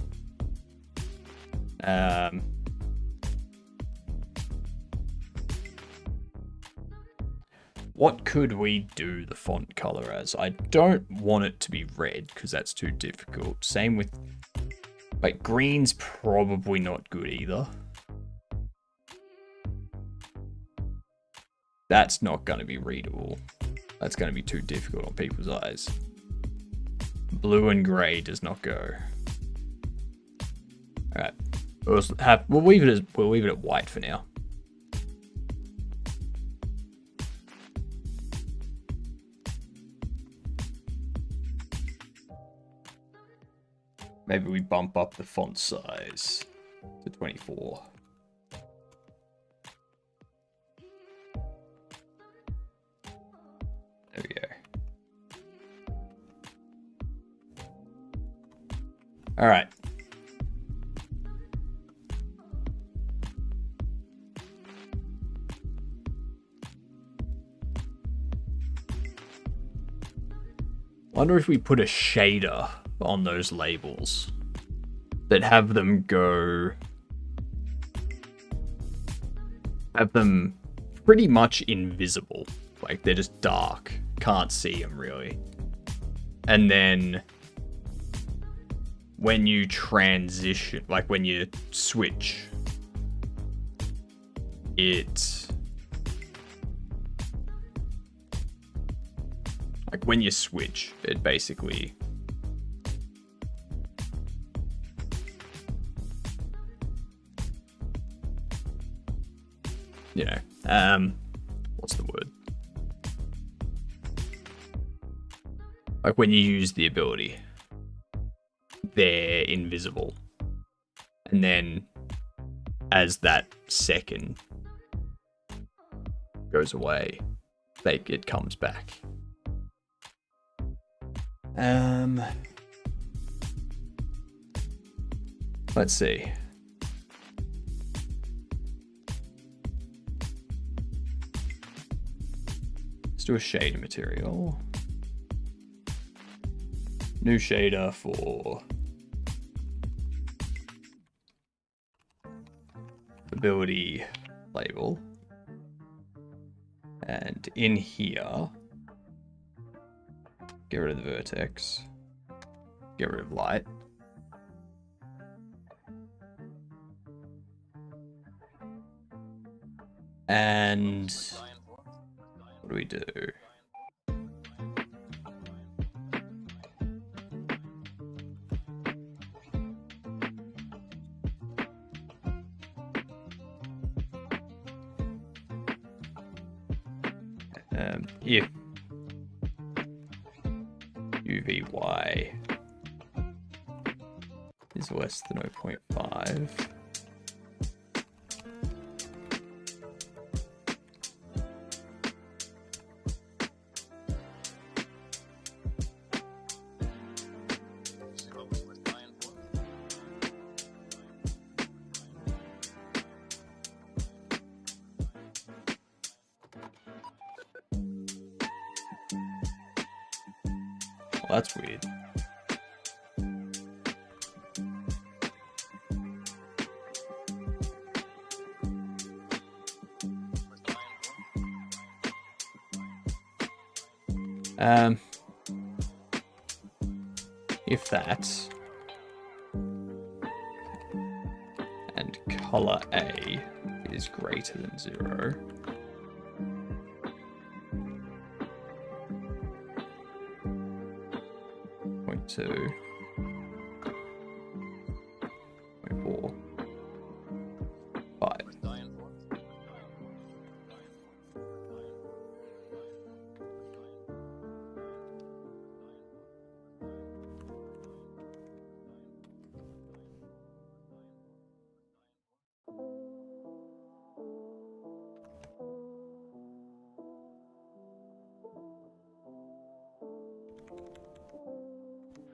what could we do the font color as? I don't want it to be red because that's too difficult. Same with, like, green's probably not good either. That's not going to be readable. That's going to be too difficult on people's eyes. Blue and gray does not go. All right, we'll leave it at white for now. Maybe we bump up the font size to 24. There we go. All right. Wonder if we put a shader on those labels that have them pretty much invisible. Like, they're just dark. Can't see them really. And then when you transition, like when you switch, it basically what's the word? Like when you use the ability, they're invisible. And then as that second goes away, it comes back. Let's see. Let's do a shader material. New shader for ability label. And in here, get rid of the vertex, get rid of light. And what do we do? If UVY is less than 0.5, well, that's weird. If that and color A is greater than 0, .2, 0.4, 5.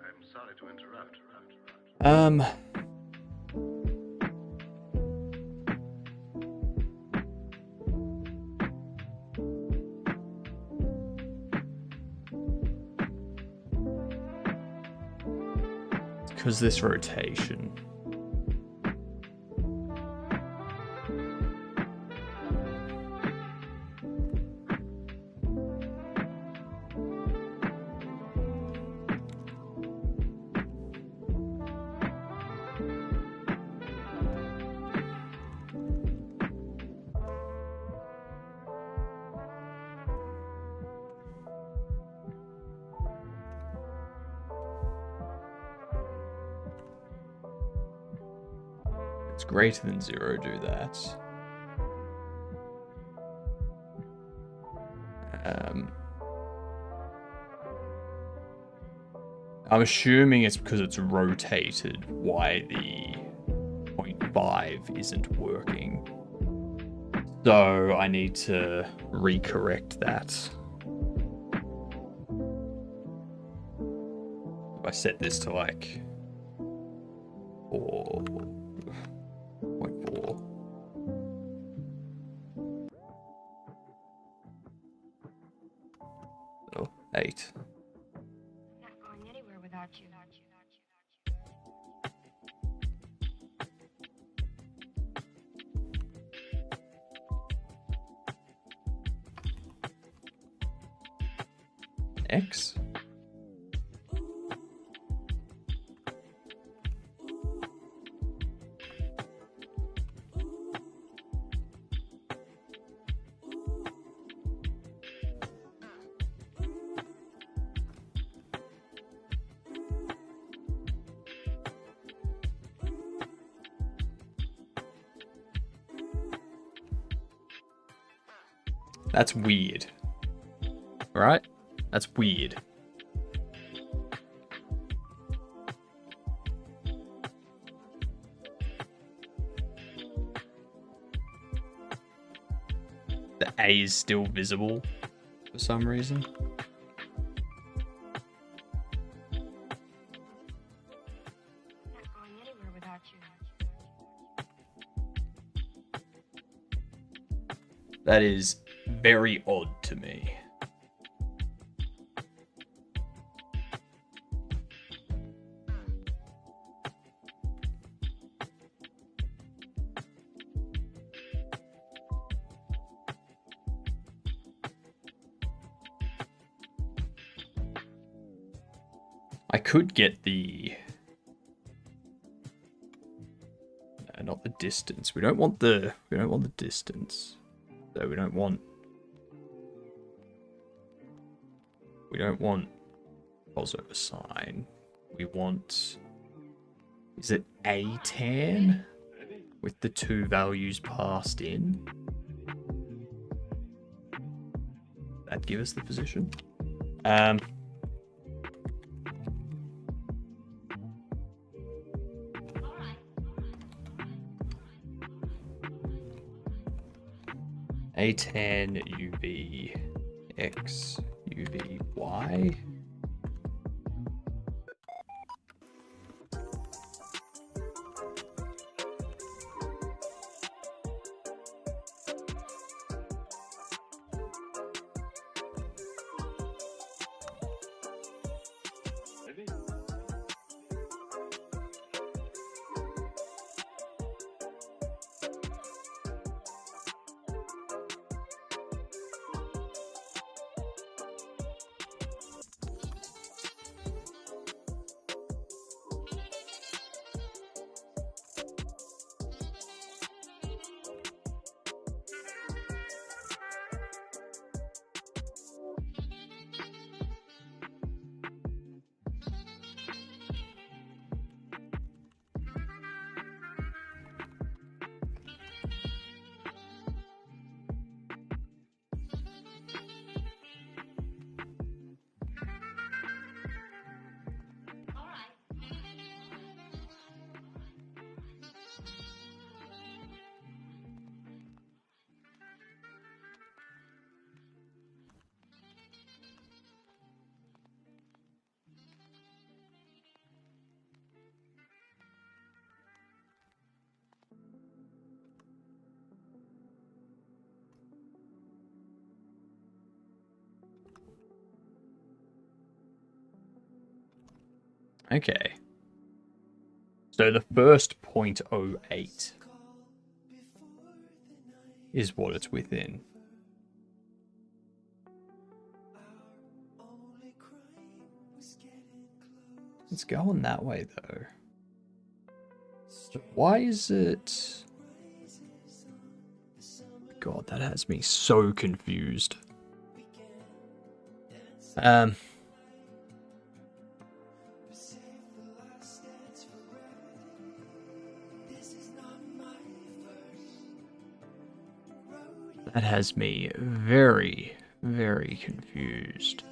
I'm sorry to interrupt. Because this rotation. It's greater than 0, do that. I'm assuming it's because it's rotated why the 0.5 isn't working. So I need to recorrect that. If I set this to like 4.4. Oh, 8. Not going anywhere without you. X. That's weird. Right? That's weird. The A is still visible for some reason. Not going anywhere without you. That is very odd to me. I could get the... not the distance. We don't want the distance. So we don't want crossover sign. We want, is it A10 with the two values passed in? That'd give us the position. A10 UV X UV Y. Okay. So the first 0.08 is what it's within. It's going that way though. Why is it... God, that has me so confused. That has me very, very confused.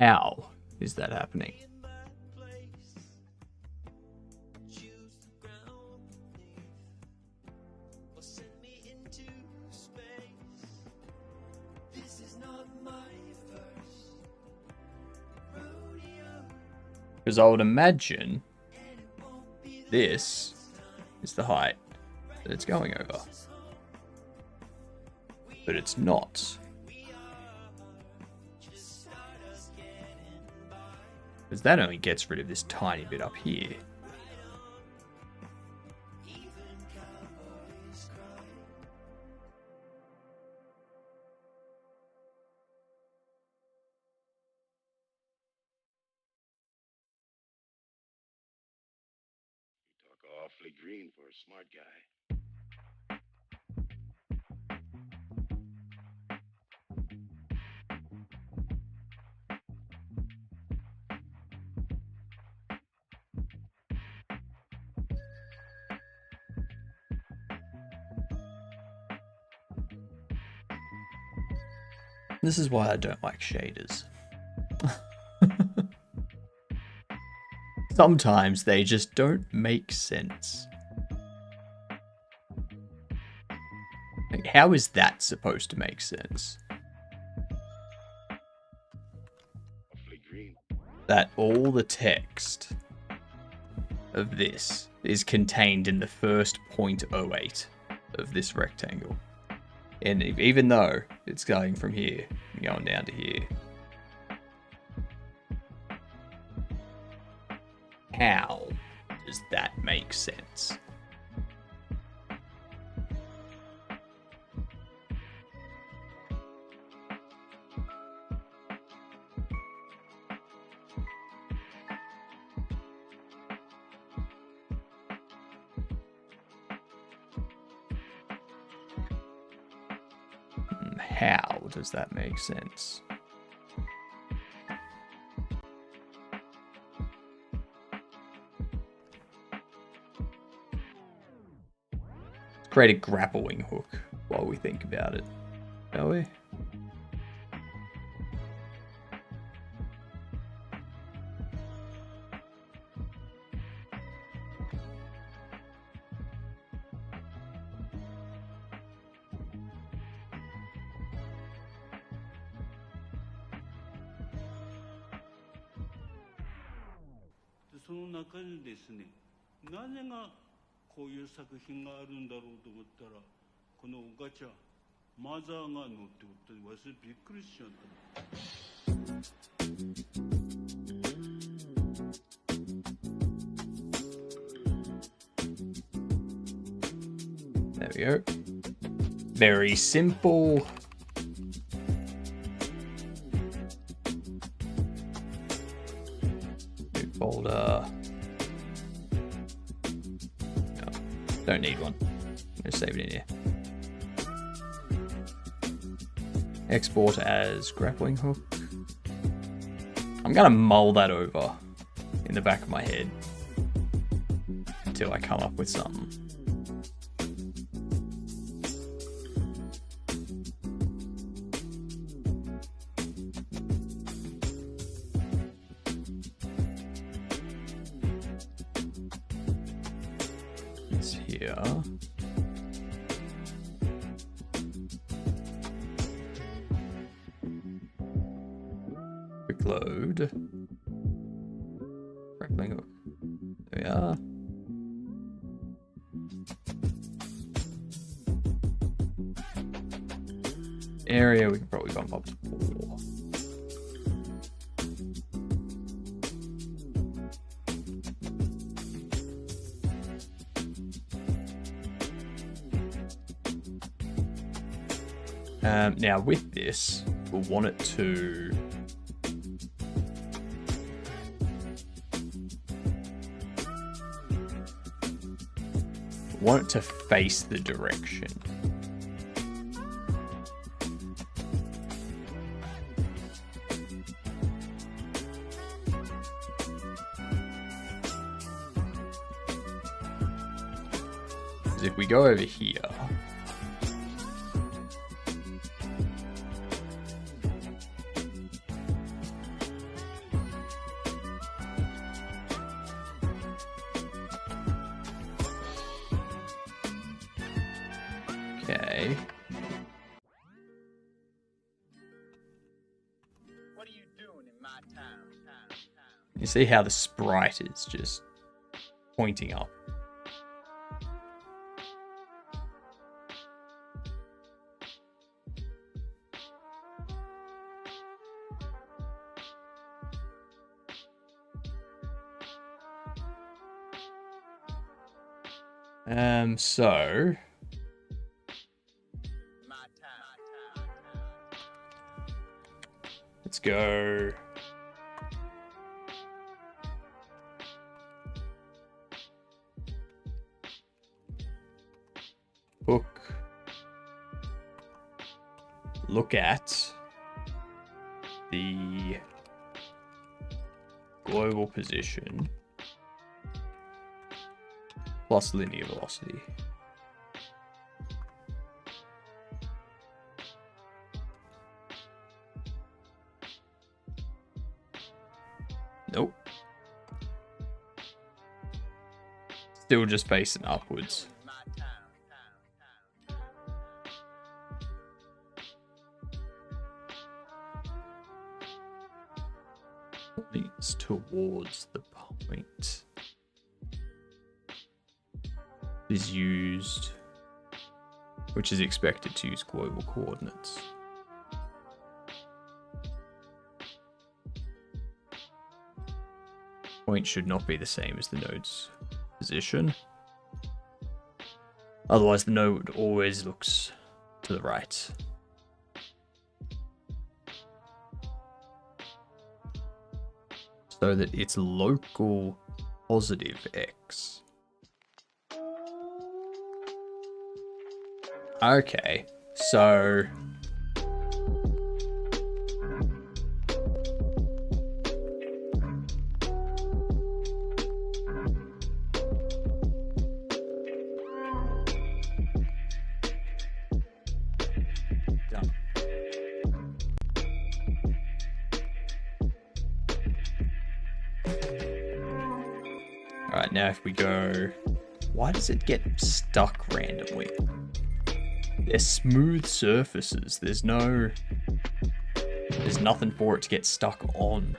How is that happening? Because I would imagine this is the height that it's going over. But it's not. Because that only gets rid of this tiny bit up here. Awfully green for a smart guy. This is why I don't like shaders. Sometimes they just don't make sense. Like, how is that supposed to make sense? That all the text of this is contained in the first 0.08 of this rectangle. And even though it's going from here and going down to here. How does that make sense? How does that make sense? Let's create a grappling hook while we think about it, shall we? There we go. Very simple. New folder. No, don't need one. I'm gonna save it in here. Export as grappling hook. I'm gonna mull that over in the back of my head until I come up with something. It's here. Quick load. Grappling hook. There we are. Area we can probably bump up to 4. Now with this, we'll want it to face the direction. Because if we go over here, okay. What are you doing in my town? You see how the sprite is just pointing up. So let's go. look at the global position plus linear velocity. Nope. Still just facing upwards. Points towards the point is used, which is expected to use global coordinates. Point should not be the same as the node's position. Otherwise, the node always looks to the right. So that its local positive x. Okay, so done. Alright, now if we go, why does it get stuck randomly? They're smooth surfaces. There's nothing for it to get stuck on.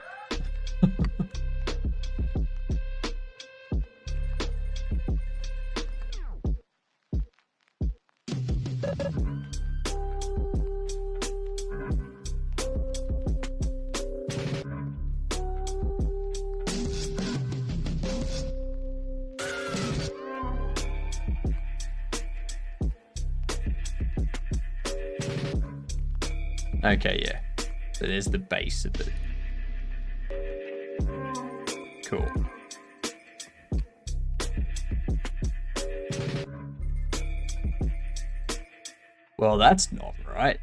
Okay, yeah. So there's the base of it. Cool. Well, that's not right.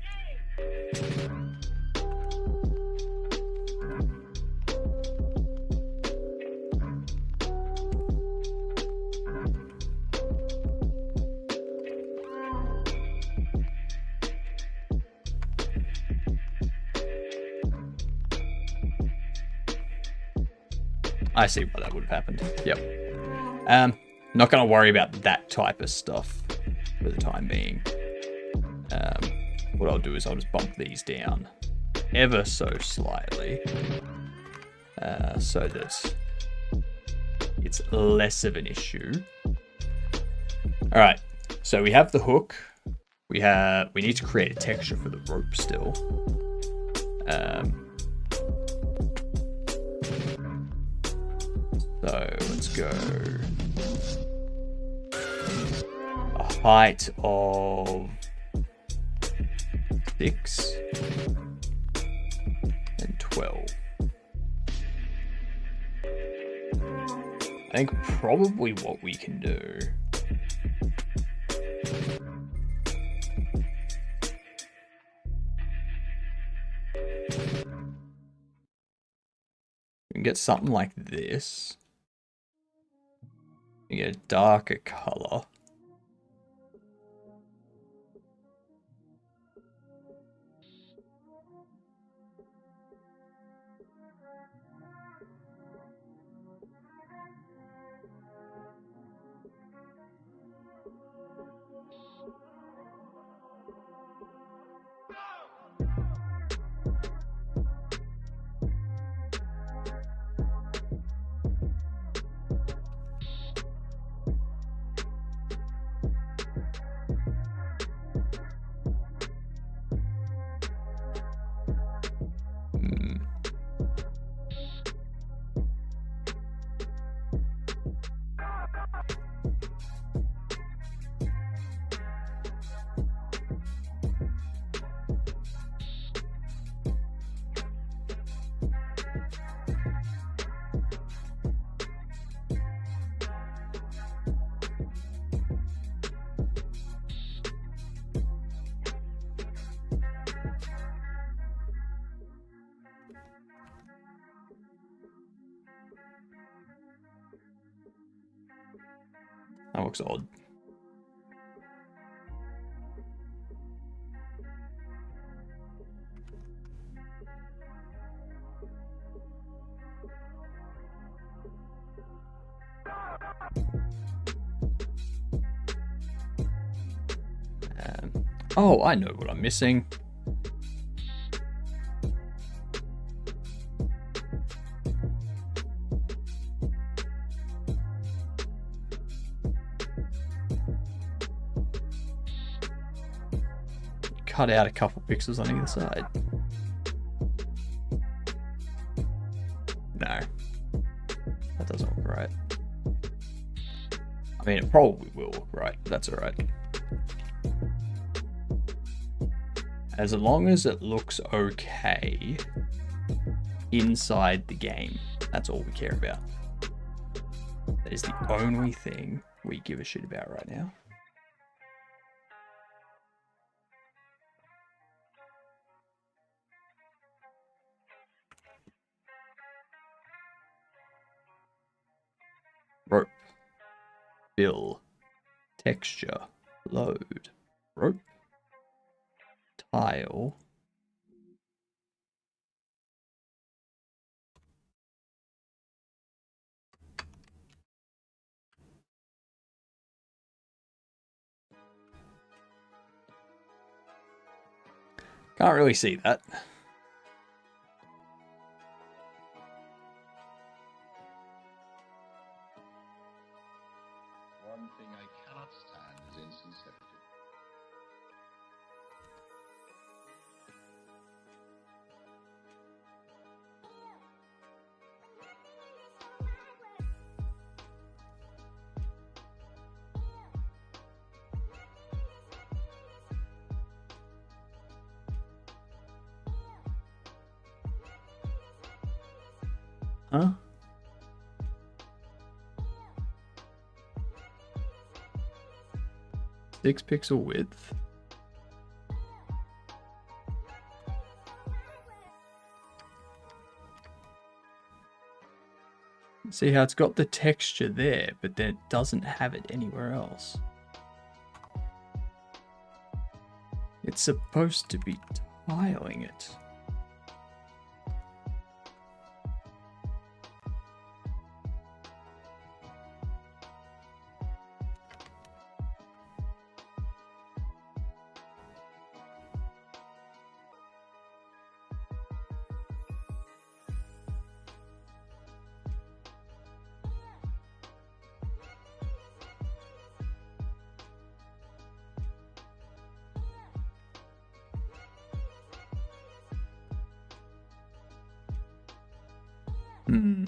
I see why that would have happened. Yep. Not going to worry about that type of stuff for the time being. What I'll do is I'll just bump these down ever so slightly so that it's less of an issue. All right, so we have the hook. We need to create a texture for the rope still. So let's go a height of 6 and 12. I think probably what we can do we can get something like this. You get a darker color. That looks odd. Oh, I know what I'm missing. Cut out a couple pixels on either side. No. That doesn't look right. I mean, it probably will look right. That's alright. As long as it looks okay inside the game, that's all we care about. That is the only thing we give a shit about right now. Rope. Fill. Texture. Load. Rope. Tile. Can't really see that. One thing I cannot stand is insincerity. Huh? Six pixel width. See how it's got the texture there, but then it doesn't have it anywhere else. It's supposed to be tiling it. Hmm.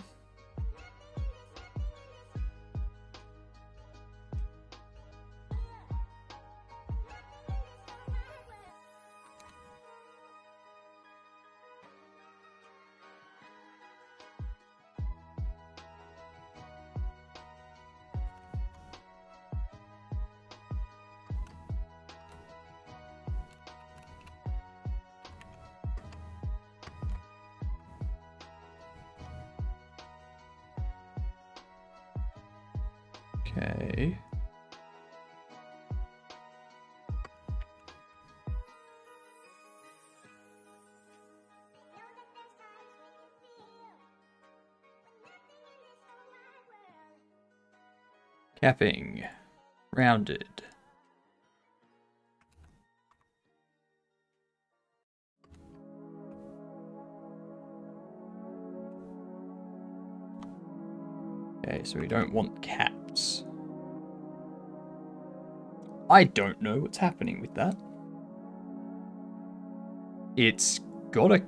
Okay. Capping. Rounded. Okay, so we don't want caps. I don't know what's happening with that. It's got a...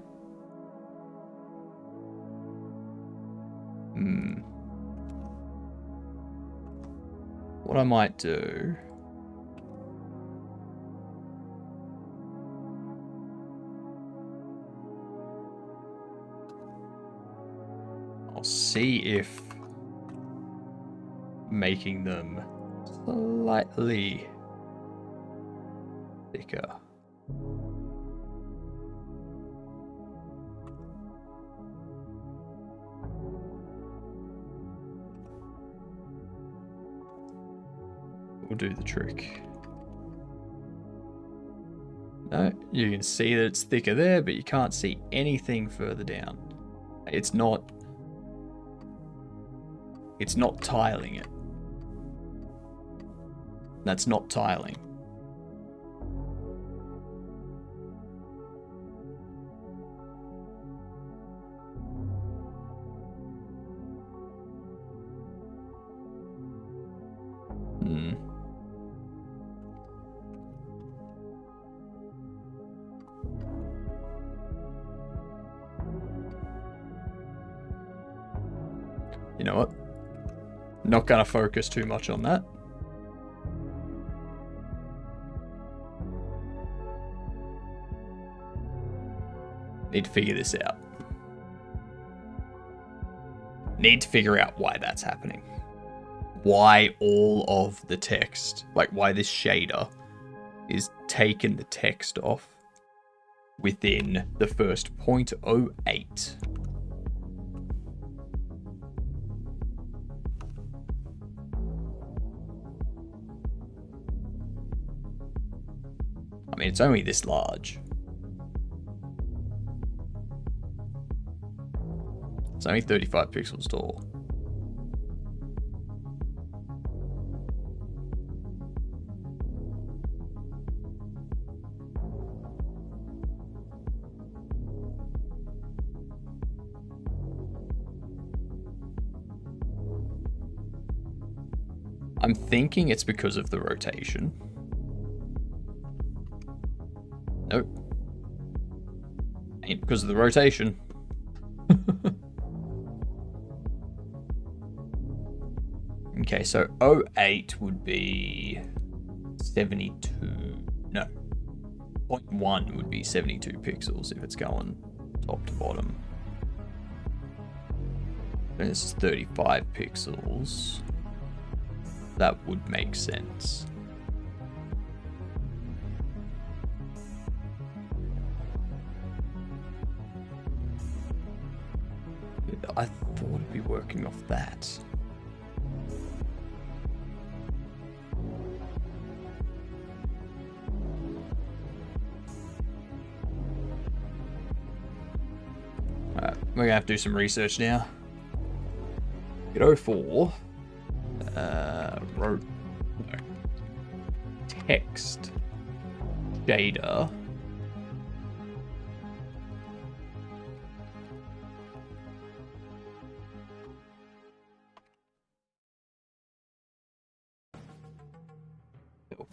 What I might do... I'll see if making them slightly thicker. will do the trick. No, you can see that it's thicker there, but you can't see anything further down. It's not tiling it. That's not tiling. You know what? Not gonna focus too much on that. Need to figure this out. Need to figure out why that's happening. Why all of the text, like why this shader is taking the text off within the first 0.08. I mean, it's only this large. It's only 35 pixels tall. I'm thinking it's because of the rotation. Nope. Ain't because of the rotation. Okay, so 08 would be 72. No. 0.1 would be 72 pixels if it's going top to bottom. And this is 35 pixels. That would make sense. I thought it'd be working off that. Alright, we're gonna have to do some research now. Get 04. Text shader.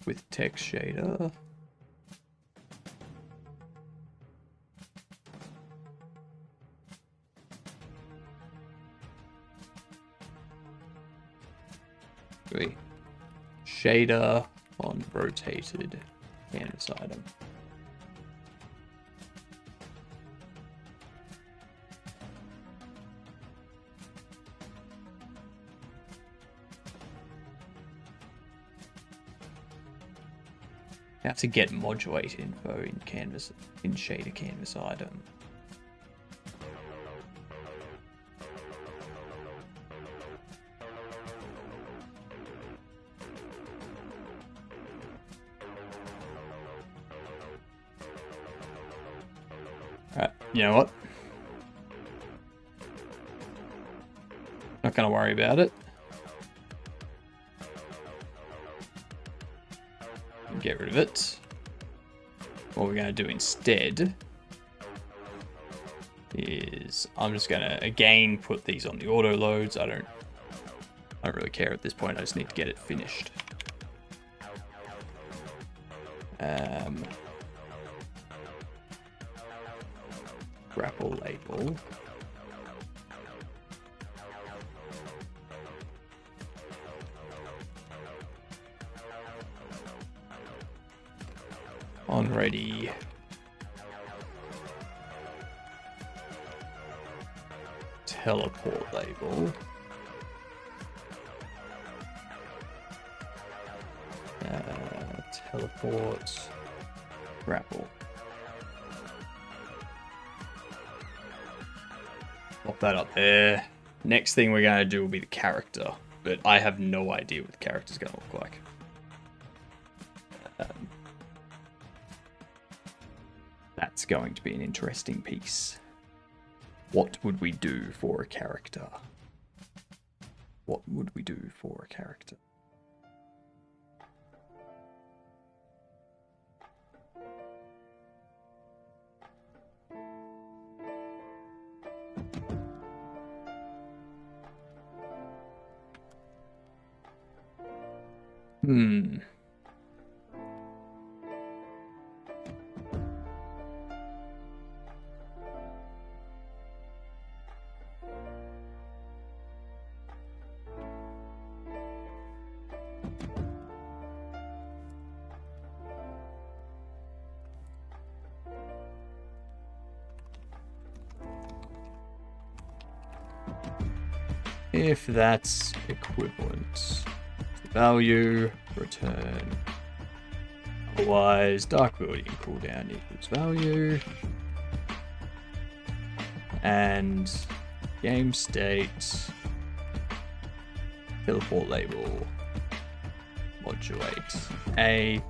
With text shader. Wait. Shader on rotated canvas item. You have to get modulate info in canvas, in shader canvas item. Alright, you know what? Not gonna worry about it. Get rid of it. What we're going to do instead is I'm just going to again put these on the auto loads. I don't really care at this point. I just need to get it finished. Grapple label. On ready. Teleport label. Teleport. Grapple. Pop that up there. Next thing we're going to do will be the character, but I have no idea what the character's going to look like. That's going to be an interesting piece. What would we do for a character? What would we do for a character? If that's equivalent to value, return. Otherwise, Dark Wielding cooldown equals value. And game state, teleport label, modulate. A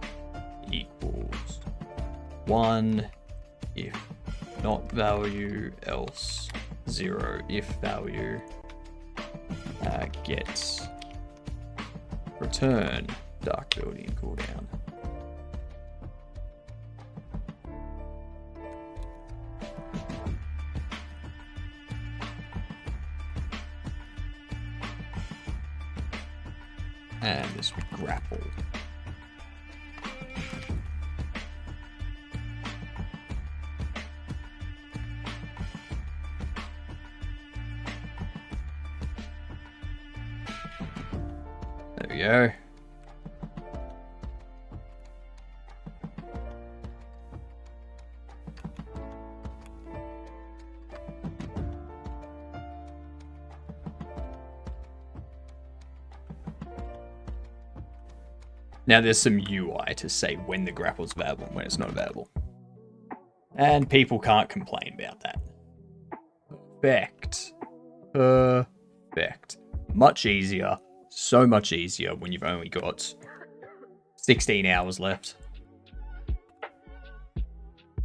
equals 1 if not value, else 0 if value. Get return Dark Wielding cooldown. And this would grapple. There we go. Now there's some UI to say when the grapple's available and when it's not available. And people can't complain about that. Perfect. Perfect. Much easier. So much easier when you've only got 16 hours left.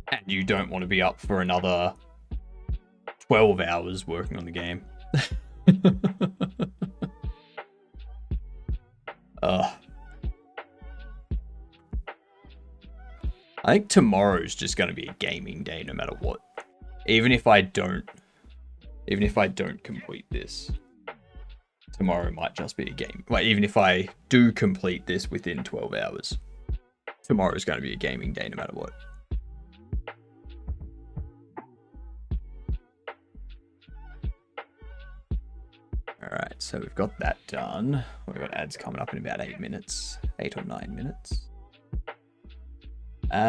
And you don't want to be up for another 12 hours working on the game. I think tomorrow's just going to be a gaming day no matter what. Even if I don't complete this, tomorrow might just be a game. Like, even if I do complete this within 12 hours, tomorrow's going to be a gaming day no matter what. Alright, so we've got that done. We've got ads coming up in about 8 minutes. 8 or 9 minutes. Why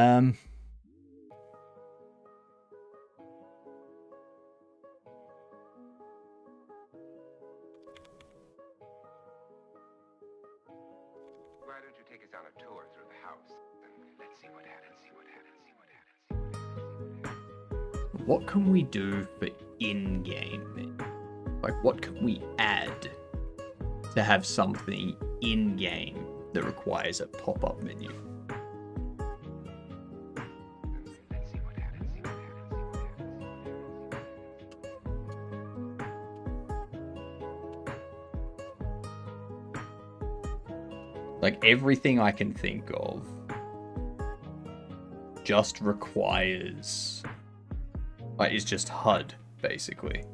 don't you take us on a tour through the house and let's see what happens, What can we do for in-game? Like, what can we add to have something in-game that requires a pop-up menu? Like, everything I can think of just requires... like, it's just HUD, basically.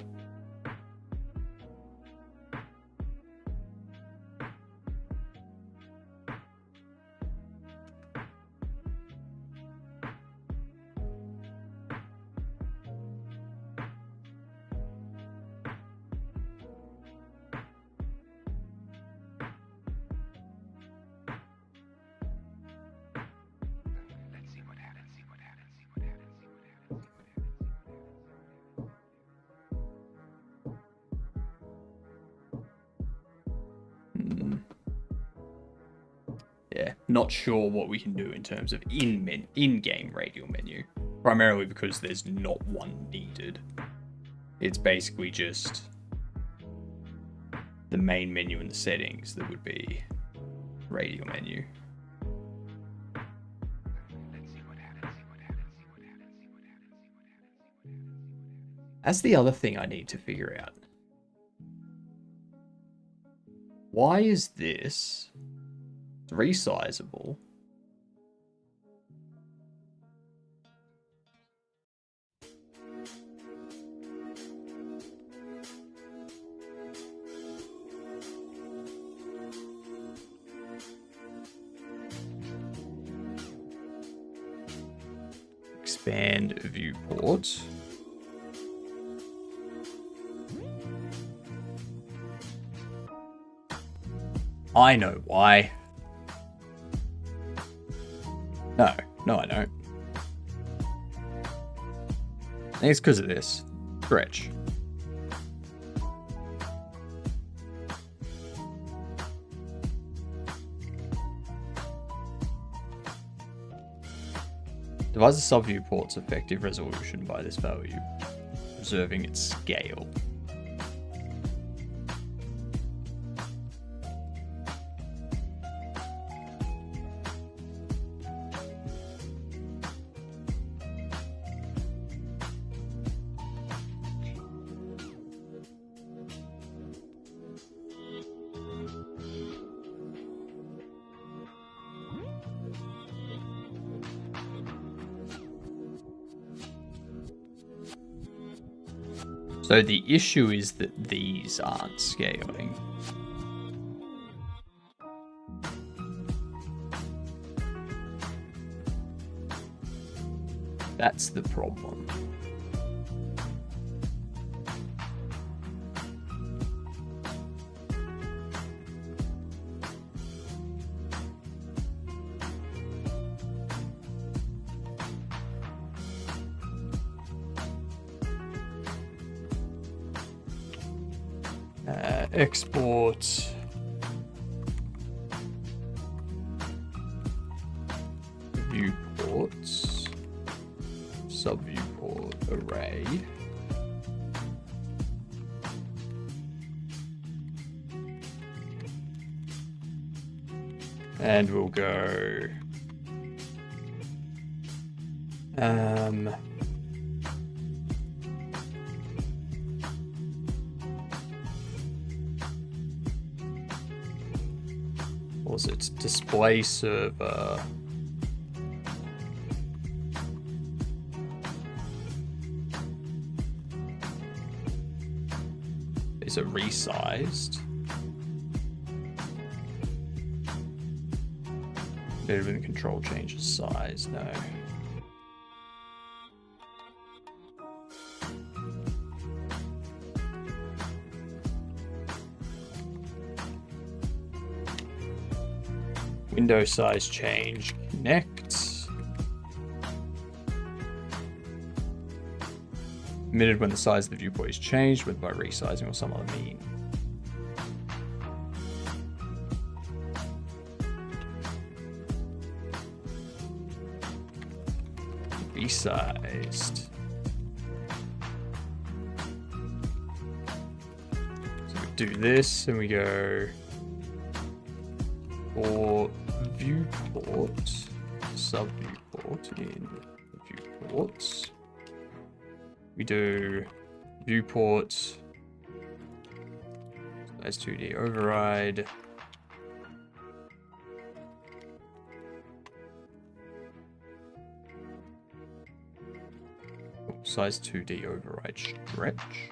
Yeah, not sure what we can do in terms of in-game radial menu. Primarily because there's not one needed. It's basically just the main menu and the settings that would be radial menu. That's the other thing I need to figure out. Why is this resizable? Expand viewport. I know why. No, I don't. I think it's because of this. Stretch. Devise a sub-viewport's effective resolution by this value, preserving its scale. So the issue is that these aren't scaling. That's the problem. Export viewports, sub-viewport array. And we'll go was it display server is it resized? Better when control changes size, no. Window size change, connect. Emitted when the size of the viewport is changed, whether by resizing or some other mean. Resized. So we do this and we go for viewport, sub-viewport in viewports. We do viewport as 2D override. Size 2D override stretch.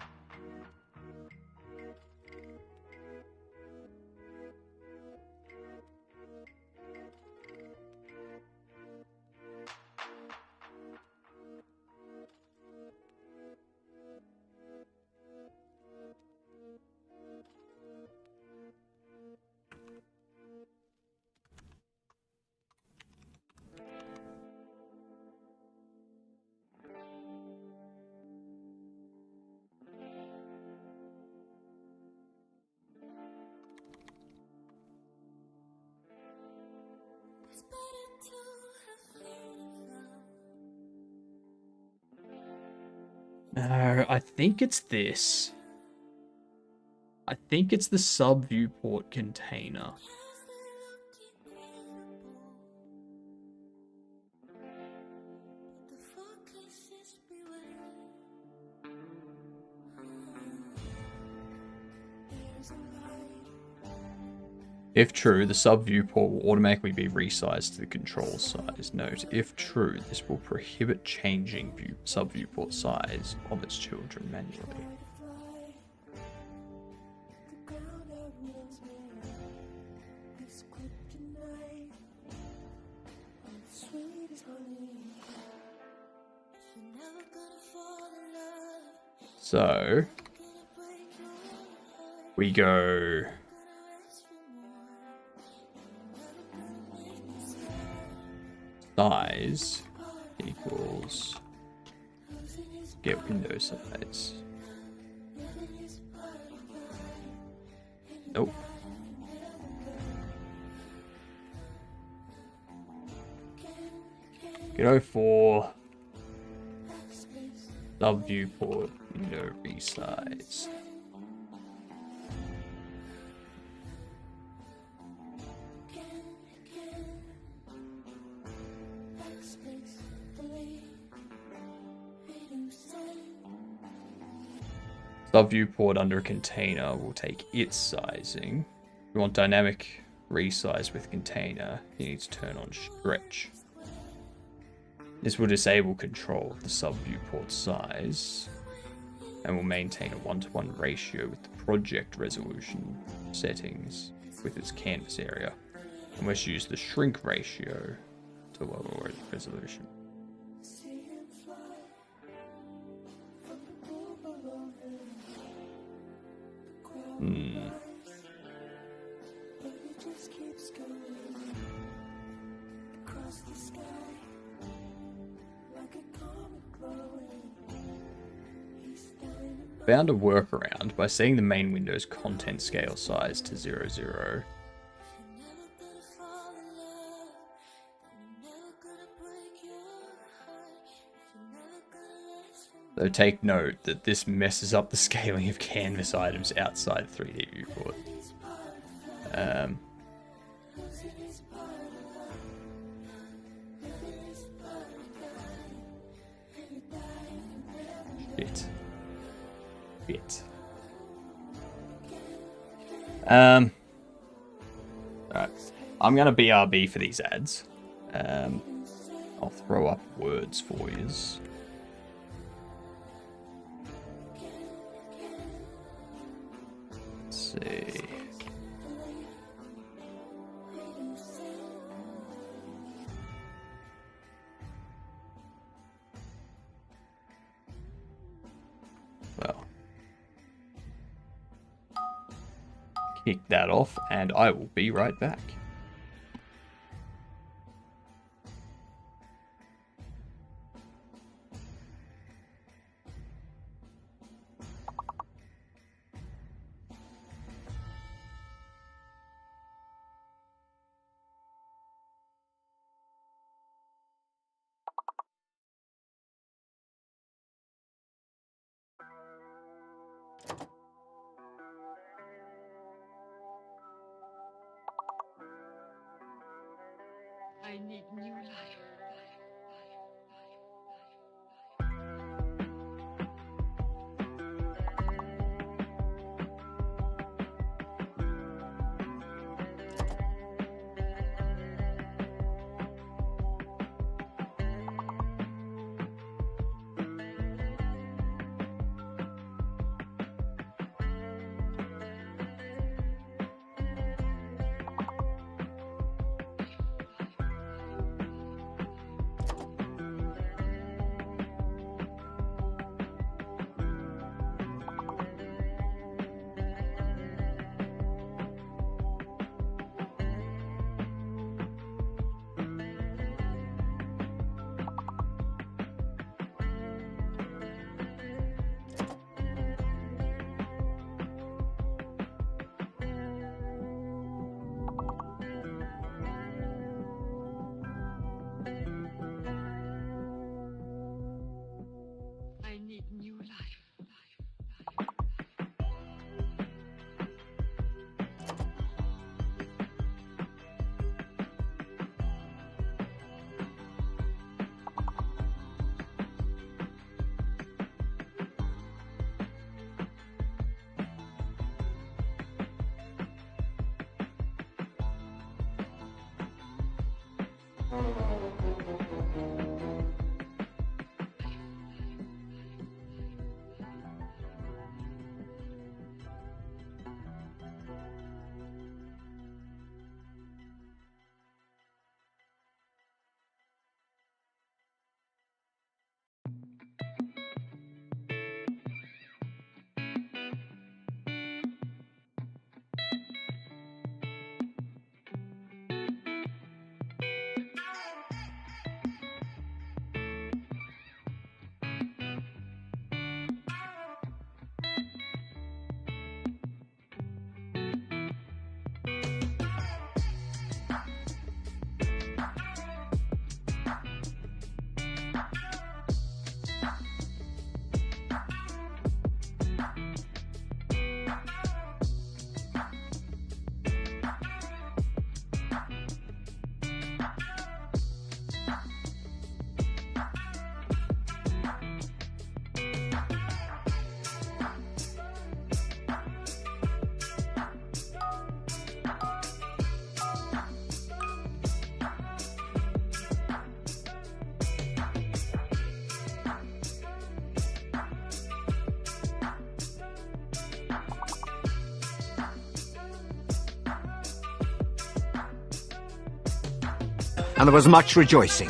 No, I think it's this. I think it's the sub-viewport container. If true, the sub-viewport will automatically be resized to the control size. Note, if true, this will prohibit changing sub-viewport size of its children manually. So, we go size equals get window size. Nope. Go for sub viewport window resize. Sub viewport under container will take its sizing. If you want dynamic resize with container, you need to turn on stretch. This will disable control of the sub viewport size and will maintain a 1:1 ratio with the project resolution settings with its canvas area. And must use the shrink ratio to lower resolution. Found a workaround by setting the main window's content scale size to 00. Though take note that this messes up the scaling of canvas items outside 3D viewport. Bit. Alright. I'm gonna BRB for these ads. I'll throw up words for yous. Let's see. Well, kick that off, and I will be right back. I need new life. And there was much rejoicing.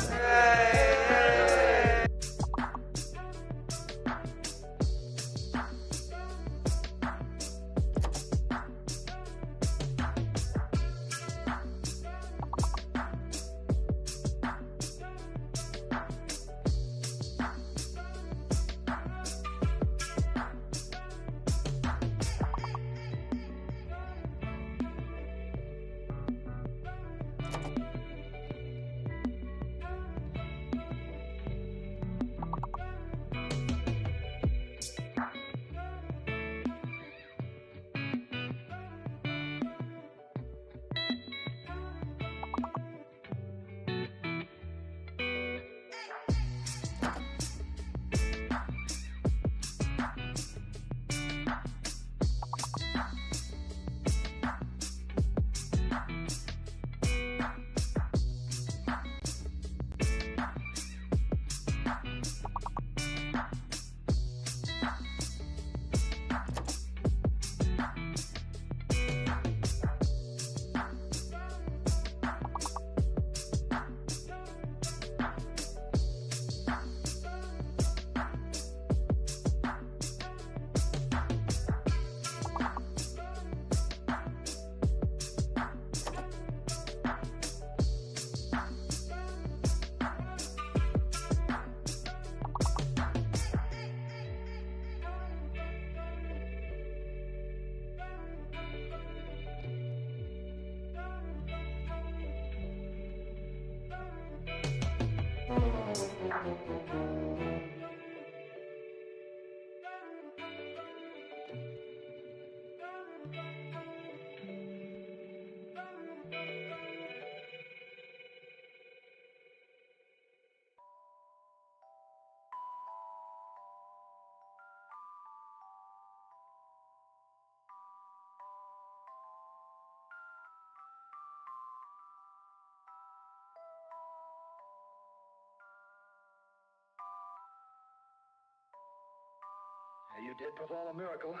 You did perform a miracle.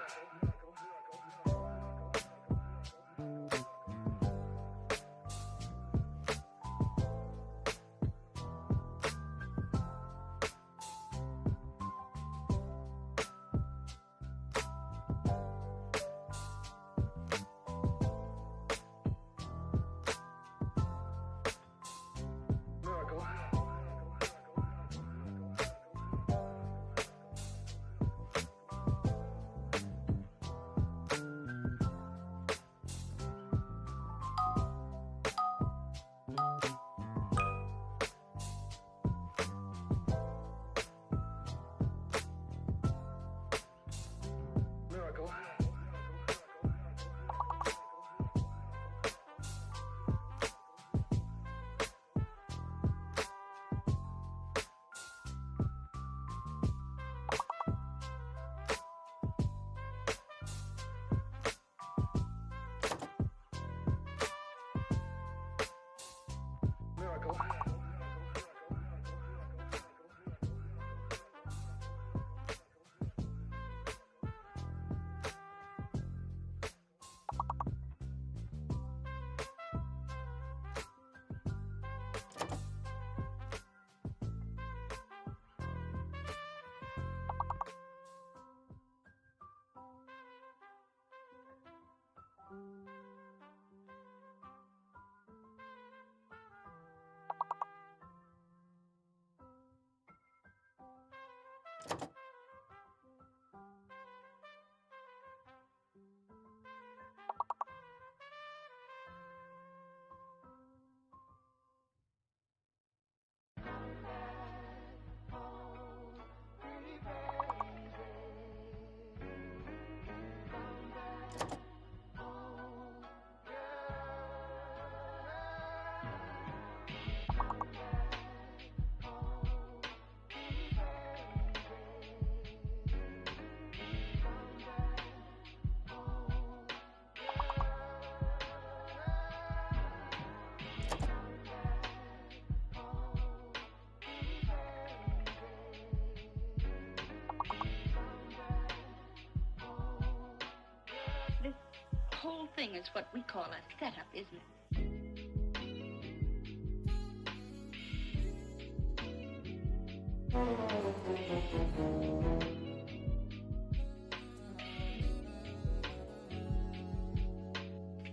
whole thing is what we call a setup, isn't it?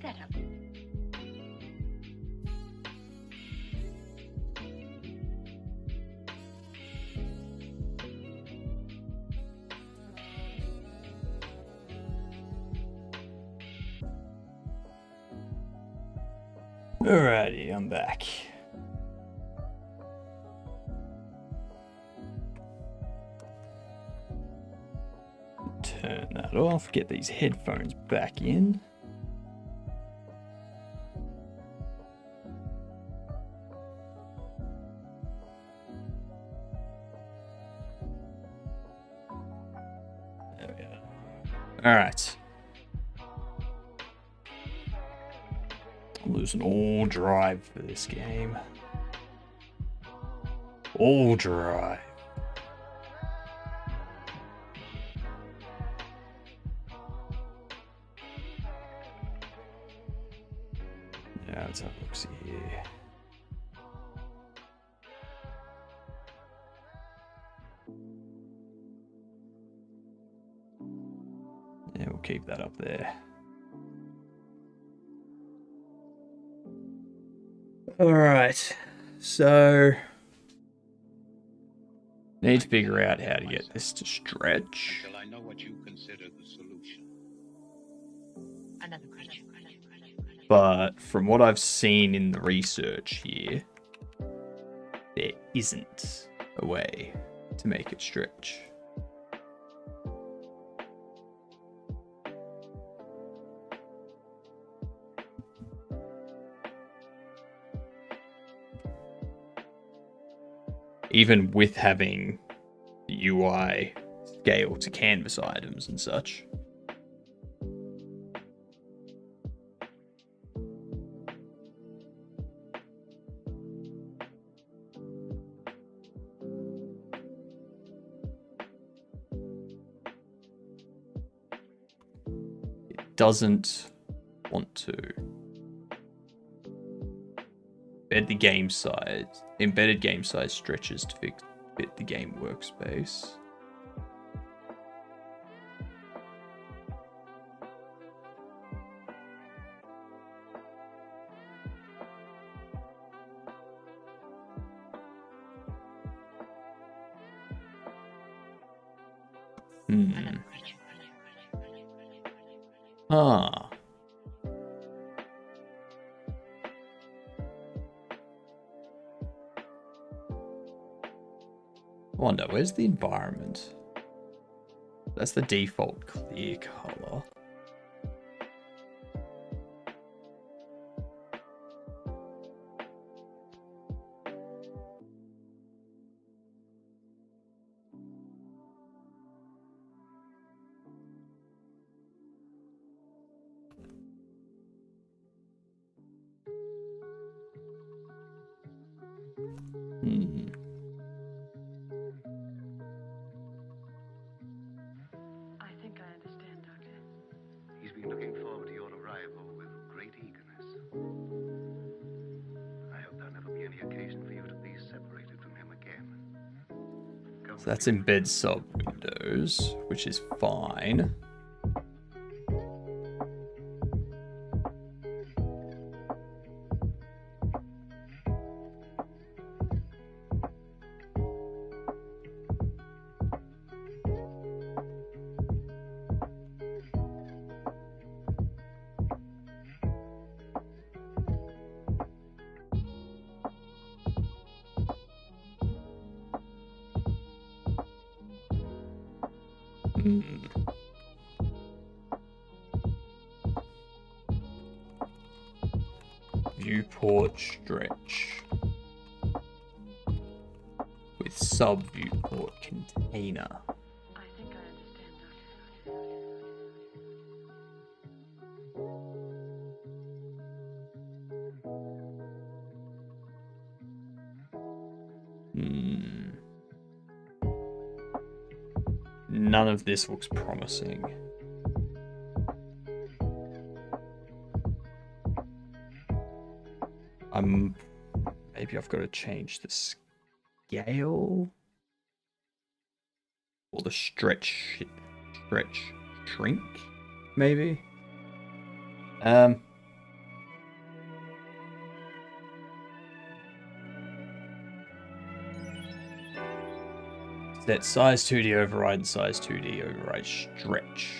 Setup. Alrighty, I'm back. Turn that off, get these headphones back in. There we go. Alright. I'm losing all drive for this game. All drive. Yeah, let's have a look see here. Yeah, we'll keep that up there. Alright, so need to figure out how to get this to stretch. Until I know what you consider the solution. Another creature. But from what I've seen in the research here, there isn't a way to make it stretch. Even with having the UI scale to canvas items and such. It doesn't want to embed the game size. Embedded game size stretches to fit the game workspace. Ah. Wonder, where's the environment? That's the default clear color. He's been looking forward to your arrival with great eagerness. I hope there'll never be any occasion for you to be separated from him again. So that's embed sub windows, which is fine. Viewport stretch with sub viewport container. I think I understand, None of this looks promising. Maybe I've got to change the scale or the stretch, shrink, maybe. Set size 2D override and size 2D override stretch.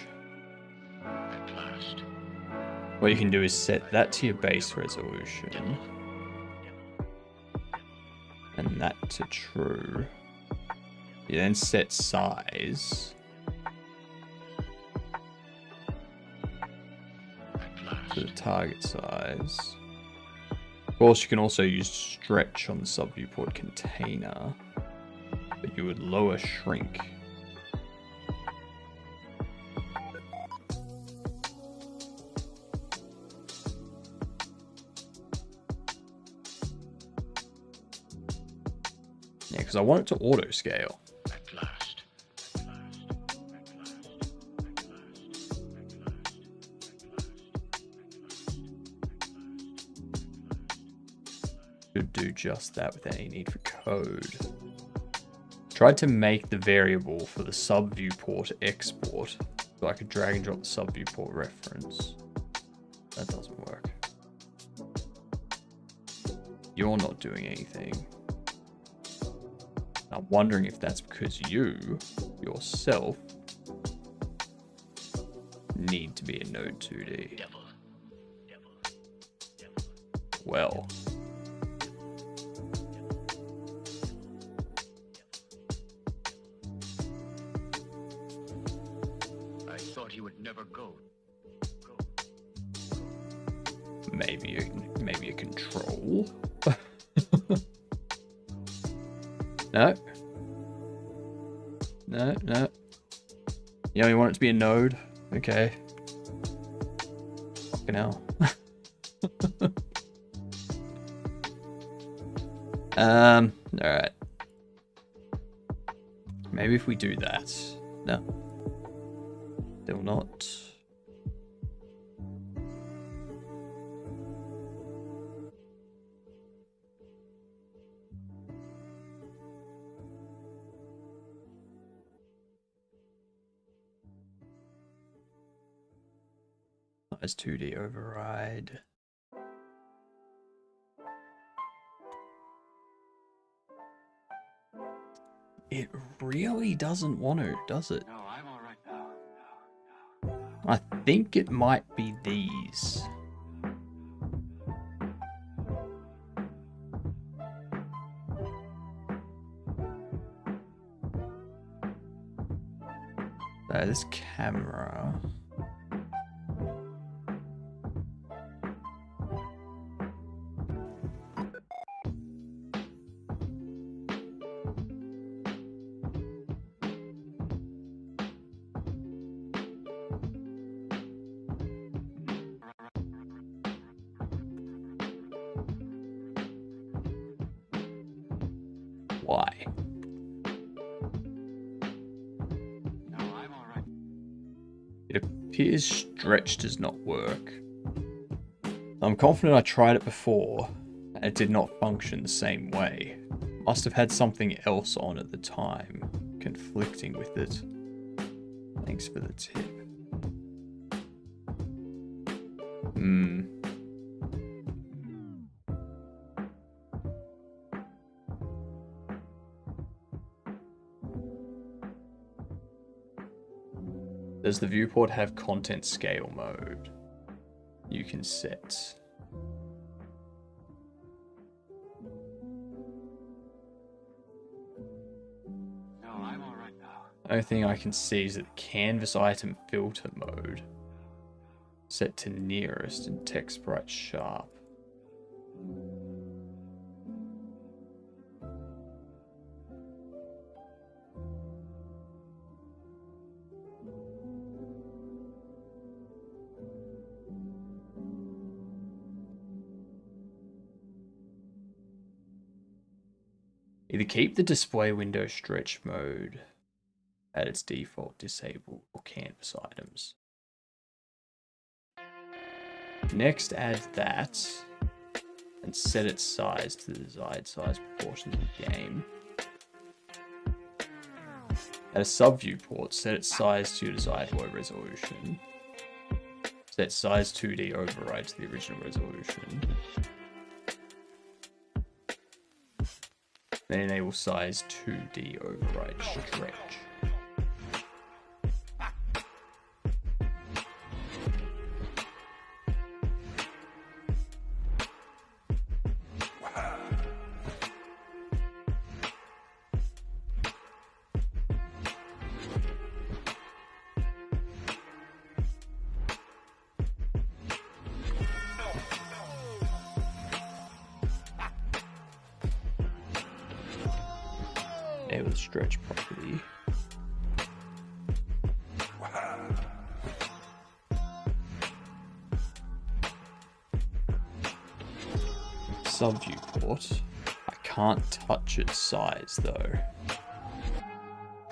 At last. What you can do is set that to your base resolution. And that to true. You then set size to the target size. Of course, you can also use stretch on the sub-viewport container, but you would lower shrink. Yeah, because I want it to auto scale. At last. Should do just that without any need for code. Tried to make the variable for the sub-viewport export so I could drag and drop the sub-viewport reference. That doesn't work. You're not doing anything. I'm wondering if that's because you, yourself, need to be a Node 2D. Well. I thought he would never go. Maybe a control. No. No. You only want it to be a node? Okay. Fucking hell. Alright. Maybe if we do that. No. Still not. As 2D override. It really doesn't want to, does it? No, I'm all right now. I think it might be these. This camera. Why? No, I'm all right. It appears stretch does not work. I'm confident I tried it before, and it did not function the same way. Must have had something else on at the time, conflicting with it. Thanks for the tip. Does the viewport have content scale mode? You can set. No, I'm all right now. The only thing I can see is that the canvas item filter mode set to nearest and text bright sharp. Either keep the display window stretch mode at its default disabled or canvas items. Next add that, and and set its size to the desired size proportions of the game. At a sub-viewport, set its size to your desired low resolution. Set size 2D override to the original resolution. Then enable size 2D override stretch. Enable the stretch property. Sub-viewport. I can't touch its size though.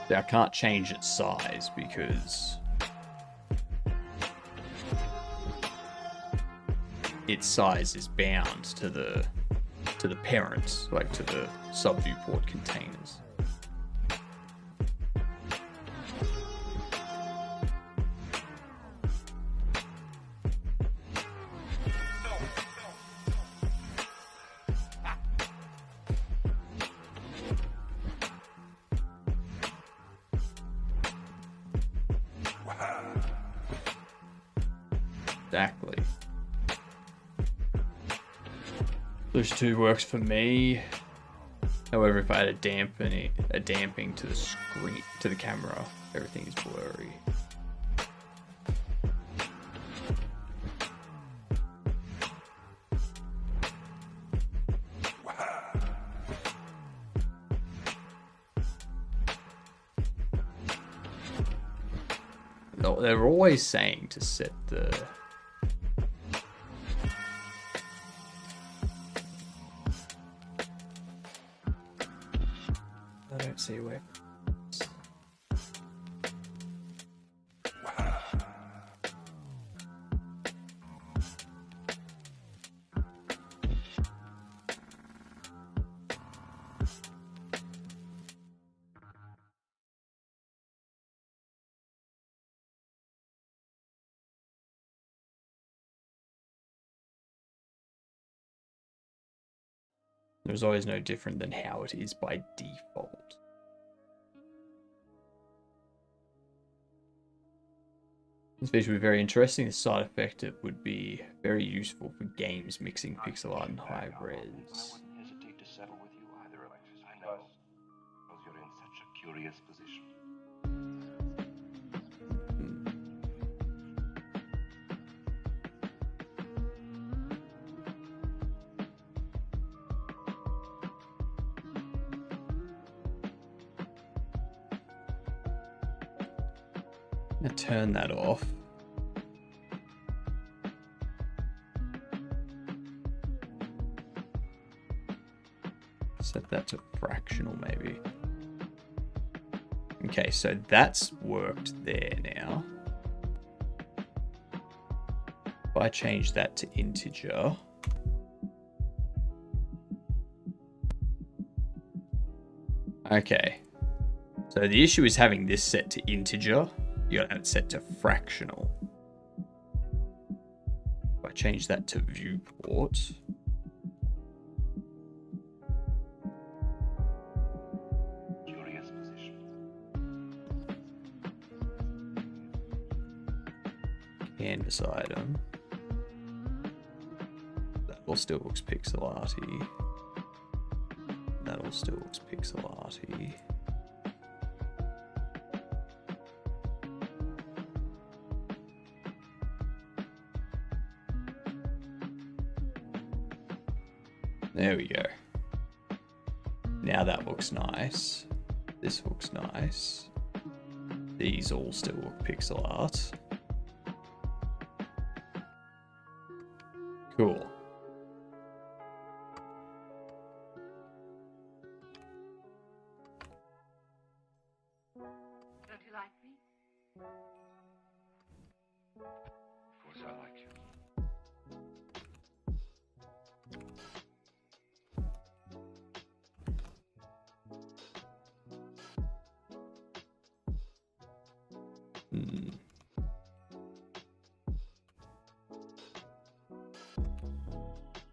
I can't change its size because its size is bound to the parents, like to the sub-viewport containers. Exactly. Push 2 works for me. However, if I had a damping to the screen, to the camera, everything is blurry. They're always saying to set the I don't see where. There's always no different than how it is by default. This feature would be very interesting. The side effect it would be very useful for games mixing pixel art and high res. I wouldn't hesitate to settle with you either, Alexis. I know. Because you're in such a curious position. I'm gonna turn that off. Set that to fractional maybe. Okay, so that's worked there now. If I change that to integer. Okay. So the issue is having this set to integer. You gotta have it set to fractional. If I change that to viewport. Curious position. Canvas item. That all still looks pixel arty. That all still looks pixel arty. There we go. Now that looks nice. This looks nice. These all still look pixel art. Cool. Don't you like me? Of course I like you.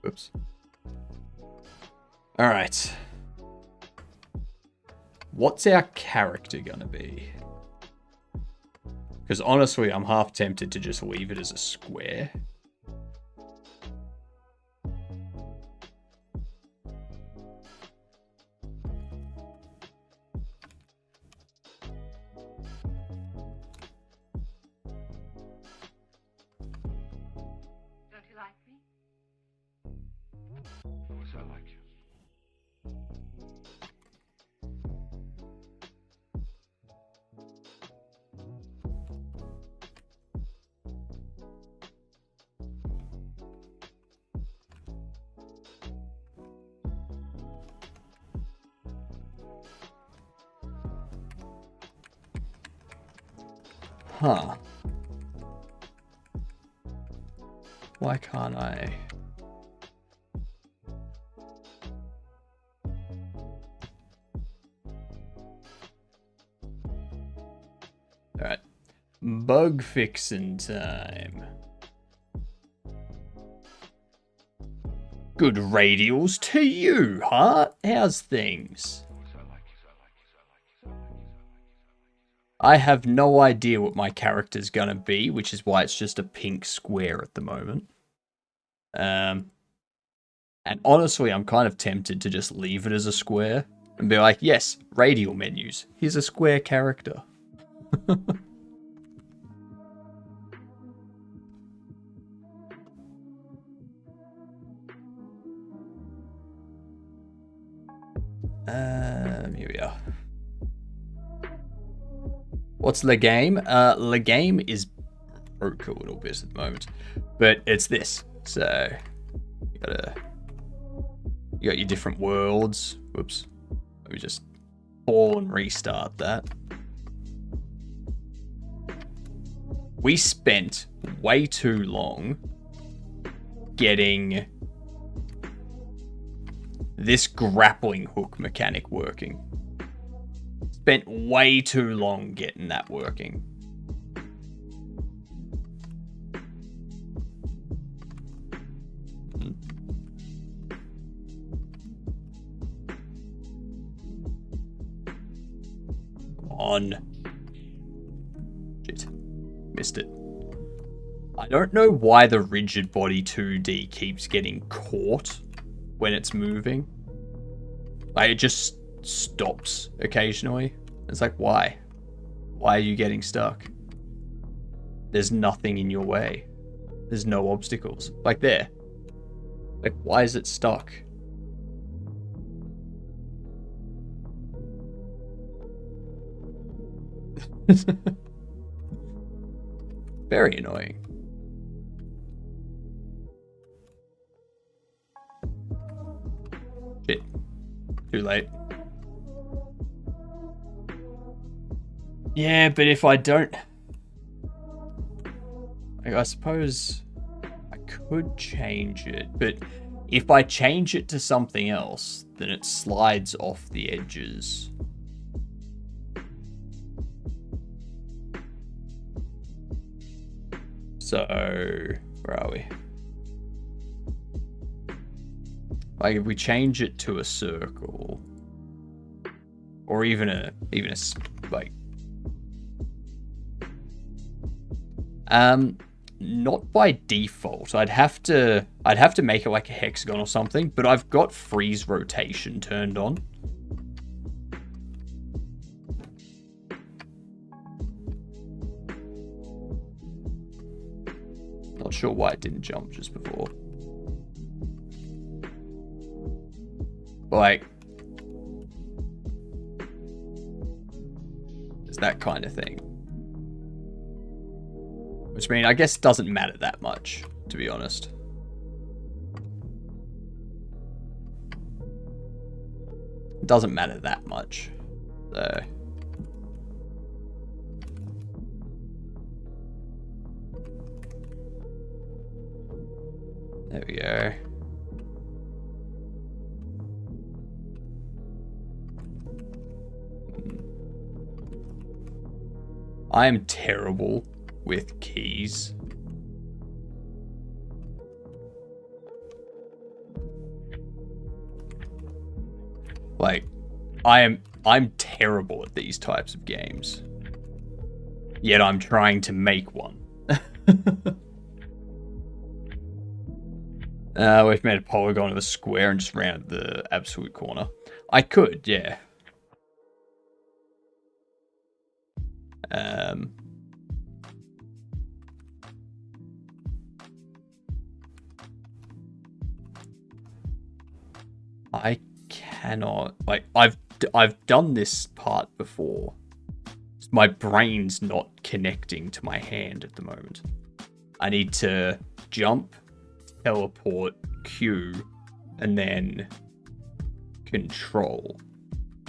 Whoops. Alright. What's our character gonna be? Because honestly, I'm half tempted to just leave it as a square. Don't you like me? Of course I like you. Huh. Why can't I? Alright. Bug fixing time. Good radials to you, huh? How's things? I have no idea what my character's gonna be, which is why it's just a pink square at the moment. And honestly, I'm kind of tempted to just leave it as a square and be like, yes, radial menus. Here's a square character. Here we are. What's the game? The game is broke a little bit at the moment, but it's this. So you got your different worlds. Whoops. Let me just pause and restart that. We spent way too long getting this grappling hook mechanic working. Spent way too long getting that working. Come on. Shit. Missed it. I don't know why the rigid body 2D keeps getting caught when it's moving. Like, it just stops occasionally. It's like, why? Why are you getting stuck? There's nothing in your way. There's no obstacles. Like there. Like, why is it stuck? Very annoying. Shit. Too late. Yeah, but if I don't... I suppose I could change it, but if I change it to something else, then it slides off the edges. So, where are we? Like, if we change it to a circle, or even a like, not by default. I'd have to make it like a hexagon or something, but I've got freeze rotation turned on. Not sure why it didn't jump just before. Like, it's that kind of thing. Which, I mean, I guess doesn't matter that much, to be honest. It doesn't matter that much. So. There we go. I am terrible with keys. Like, I'm terrible at these types of games. Yet I'm trying to make one. We've made a polygon of a square and just ran at the absolute corner. I could, yeah. I cannot, like, I've done this part before. My brain's not connecting to my hand at the moment. I need to jump, teleport, Q, and then control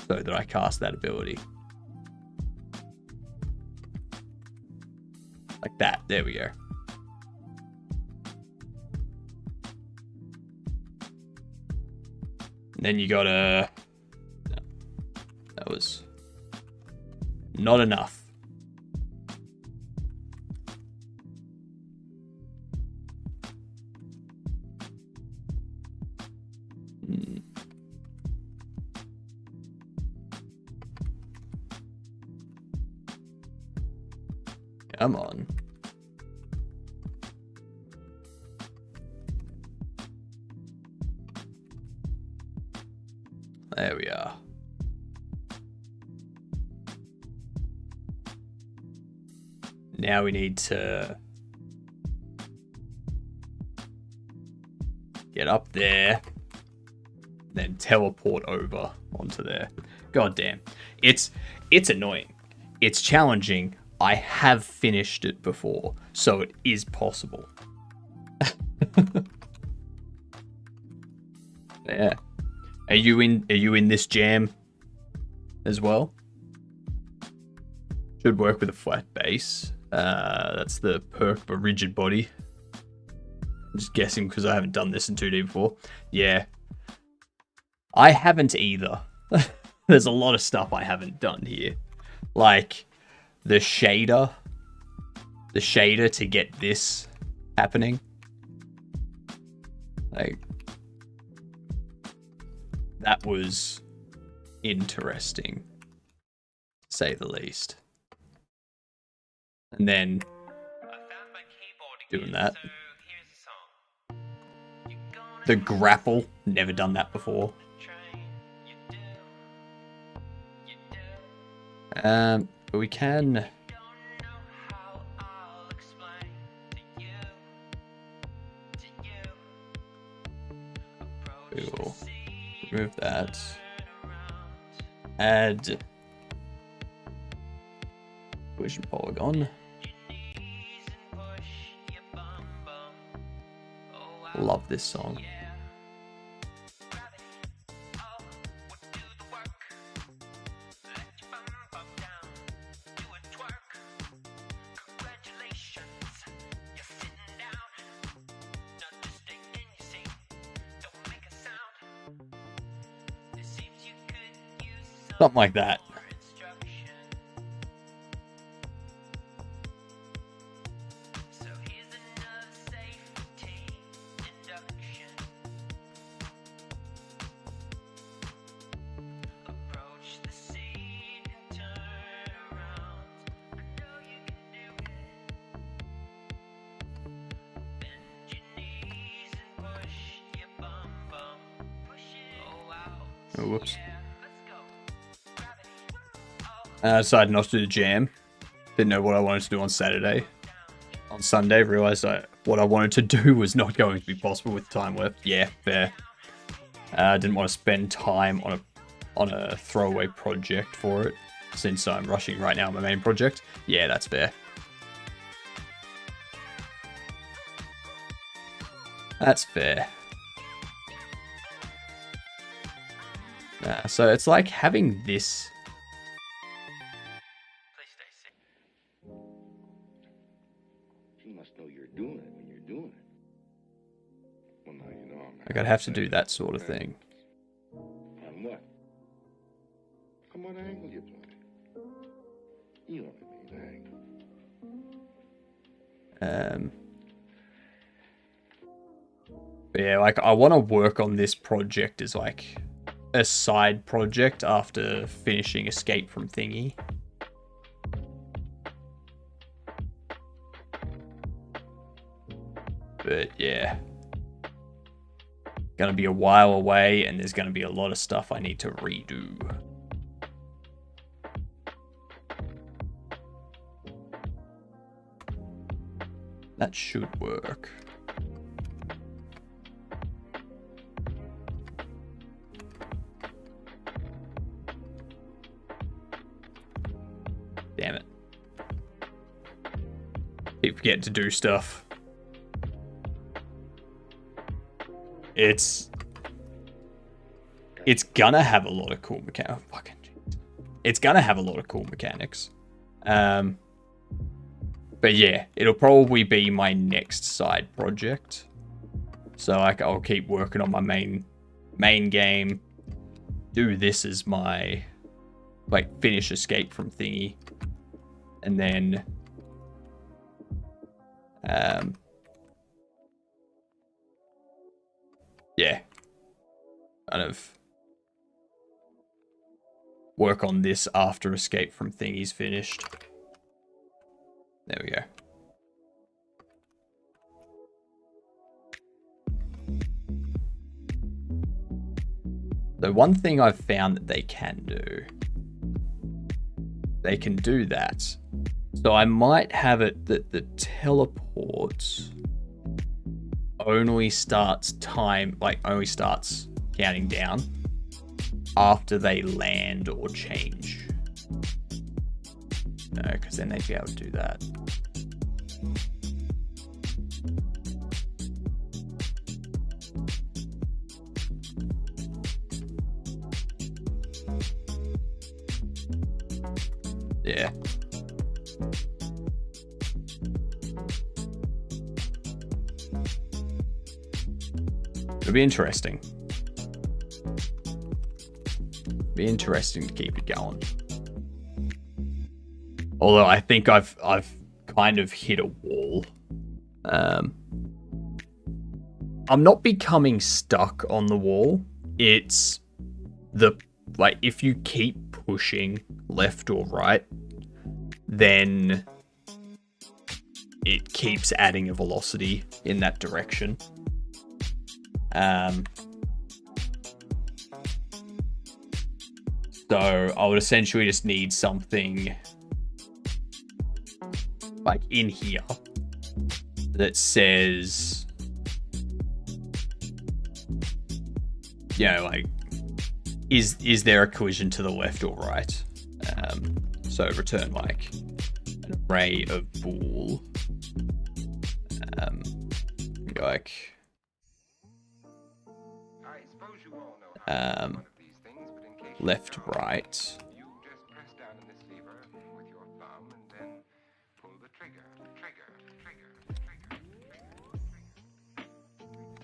so that I cast that ability. Like that. There we go. And then you gotta... No, that was not enough. Come on. There we are. Now we need to get up there, then teleport over onto there. God damn. It's annoying. It's challenging. I have finished it before, so it is possible. Yeah. Are you in this jam as well? Should work with a flat base. That's the perk of a rigid body. I'm just guessing because I haven't done this in 2D before. Yeah. I haven't either. There's a lot of stuff I haven't done here. Like the shader to get this happening. Like, that was interesting, to say the least. And then doing that. The grapple, never done that before. But we can... We will remove that. Add collision polygon. Love this song. Something like that. Oh, whoops. I decided not to do the jam. Didn't know what I wanted to do on Saturday. On Sunday, realized what I wanted to do was not going to be possible with time left. Yeah, fair. I didn't want to spend time on a throwaway project for it, since I'm rushing right now on my main project. Yeah, that's fair. That's fair. So it's like having this. You must know you're doing it when you're doing it. Well, now you know I'm Like I'd have to do that sort of thing. on what? From what angle you play? You know what I mean, angle. But yeah, like I want to work on this project as like a side project after finishing Escape from Thingy. But yeah. Gonna be a while away, and there's gonna be a lot of stuff I need to redo. That should work. Damn it. Keep forgetting to do stuff. It's gonna have a lot of cool mechanics. It's gonna have a lot of cool mechanics. But yeah, it'll probably be my next side project. So I'll keep working on my main game. Do this as my finish Escape from Thingy, and then yeah, kind of work on this after Escape from Thingy's finished. There we go. So one thing I've found that they can do that. So I might have it that the teleport only starts counting down after they land or change. No, because then they'd be able to do that. Yeah. It'll be interesting. Be interesting to keep it going. Although I think I've kind of hit a wall. I'm not becoming stuck on the wall. It's if you keep pushing left or right, then it keeps adding a velocity in that direction. So I would essentially just need something in here that says, is there a collision to the left or right? So return an array of bool. Left, right.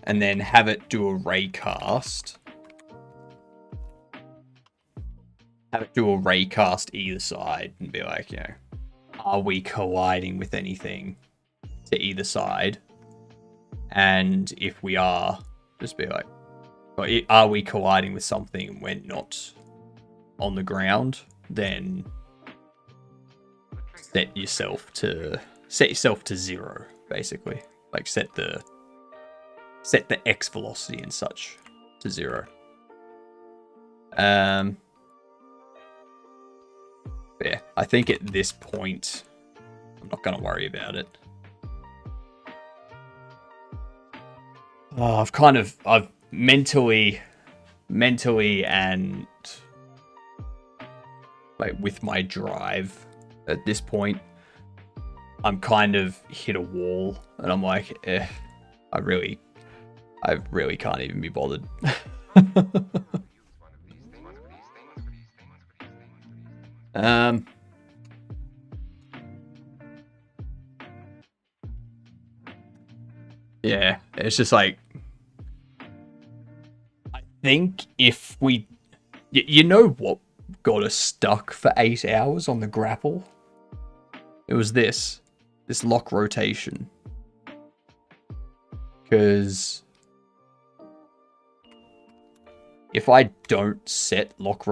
And then have it do a raycast. Have it do a raycast either side and be like, are we colliding with anything to either side? And if we are, just be like, are we colliding with something and we're not on the ground? Then set yourself to 0, basically. Set the X velocity and such to 0. But yeah, I think at this point, I'm not going to worry about it. I've mentally and with my drive at this point, I'm kind of hit a wall, and I'm like, I really can't even be bothered. Yeah, it's just I think if we, what got us stuck for 8 hours on the grapple? It was this lock rotation. Because if I don't set lock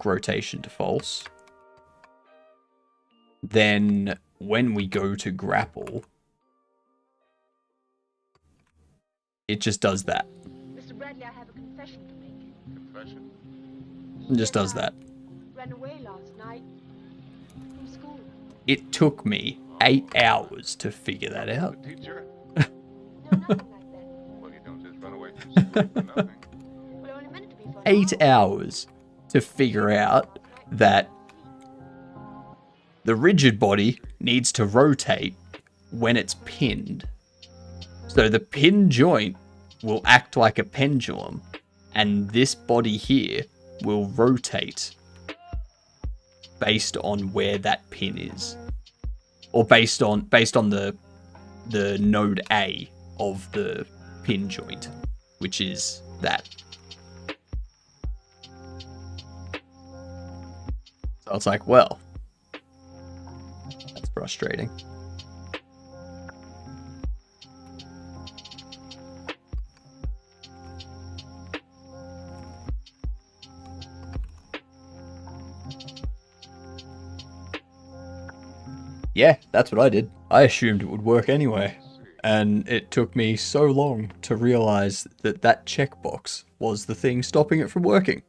rotation to false, then when we go to grapple, it just does that. Mr. Bradley, I have a confession to make. Confession? It just does that. Ran away last night from school. It took me 8 hours to figure that out. Teacher? No, nothing like that. Well, you don't just run away from school for nothing. Well, I only meant it to be for 8 hours to figure out that the rigid body needs to rotate when it's pinned. So the pin joint will act like a pendulum, and this body here will rotate based on where that pin is, or based on the node A of the pin joint, which is that. So it's like, well, that's frustrating. Yeah, that's what I did. I assumed it would work anyway. And it took me so long to realize that that checkbox was the thing stopping it from working.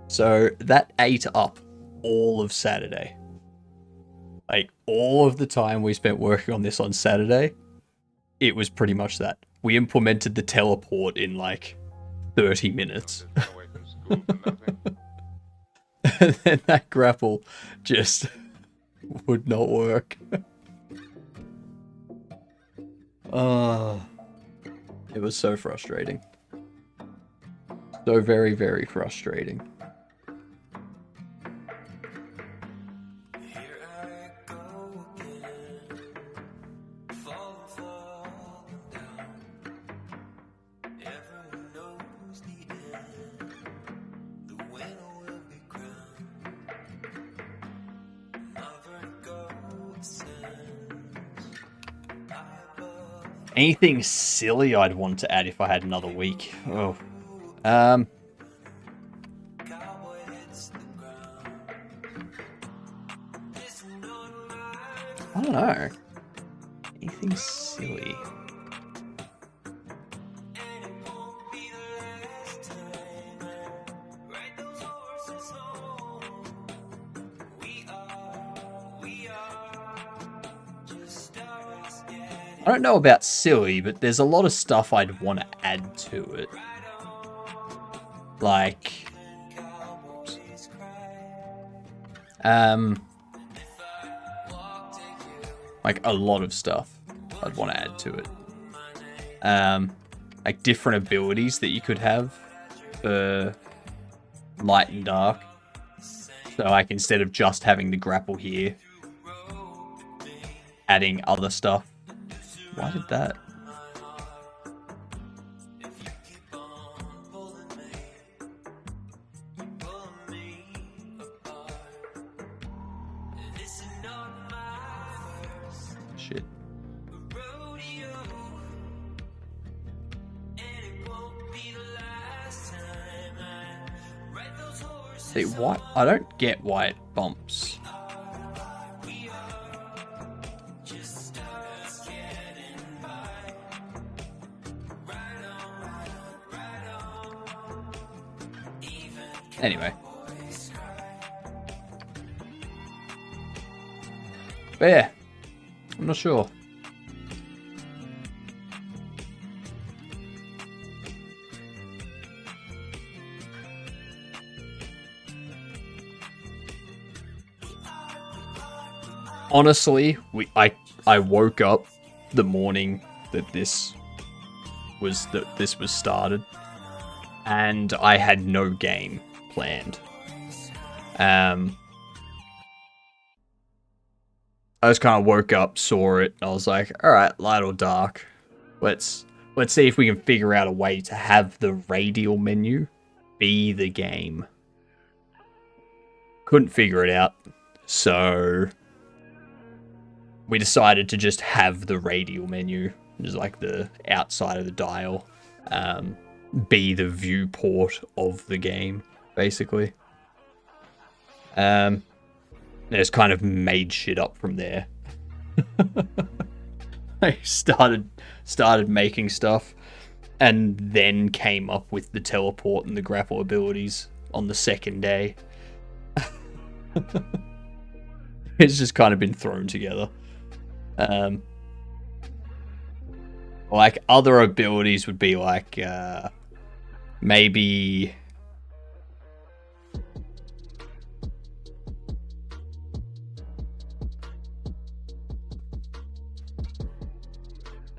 So that ate up all of Saturday. Like, all of the time we spent working on this on Saturday, it was pretty much that. We implemented the teleport in like 30 minutes. And then that grapple just would not work. It was so frustrating. So very, very frustrating. Anything silly I'd want to add if I had another week? Oh. I don't know. Anything silly? I don't know about silly, but there's a lot of stuff I'd want to add to it. Like, a lot of stuff I'd want to add to it. Like different abilities that you could have for light and dark. So like instead of just having the grapple here, adding other stuff. Why did that? Shit. See, what? I don't get why it bumps. Anyway. But yeah, I'm not sure. Honestly, I woke up the morning that this was started, and I had no game planned. I just kind of woke up, saw it, and I was like, all right, light or dark. Let's see if we can figure out a way to have the radial menu be the game. Couldn't figure it out, so we decided to just have the radial menu, just like the outside of the dial. be the viewport of the game, basically. Just kind of made shit up from there. I started making stuff, and then came up with the teleport and the grapple abilities on the second day. It's just kind of been thrown together. Like other abilities would be like maybe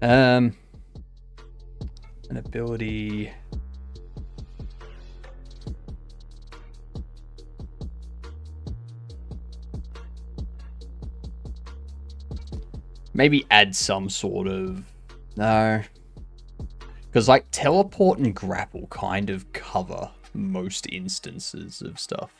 an ability. Maybe add some sort of... No. Because, like, teleport and grapple kind of cover most instances of stuff.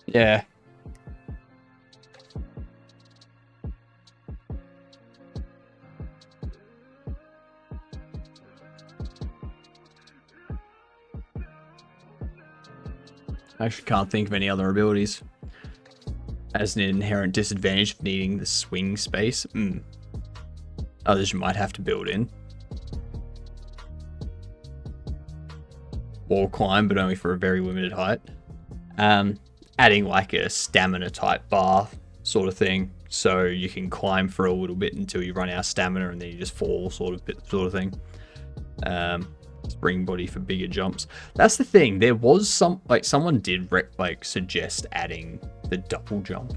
Yeah. I actually can't think of any other abilities. As an inherent disadvantage of needing the swing space. Others you might have to build in. Wall climb, but only for a very limited height. Adding like a stamina type bar sort of thing, so you can climb for a little bit until you run out of stamina and then you just fall sort of thing. Spring body for bigger jumps. That's the thing. There was someone did suggest adding the double jump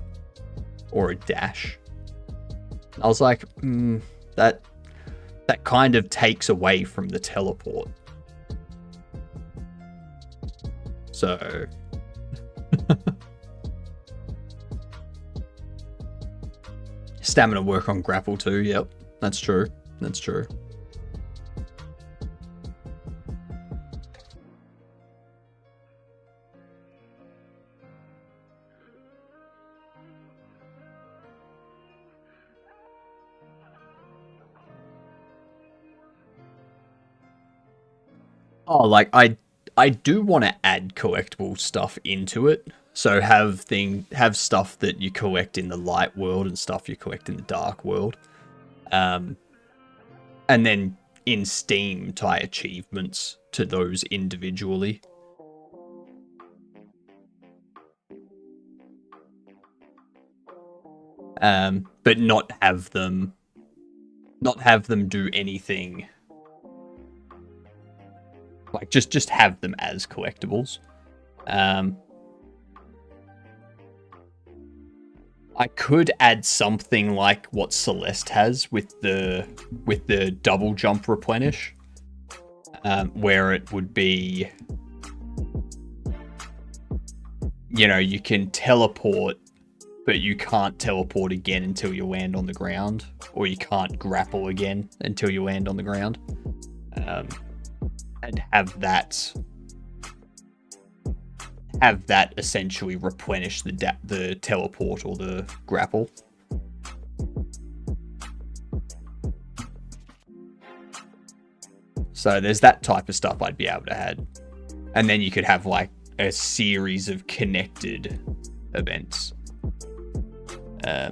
or a dash. I was like, that kind of takes away from the teleport. So stamina work on grapple too. Yep, that's true. That's true. Oh, like I do want to add collectible stuff into it. So have stuff that you collect in the light world and stuff you collect in the dark world. And then in Steam tie achievements to those individually. But not have them do anything. Like just have them as collectibles. I could add something like what Celeste has with the double jump replenish, where it would be, you know, you can teleport, but you can't teleport again until you land on the ground, or you can't grapple again until you land on the ground, and have that essentially replenish the teleport or the grapple. So there's that type of stuff I'd be able to add. And then you could have like a series of connected events. I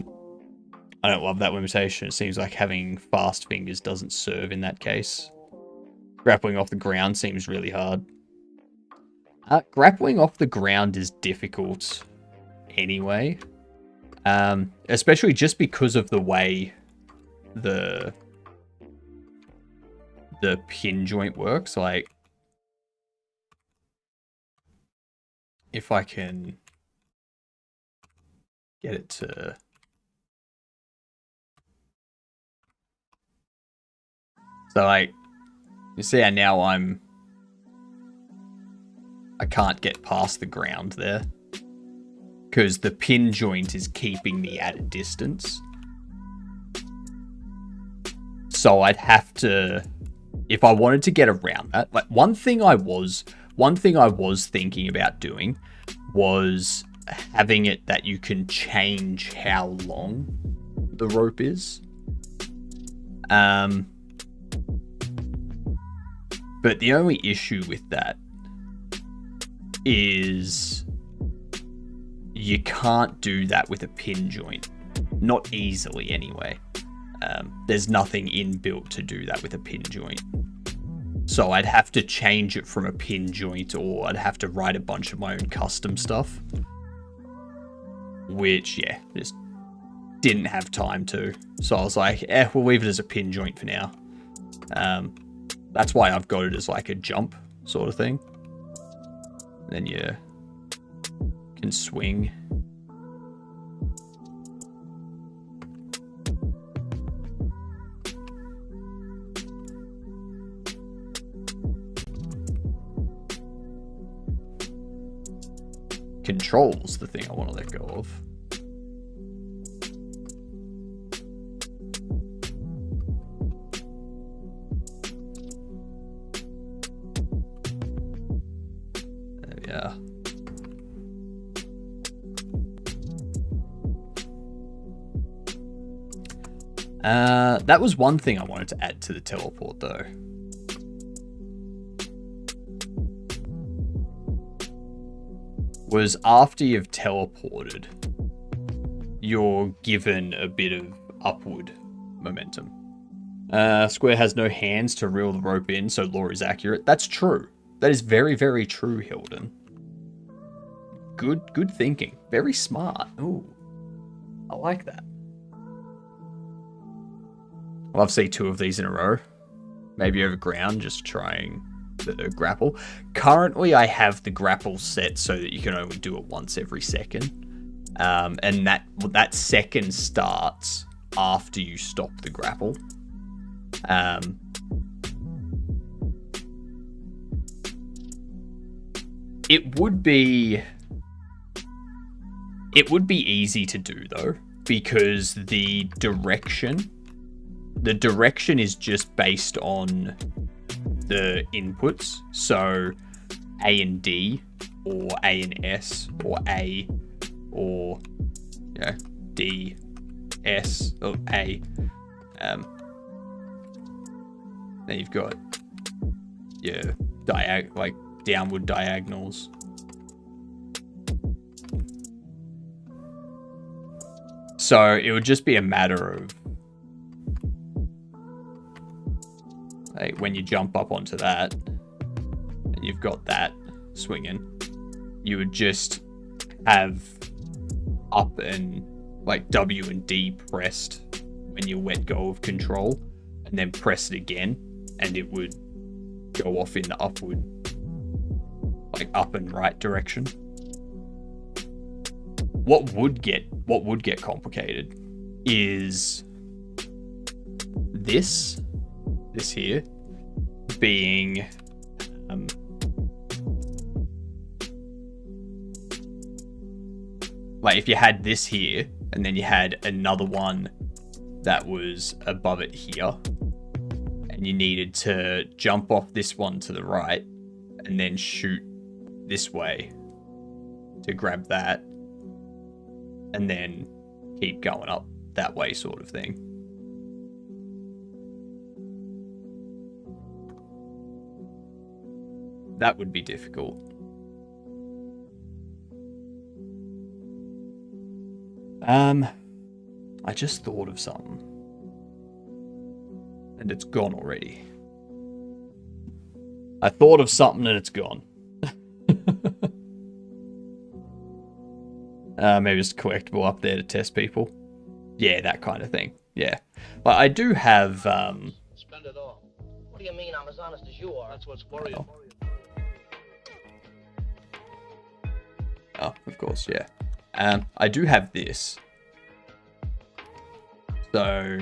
don't love that limitation. It seems like having fast fingers doesn't serve in that case. Grappling off the ground seems really hard. Grappling off the ground is difficult anyway. Especially just because of the way the pin joint works. Like, if I can get it to So like, you see how now I can't get past the ground there because the pin joint is keeping me at a distance. So I'd have to, if I wanted to get around that, like one thing I was thinking about doing was having it that you can change how long the rope is. But the only issue with that is you can't do that with a pin joint. Not easily anyway. There's nothing inbuilt to do that with a pin joint. So I'd have to change it from a pin joint, or I'd have to write a bunch of my own custom stuff. Which, yeah, just didn't have time to. So I was like, we'll leave it as a pin joint for now. That's why I've got it as like a jump sort of thing. Then you can swing. Control's the thing I want to let go of. There we are. That was one thing I wanted to add to the teleport though. Was after you've teleported, you're given a bit of upward momentum. Square has no hands to reel the rope in, so lore is accurate. That's true. That is very, very true, Hilden. Good thinking. Very smart. Ooh, I like that. Well, I've seen 2 of these in a row. Maybe over ground, just trying the grapple. Currently, I have the grapple set so that you can only do it once every second. And that second starts after you stop the grapple. It would be easy to do though, because the direction is just based on the inputs. So A and D, or A and S, or A, or D, S, or A. Then you've got your downward diagonals. So it would just be a matter of like when you jump up onto that and you've got that swinging, you would just have up and like W and D pressed when you let go of control, and then press it again and it would go off in the upward, like up and right direction. What would get complicated is this here being like if you had this here and then you had another one that was above it here, and you needed to jump off this one to the right and then shoot this way to grab that and then keep going up that way, sort of thing. That would be difficult. I just thought of something. And it's gone already. I thought of something and it's gone. Maybe just collectible up there to test people. Yeah, that kind of thing. Yeah. But I do have... Spend it all. What do you mean I'm as honest as you are? That's what's worrying. Oh, of course, yeah. I do have this. So...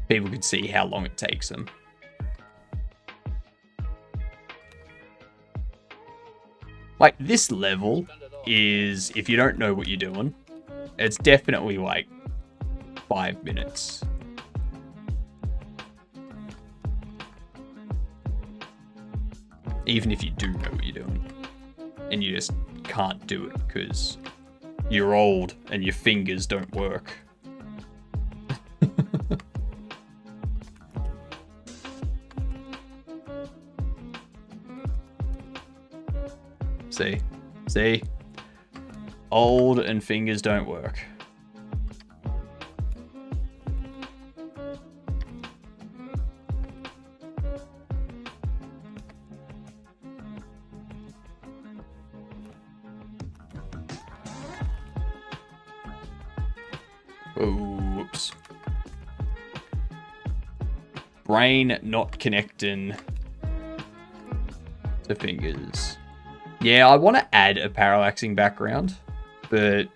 people can see how long it takes them. Like, this level is, if you don't know what you're doing, it's definitely like 5 minutes. Even if you do know what you're doing. And you just can't do it because you're old and your fingers don't work. See? See? Old and fingers don't work. Oops. Brain not connecting to fingers. Yeah, I want to add a parallaxing background, but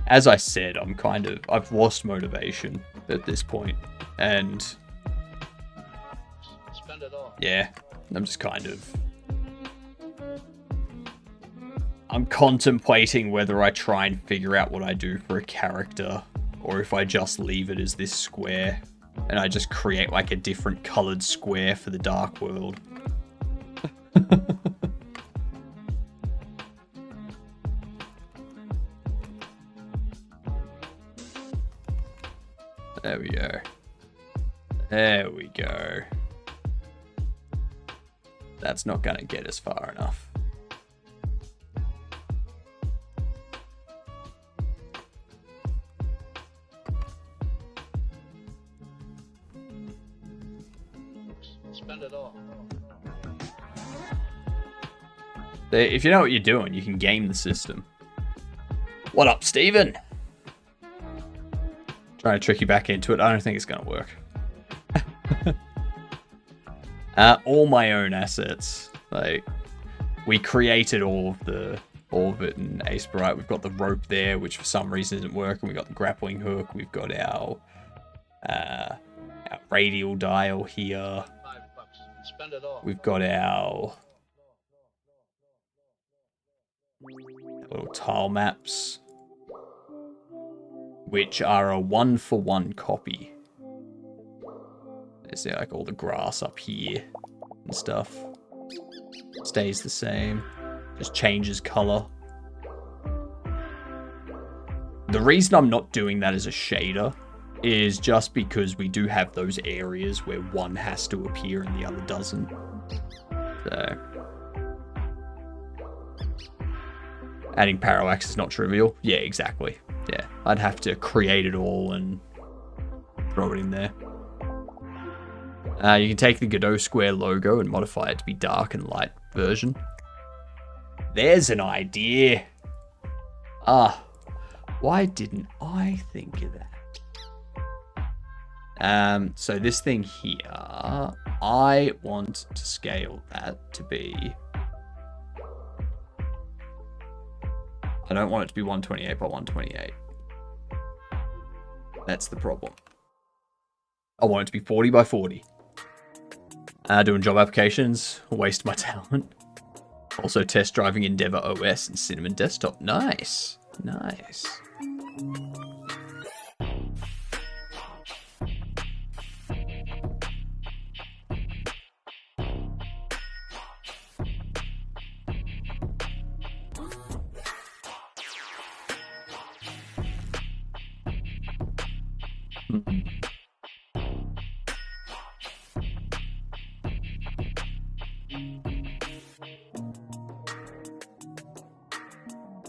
as I said, I've lost motivation at this point, and Spend it all. yeah, I'm just I'm contemplating whether I try and figure out what I do for a character, or if I just leave it as this square, and I just create like a different colored square for the Dark World. There we go. There we go. That's not gonna get us far enough. Spend it all. If you know what you're doing, you can game the system. What up, Steven? Trying to trick you back into it. I don't think it's going to work. All my own assets. Like, we created all of it in Aseprite. We've got the rope there, which for some reason isn't working. We've got the grappling hook. We've got our radial dial here. $5. Spend it all. We've got our little tile maps, which are a 1-for-1 copy. There's like all the grass up here and stuff. Stays the same, just changes color. The reason I'm not doing that as a shader is just because we do have those areas where one has to appear and the other doesn't. So adding parallax is not trivial. Yeah, exactly. Yeah, I'd have to create it all and throw it in there. You can take the Godot Square logo and modify it to be dark and light version. There's an idea. Why didn't I think of that? So this thing here, I want to scale that to be... I don't want it to be 128 by 128. That's the problem. I want it to be 40 by 40. Doing job applications, waste my talent. Also test driving Endeavour OS and Cinnamon Desktop. Nice. Nice.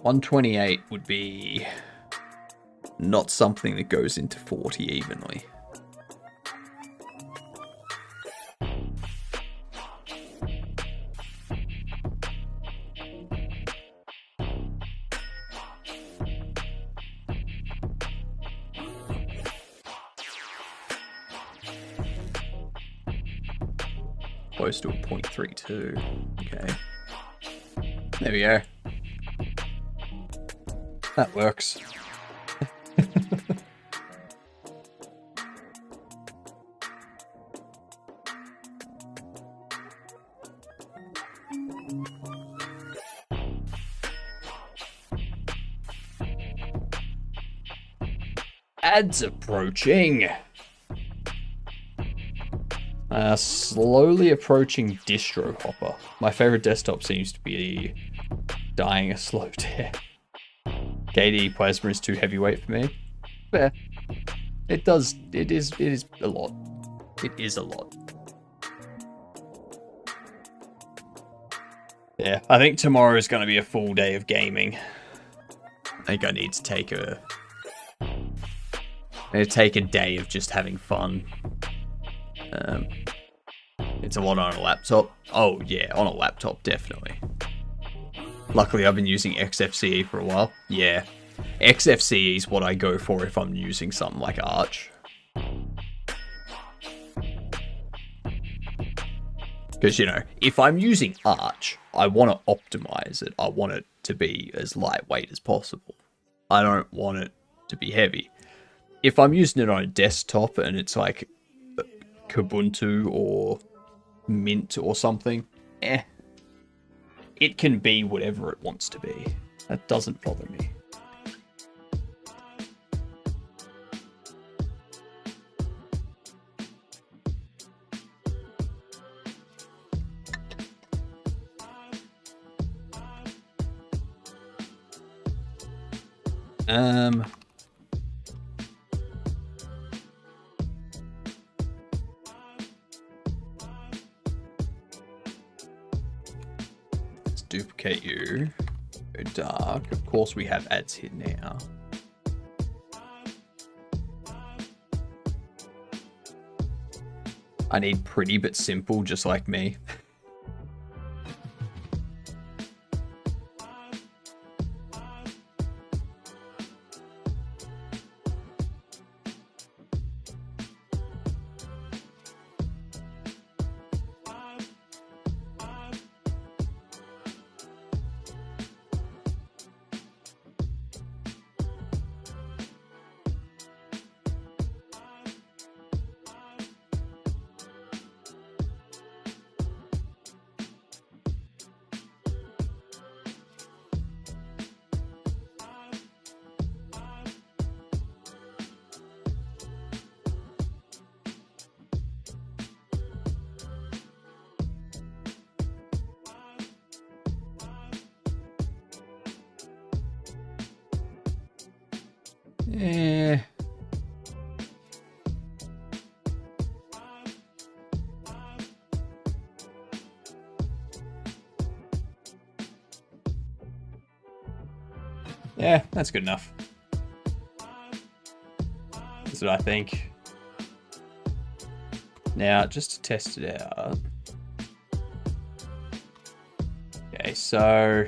$128 would be not something that goes into 40 evenly. Close to a 0.32. Okay. There we go. That works. Ads approaching. Slowly approaching Distro Hopper. My favorite desktop seems to be dying a slow death. KDE Plasma is too heavyweight for me. Fair. It is a lot. It is a lot. Yeah, I think tomorrow is going to be a full day of gaming. I think I need to take a day of just having fun. It's a lot on a laptop. Oh yeah, on a laptop, definitely. Luckily, I've been using XFCE for a while. Yeah, XFCE is what I go for if I'm using something like Arch. Because, you know, if I'm using Arch, I want to optimize it. I want it to be as lightweight as possible. I don't want it to be heavy. If I'm using it on a desktop and it's like Kubuntu or Mint or something, it can be whatever it wants to be. That doesn't bother me. Let's duplicate you. Go dark. Of course we have ads here now. I need pretty but simple, just like me. Yeah, that's good enough. That's what I think. Now, just to test it out. Okay, so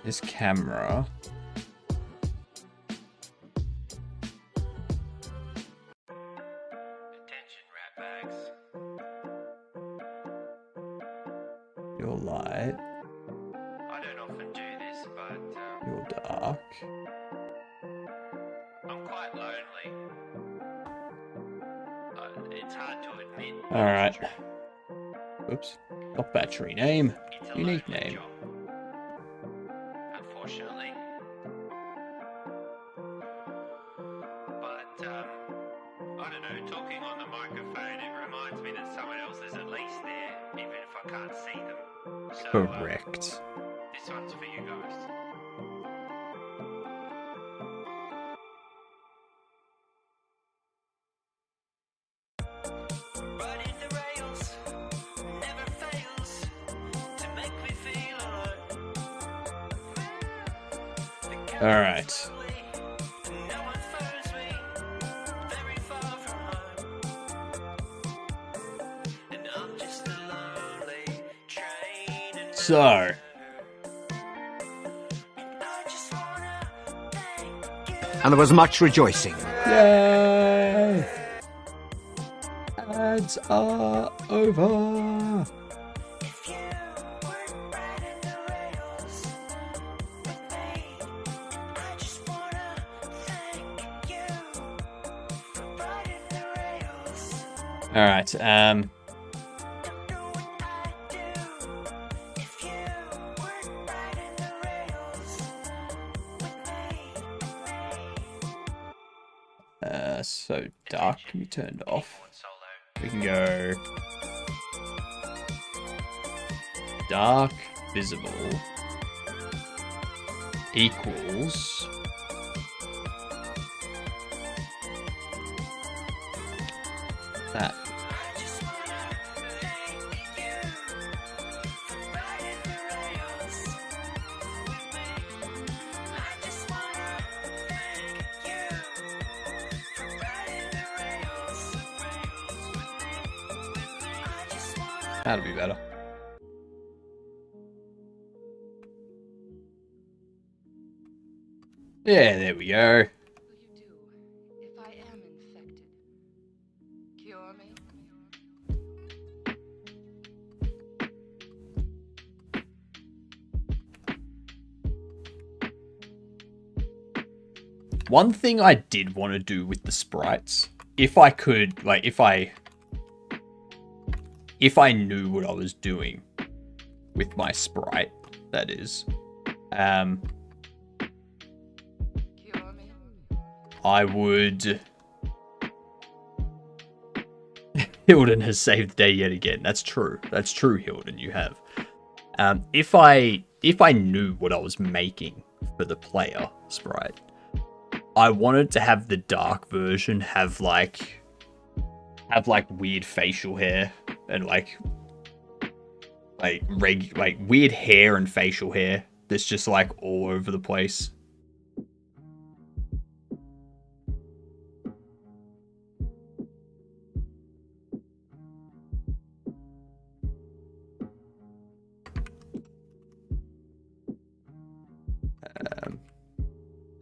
this camera. Your light. I don't often do this, but Your dark. I'm quite lonely. It's hard to admit. Alright. Oops. Not battery name. Unique name. Unfortunately. But, I don't know, talking on the microphone, it reminds me that someone else is at least there, even if I can't see them. So, Correct. This one's for you guys. All right. So. And there was much rejoicing. Yay! Ads are over. All right. So dark can be turned off. We can go dark visible equals that. That'll be better. Yeah, there we go. If I am infected, cure me? One thing I did want to do with the sprites, if I could, like, if I knew what I was doing with my sprite, that is, I would... Hilden has saved the day yet again. That's true. That's true, Hilden, you have. If I knew what I was making for the player sprite, I wanted to have the dark version have like weird facial hair and like weird hair and facial hair that's just like all over the place.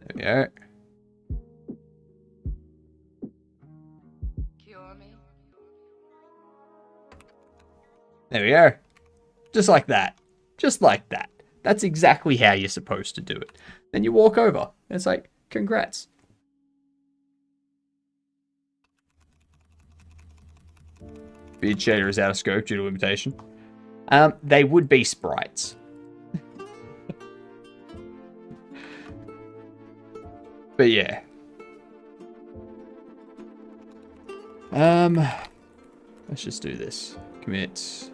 There we go. There we go. Just like that. Just like that. That's exactly how you're supposed to do it. Then you walk over. And it's like, congrats. Beard shader is out of scope due to limitation. They would be sprites. But yeah. Let's just do this. Commit.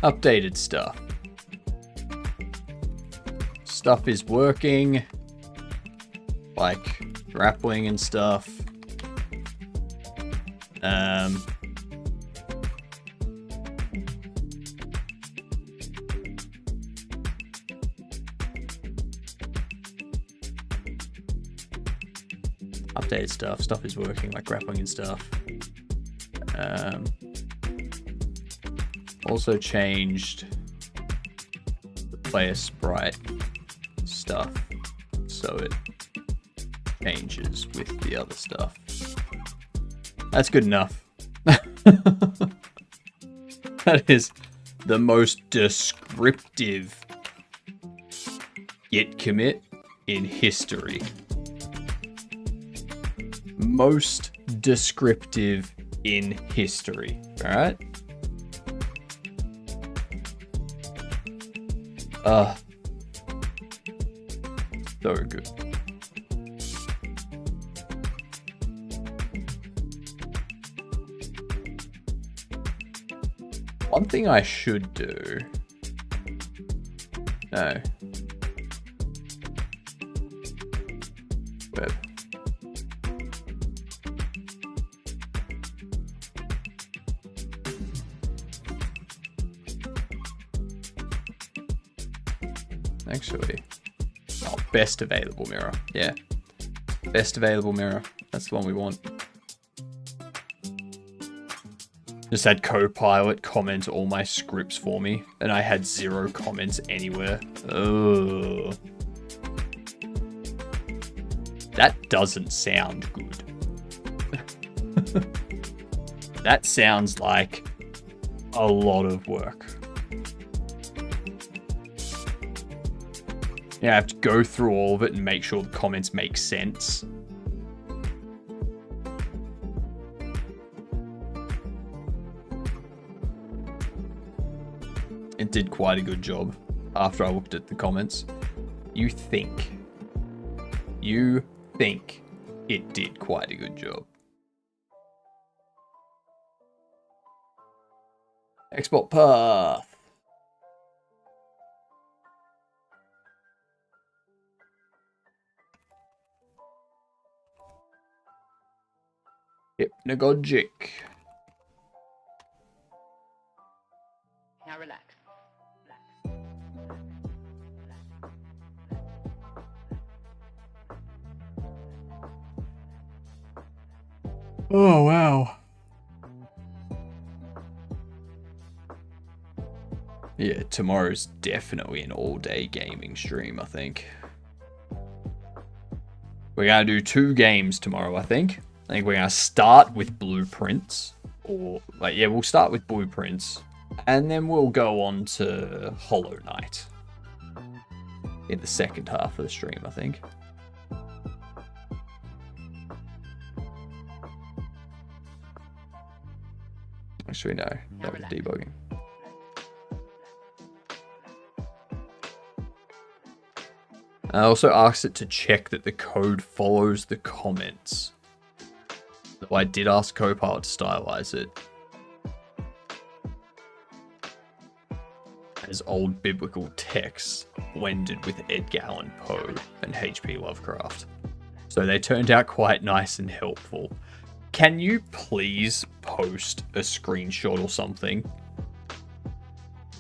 Updated stuff. Stuff is working. Like grappling and stuff. Updated stuff. Stuff is working, like grappling and stuff. Also changed the player sprite stuff so it changes with the other stuff. That's good enough. That is the most descriptive git commit in history. Most descriptive in history. Alright? So good. One thing I should do... No. Web. Actually, oh, best available mirror. Yeah, best available mirror. That's the one we want. Just had Copilot comment all my scripts for me, and I had 0 comments anywhere. Ugh. That doesn't sound good. That sounds like a lot of work. Yeah, I have to go through all of it and make sure the comments make sense. It did quite a good job after I looked at the comments. You think it did quite a good job. Export path. Hypnagogic. Now relax. Oh, wow. Yeah, tomorrow's definitely an all-day gaming stream, I think. We're going to do 2 games tomorrow, I think. I think we're going to start with Blueprints. Or, like, yeah, we'll start with Blueprints. And then we'll go on to Hollow Knight. In the second half of the stream, I think. Actually, no. That was debugging. I also asked it to check that the code follows the comments. So I did ask Copilot to stylize it as old biblical texts blended with Edgar Allan Poe and H.P. Lovecraft. So they turned out quite nice and helpful. Can you please post a screenshot or something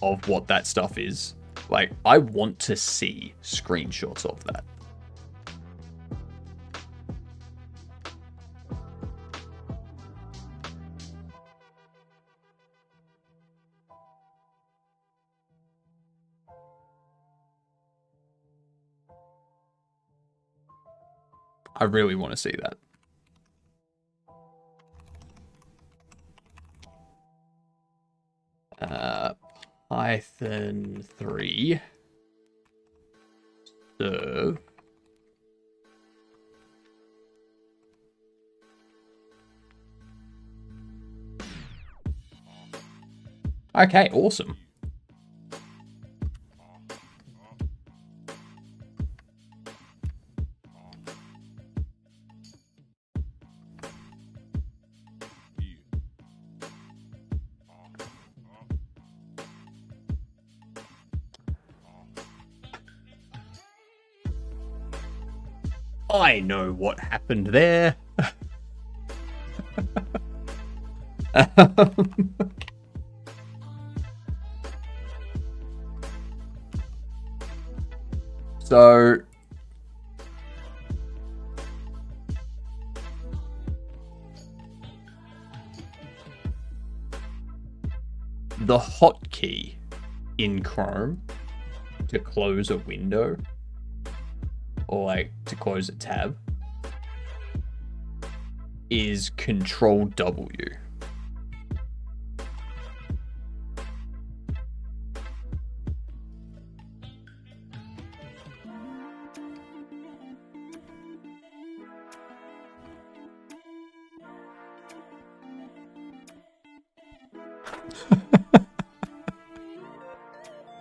of what that stuff is? Like, I want to see screenshots of that. I really want to see that. Python 3 serve okay, awesome. I know what happened there. So the hotkey in Chrome to close a window or like to close a tab is Control W.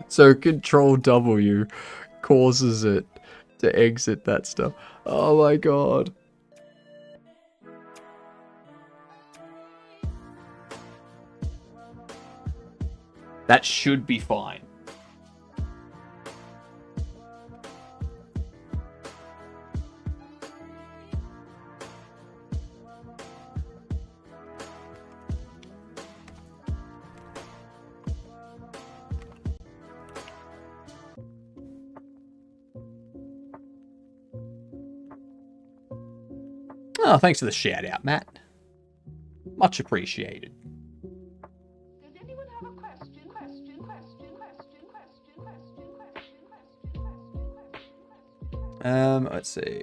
So Control W causes it to exit that stuff. Oh my god. That should be fine. Oh, thanks for the shout out, Matt. Much appreciated. Does anyone have a question? Let's see.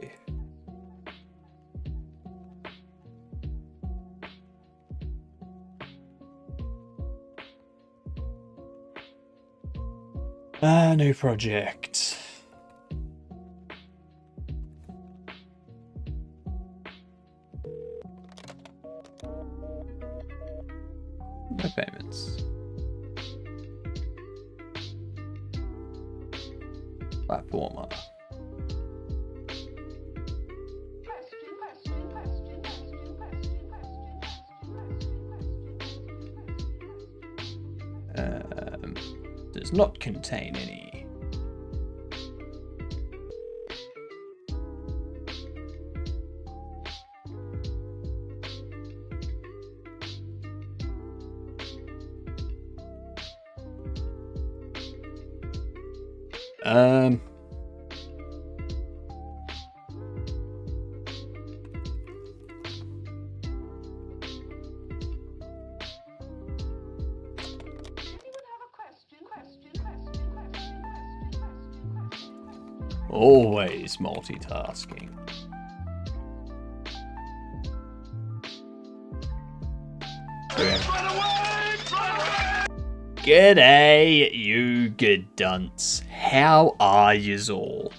New project. No payments. Platformer. does not contain any. Always multitasking. Okay. G'day, you good dunce. How are yous all?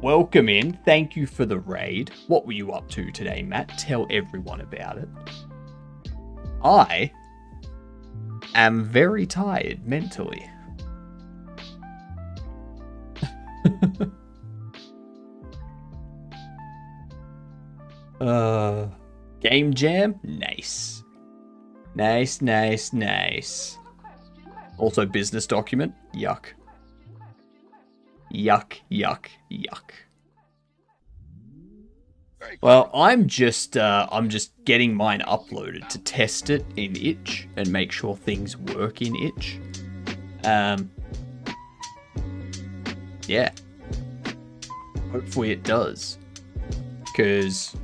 Welcome in. Thank you for the raid. What were you up to today, Matt? Tell everyone about it. I am very tired mentally. Game jam? Nice. Nice. Also business document? Yuck. Yuck. Well, I'm just getting mine uploaded to test it in Itch and make sure things work in Itch. Yeah. Hopefully it does. Because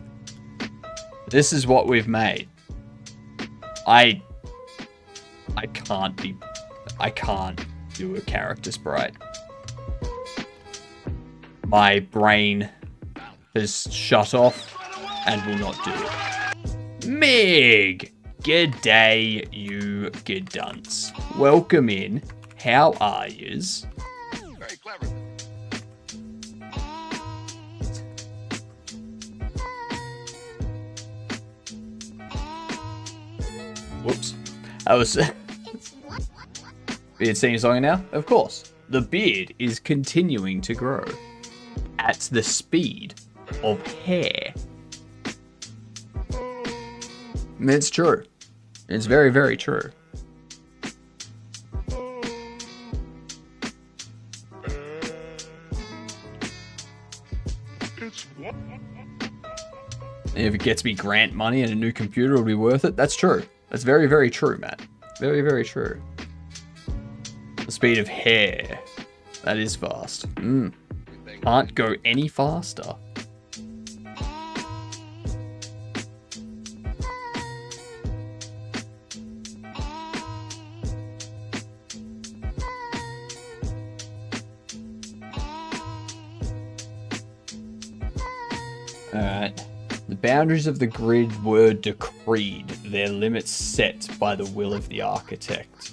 this is what we've made. I can't do a character sprite. My brain has shut off and will not do it. Mig! G'day, you good dunce. Welcome in. How are yous? Very clever. Whoops. I was... Beard singing song now? Of course. The beard is continuing to grow at the speed of hair. It's true. It's very, very true. If it gets me grant money and a new computer, it'll be worth it. That's true. That's very, very true, Matt. Very, very true. The speed of hair. That is fast. Can't go any faster. Alright. The boundaries of the grid were decreed, their limits set by the will of the architect.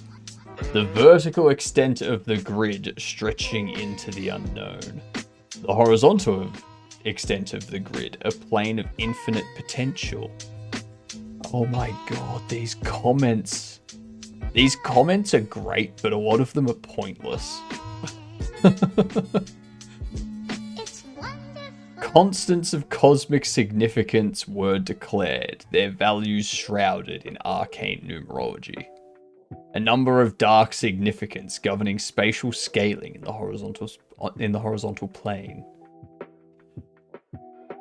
The vertical extent of the grid stretching into the unknown. The horizontal extent of the grid, a plane of infinite potential. Oh my god, these comments. These comments are great, but a lot of them are pointless. Constants of cosmic significance were declared, their values shrouded in arcane numerology. A number of dark significance governing spatial scaling in the horizontal plane.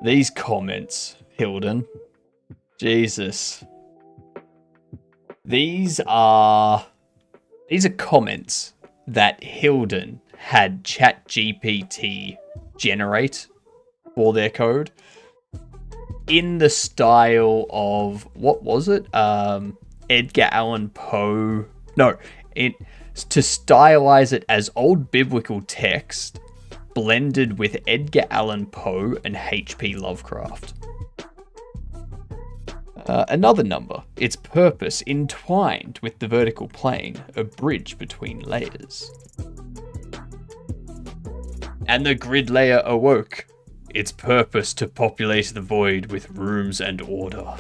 These comments, Hilden. Jesus. These are comments that Hilden had ChatGPT generate for their code in the style of, what was it? Edgar Allan Poe. No, to stylize it as old biblical text blended with Edgar Allan Poe and H.P. Lovecraft. Another number, its purpose entwined with the vertical plane, a bridge between layers. And the grid layer awoke, its purpose to populate the void with rooms and order.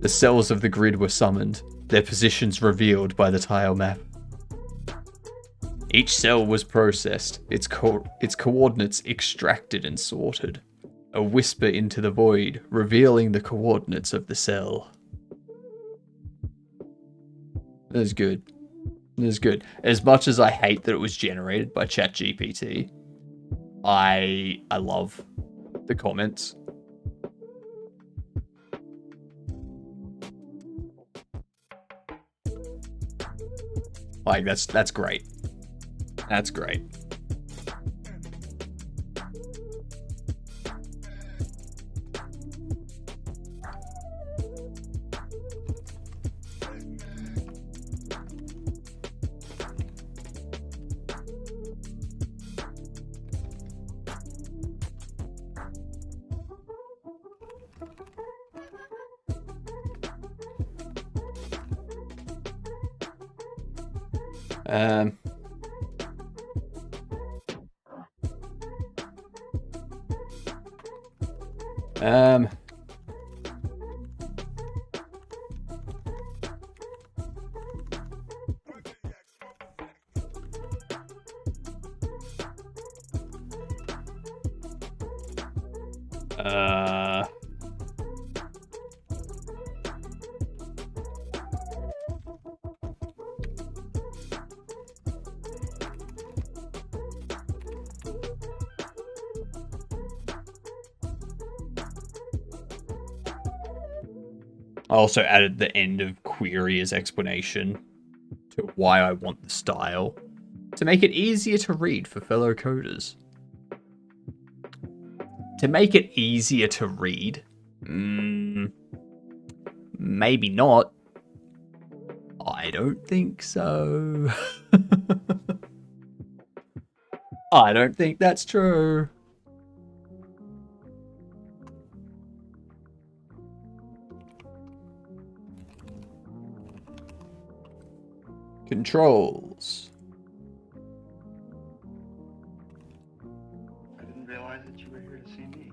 The cells of the grid were summoned, their positions revealed by the tile map. Each cell was processed, its coordinates extracted and sorted. A whisper into the void, revealing the coordinates of the cell. This is good. This is good. As much as I hate that it was generated by ChatGPT, I love the comments. Like that's great. That's great. I also added the end of query as explanation to why I want the style, to make it easier to read for fellow coders. To make it easier to read? Maybe not. I don't think so. I don't think that's true. Controls. I didn't realize that you were here to see me.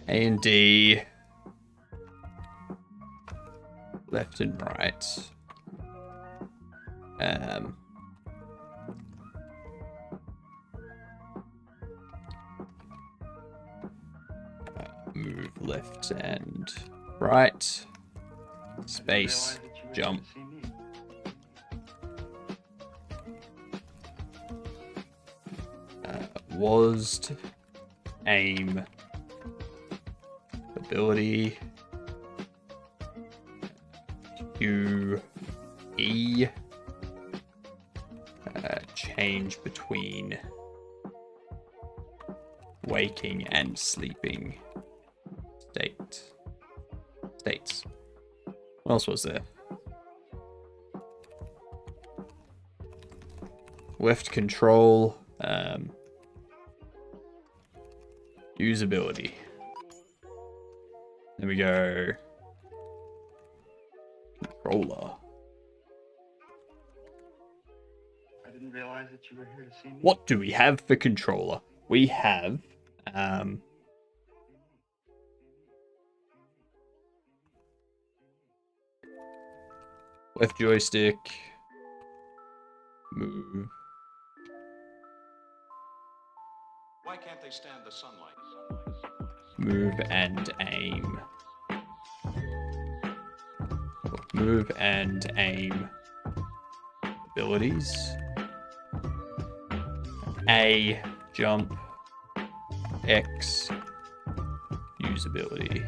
A and D. Left and right. Move left and right. Space. Jump. WASD. Aim. Ability. Q, E, change between waking and sleeping states. What else was there? Left control, usability. There we go. Controller. I didn't realize that you were here to see me. What do we have for controller? We have left joystick, move. Why can't they stand the sunlight? Move and aim. Move and aim abilities. A, jump. X, usability.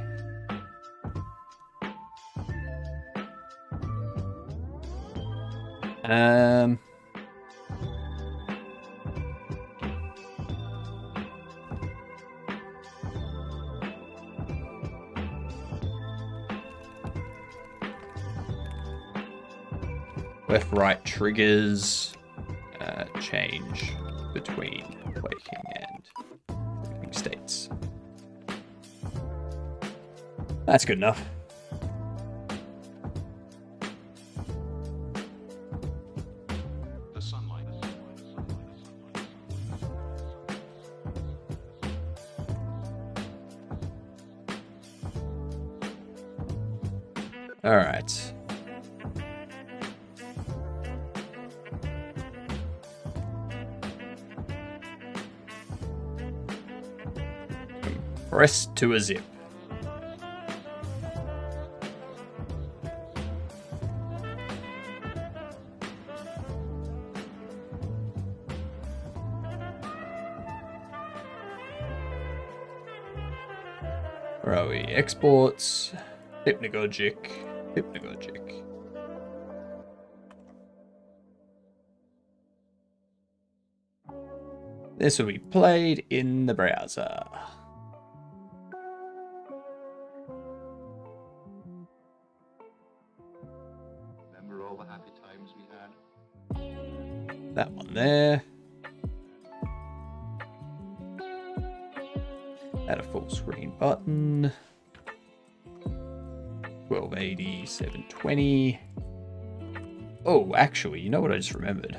Left, right triggers, change between waking and sleeping states. That's good enough. The sunlight. Alright. Press to a zip. Where are we? Exports. Hypnagogic. Hypnagogic. This will be played in the browser. Remember all the happy times we had? That one there. Add a full screen button. 1280, 720. Oh, actually, you know what I just remembered?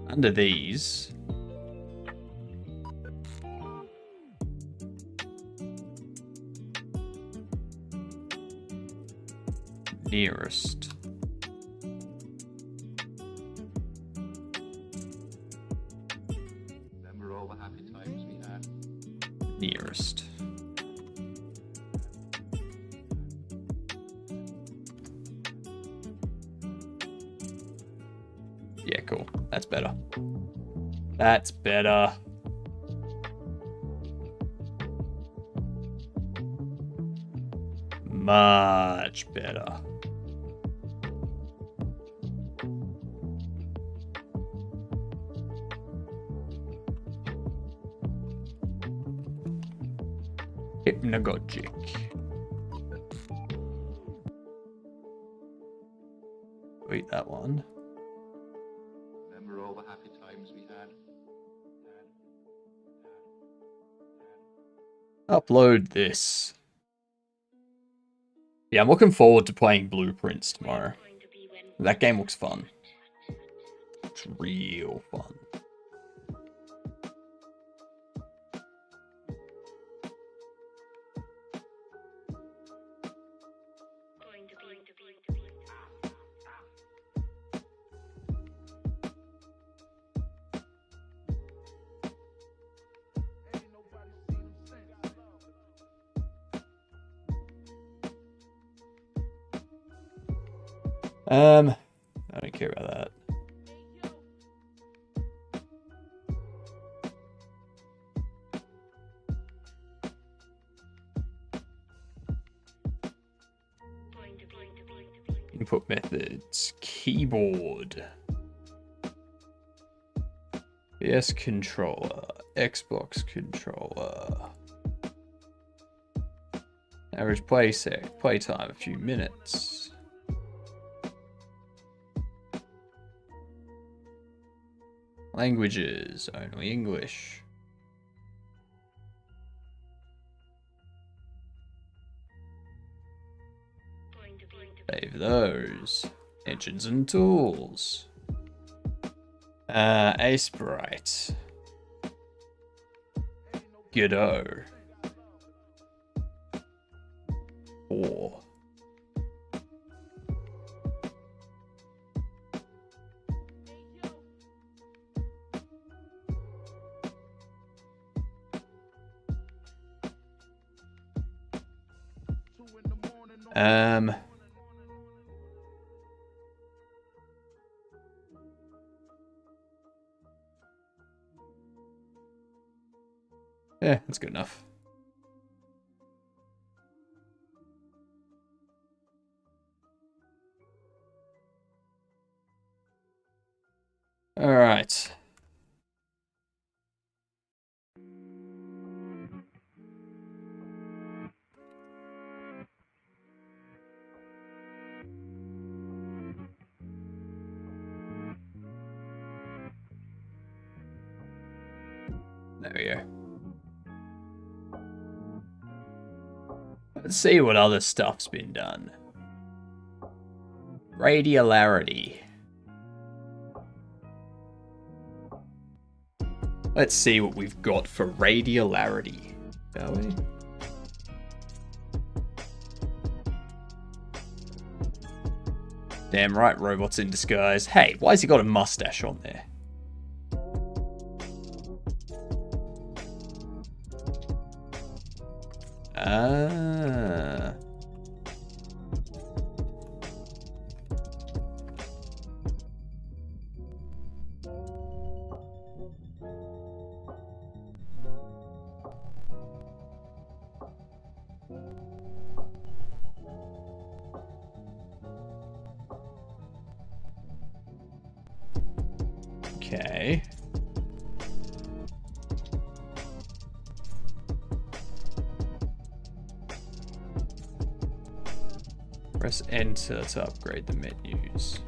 Under these, nearest. Remember all the happy times we had? Nearest. Yeah, cool. That's better. That's better. Much better. Hypnagogic. Wait, that one. Remember all the happy times we had? Upload this. Yeah, I'm looking forward to playing Blueprints tomorrow. That game looks fun. It's real fun. I don't care about that. Input methods, keyboard, PS controller, Xbox controller. Average playtime a few minutes. Languages, only English. Save those. Engines and tools. Aseprite. Godot. 4. Yeah, that's good enough. All right. There we go. Let's see what other stuff's been done. Radialarity. Let's see what we've got for radialarity, shall we? Damn right, robots in disguise. Hey, why has he got a mustache on there? Ah. Okay. Press enter to upgrade the menus.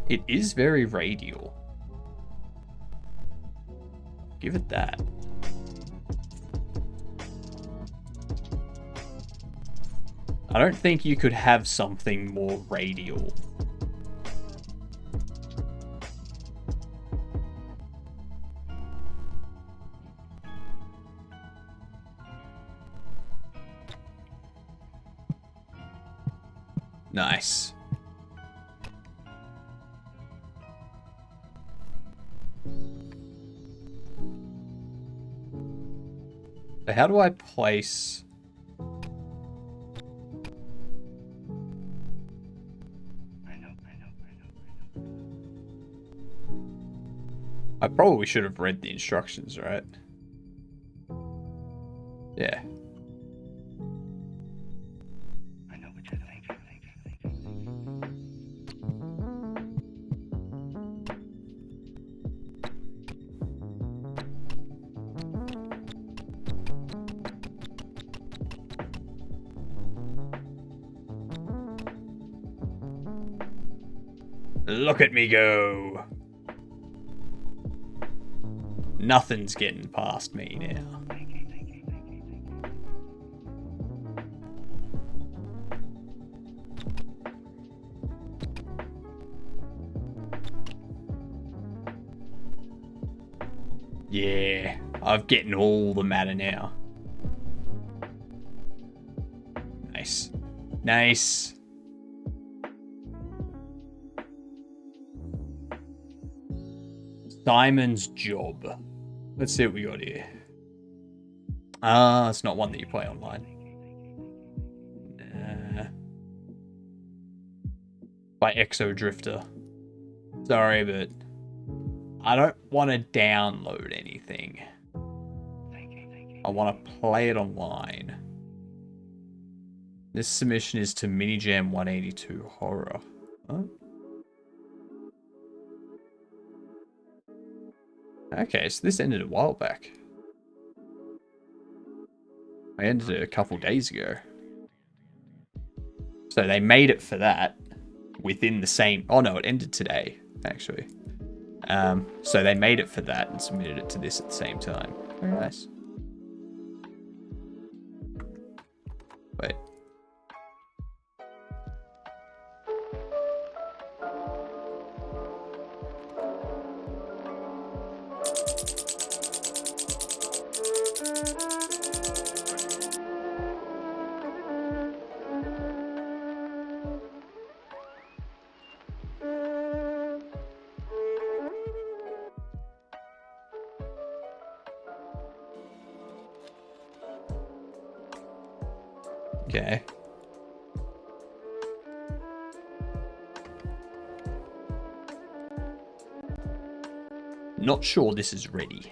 It is very radial. Give it that. I don't think you could have something more radial. Nice. So how do I place... I probably should have read the instructions, right? Yeah. I know what you're thinking. Look at me go. Nothing's getting past me now. Yeah, I'm getting all the matter now. Nice. Nice. Simon's Job. Let's see what we got here. It's not one that you play online. By Exo Drifter. Sorry, but I don't want to download anything. I want to play it online. This submission is to Minijam 182 Horror. Huh? Okay, so this ended a while back. I ended it a couple days ago. So they made it for that within the same... Oh no, it ended today, actually. So they made it for that and submitted it to this at the same time. Very nice. Wait. Okay. Not sure this is ready.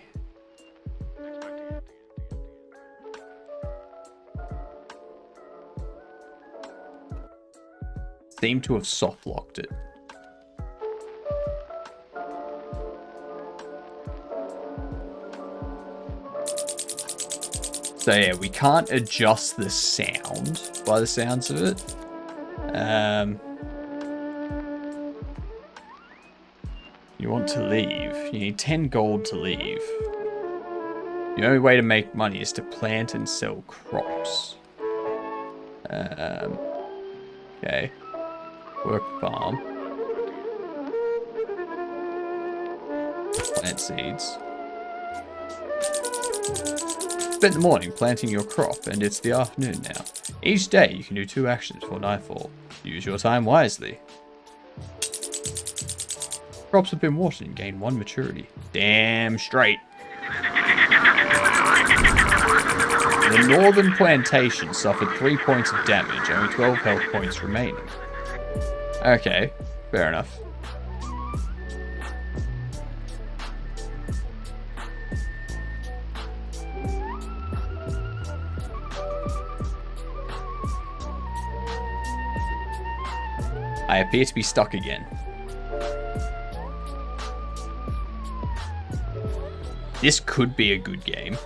Seem to have soft locked it. So yeah, we can't adjust the sound by the sounds of it. You want to leave. You need 10 gold to leave. The only way to make money is to plant and sell crops. Okay. Work farm. Plant seeds. Spend the morning planting your crop, and it's the afternoon now. Each day you can do 2 actions before nightfall. Use your time wisely. Crops have been watered and gained 1 maturity. Damn straight. The northern plantation suffered 3 points of damage, only 12 health points remaining. Okay, fair enough. I appear to be stuck again. This could be a good game,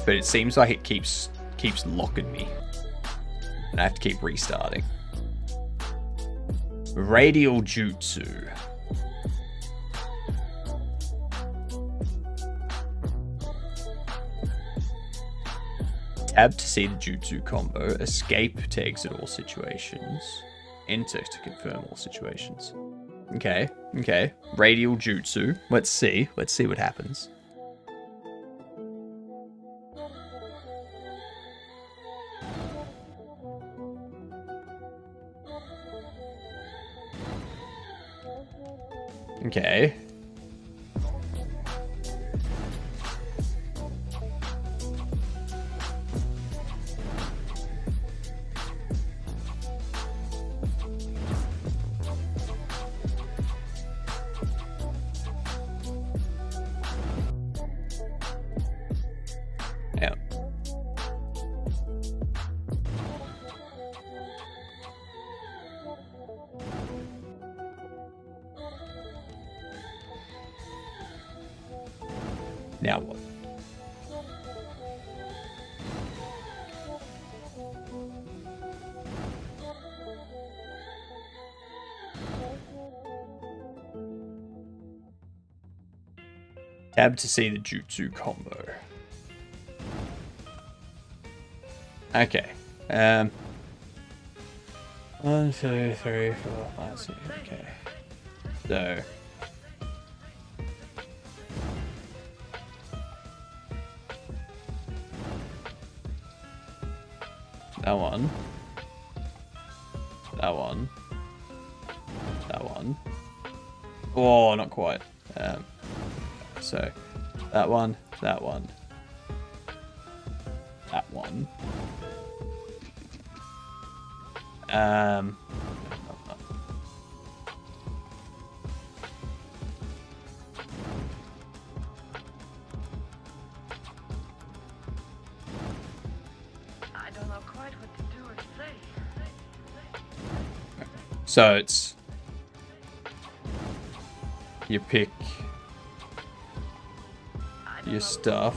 but it seems like it keeps locking me, and I have to keep restarting. Radial Jutsu. Tab to see the Jutsu combo. Escape to exit all situations. Enter to confirm all situations. Okay. Radial Jutsu. Let's see what happens. Okay. Yeah. Now what? Tab to see the Jutsu combo. Okay. 1, 2, 3, 4, 5, 6. Okay. So. That one. That one. That one. Oh, not quite. So, that one. That one. That one. I don't know quite what to do or say. So it's you pick your stuff.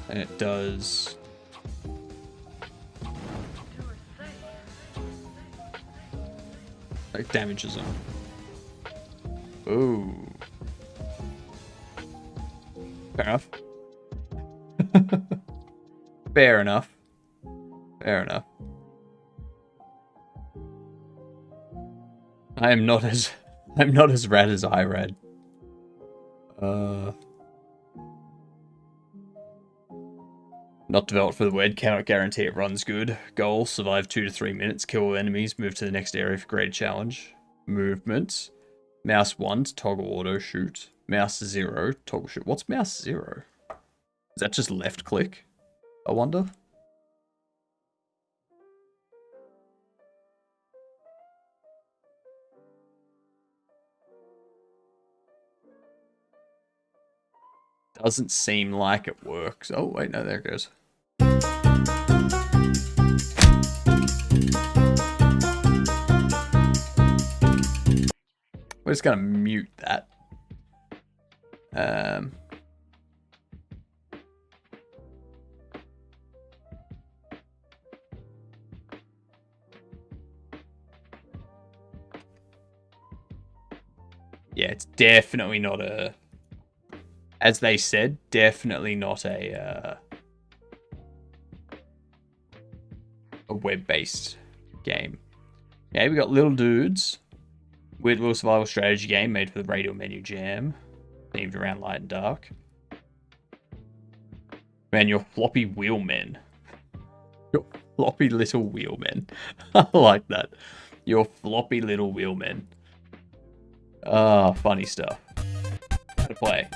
And it does like damages them. Ooh. Fair enough. Fair enough. Fair enough. I'm not as rad as I read. Not developed for the web, cannot guarantee it runs good. Goal, survive 2 to 3 minutes, kill enemies, move to the next area for greater challenge. Movement. Mouse 1 to toggle auto shoot. Mouse 0, toggle shoot. What's mouse 0? Is that just left click? I wonder. Doesn't seem like it works. Oh, wait, no, there it goes. We're just gonna mute that. Yeah, it's definitely not a, as they said, definitely not a web-based game. Yeah, we got Little Dudes, weird little survival strategy game made for the Radial Menu Jam, themed around light and dark. Man, your floppy wheelmen. Your floppy little wheelmen. I like that. Your floppy little wheelmen. Ah, funny stuff. How to play.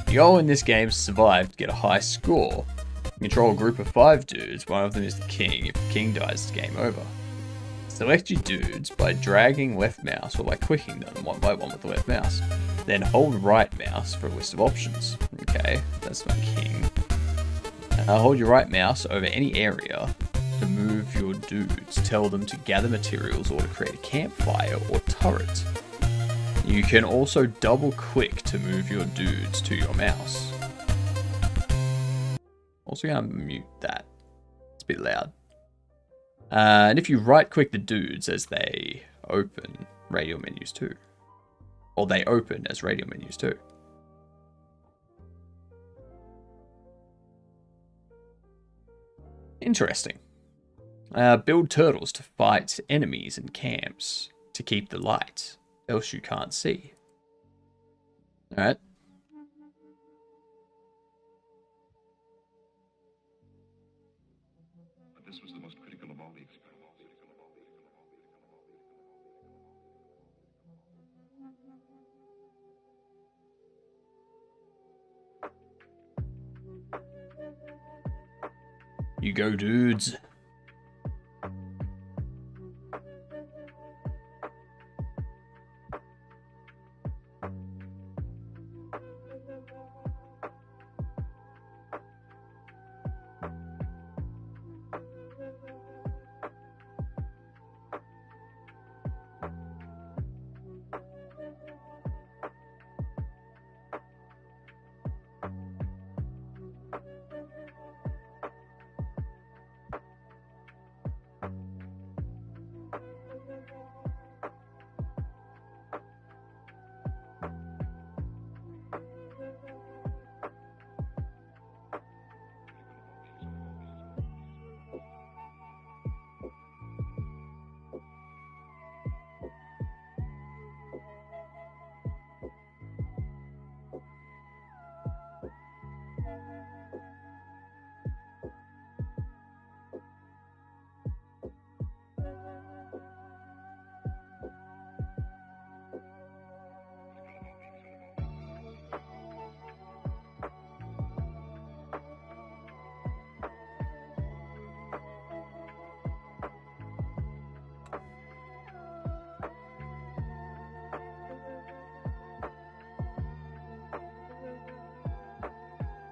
Your goal in this game is to survive to get a high score. You control a group of 5 dudes, one of them is the king. If the king dies, it's game over. Select your dudes by dragging left mouse or by clicking them one by one with the left mouse. Then hold right mouse for a list of options. Okay, that's my king. Hold your right mouse over any area to move your dudes. Tell them to gather materials or to create a campfire or turret. You can also double click to move your dudes to your mouse. Also gonna mute that. It's a bit loud. And if you right click the dudes as they open radial menus too. Or they open as radial menus too. Interesting. Build turtles to fight enemies in camps to keep the light, else you can't see. Alright. But this was the most critical of all the experiments. You go, dudes.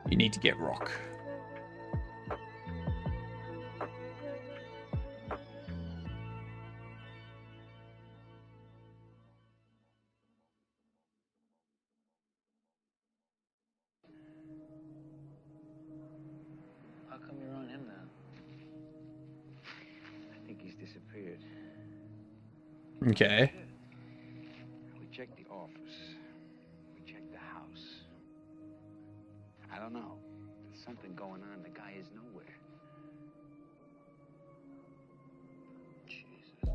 You need to get rock. How come you're on him now? I think he's disappeared. Okay. We checked the office. We checked the house. I don't know. There's something going on. The guy is nowhere. Jesus.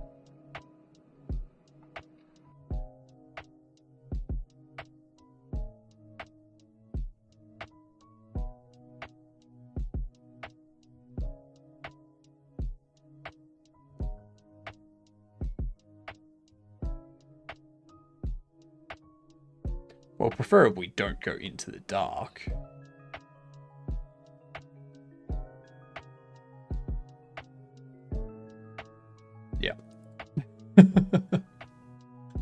Well, preferably don't go into the dark. Yeah.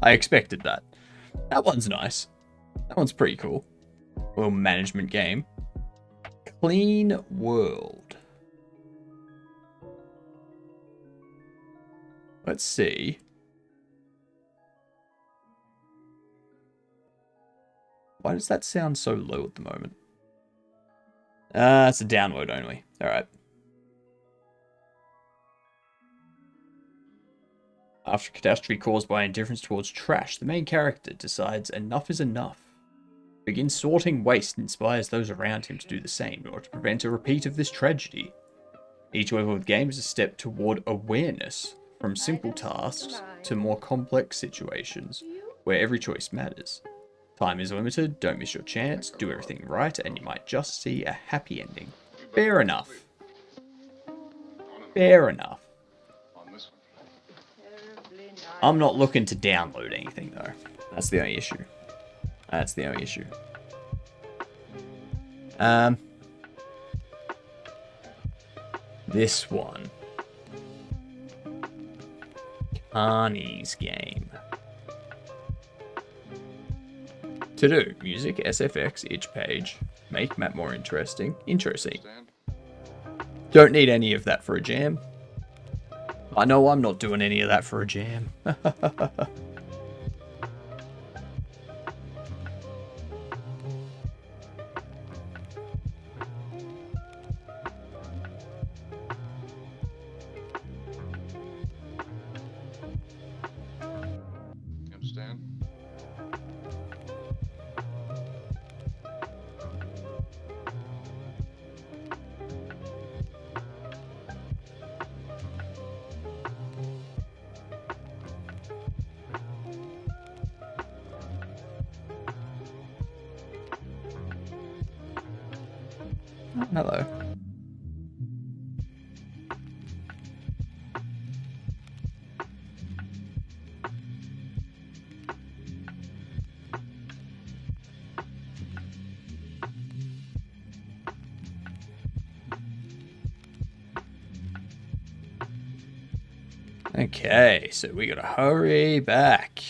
I expected that. That one's nice. That one's pretty cool. Little management game. Clean World. Let's see. Why does that sound so low at the moment? It's a download only. Alright. After a catastrophe caused by indifference towards trash, the main character decides enough is enough. Begins sorting waste and inspires those around him to do the same in order to prevent a repeat of this tragedy. Each level of the game is a step toward awareness, from simple tasks to more complex situations, where every choice matters. Time is limited, don't miss your chance, do everything right, and you might just see a happy ending. Fair enough. Fair enough. I'm not looking to download anything though. That's the only issue. That's the only issue. This one. Carney's game. To do, music, SFX, itch page, make map more interesting. Interesting. Don't need any of that for a jam. I know I'm not doing any of that for a jam. Hello. Okay, so we gotta hurry back.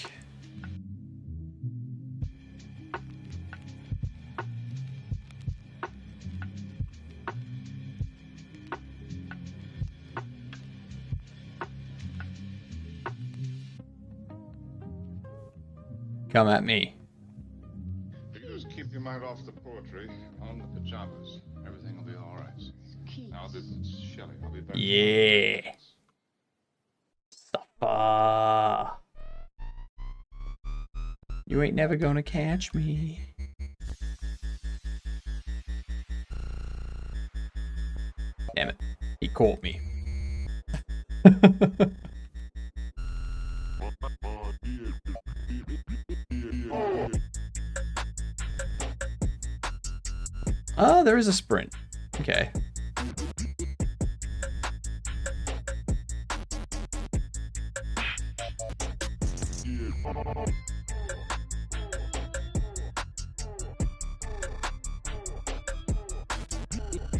Come at me. If you just keep your mind off the poetry, on the pajamas, everything will be all right. Now this is Shelley. I'll be back. Yeah. Suffer. You ain't never gonna catch me. Damn it. He caught me. Oh, there is a sprint. Okay.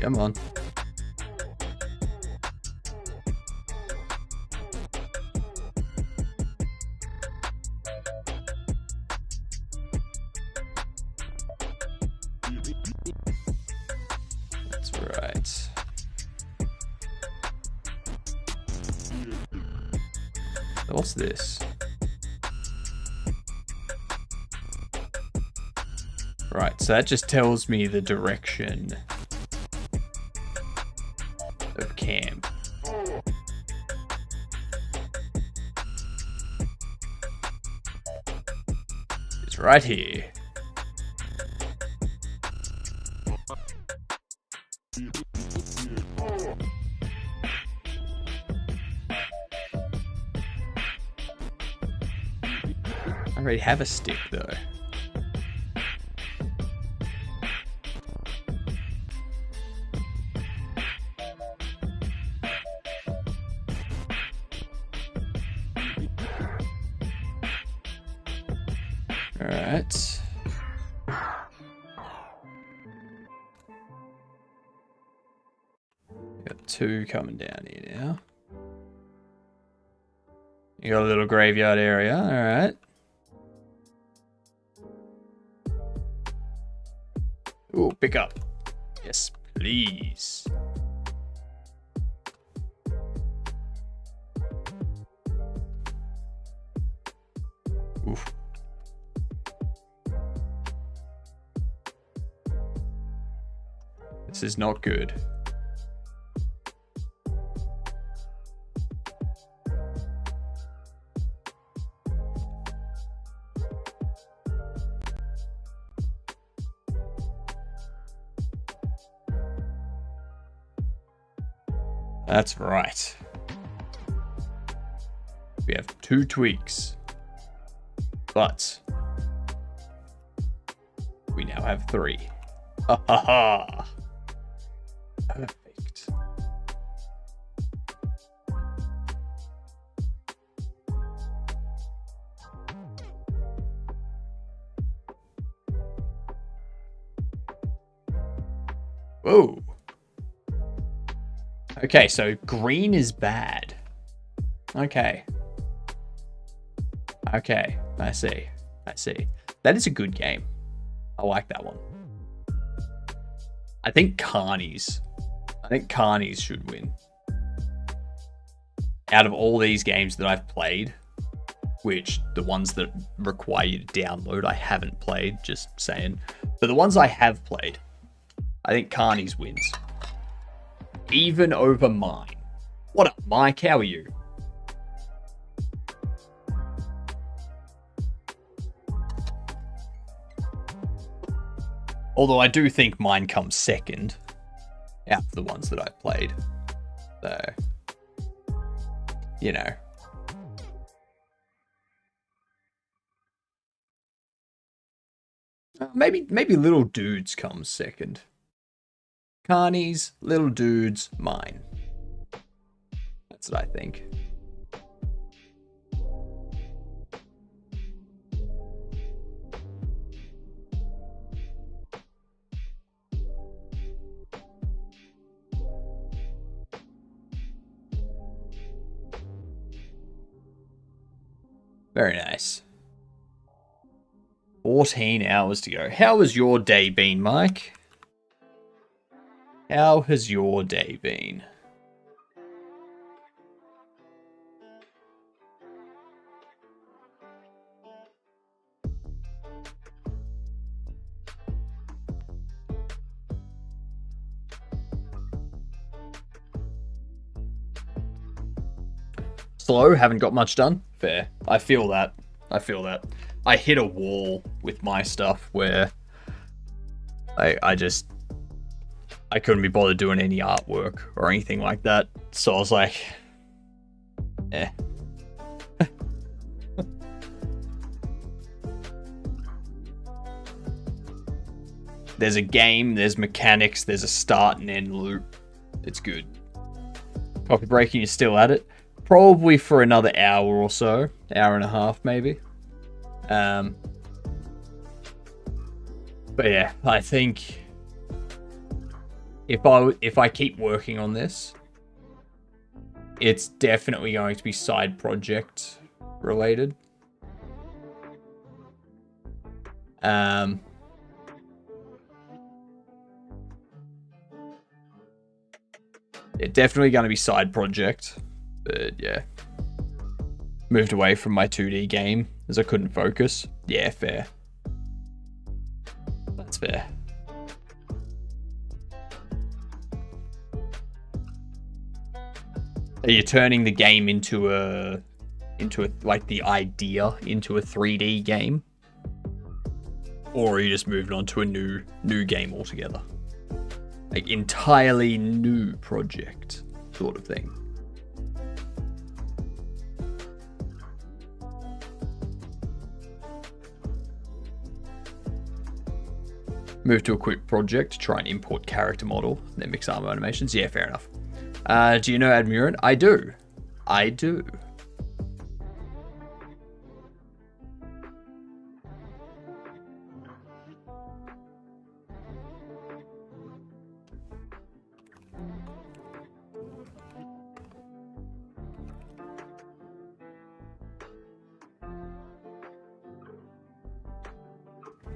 Come on. That's right. What's this? Right, so that just tells me the direction of camp. It's right here. I already have a stick though. Alright. Got two coming down here now. You got a little graveyard area, alright. Ooh, pick up. Yes, please. Oof. This is not good. That's right. We have 2 tweaks. But we now have 3. Ha ha ha. Perfect. Whoa. Okay, so green is bad. Okay. Okay, I see. I see. That is a good game. I like that one. I think Carnies should win. Out of all these games that I've played, which the ones that require you to download, I haven't played, just saying. But the ones I have played, I think Carnies wins. Even over mine. What up, Mike? How are you? Although I do think mine comes second out of the ones that I've played. So, you know. Maybe Little Dudes comes second. Carnies, Little Dudes, mine. That's what I think. Very nice. 14 hours to go. How has your day been, Mike? How has your day been? Slow, haven't got much done. Fair. I feel that. I hit a wall with my stuff where I couldn't be bothered doing any artwork or anything like that. So I was like, eh. There's a game, there's mechanics, there's a start and end loop. It's good. Copy breaking, you're still at it. Probably for another hour or so. Hour and a half, maybe. But yeah, I think if I keep working on this, it's definitely going to be side project related. Yeah, definitely going to be side project. But yeah, moved away from my 2D game as I couldn't focus. Yeah, fair. That's fair. Are you turning the game into a like the idea into a 3D game, or are you just moving on to a new game altogether, like entirely new project sort of thing? Move to a quick project to try and import character model, then mix armor animations. Yeah, fair enough. Do you know Admiran? I do.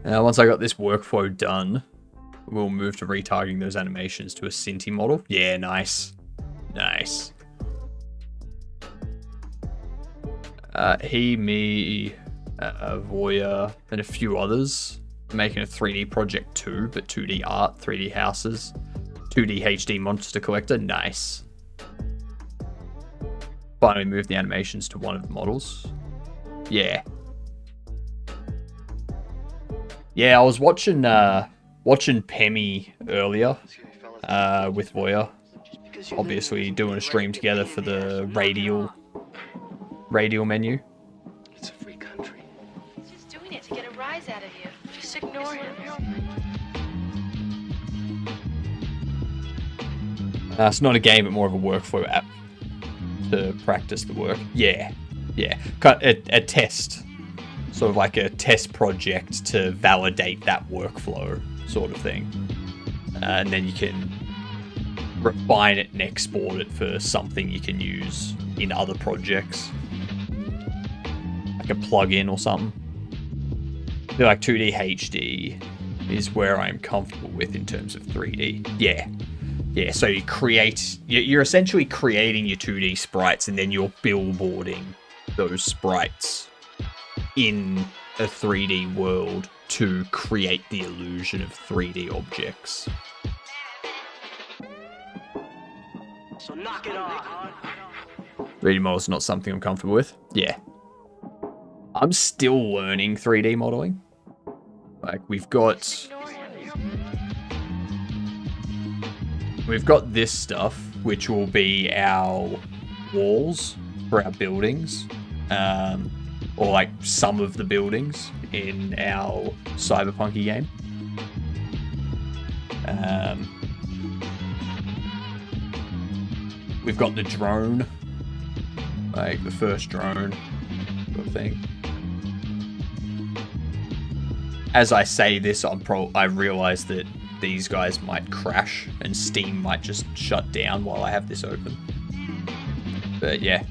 Once I got this workflow done, we'll move to retargeting those animations to a Cinti model. Yeah, nice. Nice. He, me, Voya, and a few others are making a 3D project too, but 2D art, 3D houses, 2D HD monster collector. Nice. Finally moved the animations to one of the models. Yeah. Yeah, I was watching Pemi earlier with Voya, obviously doing a stream together for the radial menu. It's a free country. He's just doing it to get a rise out of you. Just ignore him. It's not a game, but more of a workflow app to practice the work. Yeah. A test. Sort of like a test project to validate that workflow sort of thing. And then you can refine it and export it for something you can use in other projects. Like a plugin or something. I feel like 2D HD is where I'm comfortable with in terms of 3D. Yeah, so you're essentially creating your 2D sprites and then you're billboarding those sprites in a 3D world to create the illusion of 3D objects. So knock it off. 3D models is not something I'm comfortable with. Yeah. I'm still learning 3D modeling. Like, we've got this stuff, which will be our walls for our buildings, or like some of the buildings in our cyberpunky game. We've got the drone, like the first drone sort of thing. As I say this, I realize that these guys might crash and Steam might just shut down while I have this open. But yeah,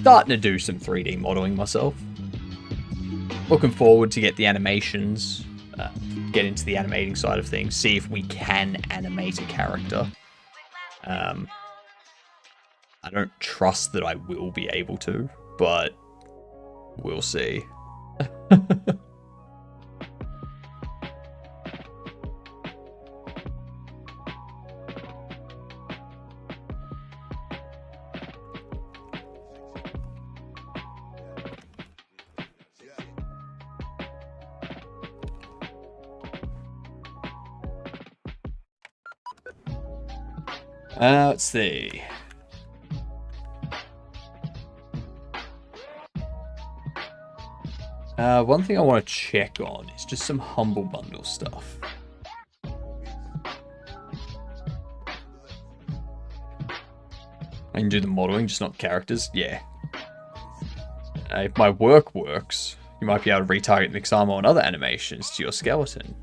starting to do some 3D modeling myself. Looking forward to get the animations, get into the animating side of things, see if we can animate a character. I don't trust that I will be able to, but we'll see. Let's see. One thing I want to check on is just some Humble Bundle stuff. I can do the modeling, just not characters. Yeah. If my work works, you might be able to retarget Mixamo and other animations to your skeleton,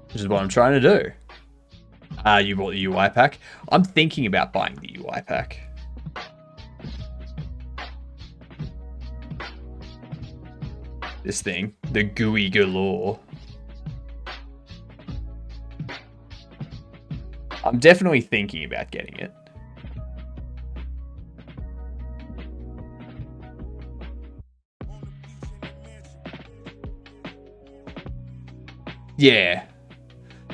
which is what I'm trying to do. You bought the UI pack. I'm thinking about buying the UI pack. This thing, the GUI galore. I'm definitely thinking about getting it. Yeah,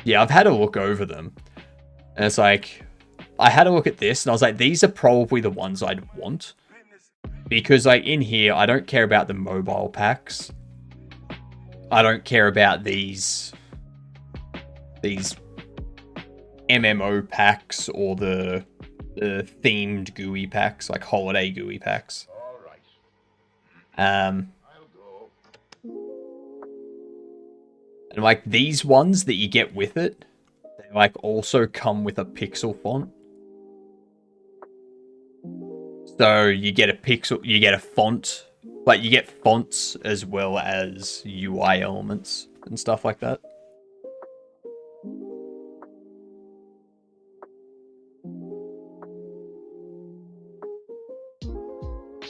I've had a look over them. And it's like, I had a look at this and I was like, these are probably the ones I'd want. Because like in here, I don't care about the mobile packs. I don't care about these MMO packs or the themed GUI packs, like holiday GUI packs. And like these ones that you get with it, they like also come with a pixel font. So you get a font, like you get fonts as well as UI elements and stuff like that.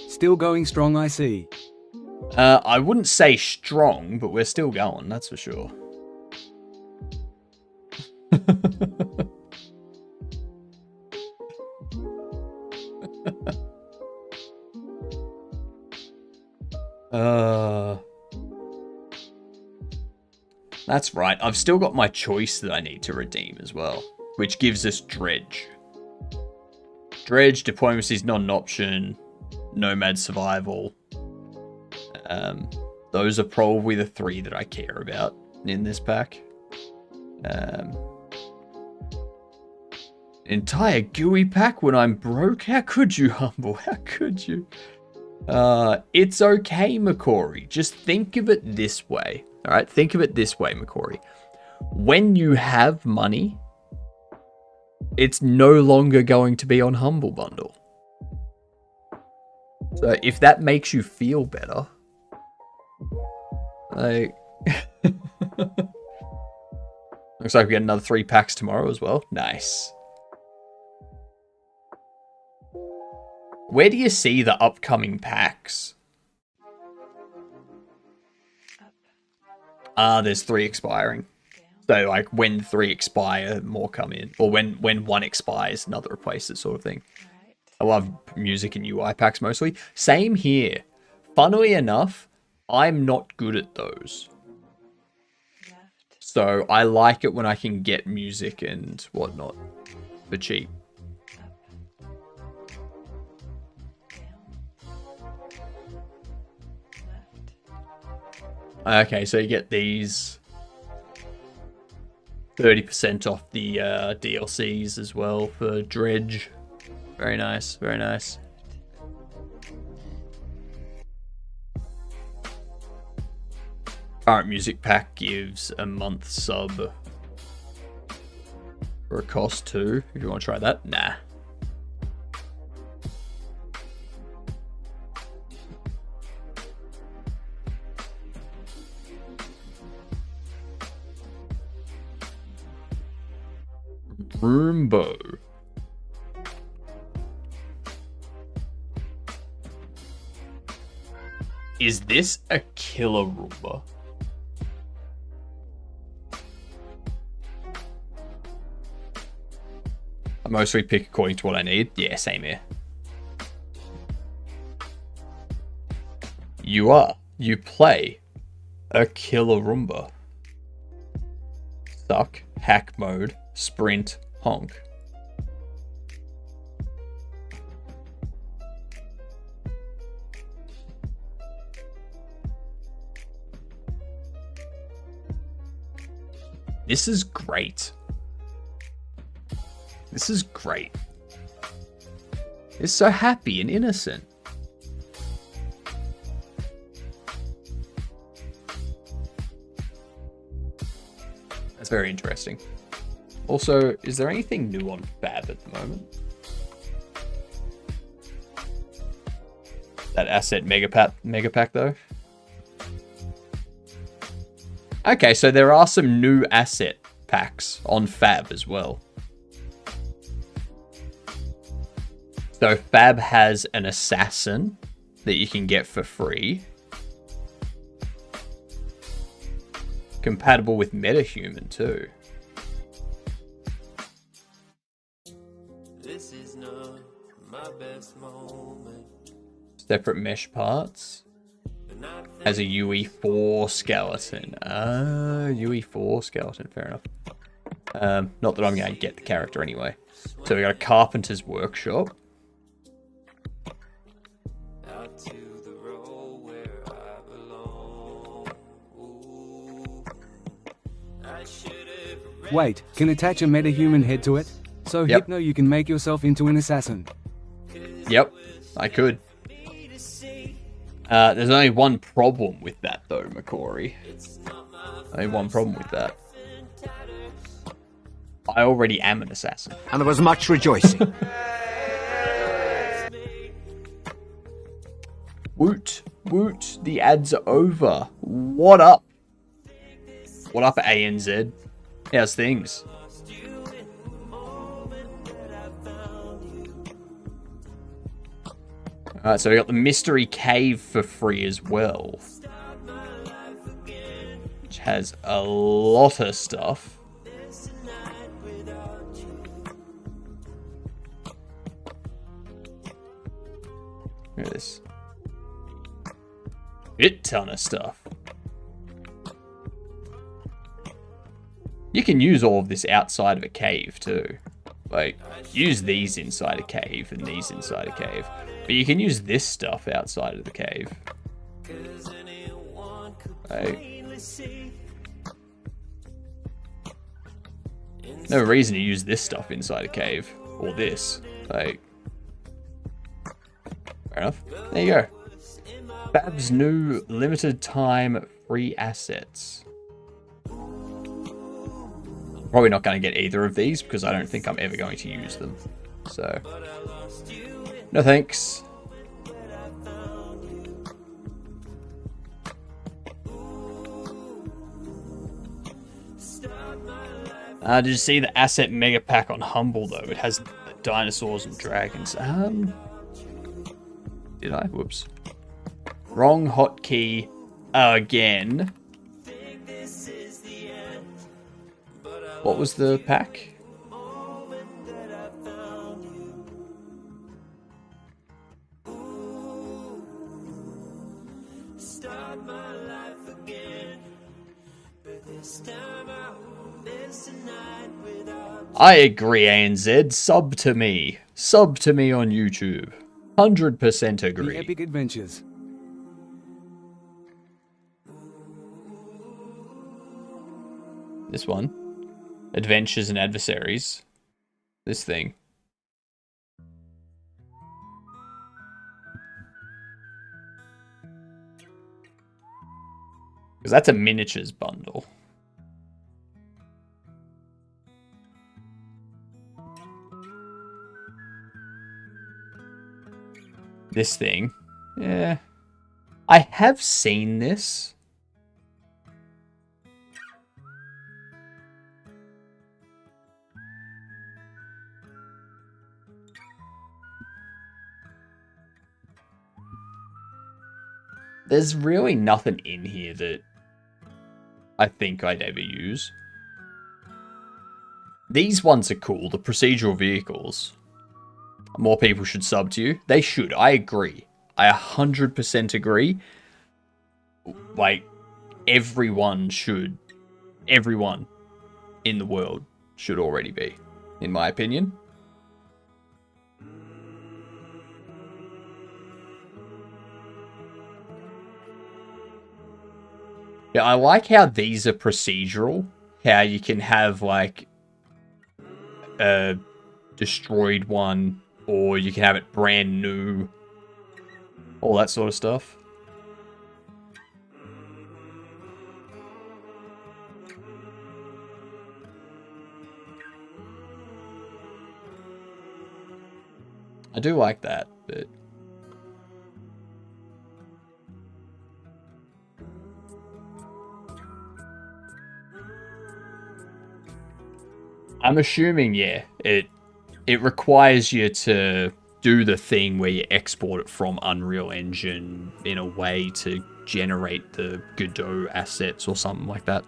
Still going strong, I see. I wouldn't say strong, but we're still going, that's for sure. That's right. I've still got my choice that I need to redeem as well, which gives us Dredge. Dredge, Diplomacy is not an option. Nomad Survival. Those are probably the three that I care about in this pack. Entire GUI pack when I'm broke? How could you, Humble? How could you? It's okay, Makori. Just think of it this way. Alright, think of it this way, Makori. When you have money, it's no longer going to be on Humble Bundle. So if that makes you feel better, like... Looks like we get another 3 packs tomorrow as well. Nice. Where do you see the upcoming packs? There's 3 expiring. So, like, when 3 expire, more come in. Or when 1 expires, another replaces, sort of thing. I love music and UI packs mostly. Same here. Funnily enough, I'm not good at those. So, I like it when I can get music and whatnot for cheap. Okay, so you get these 30% off the DLCs as well for Dredge. Very nice, very nice. Current music pack gives a month sub for a cost too, if you want to try that. Nah. Roombo. Is this a killer Roomba? I mostly pick according to what I need. Yeah, same here. You play a killer Roomba. Stuck, hack mode, sprint, honk. This is great. This is great. It's so happy and innocent. That's very interesting. Also, is there anything new on Fab at the moment? That asset mega pack though? Okay, so there are some new asset packs on Fab as well. So Fab has an assassin that you can get for free. Compatible with MetaHuman too. This is not my best moment. Separate mesh parts. Has a UE4 skeleton. UE4 skeleton, fair enough. Not that I'm going to get the character anyway. So we got a carpenter's workshop. Out to the road where I belong. Ooh, I should have. Wait, can attach a metahuman head to it? So Yep. Hypno, you can make yourself into an assassin. Yep, I could. There's only one problem with that though, Makori. Only one problem with that. I already am an assassin. And there was much rejoicing. Woot, woot, the ads are over. What up? What up, ANZ? How's things? Alright, so we got the mystery cave for free as well. Which has a lot of stuff. Look at this. A ton of stuff. You can use all of this outside of a cave too. Like, use these inside a cave and these inside a cave. But you can use this stuff outside of the cave. Like, No reason to use this stuff inside a cave. Or this. Like... Fair enough. There you go. Bab's new limited time free assets. Probably not going to get either of these because I don't think I'm ever going to use them. So, no thanks. Did you see the asset mega pack on Humble though? It has dinosaurs and dragons. Did I? Whoops. Wrong hotkey again. What was the pack? I agree, ANZ. Sub to me. Sub to me on YouTube. 100% agree. The Epic Adventures. This one. Adventures and Adversaries. This thing. Because that's a miniatures bundle. This thing. Yeah. I have seen this. There's really nothing in here that I think I'd ever use. These ones are cool, the procedural vehicles. More people should sub to you. They should, I agree. I 100% agree. Like, everyone should. Everyone in the world should already be, in my opinion. Yeah, I like how these are procedural. How you can have, like, a destroyed one, or you can have it brand new. All that sort of stuff. I do like that, but... I'm assuming, yeah, it requires you to do the thing where you export it from Unreal Engine in a way to generate the Godot assets or something like that.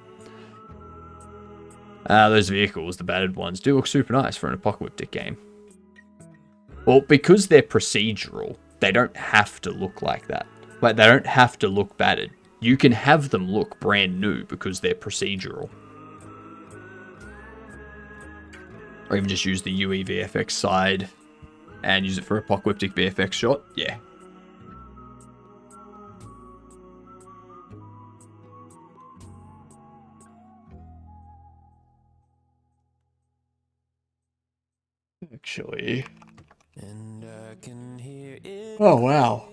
Those vehicles, the battered ones, do look super nice for an apocalyptic game. Well, because they're procedural, they don't have to look like that. Like, they don't have to look battered. You can have them look brand new because they're procedural. Or even just use the UE VFX side and use it for apocalyptic VFX shot. Yeah. Actually. Oh, wow.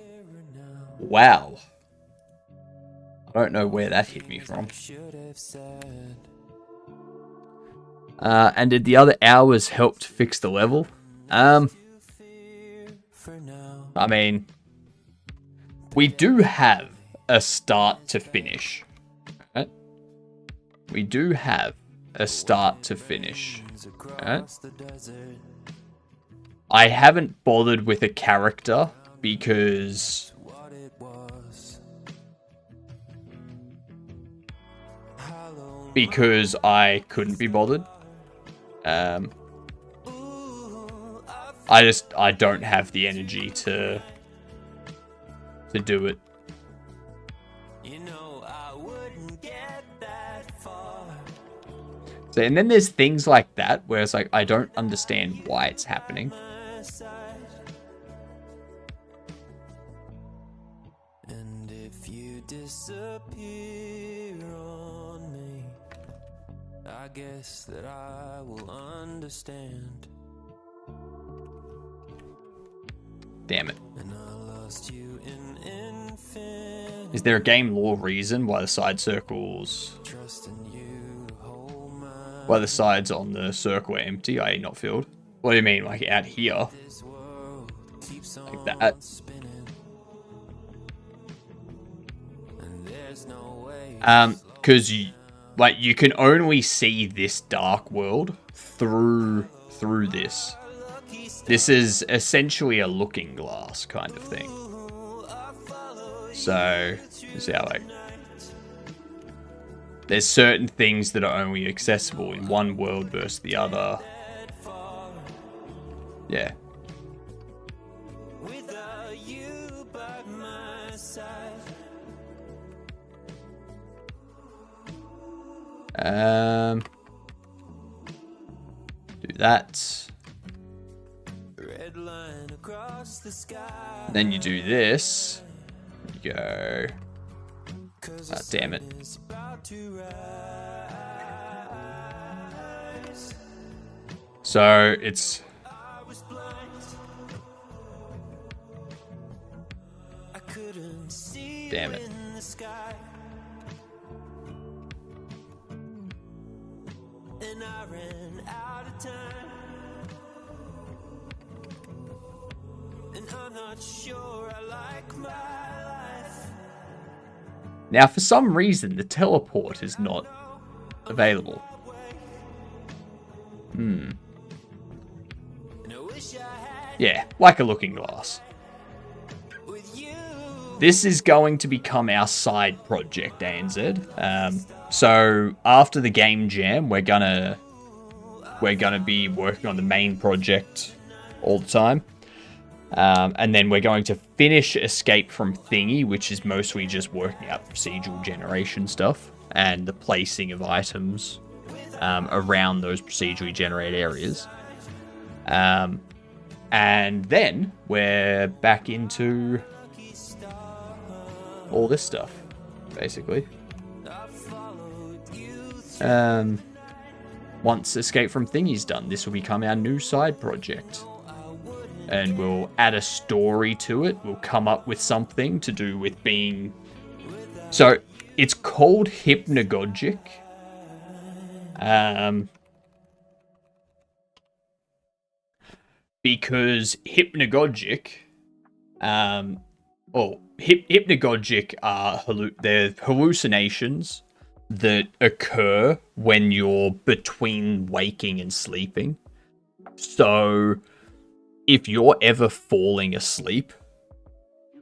Wow. I don't know where that hit me from. And did the other hours help to fix the level? I mean, we do have a start to finish. Right? We do have a start to finish. Right? I haven't bothered with a character because I couldn't be bothered. I don't have the energy to do it. So, and then there's things like that where it's like, I don't understand why it's happening. And if you disappear on me, I guess that I will understand. Damn it. And I lost you in infinity. Is there a game lore reason why the side circles... Why the sides on the circle are empty, i.e. not filled? What do you mean, like out here? Like that? Because you can only see this dark world through this. This is essentially a looking glass kind of thing. So, see how there's certain things that are only accessible in one world versus the other. Yeah. Do that. Then you do this. You go. Ah, damn it. So it's. Damn it. And I ran out of time. And I'm not sure I like my life. Now, for some reason, the teleport is not available. Yeah, like a looking glass. This is going to become our side project, ANZ. So after the game jam, we're gonna be working on the main project all the time. And then we're going to finish Escape from Thingy, which is mostly just working out procedural generation stuff and the placing of items around those procedurally generated areas. And then we're back into all this stuff, basically. Once Escape from Thingy's done, this will become our new side project. And we'll add a story to it. We'll come up with something to do with being... So, it's called Hypnagogic. Because Hypnagogic... Hypnagogic are they're hallucinations that occur when you're between waking and sleeping. So... if you're ever falling asleep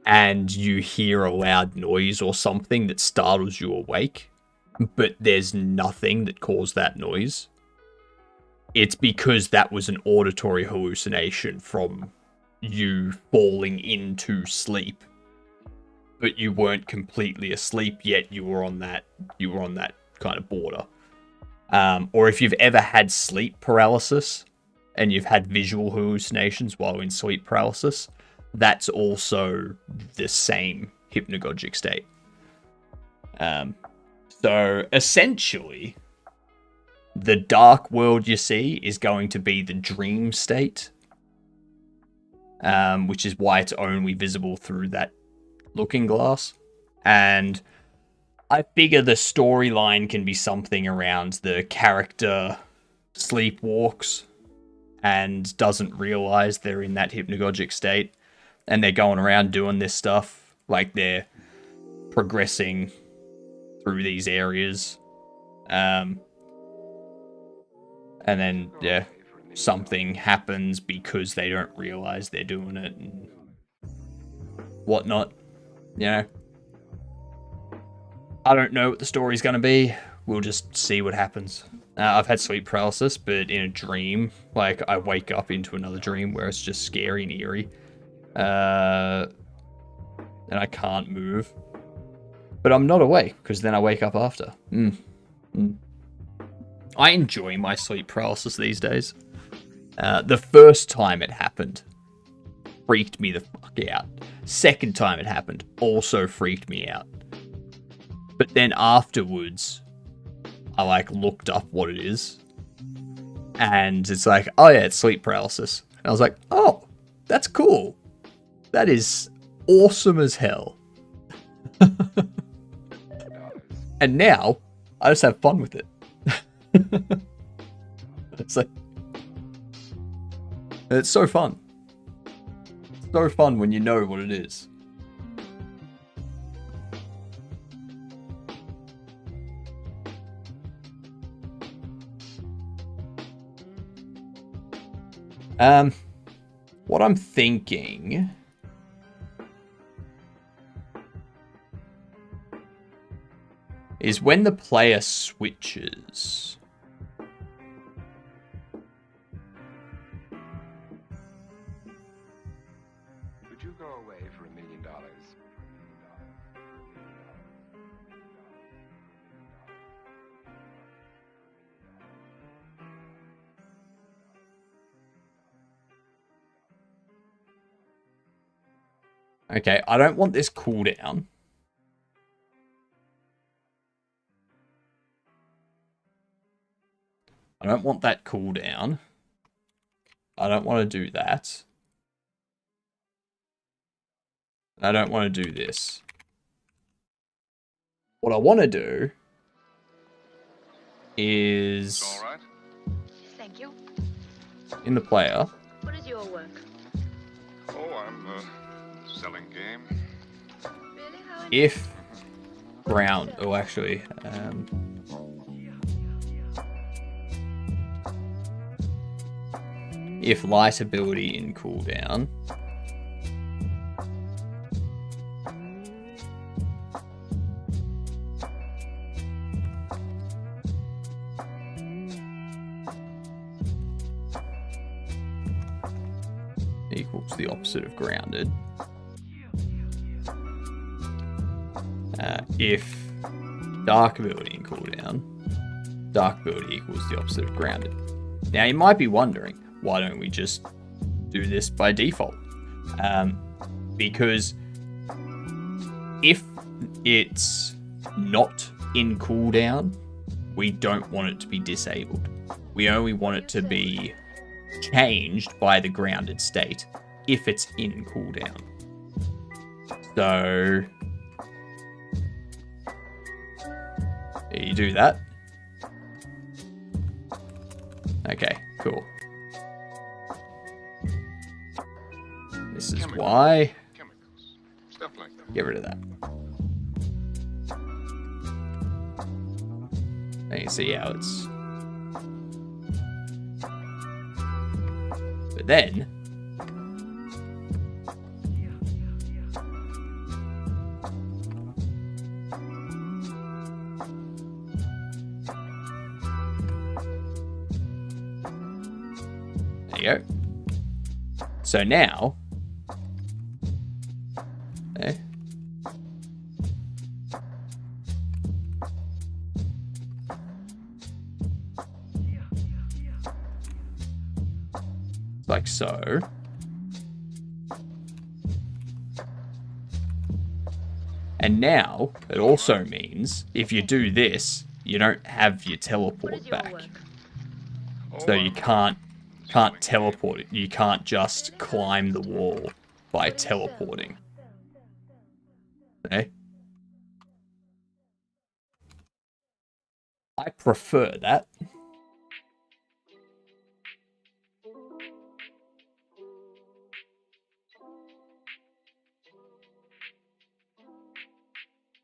and you hear a loud noise or something that startles you awake, but there's nothing that caused that noise, it's because that was an auditory hallucination from you falling into sleep. But you weren't completely asleep yet, you were on that kind of border. Or if you've ever had sleep paralysis, and you've had visual hallucinations while in sleep paralysis, that's also the same hypnagogic state. So essentially, the dark world you see is going to be the dream state, which is why it's only visible through that looking glass. And I figure the storyline can be something around the character sleepwalks and doesn't realize they're in that hypnagogic state, and they're going around doing this stuff, like they're progressing through these areas, and then something happens because they don't realize they're doing it and whatnot. I don't know what the story's going to be. We'll just see what happens. I've had sleep paralysis, but in a dream, like I wake up into another dream where it's just scary and eerie, and I can't move, but I'm not awake because then I wake up after. I enjoy my sleep paralysis these days. The first time it happened freaked me the fuck out. Second time it happened also freaked me out. But then afterwards, I like looked up what it is. And it's like, oh yeah, it's sleep paralysis. And I was like, oh, that's cool. That is awesome as hell. And now, I just have fun with it. It's like, it's so fun. It's so fun when you know what it is. What I'm thinking is when the player switches. Would you go away for $1 million? Okay, I don't want this cooldown. I don't want that cooldown. I don't want to do that. I don't want to do this. What I want to do is All right. Thank you. in the player. What is your work? Oh, I'm selling game. Really? How If ground, oh actually, if light ability in cooldown, equals the opposite of grounded. If dark ability in cooldown, dark ability equals the opposite of grounded. Now you might be wondering, why don't we just do this by default? Because if it's not in cooldown, we don't want it to be disabled. We only want it to be changed by the grounded state if it's in cooldown. So you do that. Okay, cool. This is why. Chemicals. Stuff like that. Get rid of that. And you see how it's. But then. There you go. So now. Okay. Like so. And now, it also means, if you do this, you don't have your teleport back. So you can't teleport it. You can't just climb the wall by teleporting. Okay? I prefer that.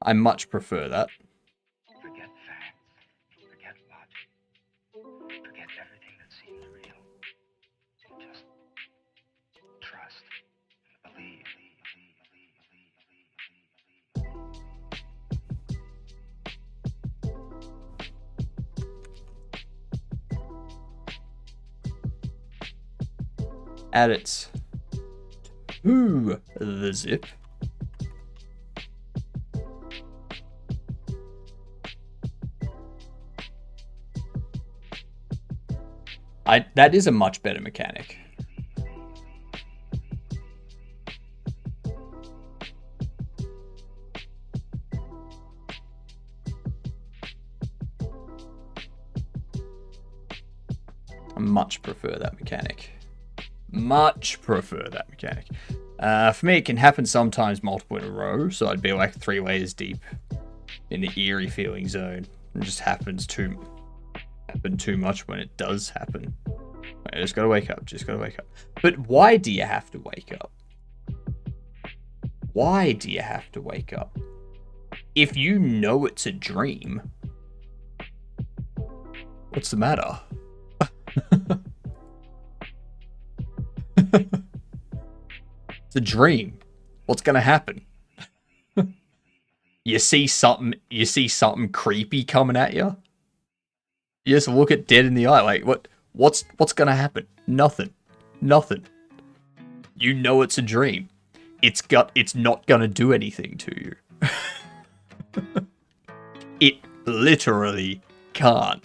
I much prefer that. Forget facts. Forget logic. Forget everything that seems real. Just trust. Believe. Add it to the zip. That is a much better mechanic. I much prefer that mechanic. Much prefer that mechanic. For me, it can happen sometimes multiple in a row, so I'd be like 3 layers deep in the eerie feeling zone. It just happen too much when it does happen. I just gotta wake up. Just gotta wake up. But why do you have to wake up? Why do you have to wake up? If you know it's a dream, what's the matter? It's a dream. What's gonna happen? You see something creepy coming at you? You just look it dead in the eye, like what's gonna happen? Nothing. You know it's a dream. It's not gonna do anything to you. It literally can't.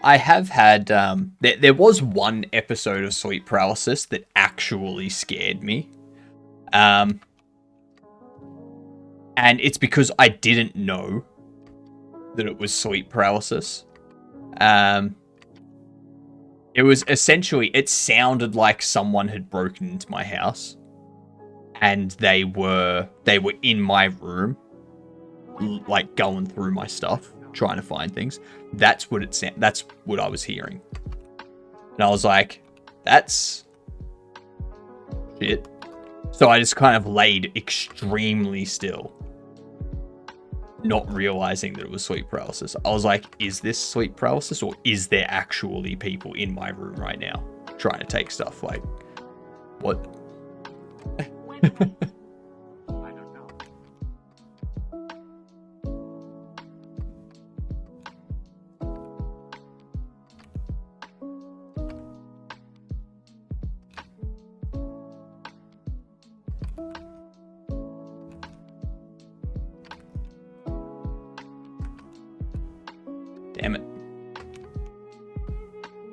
I have had, there was one episode of sleep paralysis that actually scared me. And it's because I didn't know that it was sleep paralysis. It was essentially, it sounded like someone had broken into my house. And they were in my room, like going through my stuff, trying to find things. That's what I was hearing. And I was like, that's shit. So I just kind of laid extremely still, not realizing that it was sleep paralysis. I was like, is this sleep paralysis, or is there actually people in my room right now trying to take stuff? Like, what? Damn it.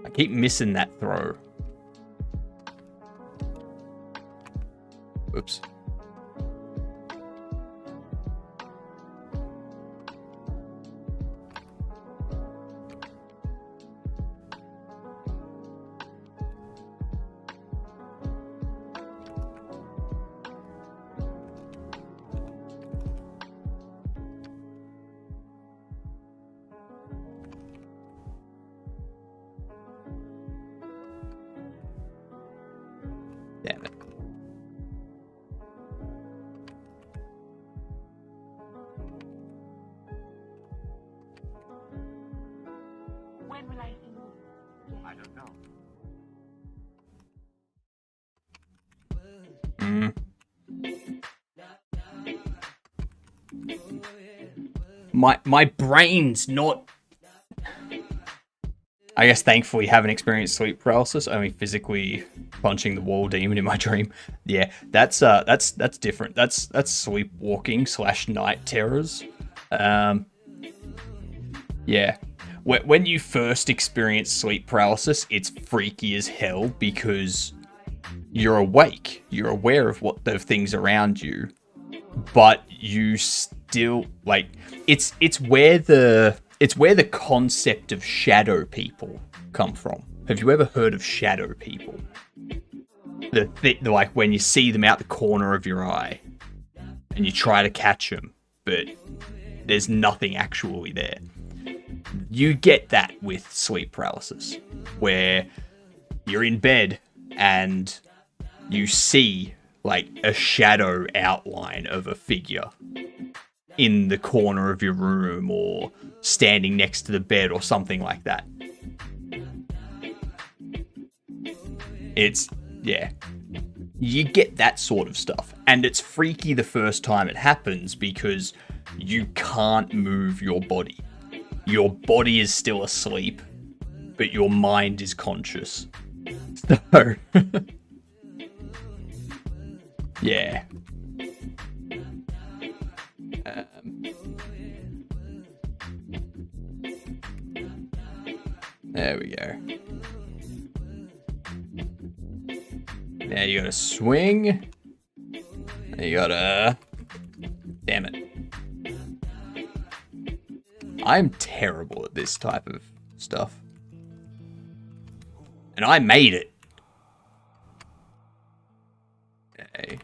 I keep missing that throw. Oops. Damn it. When will I see you? I don't know. My brain's not. I guess thankfully haven't experienced sleep paralysis, only physically punching the wall demon in my dream. Yeah, that's different. That's sleepwalking / night terrors. Yeah. When you first experience sleep paralysis, it's freaky as hell because you're awake. You're aware of what the things around you, but you still like it's where the concept of shadow people come from. Have you ever heard of shadow people? Like when you see them out the corner of your eye and you try to catch them, but there's nothing actually there. You get that with sleep paralysis, where you're in bed and you see like a shadow outline of a figure in the corner of your room or standing next to the bed or something like that. Yeah. You get that sort of stuff. And it's freaky the first time it happens because you can't move your body. Your body is still asleep, but your mind is conscious. It's though. Yeah. There we go. Now you gotta swing. You gotta... Damn it. I'm terrible at this type of stuff. And I made it. Okay.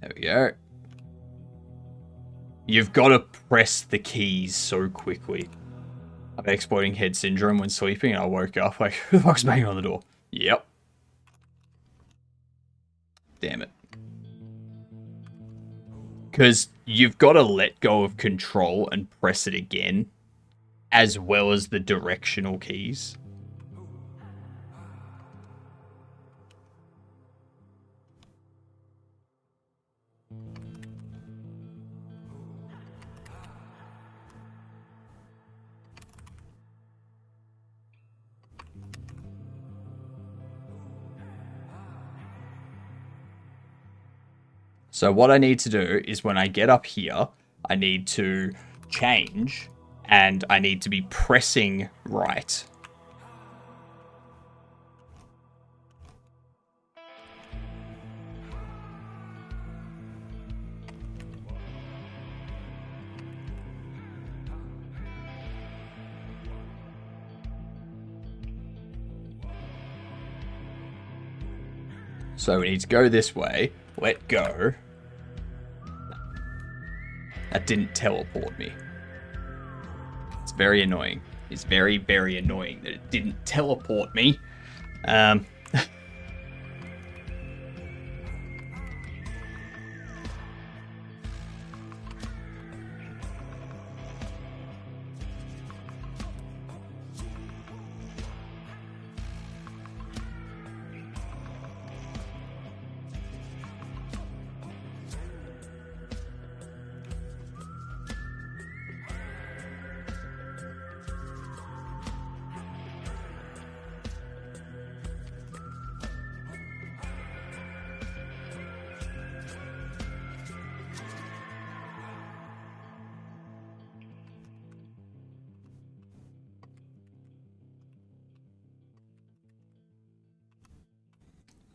There we go. You've got to press the keys so quickly. I had exploding head syndrome when sleeping, and I woke up like, who the fuck's banging on the door? Yep. Damn it. Because you've got to let go of control and press it again, as well as the directional keys. So what I need to do is when I get up here, I need to change and I need to be pressing right. So we need to go this way, let go. That didn't teleport me. It's very annoying. It's very, very annoying that it didn't teleport me.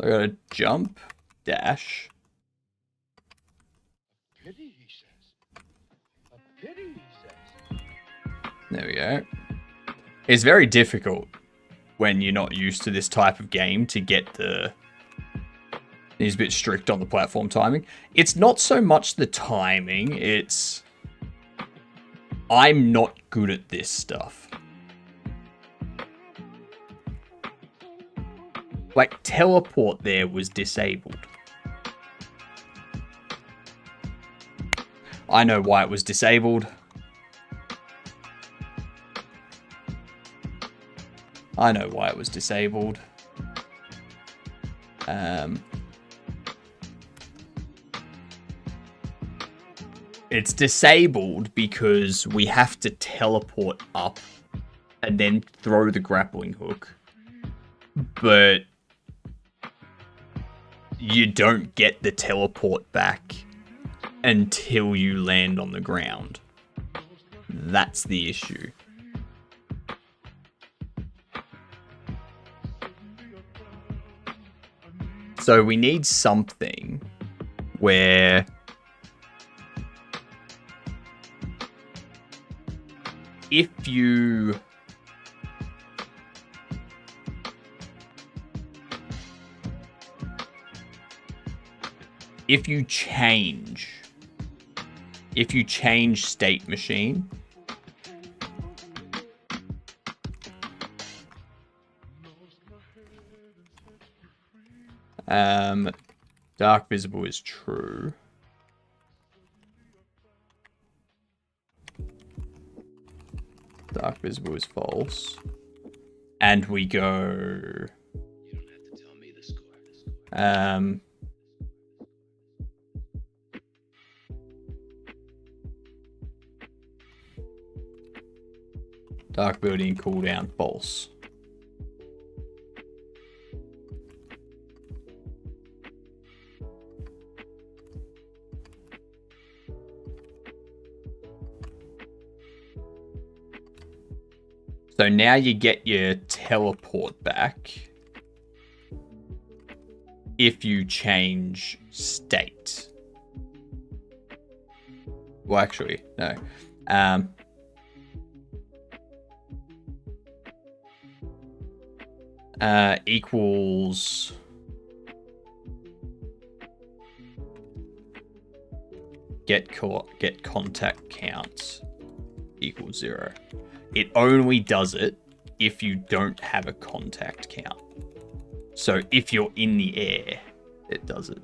I gotta jump, dash. Pity, he says. A pity, he says. There we go. It's very difficult when you're not used to this type of game to get the... He's a bit strict on the platform timing. It's not so much the timing, it's... I'm not good at this stuff. Like, teleport there was disabled. I know why it was disabled. I know why it was disabled. It's disabled because we have to teleport up and then throw the grappling hook. But you don't get the teleport back until you land on the ground. That's the issue. So we need something where if you change state machine, dark visible is true. Dark visible is false. And we go... You don't have to tell me the score. Dark building cooldown false. So now you get your teleport back if you change state. Well, actually, no. Equals get contact count equals 0. It only does it if you don't have a contact count. So if you're in the air, it does it.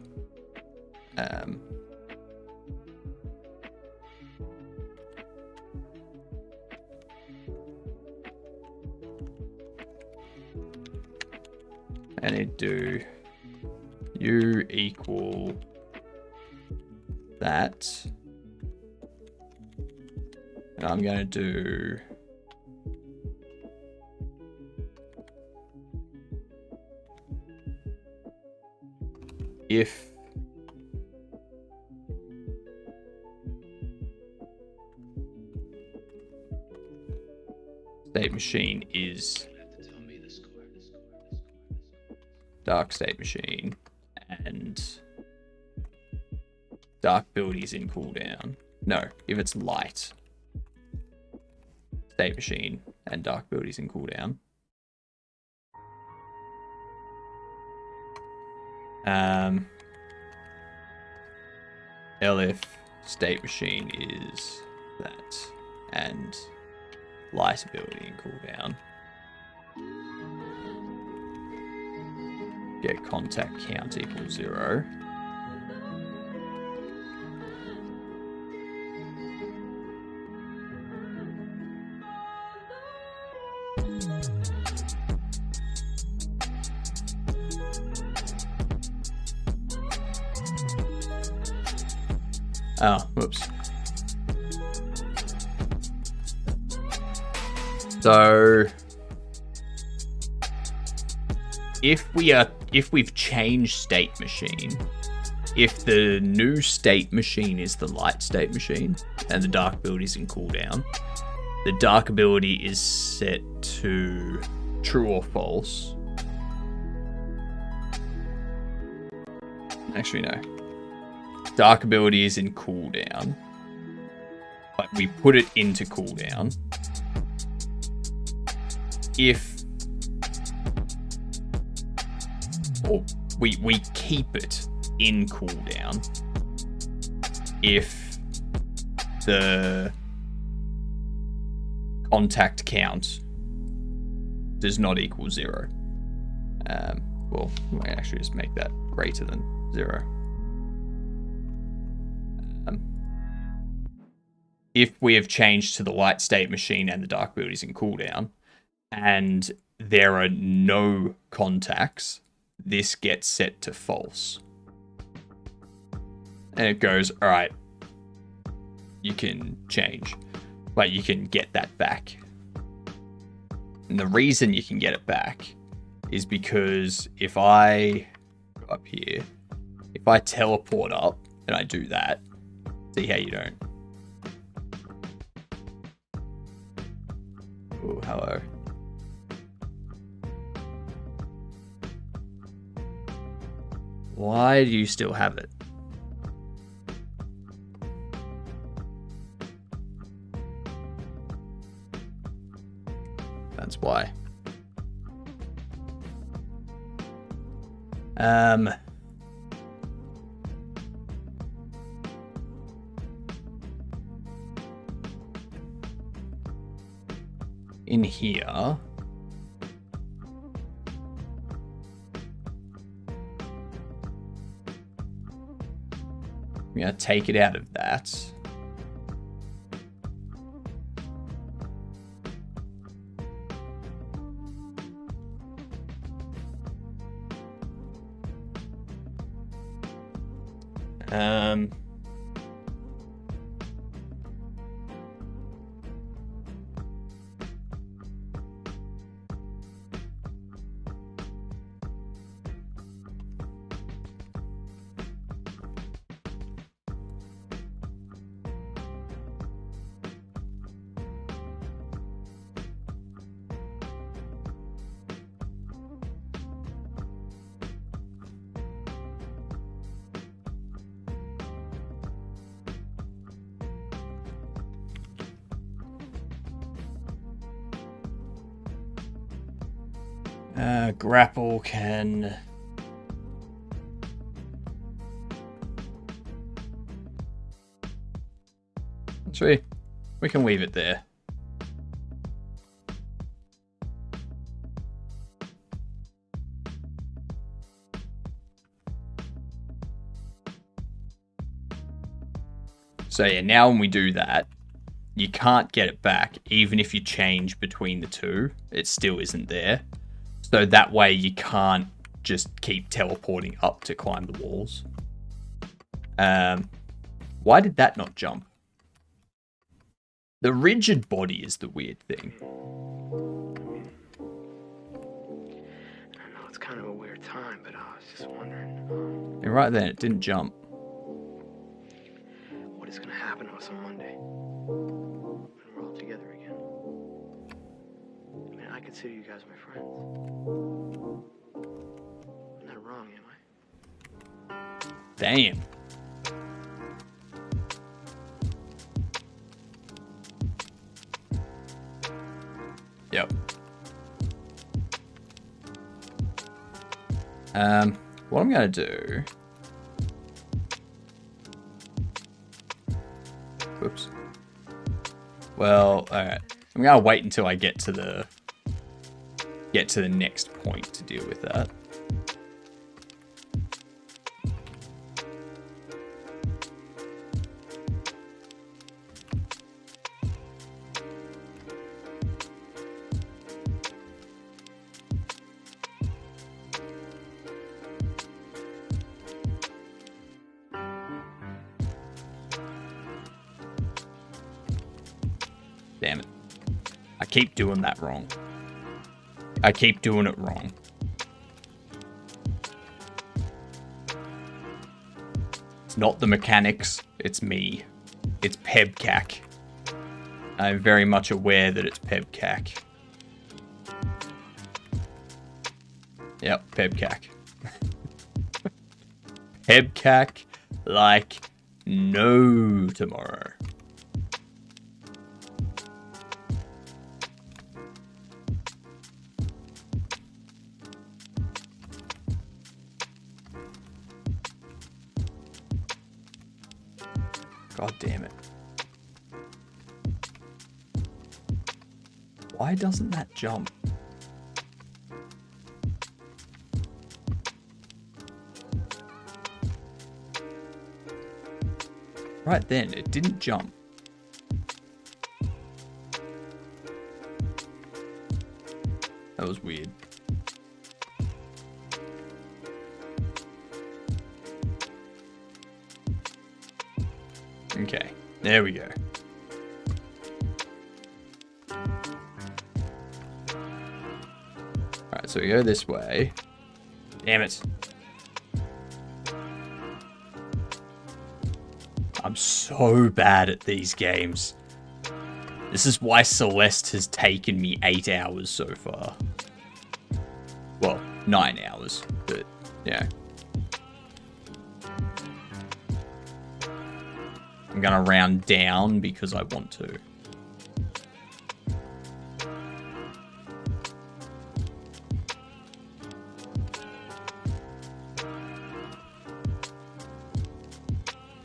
And it do u equal that. And I'm going to do if state machine is dark state machine and dark build is in cooldown. No, if it's light state machine and dark build is in cooldown. Elif state machine is that and light ability in cooldown. Get contact count equals 0. Oh, whoops. So if we've changed state machine, if the new state machine is the light state machine and the dark ability is in cooldown, the dark ability is set to true or false. Actually, no. Dark ability is in cooldown, but we put it into cooldown if, or we keep it in cooldown if the contact count does not equal 0. Well, we might actually just make that greater than 0. If we have changed to the light state machine and the dark build is in cooldown, and there are no contacts, this gets set to false. And it goes, all right, you can change, but you can get that back. And the reason you can get it back is because if I go up here, if I teleport up and I do that, see how you don't. Oh, hello. Why do you still have it? That's why. In here, I'm going to take it out of that. Grapple can... Actually, we can leave it there. So yeah, now when we do that, you can't get it back. Even if you change between the two, it still isn't there. So that way you can't just keep teleporting up to climb the walls. Why did that not jump? The rigid body is the weird thing. I know it's kind of a weird time, but I was just wondering. And right then, it didn't jump. What is going to happen to us on Monday? When we're all together again. I mean, I consider you guys my friends. I'm not wrong, am I? Damn. Yep. What I'm gonna do... Whoops. Well, alright. I'm gonna wait until I get to the next point to deal with that. Damn it. I keep doing that wrong. I keep doing it wrong. It's not the mechanics, it's me. It's PebCac. I'm very much aware that it's PebCac. Yep, PebCac. PebCac like no tomorrow. God damn it. Why doesn't that jump? Right then, it didn't jump. That was weird. Okay, there we go. Alright, so we go this way. Damn it. I'm so bad at these games. This is why Celeste has taken me 8 hours so far. Well, 9 hours, but yeah. I'm gonna round down because I want to.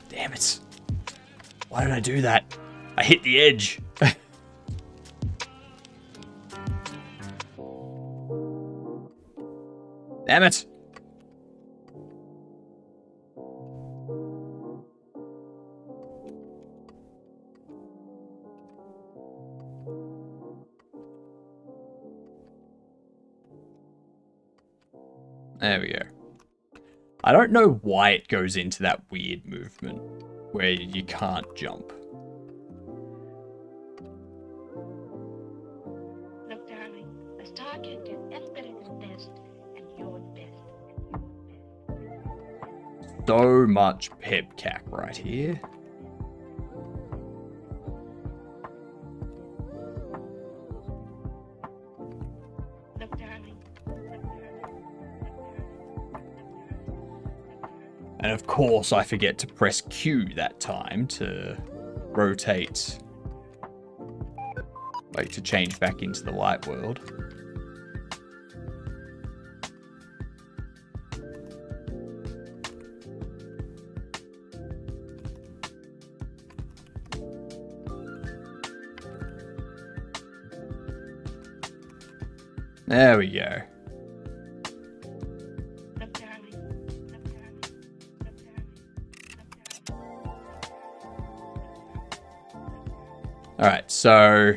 Damn it. Why did I do that? I hit the edge. Damn it. There we go. I don't know why it goes into that weird movement where you can't jump. Look, darling, a star can do everybody's best, and you're the best. So much pepcack right here. Look, darling. And of course, I forget to press Q that time to rotate, like to change back into the light world. There we go. Alright, so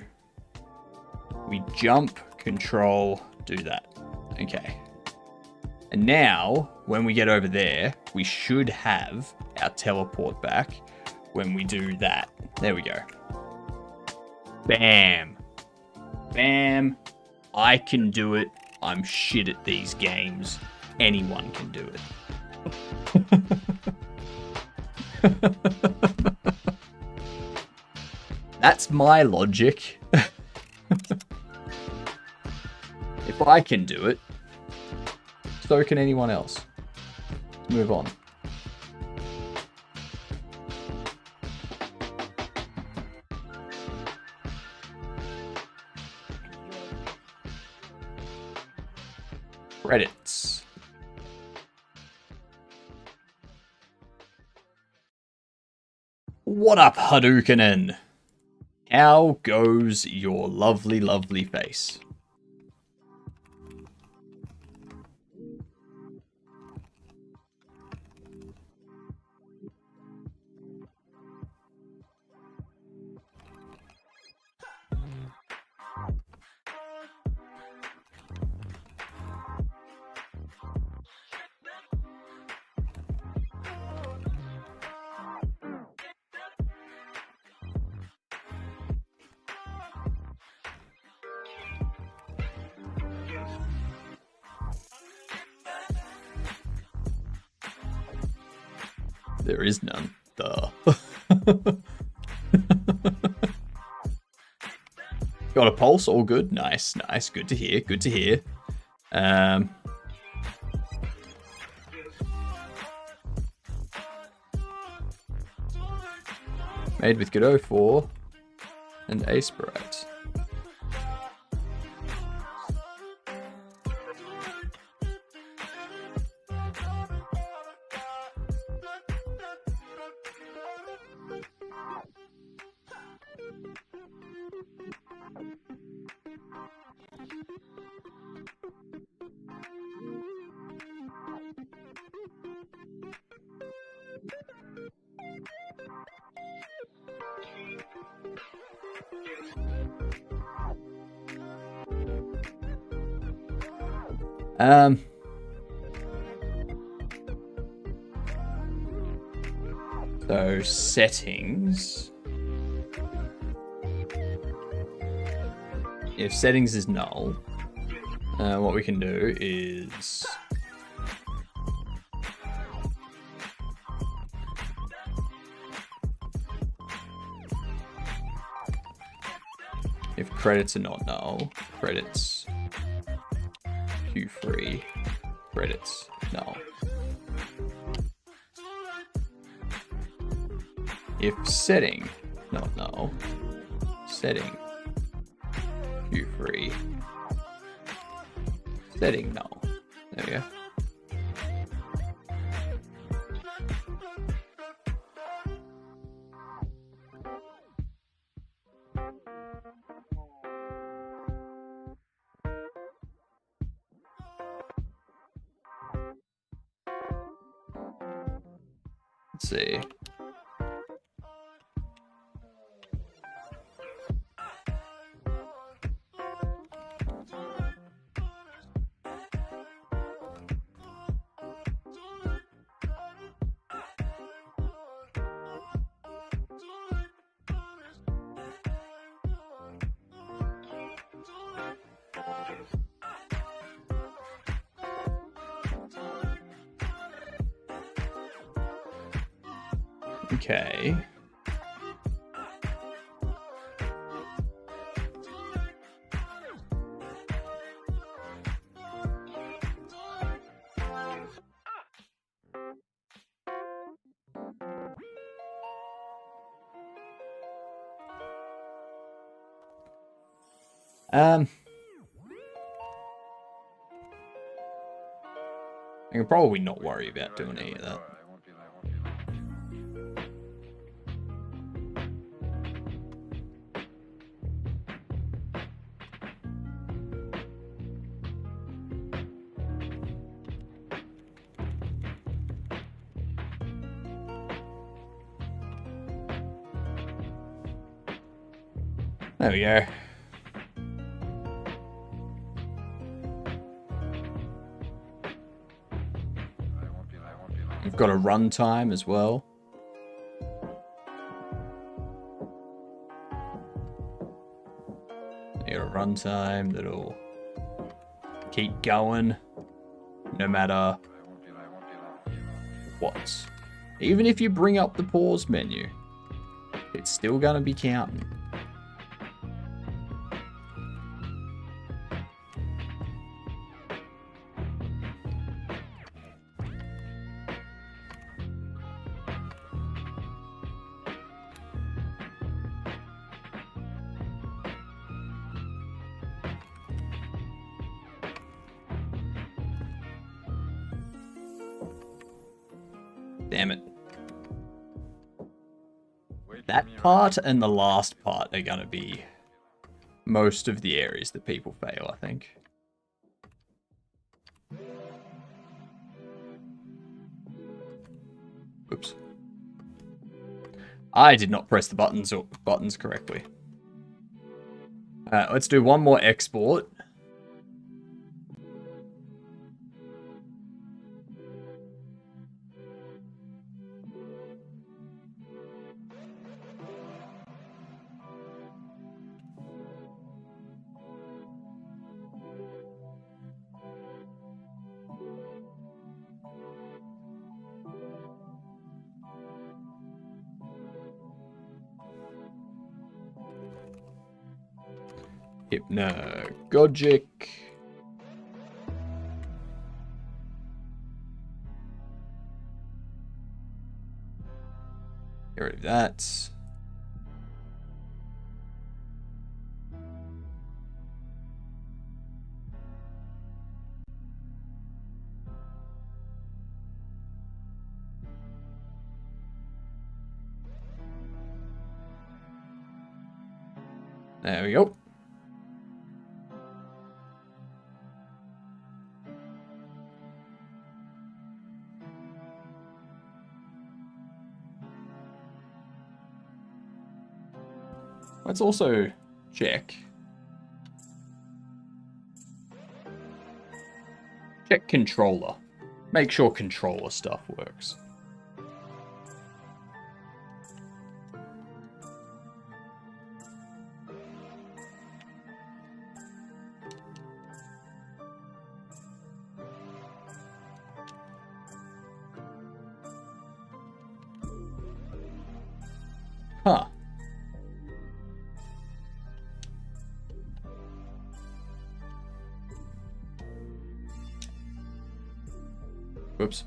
we jump, control, do that. Okay. And now, when we get over there, we should have our teleport back when we do that. There we go. Bam. Bam. I can do it. I'm shit at these games. Anyone can do it. That's my logic. If I can do it, so can anyone else. Let's move on. Credits. What up, Hadoukenin? How goes your lovely, lovely face? There is none. Duh. Got a pulse, all good. Nice, nice. Good to hear, good to hear. Made with Godot 4 and Aspirite. So settings. If settings is null, what we can do is if credits are not null, credits Q3, credits null. If setting not null, setting Q3, setting null. There we go. Let's see. Okay. I can probably not worry about doing any of that. There we go. We've got a runtime as well. You got a runtime that'll keep going no matter what. Even if you bring up the pause menu, it's still gonna be counting. Damn it. That part and the last part are gonna be most of the areas that people fail, I think. Oops. I did not press the buttons correctly. Let's do one more export. Hypnagogic. Get rid of that. There we go. Let's also check. Check controller. Make sure controller stuff works. Huh. Whoops.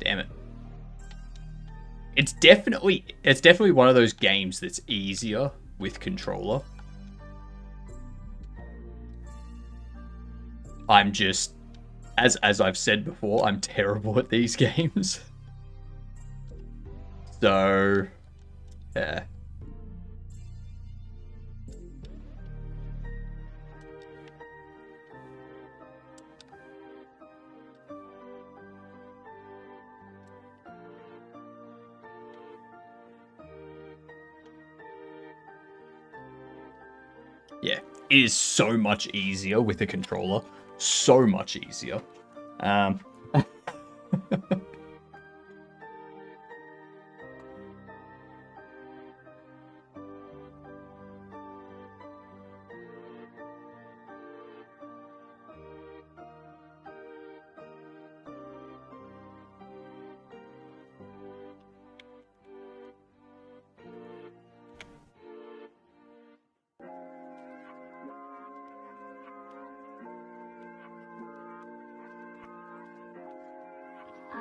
Damn it. It's definitely one of those games that's easier with controller. I'm just, as I've said before, I'm terrible at these games. So, yeah. Yeah, it is so much easier with the controller. So much easier.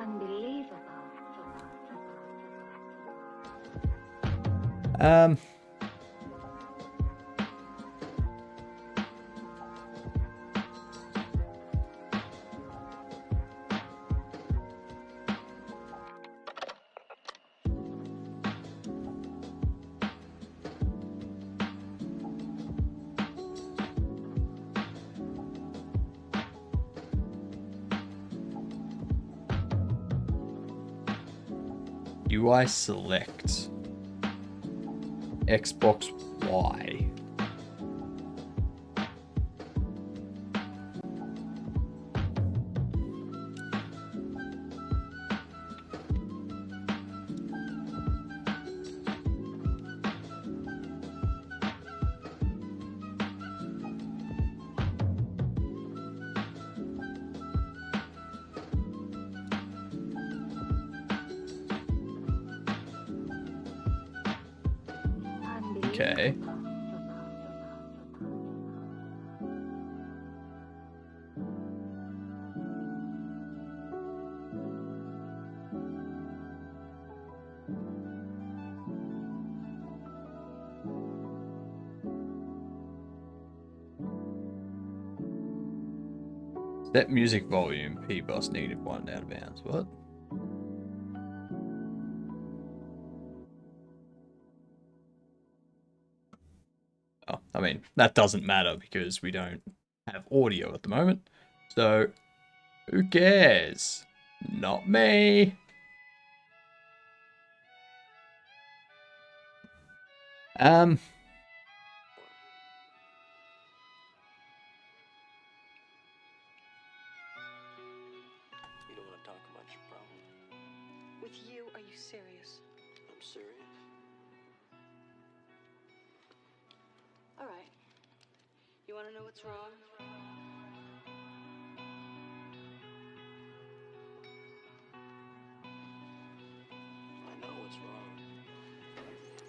Unbelievable. UI select Xbox Y. Okay. Set music volume, P-bus -1 out of bounds. What? Oh, I mean, that doesn't matter because we don't have audio at the moment. So, who cares? Not me. You don't want to talk much, problem. With you, are you serious? I'm serious. All right. You want to know what's wrong? I know what's wrong.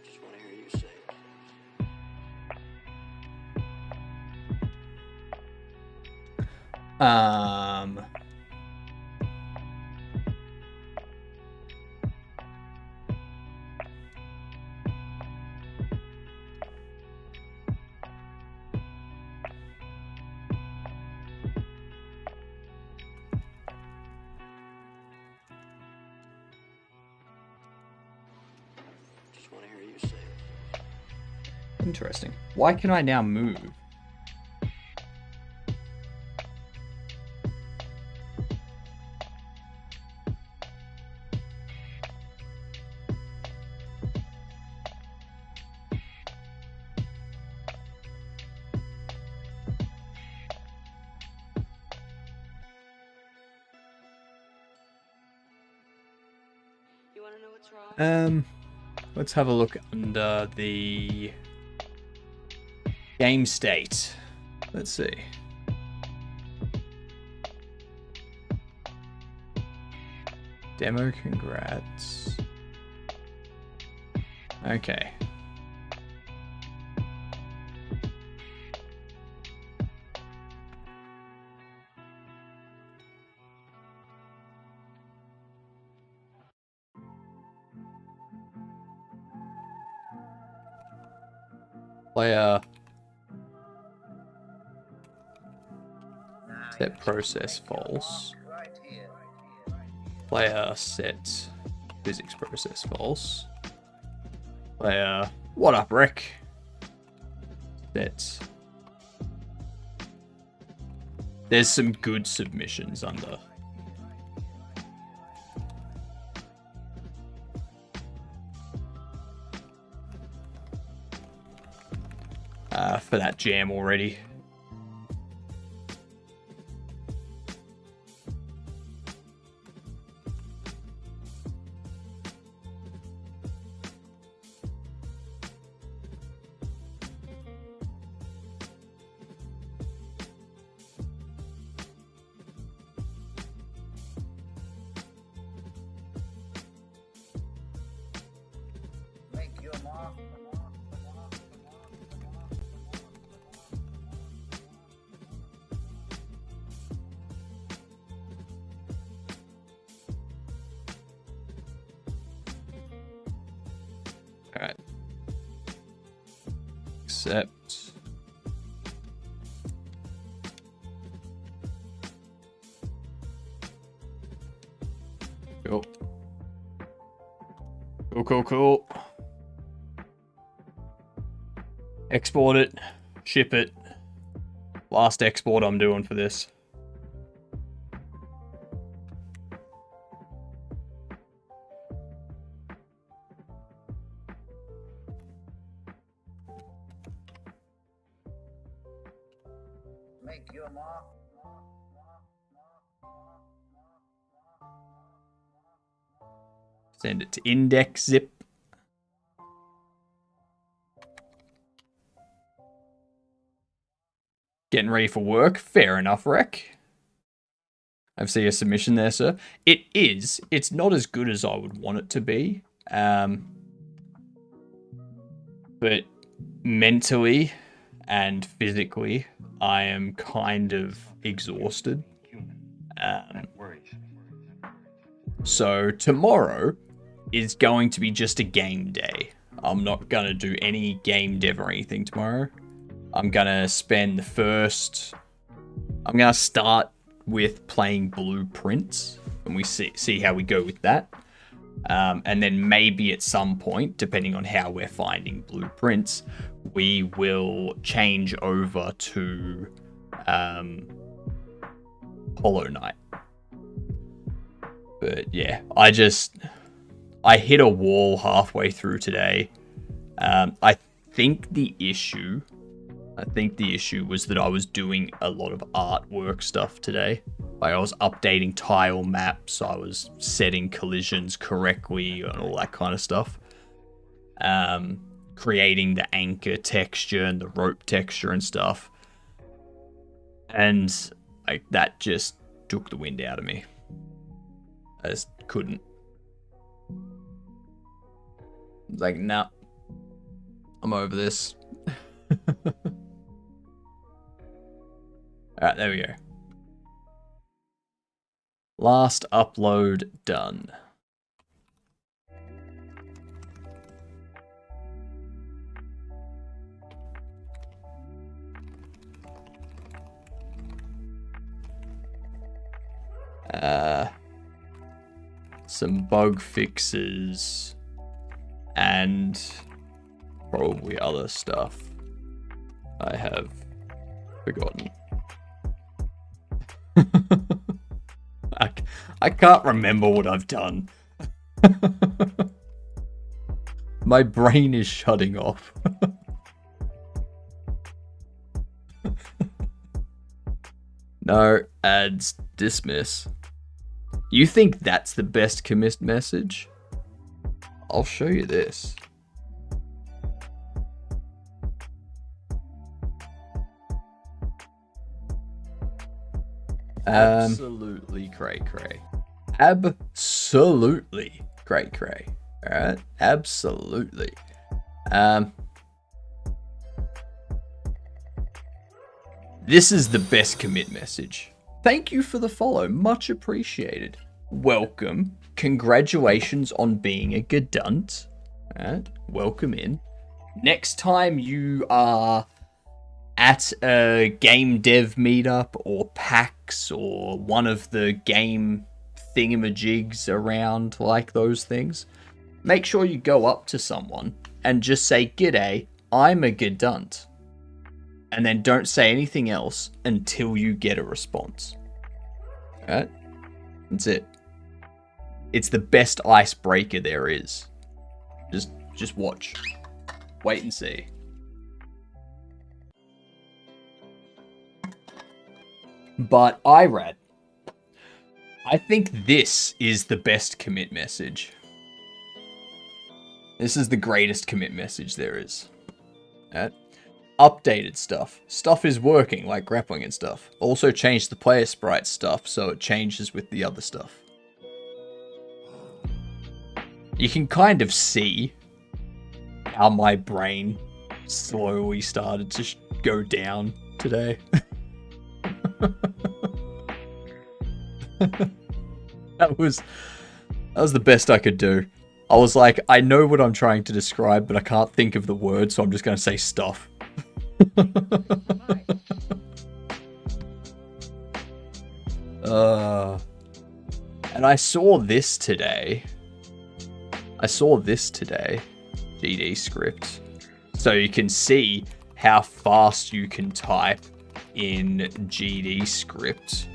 Just want to hear you say it. Just want to hear you say it. Interesting. Why can I now move? You want to know what's wrong? Let's have a look under the game state. Let's see. Demo, congrats. Okay. Player set process false. Player set physics process false. Player what up, Rick? Set. There's some good submissions under. for that jam already. Alright. Accept. Cool. Cool. Export it. Ship it. Last export I'm doing for this. Make your mark. Send it to index zip. Getting ready for work. Fair enough, Rec. I see a submission there, sir. It is. It's not as good as I would want it to be. But mentally and physically, I am kind of exhausted. So tomorrow is going to be just a game day. I'm not going to do any game dev or anything tomorrow. I'm going to spend the first... I'm going to start with playing Blueprints, and we see how we go with that. And then maybe at some point, depending on how we're finding Blueprints, we will change over to Hollow Knight. But yeah, I hit a wall halfway through today. I think the issue was that I was doing a lot of artwork stuff today. Like I was updating tile maps, I was setting collisions correctly and all that kind of stuff. Creating the anchor texture and the rope texture and stuff. And that just took the wind out of me. I just couldn't. Like, nah. I'm over this. Alright, there we go. Last upload done. Some bug fixes and probably other stuff I have forgotten. I can't remember what I've done. My brain is shutting off. No, ads, dismiss. You think that's the best commit message? I'll show you this. Absolutely cray. Absolutely cray. Alright? Absolutely. This is the best commit message. Thank you for the follow. Much appreciated. Welcome. Congratulations on being a Gadunt. Alright? Welcome in. Next time you are at a game dev meetup or PAX or one of the game thingamajigs around like those things, make sure you go up to someone and just say, "G'day, I'm a Gadunt." And then don't say anything else until you get a response. Alright? That's it. It's the best icebreaker there is. Just watch. Wait and see. But Irad, I think this is the best commit message. This is the greatest commit message there is. Alright. Updated stuff. Stuff is working, like grappling and stuff. Also changed the player sprite stuff, so it changes with the other stuff. You can kind of see how my brain slowly started to go down today. That was the best I could do. I was like, I know what I'm trying to describe, but I can't think of the word, so I'm just going to say stuff. And I saw this today. GD script. So you can see how fast you can type in GD script.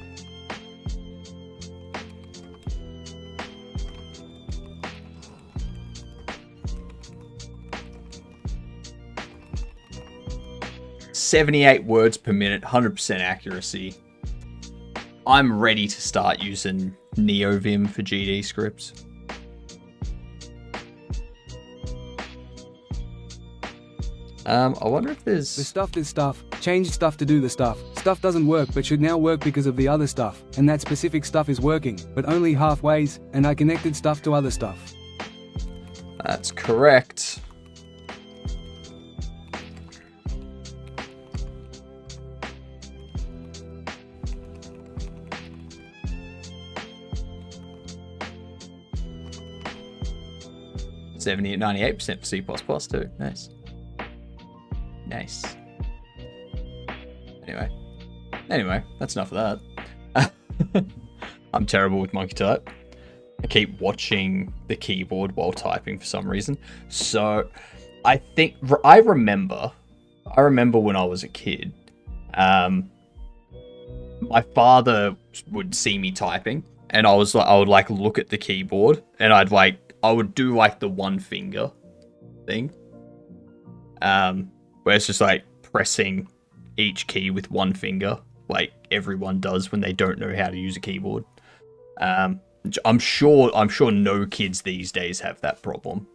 .78 words per minute, 100% accuracy. I'm ready to start using NeoVim for GD scripts. I wonder if there's... The stuff did stuff, changed stuff to do the stuff. Stuff doesn't work but should now work because of the other stuff. And that specific stuff is working, but only halfways, and I connected stuff to other stuff. That's correct. .70 at 98% for C++ too. Nice. Nice. Anyway, that's enough of that. I'm terrible with monkey type. I keep watching the keyboard while typing for some reason. So, I remember when I was a kid, my father would see me typing, and I would like look at the keyboard, and I would do like the one finger thing, where it's just like pressing each key with one finger, like everyone does when they don't know how to use a keyboard. I'm sure no kids these days have that problem,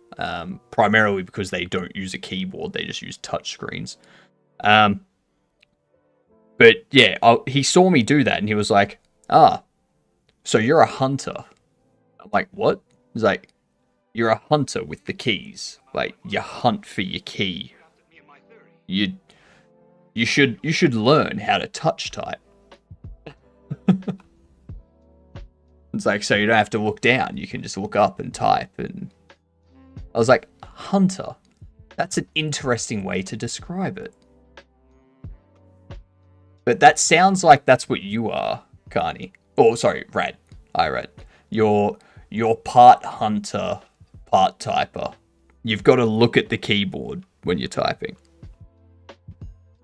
primarily because they don't use a keyboard, they just use touch screens. But yeah, he saw me do that and he was like, so you're a hunter. I'm like, what? He's like, you're a hunter with the keys. Like, you hunt for your key. You should learn how to touch type. It's like, so you don't have to look down. You can just look up and type. And I was like, hunter. That's an interesting way to describe it. But that sounds like that's what you are, Carney. Oh, sorry, Rad. Irad. You're part hunter, part typer. You've got to look at the keyboard when you're typing.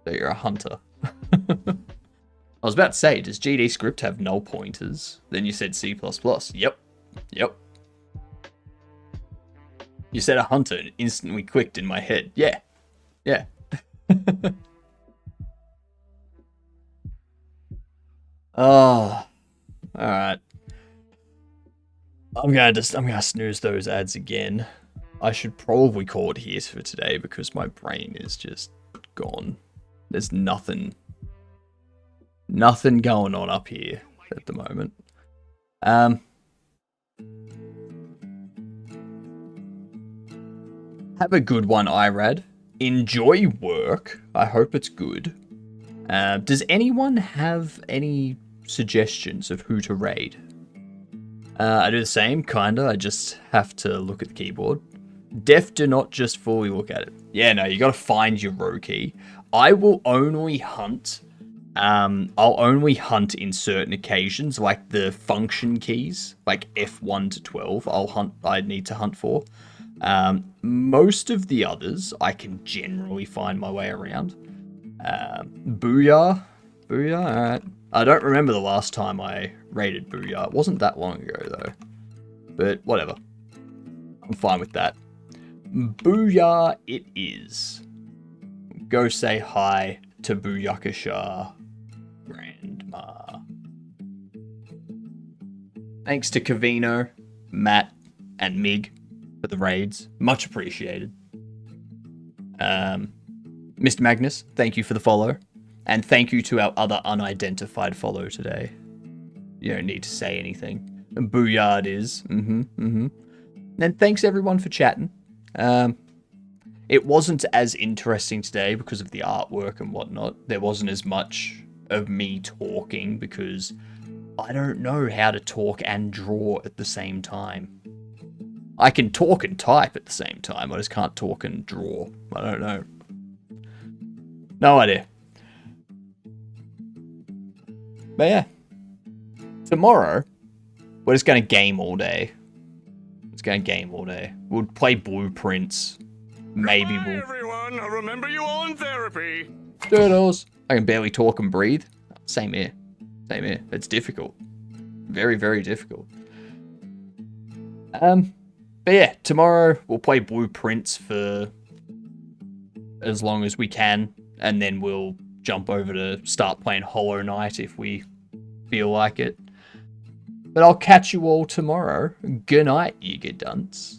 So you're a hunter. I was about to say, does GD script have null pointers? Then you said C++. Yep. You said a hunter and it instantly clicked in my head. Yeah. Oh, alright. I'm gonna snooze those ads again. I should probably call it here for today because my brain is just gone. There's nothing going on up here at the moment. Have a good one, Irad. Enjoy work. I hope it's good. Does anyone have any suggestions of who to raid? I do the same, kinda. I just have to look at the keyboard. Def, do not just fully look at it. Yeah, no, you gotta find your row key. I will only hunt. I'll only hunt in certain occasions, like the function keys, like F1 to 12. I need to hunt for. Most of the others, I can generally find my way around. Booyah, alright. I don't remember the last time I raided Booyah. It wasn't that long ago, though. But whatever. I'm fine with that. Booyah it is. Go say hi to Booyakasha Grandma. Thanks to Cavino, Matt, and Mig for the raids. Much appreciated. Mr. Magnus, thank you for the follow. And thank you to our other unidentified follow today. You don't need to say anything. Booyard is. And thanks everyone for chatting. It wasn't as interesting today because of the artwork and whatnot. There wasn't as much of me talking because I don't know how to talk and draw at the same time. I can talk and type at the same time. I just can't talk and draw. I don't know. No idea. But yeah. Tomorrow, we're just going to game all day. We'll play Blueprints. Maybe we'll... everyone, I remember you all in therapy. Turtles. I can barely talk and breathe. Same here. It's difficult. Very, very difficult. But yeah, tomorrow we'll play Blueprints for as long as we can, and then we'll jump over to start playing Hollow Knight if we feel like it. But I'll catch you all tomorrow. Good night, you good dunce.